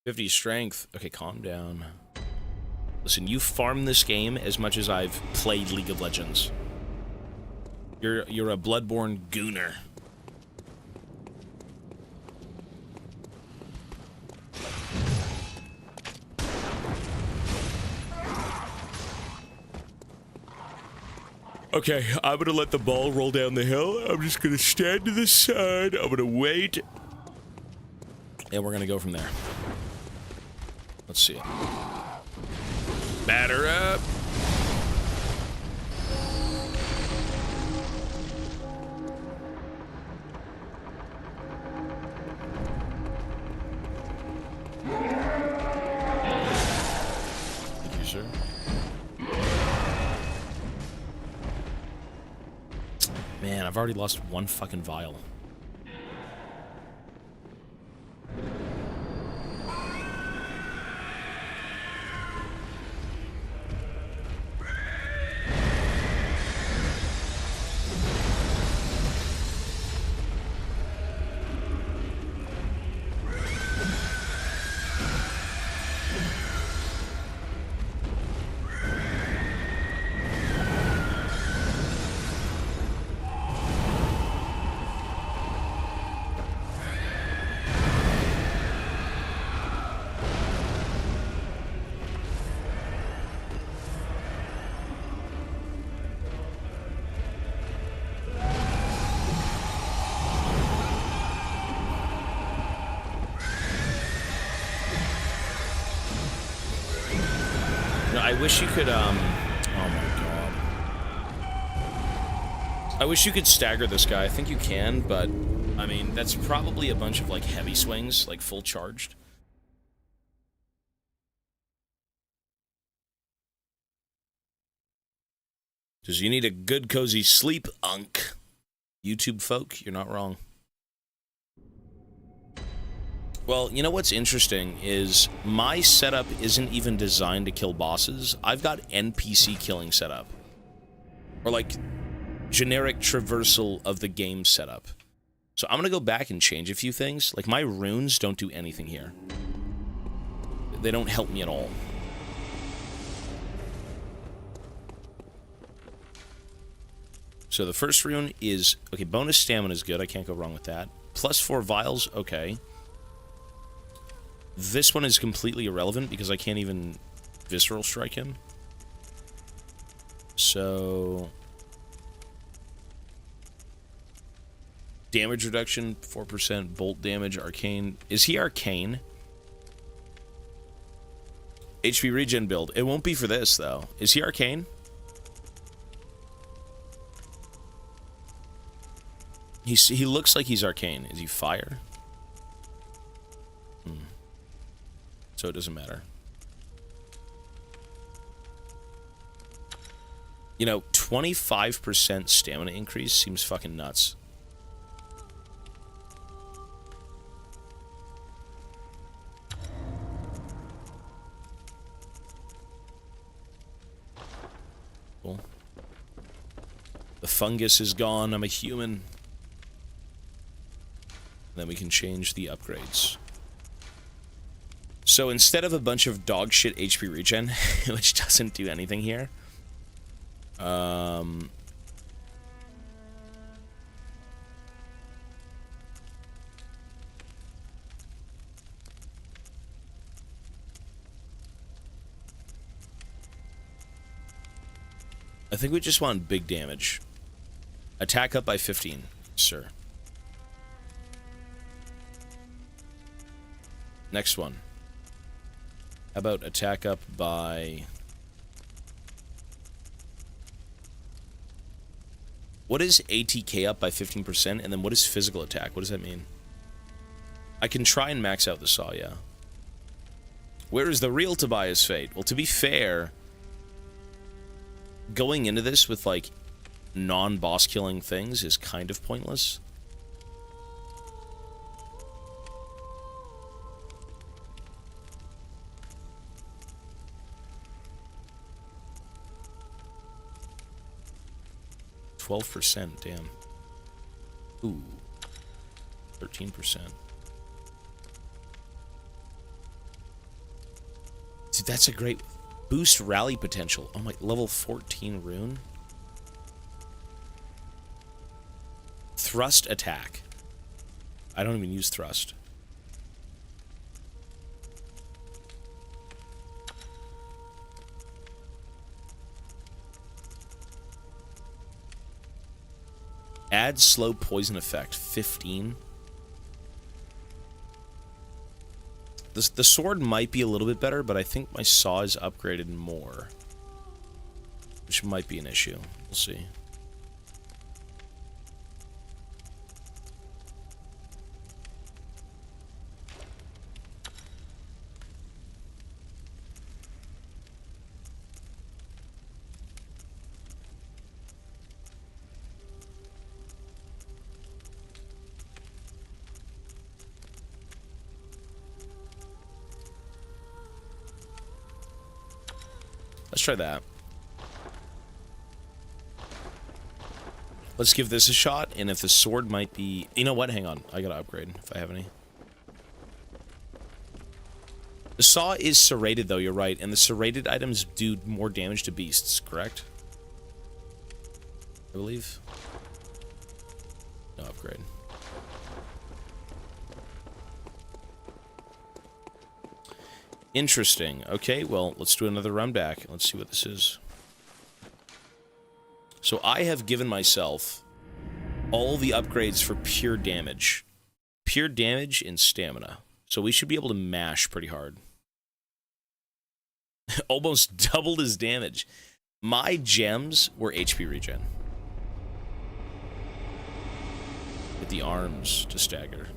.50 strength. Okay, calm down. Listen, you farm this game as much as I've played League of Legends. You're a Bloodborne gooner. Okay, I'm gonna let the ball roll down the hill. I'm just gonna stand to the side. I'm gonna wait. And we're gonna go from there. Let's see it. Batter up. Thank you, sir. Man, I've already lost 1 fucking vial. No, I wish you could, oh my god. I wish you could stagger this guy. I think you can, but, I mean, that's probably a bunch of, like, heavy swings, like, full charged. Because you need a good, cozy sleep, Unk. YouTube folk, you're not wrong. Well, you know what's interesting is my setup isn't even designed to kill bosses. I've got NPC killing setup. Or, like, generic traversal of the game setup. So I'm gonna go back and change a few things. Like, my runes don't do anything here. They don't help me at all. So the first rune is, okay, bonus stamina is good. I can't go wrong with that. Plus 4 vials, okay. This one is completely irrelevant because I can't even visceral strike him. So... damage reduction, 4%, bolt damage, arcane. Is he arcane? HP regen build. It won't be for this, though. Is he arcane? He looks like he's arcane. Is he fire? So it doesn't matter. You know, 25% stamina increase seems fucking nuts. Cool. The fungus is gone. I'm a human. Then we can change the upgrades. So instead of a bunch of dog shit HP regen, which doesn't do anything here, I think we just want big damage. Attack up by 15, sir. Next one. How about attack up by... what is ATK up by 15%? And then what is physical attack? What does that mean? I can try and max out the saw, yeah. Where is the real Tobias fate? Well, to be fair, going into this with, like, non-boss killing things is kind of pointless. %, damn. Ooh. 13%. Dude, that's a great... boost rally potential. Oh my... level 14 rune? Thrust attack. I don't even use thrust. Add slow poison effect, 15. The sword might be a little bit better, but I think my saw is upgraded more. Which might be an issue. We'll see. Let's try that. Let's give this a shot, and if the sword might be... you know what? Hang on. I gotta upgrade, if I have any. The saw is serrated, though, you're right, and the serrated items do more damage to beasts, correct? I believe. No upgrade. Interesting. Okay, well, let's do another run back. Let's see what this is. So I have given myself all the upgrades for pure damage. Pure damage and stamina. So we should be able to mash pretty hard. Almost doubled his damage. My gems were HP regen. Hit the arms to stagger.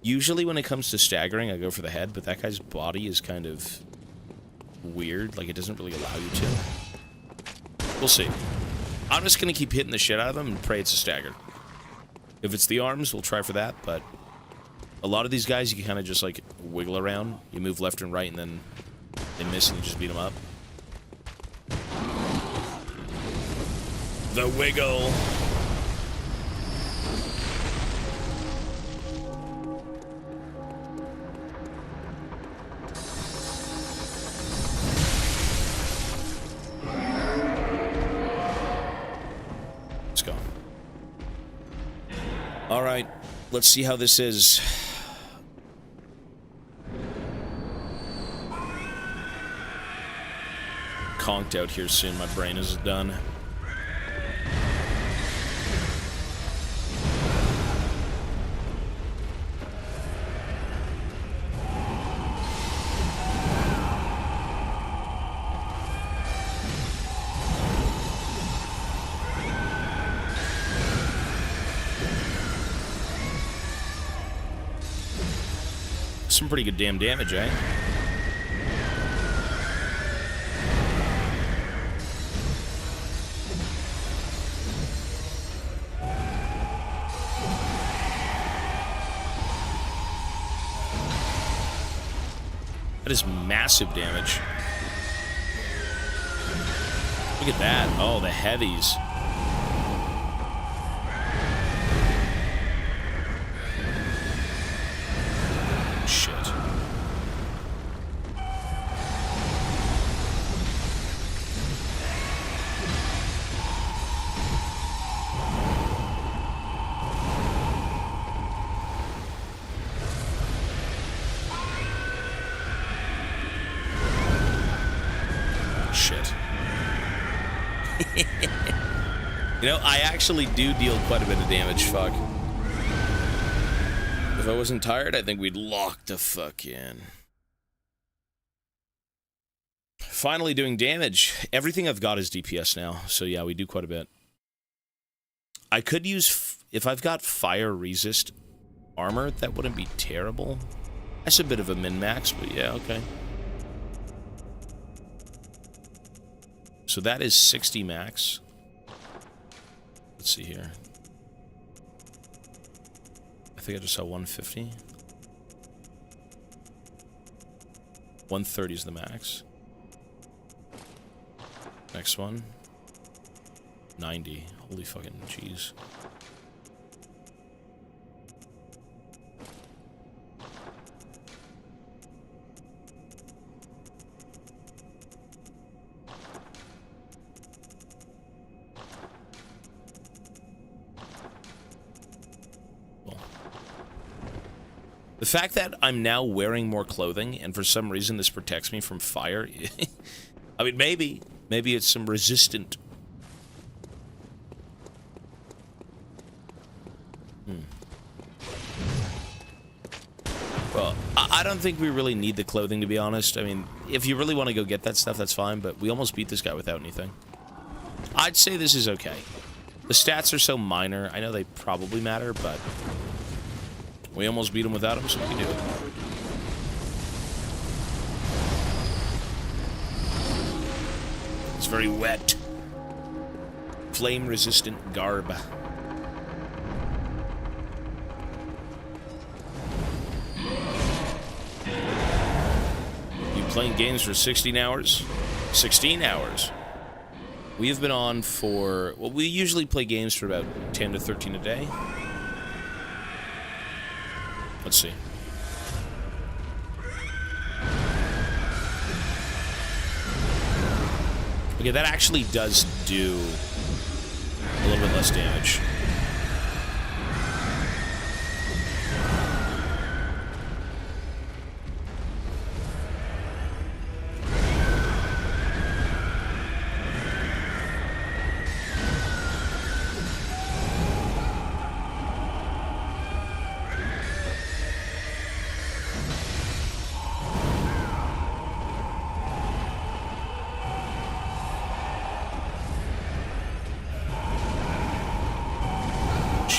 Usually when it comes to staggering, I go for the head, but that guy's body is kind of weird. Like, it doesn't really allow you to. We'll see. I'm just going to keep hitting the shit out of him and pray it's a stagger. If it's the arms, we'll try for that, but a lot of these guys, you can kind of just, like, wiggle around. You move left and right, and then they miss, and you just beat them up. The wiggle. Let's go. All right, let's see how this is. Conked out here soon. My brain is done. Some pretty good damn damage, eh? That is massive damage. Look at that. Oh, the heavies. Shit. Shit. You know, I actually do deal quite a bit of damage, fuck. If I wasn't tired, I think we'd lock the fuck in. Finally doing damage. Everything I've got is DPS now, so yeah, we do quite a bit. I could use... if I've got fire resist armor, that wouldn't be terrible. That's a bit of a min-max, but yeah, okay. So that is 60 max. Let's see here. I think I just saw 150. 130 is the max. Next one. 90. Holy fucking jeez. The fact that I'm now wearing more clothing, and for some reason this protects me from fire... I mean, maybe. Maybe it's some resistant... Well, I don't think we really need the clothing, to be honest. I mean, if you really want to go get that stuff, that's fine, but we almost beat this guy without anything. I'd say this is okay. The stats are so minor. I know they probably matter, but... we almost beat him without him, so we can do it. It's very wet. Flame-resistant garb. You playing games for 16 hours? 16 hours. We have been on for... well, we usually play games for about 10 to 13 a day. Let's see. Okay, that actually does do a little bit less damage.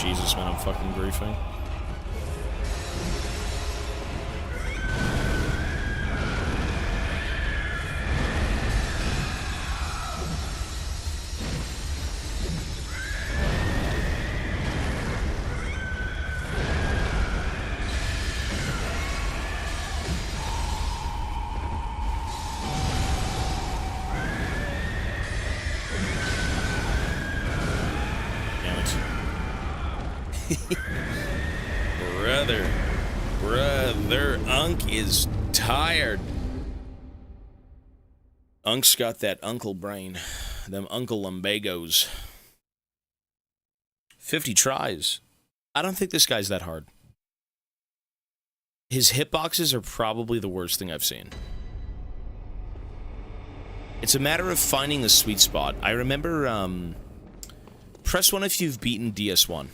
Jesus, man, I'm fucking griefing. Brother, Unk is tired. Unk's got that uncle brain. Them uncle lumbagos. 50 tries. I don't think this guy's that hard. His hitboxes are probably the worst thing I've seen. It's a matter of finding the sweet spot. I remember, press 1 if you've beaten DS1.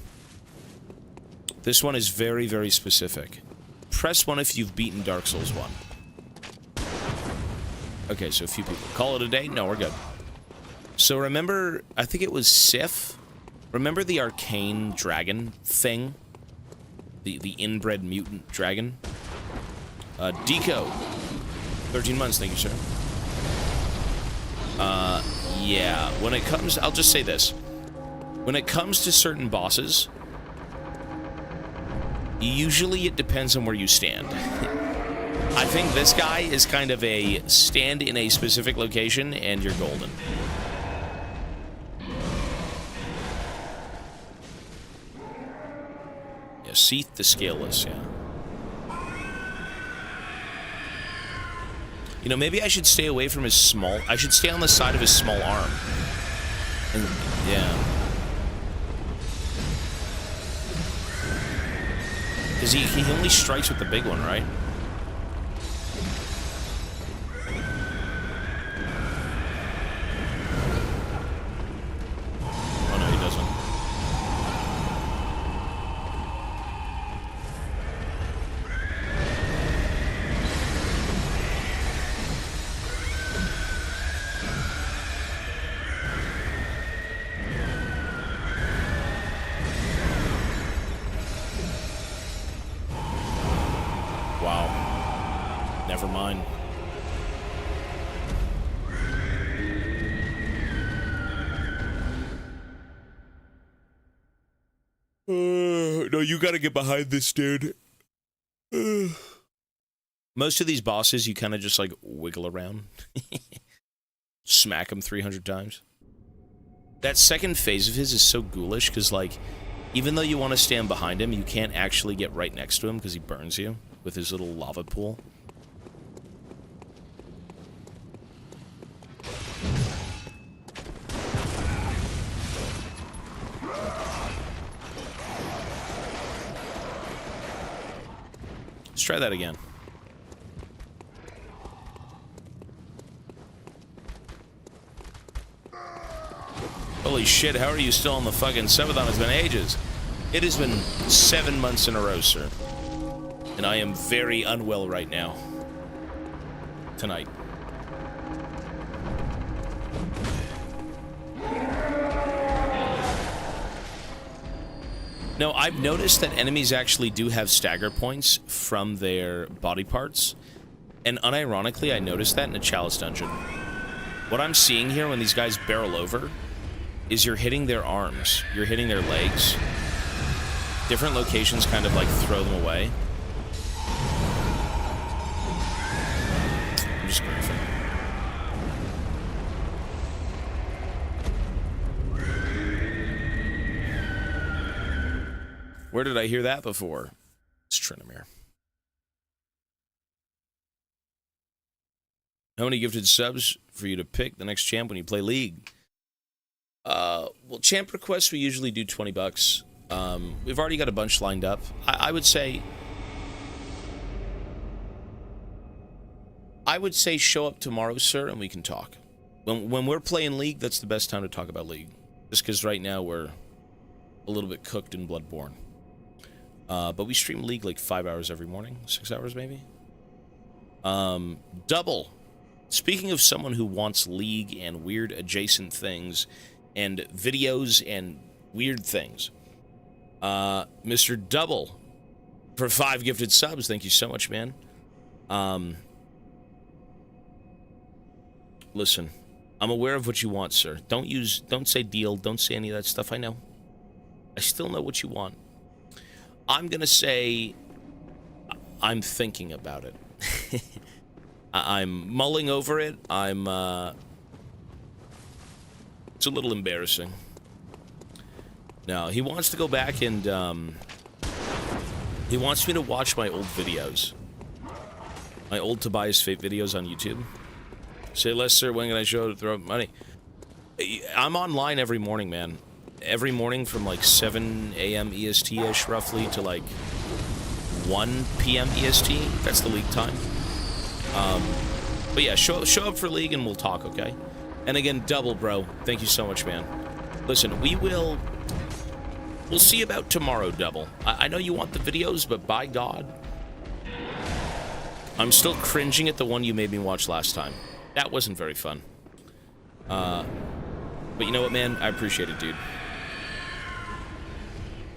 This one is very, very specific. Press 1 if you've beaten Dark Souls 1. Okay, so a few people. Call it a day? No, we're good. So remember, I think it was Sif. Remember the arcane dragon thing? The inbred mutant dragon? Deco. 13 months, thank you, sir. Yeah. When it comes... I'll just say this. When it comes to certain bosses... Usually it depends on where you stand. I think this guy is kind of a stand in a specific location and you're golden. Yeah, Seath the Scaleless, yeah. You know, maybe I should stay away from his small... I should stay on the side of his small arm. And, yeah. Because he only strikes with the big one, right? Oh, no, he doesn't. Never mind. No, you gotta get behind this, dude. Most of these bosses, you kind of just, like, wiggle around. Smack them 300 times. That second phase of his is so ghoulish, because, like, even though you want to stand behind him, you can't actually get right next to him, because he burns you with his little lava pool. Let's try that again. Holy shit, how are you still on the fucking subathon? It's been ages. It has been 7 months in a row, sir. And I am very unwell right now. Tonight. No, I've noticed that enemies actually do have stagger points from their body parts. And unironically, I noticed that in a Chalice dungeon. What I'm seeing here when these guys barrel over is you're hitting their arms, you're hitting their legs. Different locations kind of like throw them away. I'm just griefing. Where did I hear that before? It's Trinomir. How many gifted subs for you to pick the next champ when you play League? Well, champ requests, we usually do 20 bucks. We've already got a bunch lined up. I would say show up tomorrow, sir, and we can talk. When we're playing League, that's the best time to talk about League. Just because right now we're a little bit cooked in Bloodborne. But we stream League like 5 hours every morning. 6 hours, maybe? Double. Speaking of someone who wants League and weird adjacent things and videos and weird things, Mr. Double for 5 gifted subs. Thank you so much, man. Listen, I'm aware of what you want, sir. Don't say deal, don't say any of that stuff. I know. I still know what you want. I'm gonna say I'm thinking about it. I'm mulling over it. It's a little embarrassing. No, he wants to go back and, he wants me to watch my old videos. My old Tobias Fate videos on YouTube. Say less, sir, when can I show to throw money? I'm online every morning, man. Every morning from like 7 a.m. EST-ish, roughly, to like 1 p.m. EST. That's the league time. But yeah, show up for league and we'll talk, okay? And again, Double, bro. Thank you so much, man. Listen, we'll see about tomorrow, Double. I know you want the videos, but by God, I'm still cringing at the one you made me watch last time. That wasn't very fun. But you know what, man? I appreciate it, dude.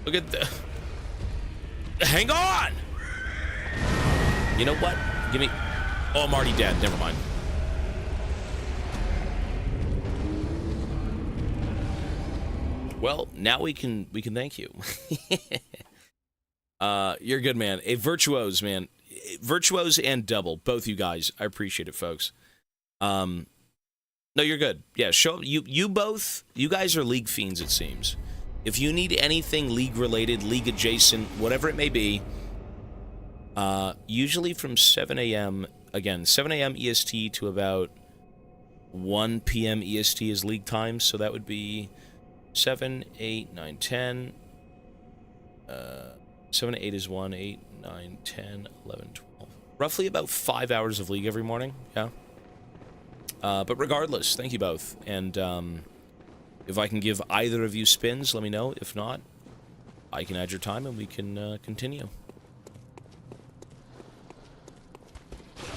Look at the... Hang on! You know what? Give me... Oh, I'm already dead. Never mind. Well, now we can thank you. You're good, man. A virtuose, man. Virtuose and Double, both you guys. I appreciate it, folks. No, you're good. Yeah, show you both. You guys are league fiends, it seems. If you need anything league related, league adjacent, whatever it may be, usually from 7 a.m. Again, 7 a.m. EST to about 1 p.m. EST is league time, so that would be 7, 8, 9, 10. 7 to 8 is 1, 8, 9, 10, 11, 12. Roughly about 5 hours of league every morning, yeah. But regardless, thank you both. And if I can give either of you spins, let me know. If not, I can add your time and we can continue.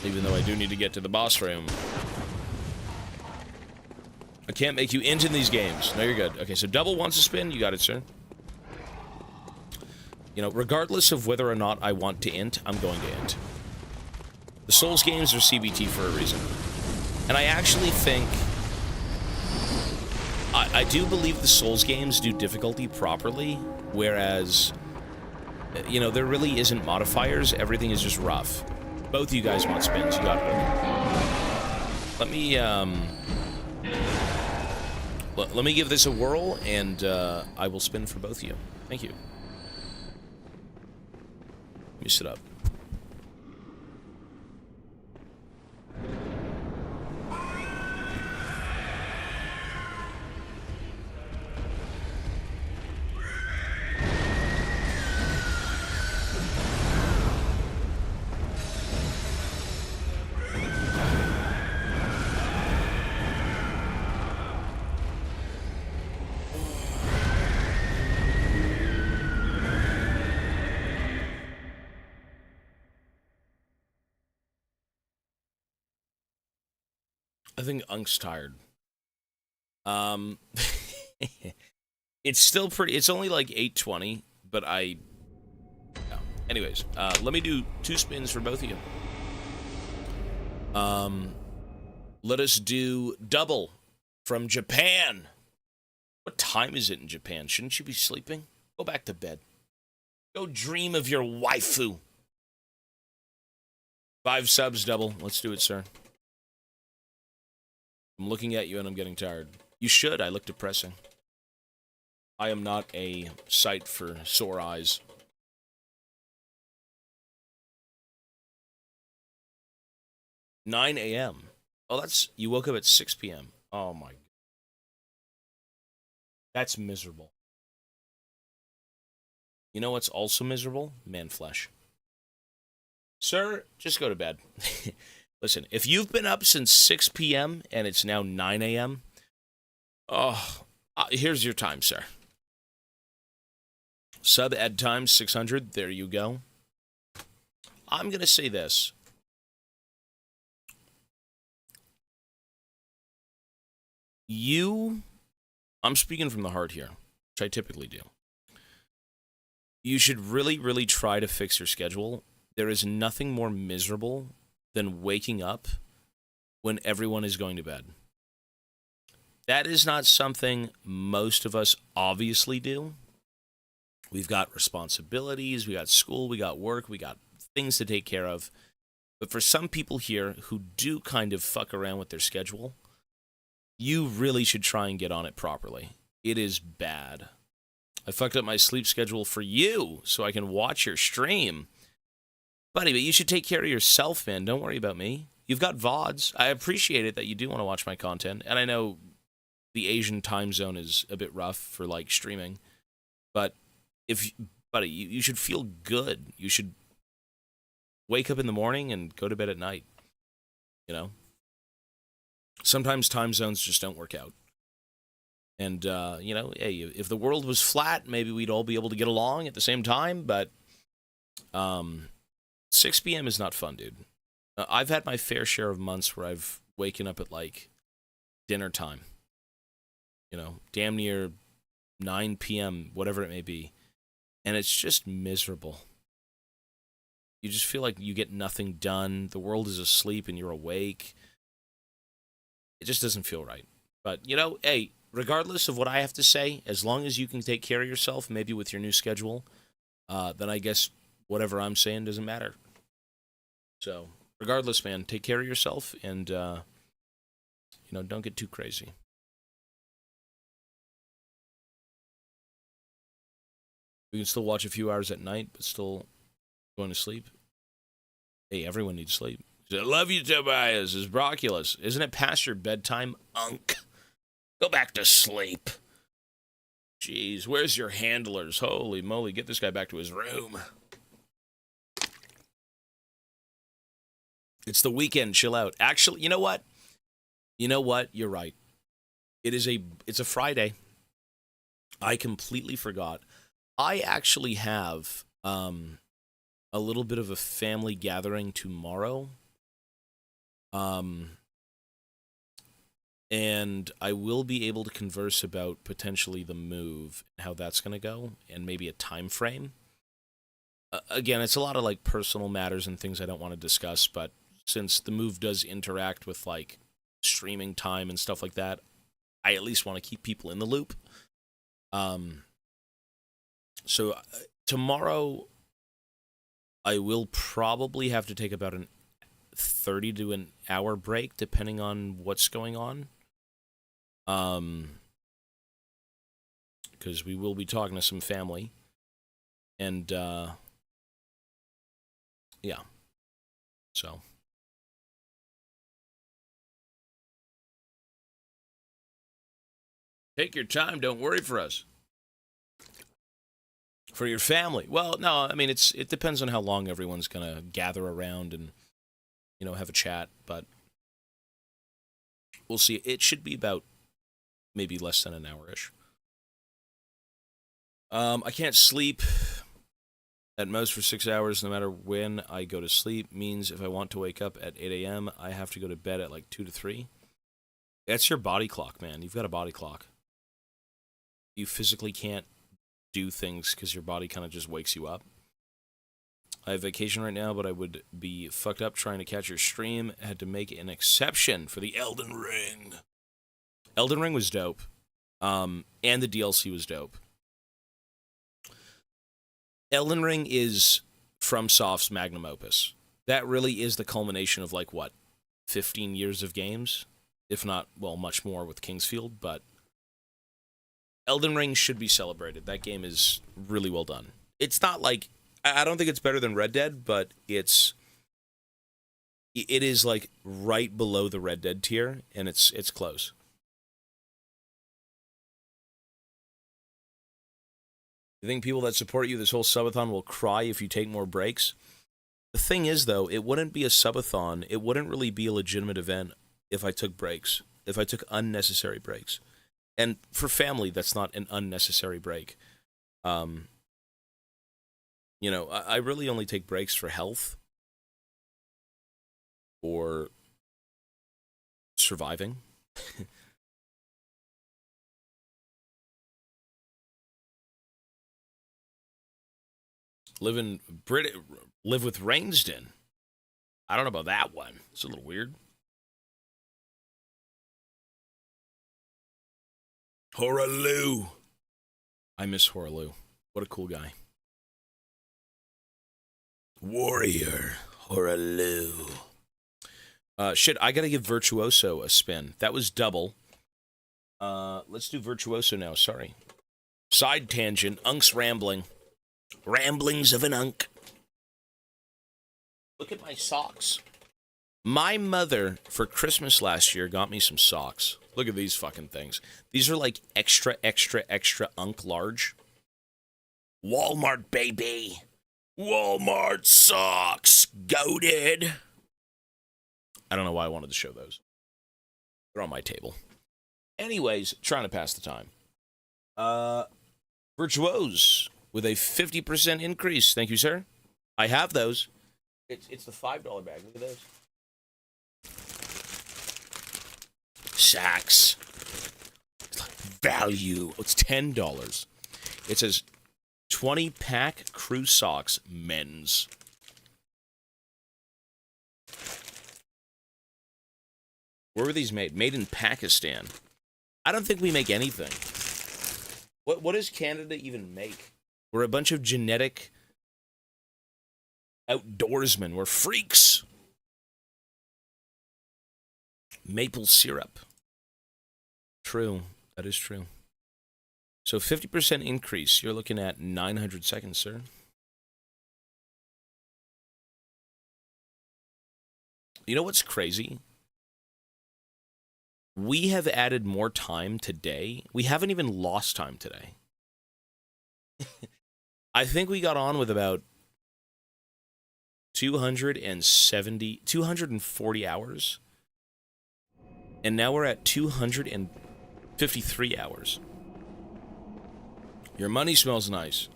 Even though I do need to get to the boss room. I can't make you int in these games. No, you're good. Okay, so Double wants a spin. You got it, sir. You know, regardless of whether or not I want to int, I'm going to int. The Souls games are CBT for a reason. And I actually think... I do believe the Souls games do difficulty properly, whereas, you know, there really isn't modifiers. Everything is just rough. Both of you guys want spins. You got it. Let me give this a whirl, and I will spin for both of you. Thank you. Let me sit up. I think Unk's tired. It's still pretty... It's only like 8:20, but I... No. Anyways, let me do 2 spins for both of you. Let us do Double from Japan. What time is it in Japan? Shouldn't you be sleeping? Go back to bed. Go dream of your waifu. 5 subs, Double. Let's do it, sir. I'm looking at you and I'm getting tired. You should. I look depressing. I am not a sight for sore eyes. $9 a.m. Oh, that's... You woke up at 6 p.m. Oh, my... That's miserable. You know what's also miserable? Man flesh. Sir, just go to bed. Listen, if you've been up since 6 p.m. and it's now 9 a.m., here's your time, sir. Sub ed time 600. There you go. I'm going to say this. I'm speaking from the heart here, which I typically do. You should really, really try to fix your schedule. There is nothing more miserable than waking up when everyone is going to bed. That is not something most of us obviously do. We've got responsibilities, we got school, we got work, we got things to take care of. But for some people here who do kind of fuck around with their schedule, you really should try and get on it properly. It is bad. I fucked up my sleep schedule for you so I can watch your stream. Buddy, but you should take care of yourself, man. Don't worry about me. You've got VODs. I appreciate it that you do want to watch my content. And I know the Asian time zone is a bit rough for, like, streaming. But, buddy, you should feel good. You should wake up in the morning and go to bed at night. You know? Sometimes time zones just don't work out. And, you know, hey, if the world was flat, maybe we'd all be able to get along at the same time. But 6 p.m. is not fun, dude. I've had my fair share of months where I've waken up at, like, dinner time. You know, damn near 9 p.m., whatever it may be. And it's just miserable. You just feel like you get nothing done. The world is asleep and you're awake. It just doesn't feel right. But, you know, hey, regardless of what I have to say, as long as you can take care of yourself, maybe with your new schedule, then I guess whatever I'm saying doesn't matter. So, regardless, man, take care of yourself and, you know, don't get too crazy. We can still watch a few hours at night, but still going to sleep. Hey, everyone needs sleep. I love you, Tobias. Is Broculus. Isn't it past your bedtime, Unk? Go back to sleep. Jeez, where's your handlers? Holy moly, get this guy back to his room. It's the weekend, chill out. Actually, you know what? You know what? You're right. It's a Friday. I completely forgot. I actually have a little bit of a family gathering tomorrow. And I will be able to converse about potentially the move and how that's going to go and maybe a time frame. Again, it's a lot of like personal matters and things I don't want to discuss, but since the move does interact with like streaming time and stuff like that, I at least want to keep people in the loop. So tomorrow I will probably have to take about 30 to an hour break depending on what's going on. Because we will be talking to some family. And, yeah. So. Take your time, don't worry for us. For your family. Well, no, I mean, it depends on how long everyone's going to gather around and, you know, have a chat, but we'll see. It should be about maybe less than an hour-ish. I can't sleep at most for 6 hours no matter when I go to sleep. Means if I want to wake up at 8 a.m., I have to go to bed at like 2 to 3. That's your body clock, man. You've got a body clock. You physically can't do things because your body kind of just wakes you up. I have vacation right now, but I would be fucked up trying to catch your stream. I had to make an exception for the Elden Ring. Elden Ring was dope. And the DLC was dope. Elden Ring is FromSoft's magnum opus. That really is the culmination of, like, what, 15 years of games? If not, well, much more with Kingsfield, but Elden Ring should be celebrated. That game is really well done. It's not like, I don't think it's better than Red Dead, but it is like right below the Red Dead tier, and it's close. You think people that support you this whole subathon will cry if you take more breaks? The thing is, though, it wouldn't be a subathon. It wouldn't really be a legitimate event if I took breaks, if I took unnecessary breaks. And for family, that's not an unnecessary break. You know, I really only take breaks for health or surviving. Live with Rainsden. I don't know about that one. It's a little weird. Horaloo. I miss Horaloo. What a cool guy. Warrior. Horaloo. Shit, I gotta give Virtuoso a spin. That was double. Let's do Virtuoso now, sorry. Side tangent, Unk's rambling. Ramblings of an Unk. Look at my socks. My mother, for Christmas last year, got me some socks. Look at these fucking things. These are like extra, extra, extra Unk large. Walmart, baby. Walmart socks. Goated. I don't know why I wanted to show those. They're on my table. Anyways, trying to pass the time. Virtuose with a 50% increase. Thank you, sir. I have those. It's the $5 bag. Look at those. Sacks. Value. It's $10. It says 20-pack crew socks, men's. Where were these made? Made in Pakistan. I don't think we make anything. What does Canada even make? We're a bunch of genetic outdoorsmen. We're freaks. Maple syrup. True. That is true. So 50% increase. You're looking at 900 seconds, sir. You know what's crazy? We have added more time today. We haven't even lost time today. I think we got on with about 240 hours. And now we're at 253 hours. Your money smells nice.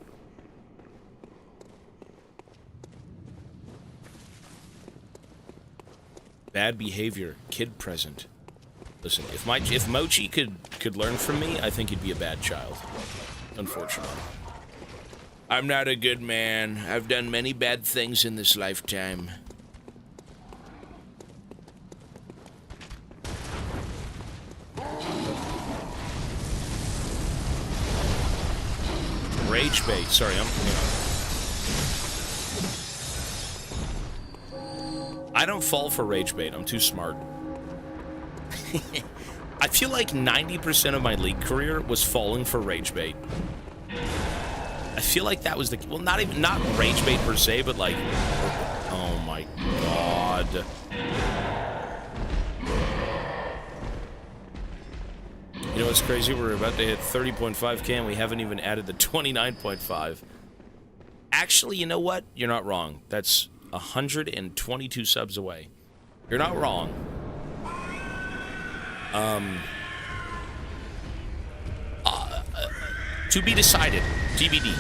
Bad behavior, kid present. Listen, if Mochi could learn from me, I think he'd be a bad child. Unfortunately. I'm not a good man. I've done many bad things in this lifetime. Rage bait. Sorry, I don't fall for rage bait. I'm too smart. I feel like 90% of my League career was falling for rage bait. I feel like that was the... Well, not rage bait per se, but like... Oh my god. You know what's crazy? We're about to hit 30.5k and we haven't even added the 29.5. Actually, you know what? You're not wrong. That's 122 subs away. You're not wrong. To be decided. TBD.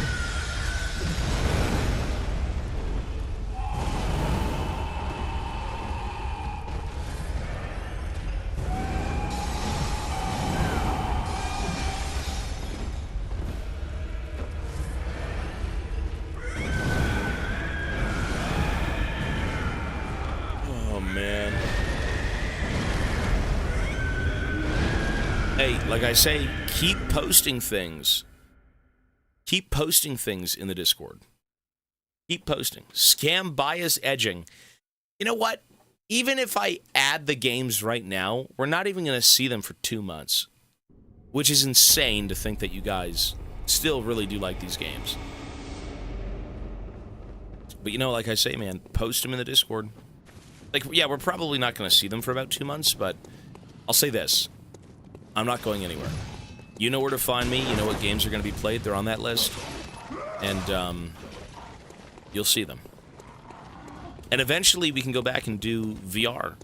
Oh, man. Hey, like I say, keep posting things. Keep posting things in the Discord. Keep posting. Scam bias edging. You know what? Even if I add the games right now, we're not even going to see them for 2 months. Which is insane to think that you guys still really do like these games. But you know, like I say, man, post them in the Discord. Like, yeah, we're probably not going to see them for about 2 months, but I'll say this. I'm not going anywhere. You know where to find me. You know what games are going to be played. They're on that list. And, you'll see them. And eventually we can go back and do VR.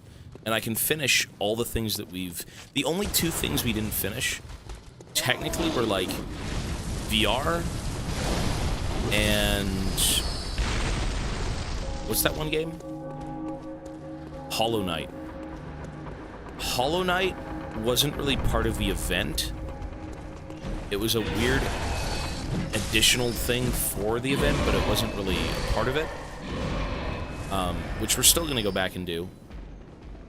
And I can finish all the things that we've... The only 2 things we didn't finish, technically, were, like, VR and... What's that one game? Hollow Knight. Hollow Knight wasn't really part of the event. It was a weird additional thing for the event, but it wasn't really a part of it. Which we're still going to go back and do.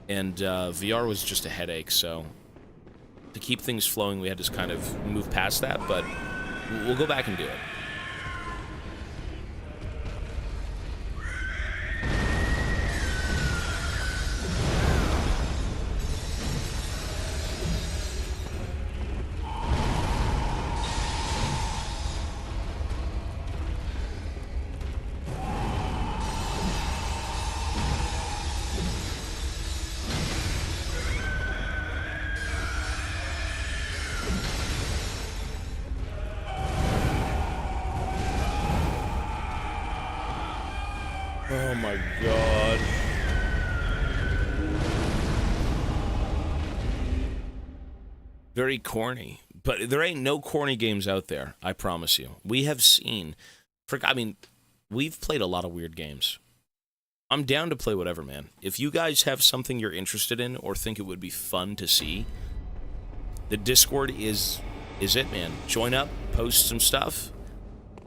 And VR was just a headache, so to keep things flowing, we had to kind of move past that, but we'll go back and do it. Oh my god. Very corny. But there ain't no corny games out there, I promise you. We have seen... I mean, we've played a lot of weird games. I'm down to play whatever, man. If you guys have something you're interested in or think it would be fun to see, the Discord is it, man. Join up, post some stuff,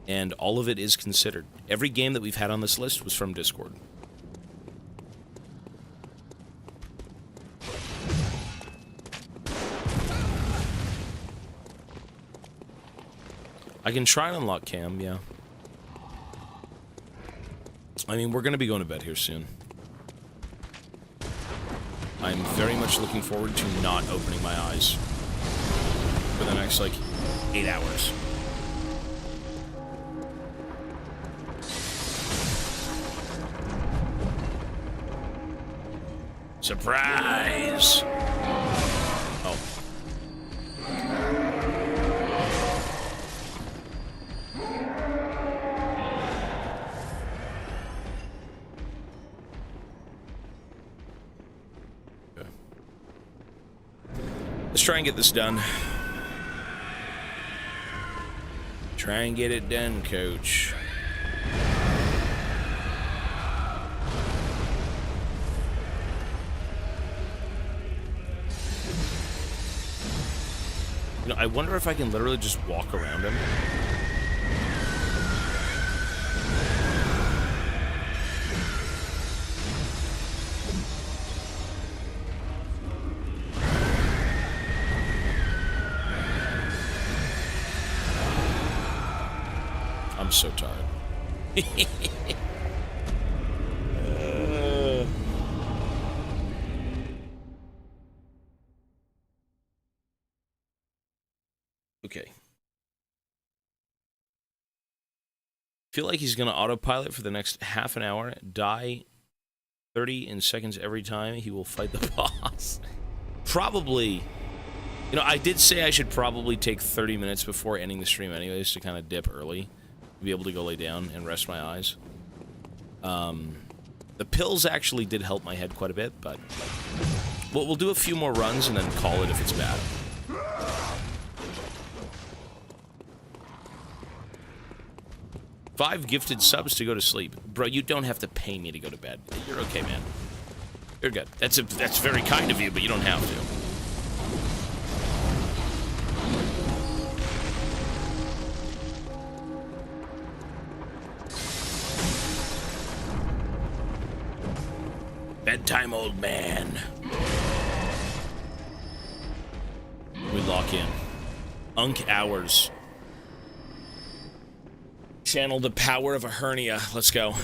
and all of it is considered. Every game that we've had on this list was from Discord. I can try and unlock Cam, yeah. I mean, we're going to be going to bed here soon. I'm very much looking forward to not opening my eyes for the next, like, 8 hours. Surprise! Oh. Okay. Let's try and get this done. Try and get it done, coach. You know, I wonder if I can literally just walk around him. I'm so tired. Okay. Feel like he's going to autopilot for the next half an hour, die 30 seconds every time he will fight the boss. Probably. You know, I did say I should probably take 30 minutes before ending the stream anyways to kind of dip early. Be able to go lay down and rest my eyes. The pills actually did help my head quite a bit, but we'll do a few more runs and then call it if it's bad. $5 gifted subs to go to sleep. Bro, you don't have to pay me to go to bed. You're okay, man. You're good. That's very kind of you, but you don't have to. Bedtime, old man. We lock in. Unk hours. Channel the power of a hernia. Let's go.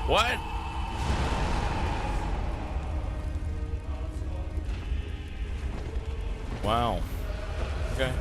What? Wow. Okay.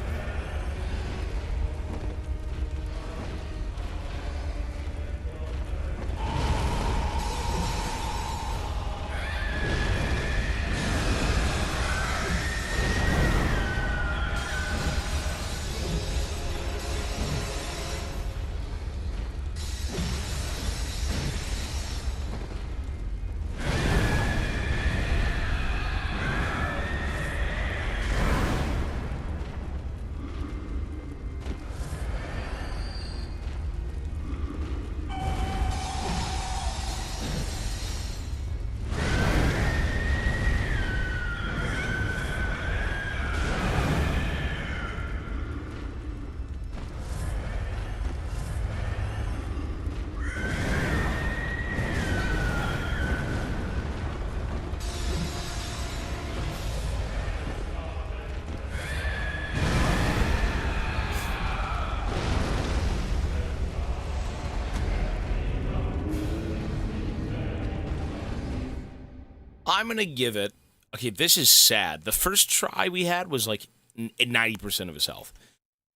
I'm going to give it... Okay, this is sad. The first try we had was like 90% of his health.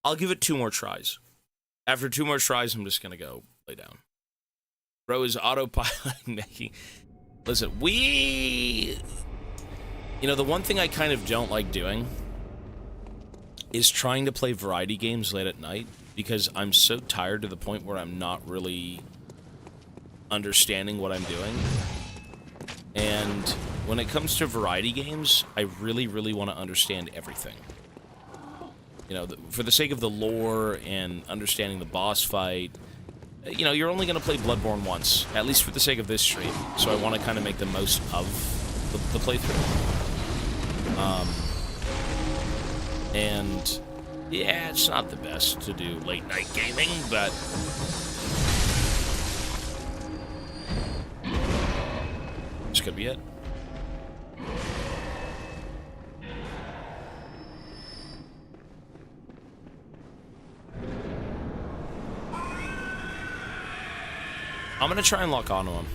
I'll give it 2 more tries. After 2 more tries, I'm just going to go lay down. Bro is autopilot making... Listen, we... You know, the one thing I kind of don't like doing is trying to play variety games late at night because I'm so tired to the point where I'm not really understanding what I'm doing. And when it comes to variety games, I really, really want to understand everything. You know, for the sake of the lore and understanding the boss fight, you know, you're only going to play Bloodborne once, at least for the sake of this stream. So I want to kind of make the most of the playthrough. And yeah, it's not the best to do late night gaming, but this could be it. I'm gonna try and lock onto him.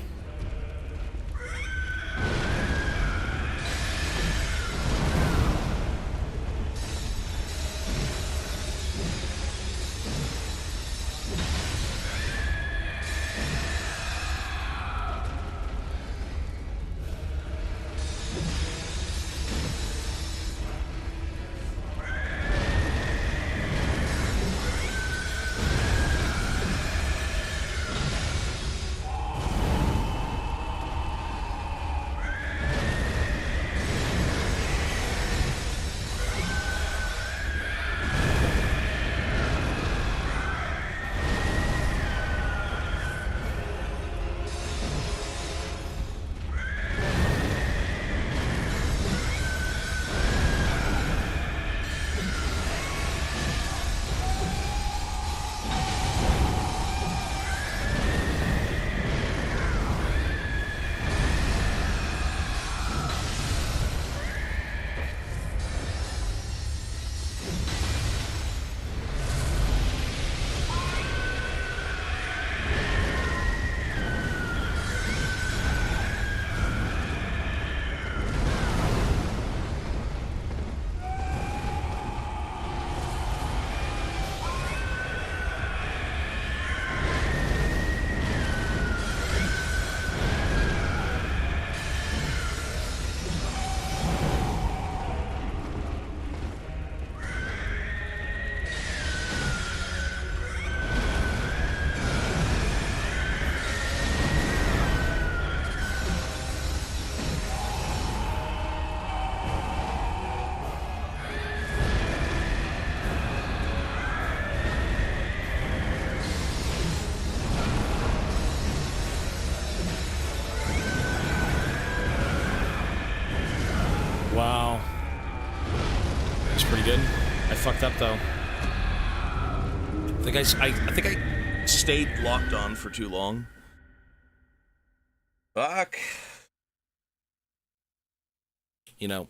Wow. That's pretty good. I fucked up, though. I think I stayed locked on for too long. Fuck. You know,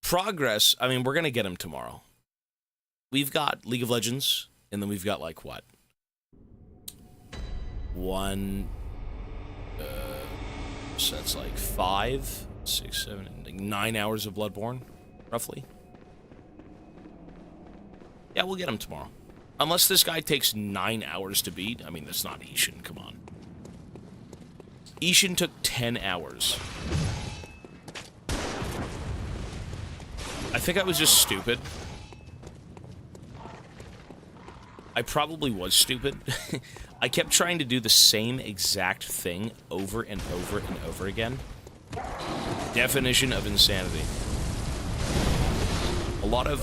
progress, I mean, we're gonna get him tomorrow. We've got League of Legends, and then we've got, like, what? So that's like 5, 6, 7, like 9 hours of Bloodborne, roughly. Yeah, we'll get him tomorrow. Unless this guy takes 9 hours to beat. I mean, that's not Ishin, come on. Ishin took 10 hours. I think I was just stupid. I probably was stupid. I kept trying to do the same exact thing over and over and over again. Definition of insanity. A lot of,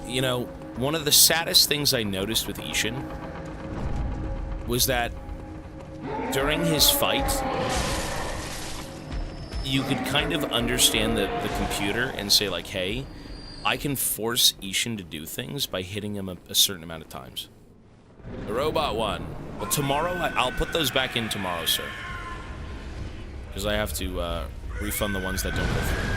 you know, one of the saddest things I noticed with Ishin was that during his fight, you could kind of understand the computer and say, like, hey, I can force Ishin to do things by hitting him a certain amount of times. The robot one. Well, tomorrow, I'll put those back in tomorrow, sir. Because I have to refund the ones that don't go through.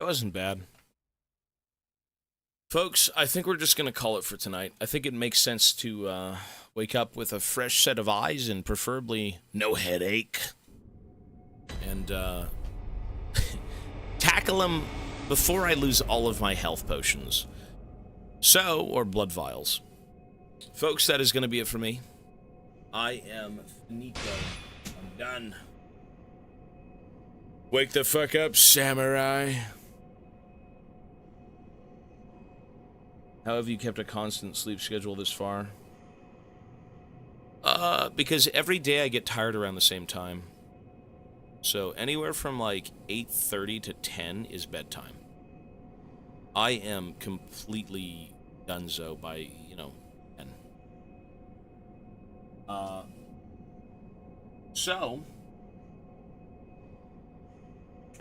That wasn't bad. Folks, I think we're just going to call it for tonight. I think it makes sense to wake up with a fresh set of eyes and preferably no headache. And tackle them before I lose all of my health potions. So, or blood vials. Folks, that is going to be it for me. I am finito. I'm done. Wake the fuck up, samurai. How have you kept a constant sleep schedule this far? Because every day I get tired around the same time. So anywhere from like 8:30 to 10 is bedtime. I am completely donezo by, 10. So,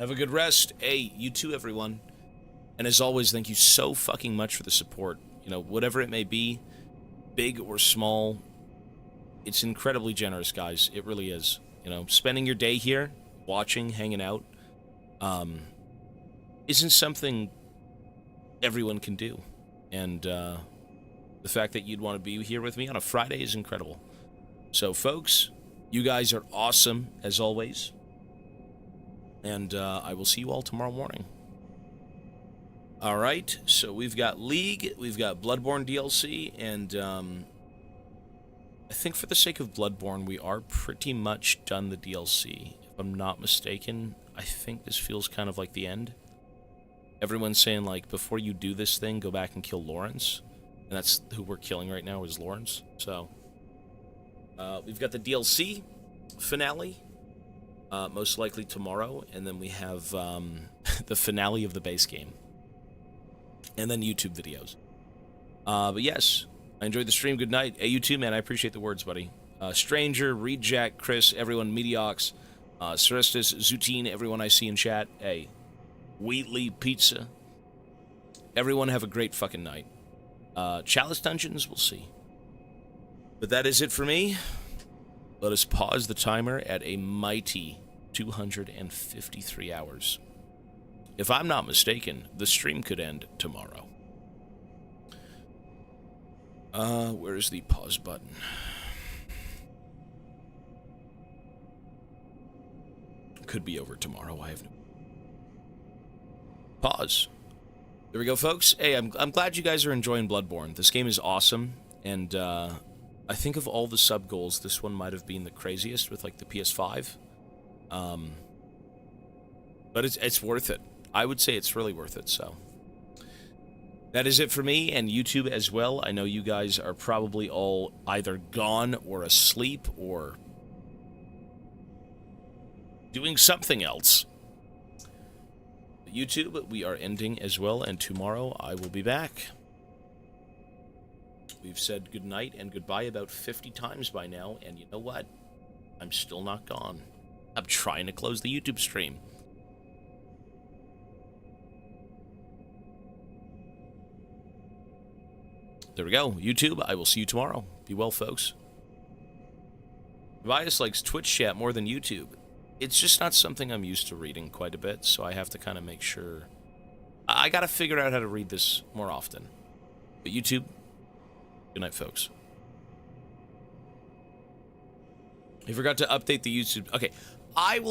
have a good rest. Hey, you too, everyone. And as always, thank you so fucking much for the support. Whatever it may be, big or small, it's incredibly generous, guys. It really is. Spending your day here, watching, hanging out, isn't something everyone can do. And the fact that you'd want to be here with me on a Friday is incredible. So, folks, you guys are awesome, as always. And I will see you all tomorrow morning. All right, so we've got League, we've got Bloodborne DLC, and I think for the sake of Bloodborne, we are pretty much done the DLC. If I'm not mistaken, I think this feels kind of like the end. Everyone's saying, like, before you do this thing, go back and kill Lawrence. And that's who we're killing right now, is Lawrence. So, we've got the DLC finale, most likely tomorrow, and then we have the finale of the base game. And then YouTube videos. But yes, I enjoyed the stream. Good night. Hey, you too, man. I appreciate the words, buddy. Stranger, Rejack, Chris, everyone, Mediox, Cerestus, Zutine, everyone I see in chat. Hey, Wheatley, Pizza. Everyone have a great fucking night. Chalice Dungeons, we'll see. But that is it for me. Let us pause the timer at a mighty 253 hours. If I'm not mistaken, the stream could end tomorrow. Where's the pause button? Could be over tomorrow, I have no... Pause. There we go, folks. Hey, I'm glad you guys are enjoying Bloodborne. This game is awesome, and I think of all the sub-goals, this one might have been the craziest with, like, the PS5. But it's worth it. I would say it's really worth it, so. That is it for me, and YouTube as well. I know you guys are probably all either gone or asleep or doing something else. YouTube, we are ending as well, and tomorrow I will be back. We've said goodnight and goodbye about 50 times by now, and you know what? I'm still not gone. I'm trying to close the YouTube stream. There we go. YouTube, I will see you tomorrow. Be well, folks. Tobias likes Twitch chat more than YouTube. It's just not something I'm used to reading quite a bit, so I have to kind of make sure... I gotta figure out how to read this more often. But YouTube, good night, folks. I forgot to update the YouTube... Okay, I will...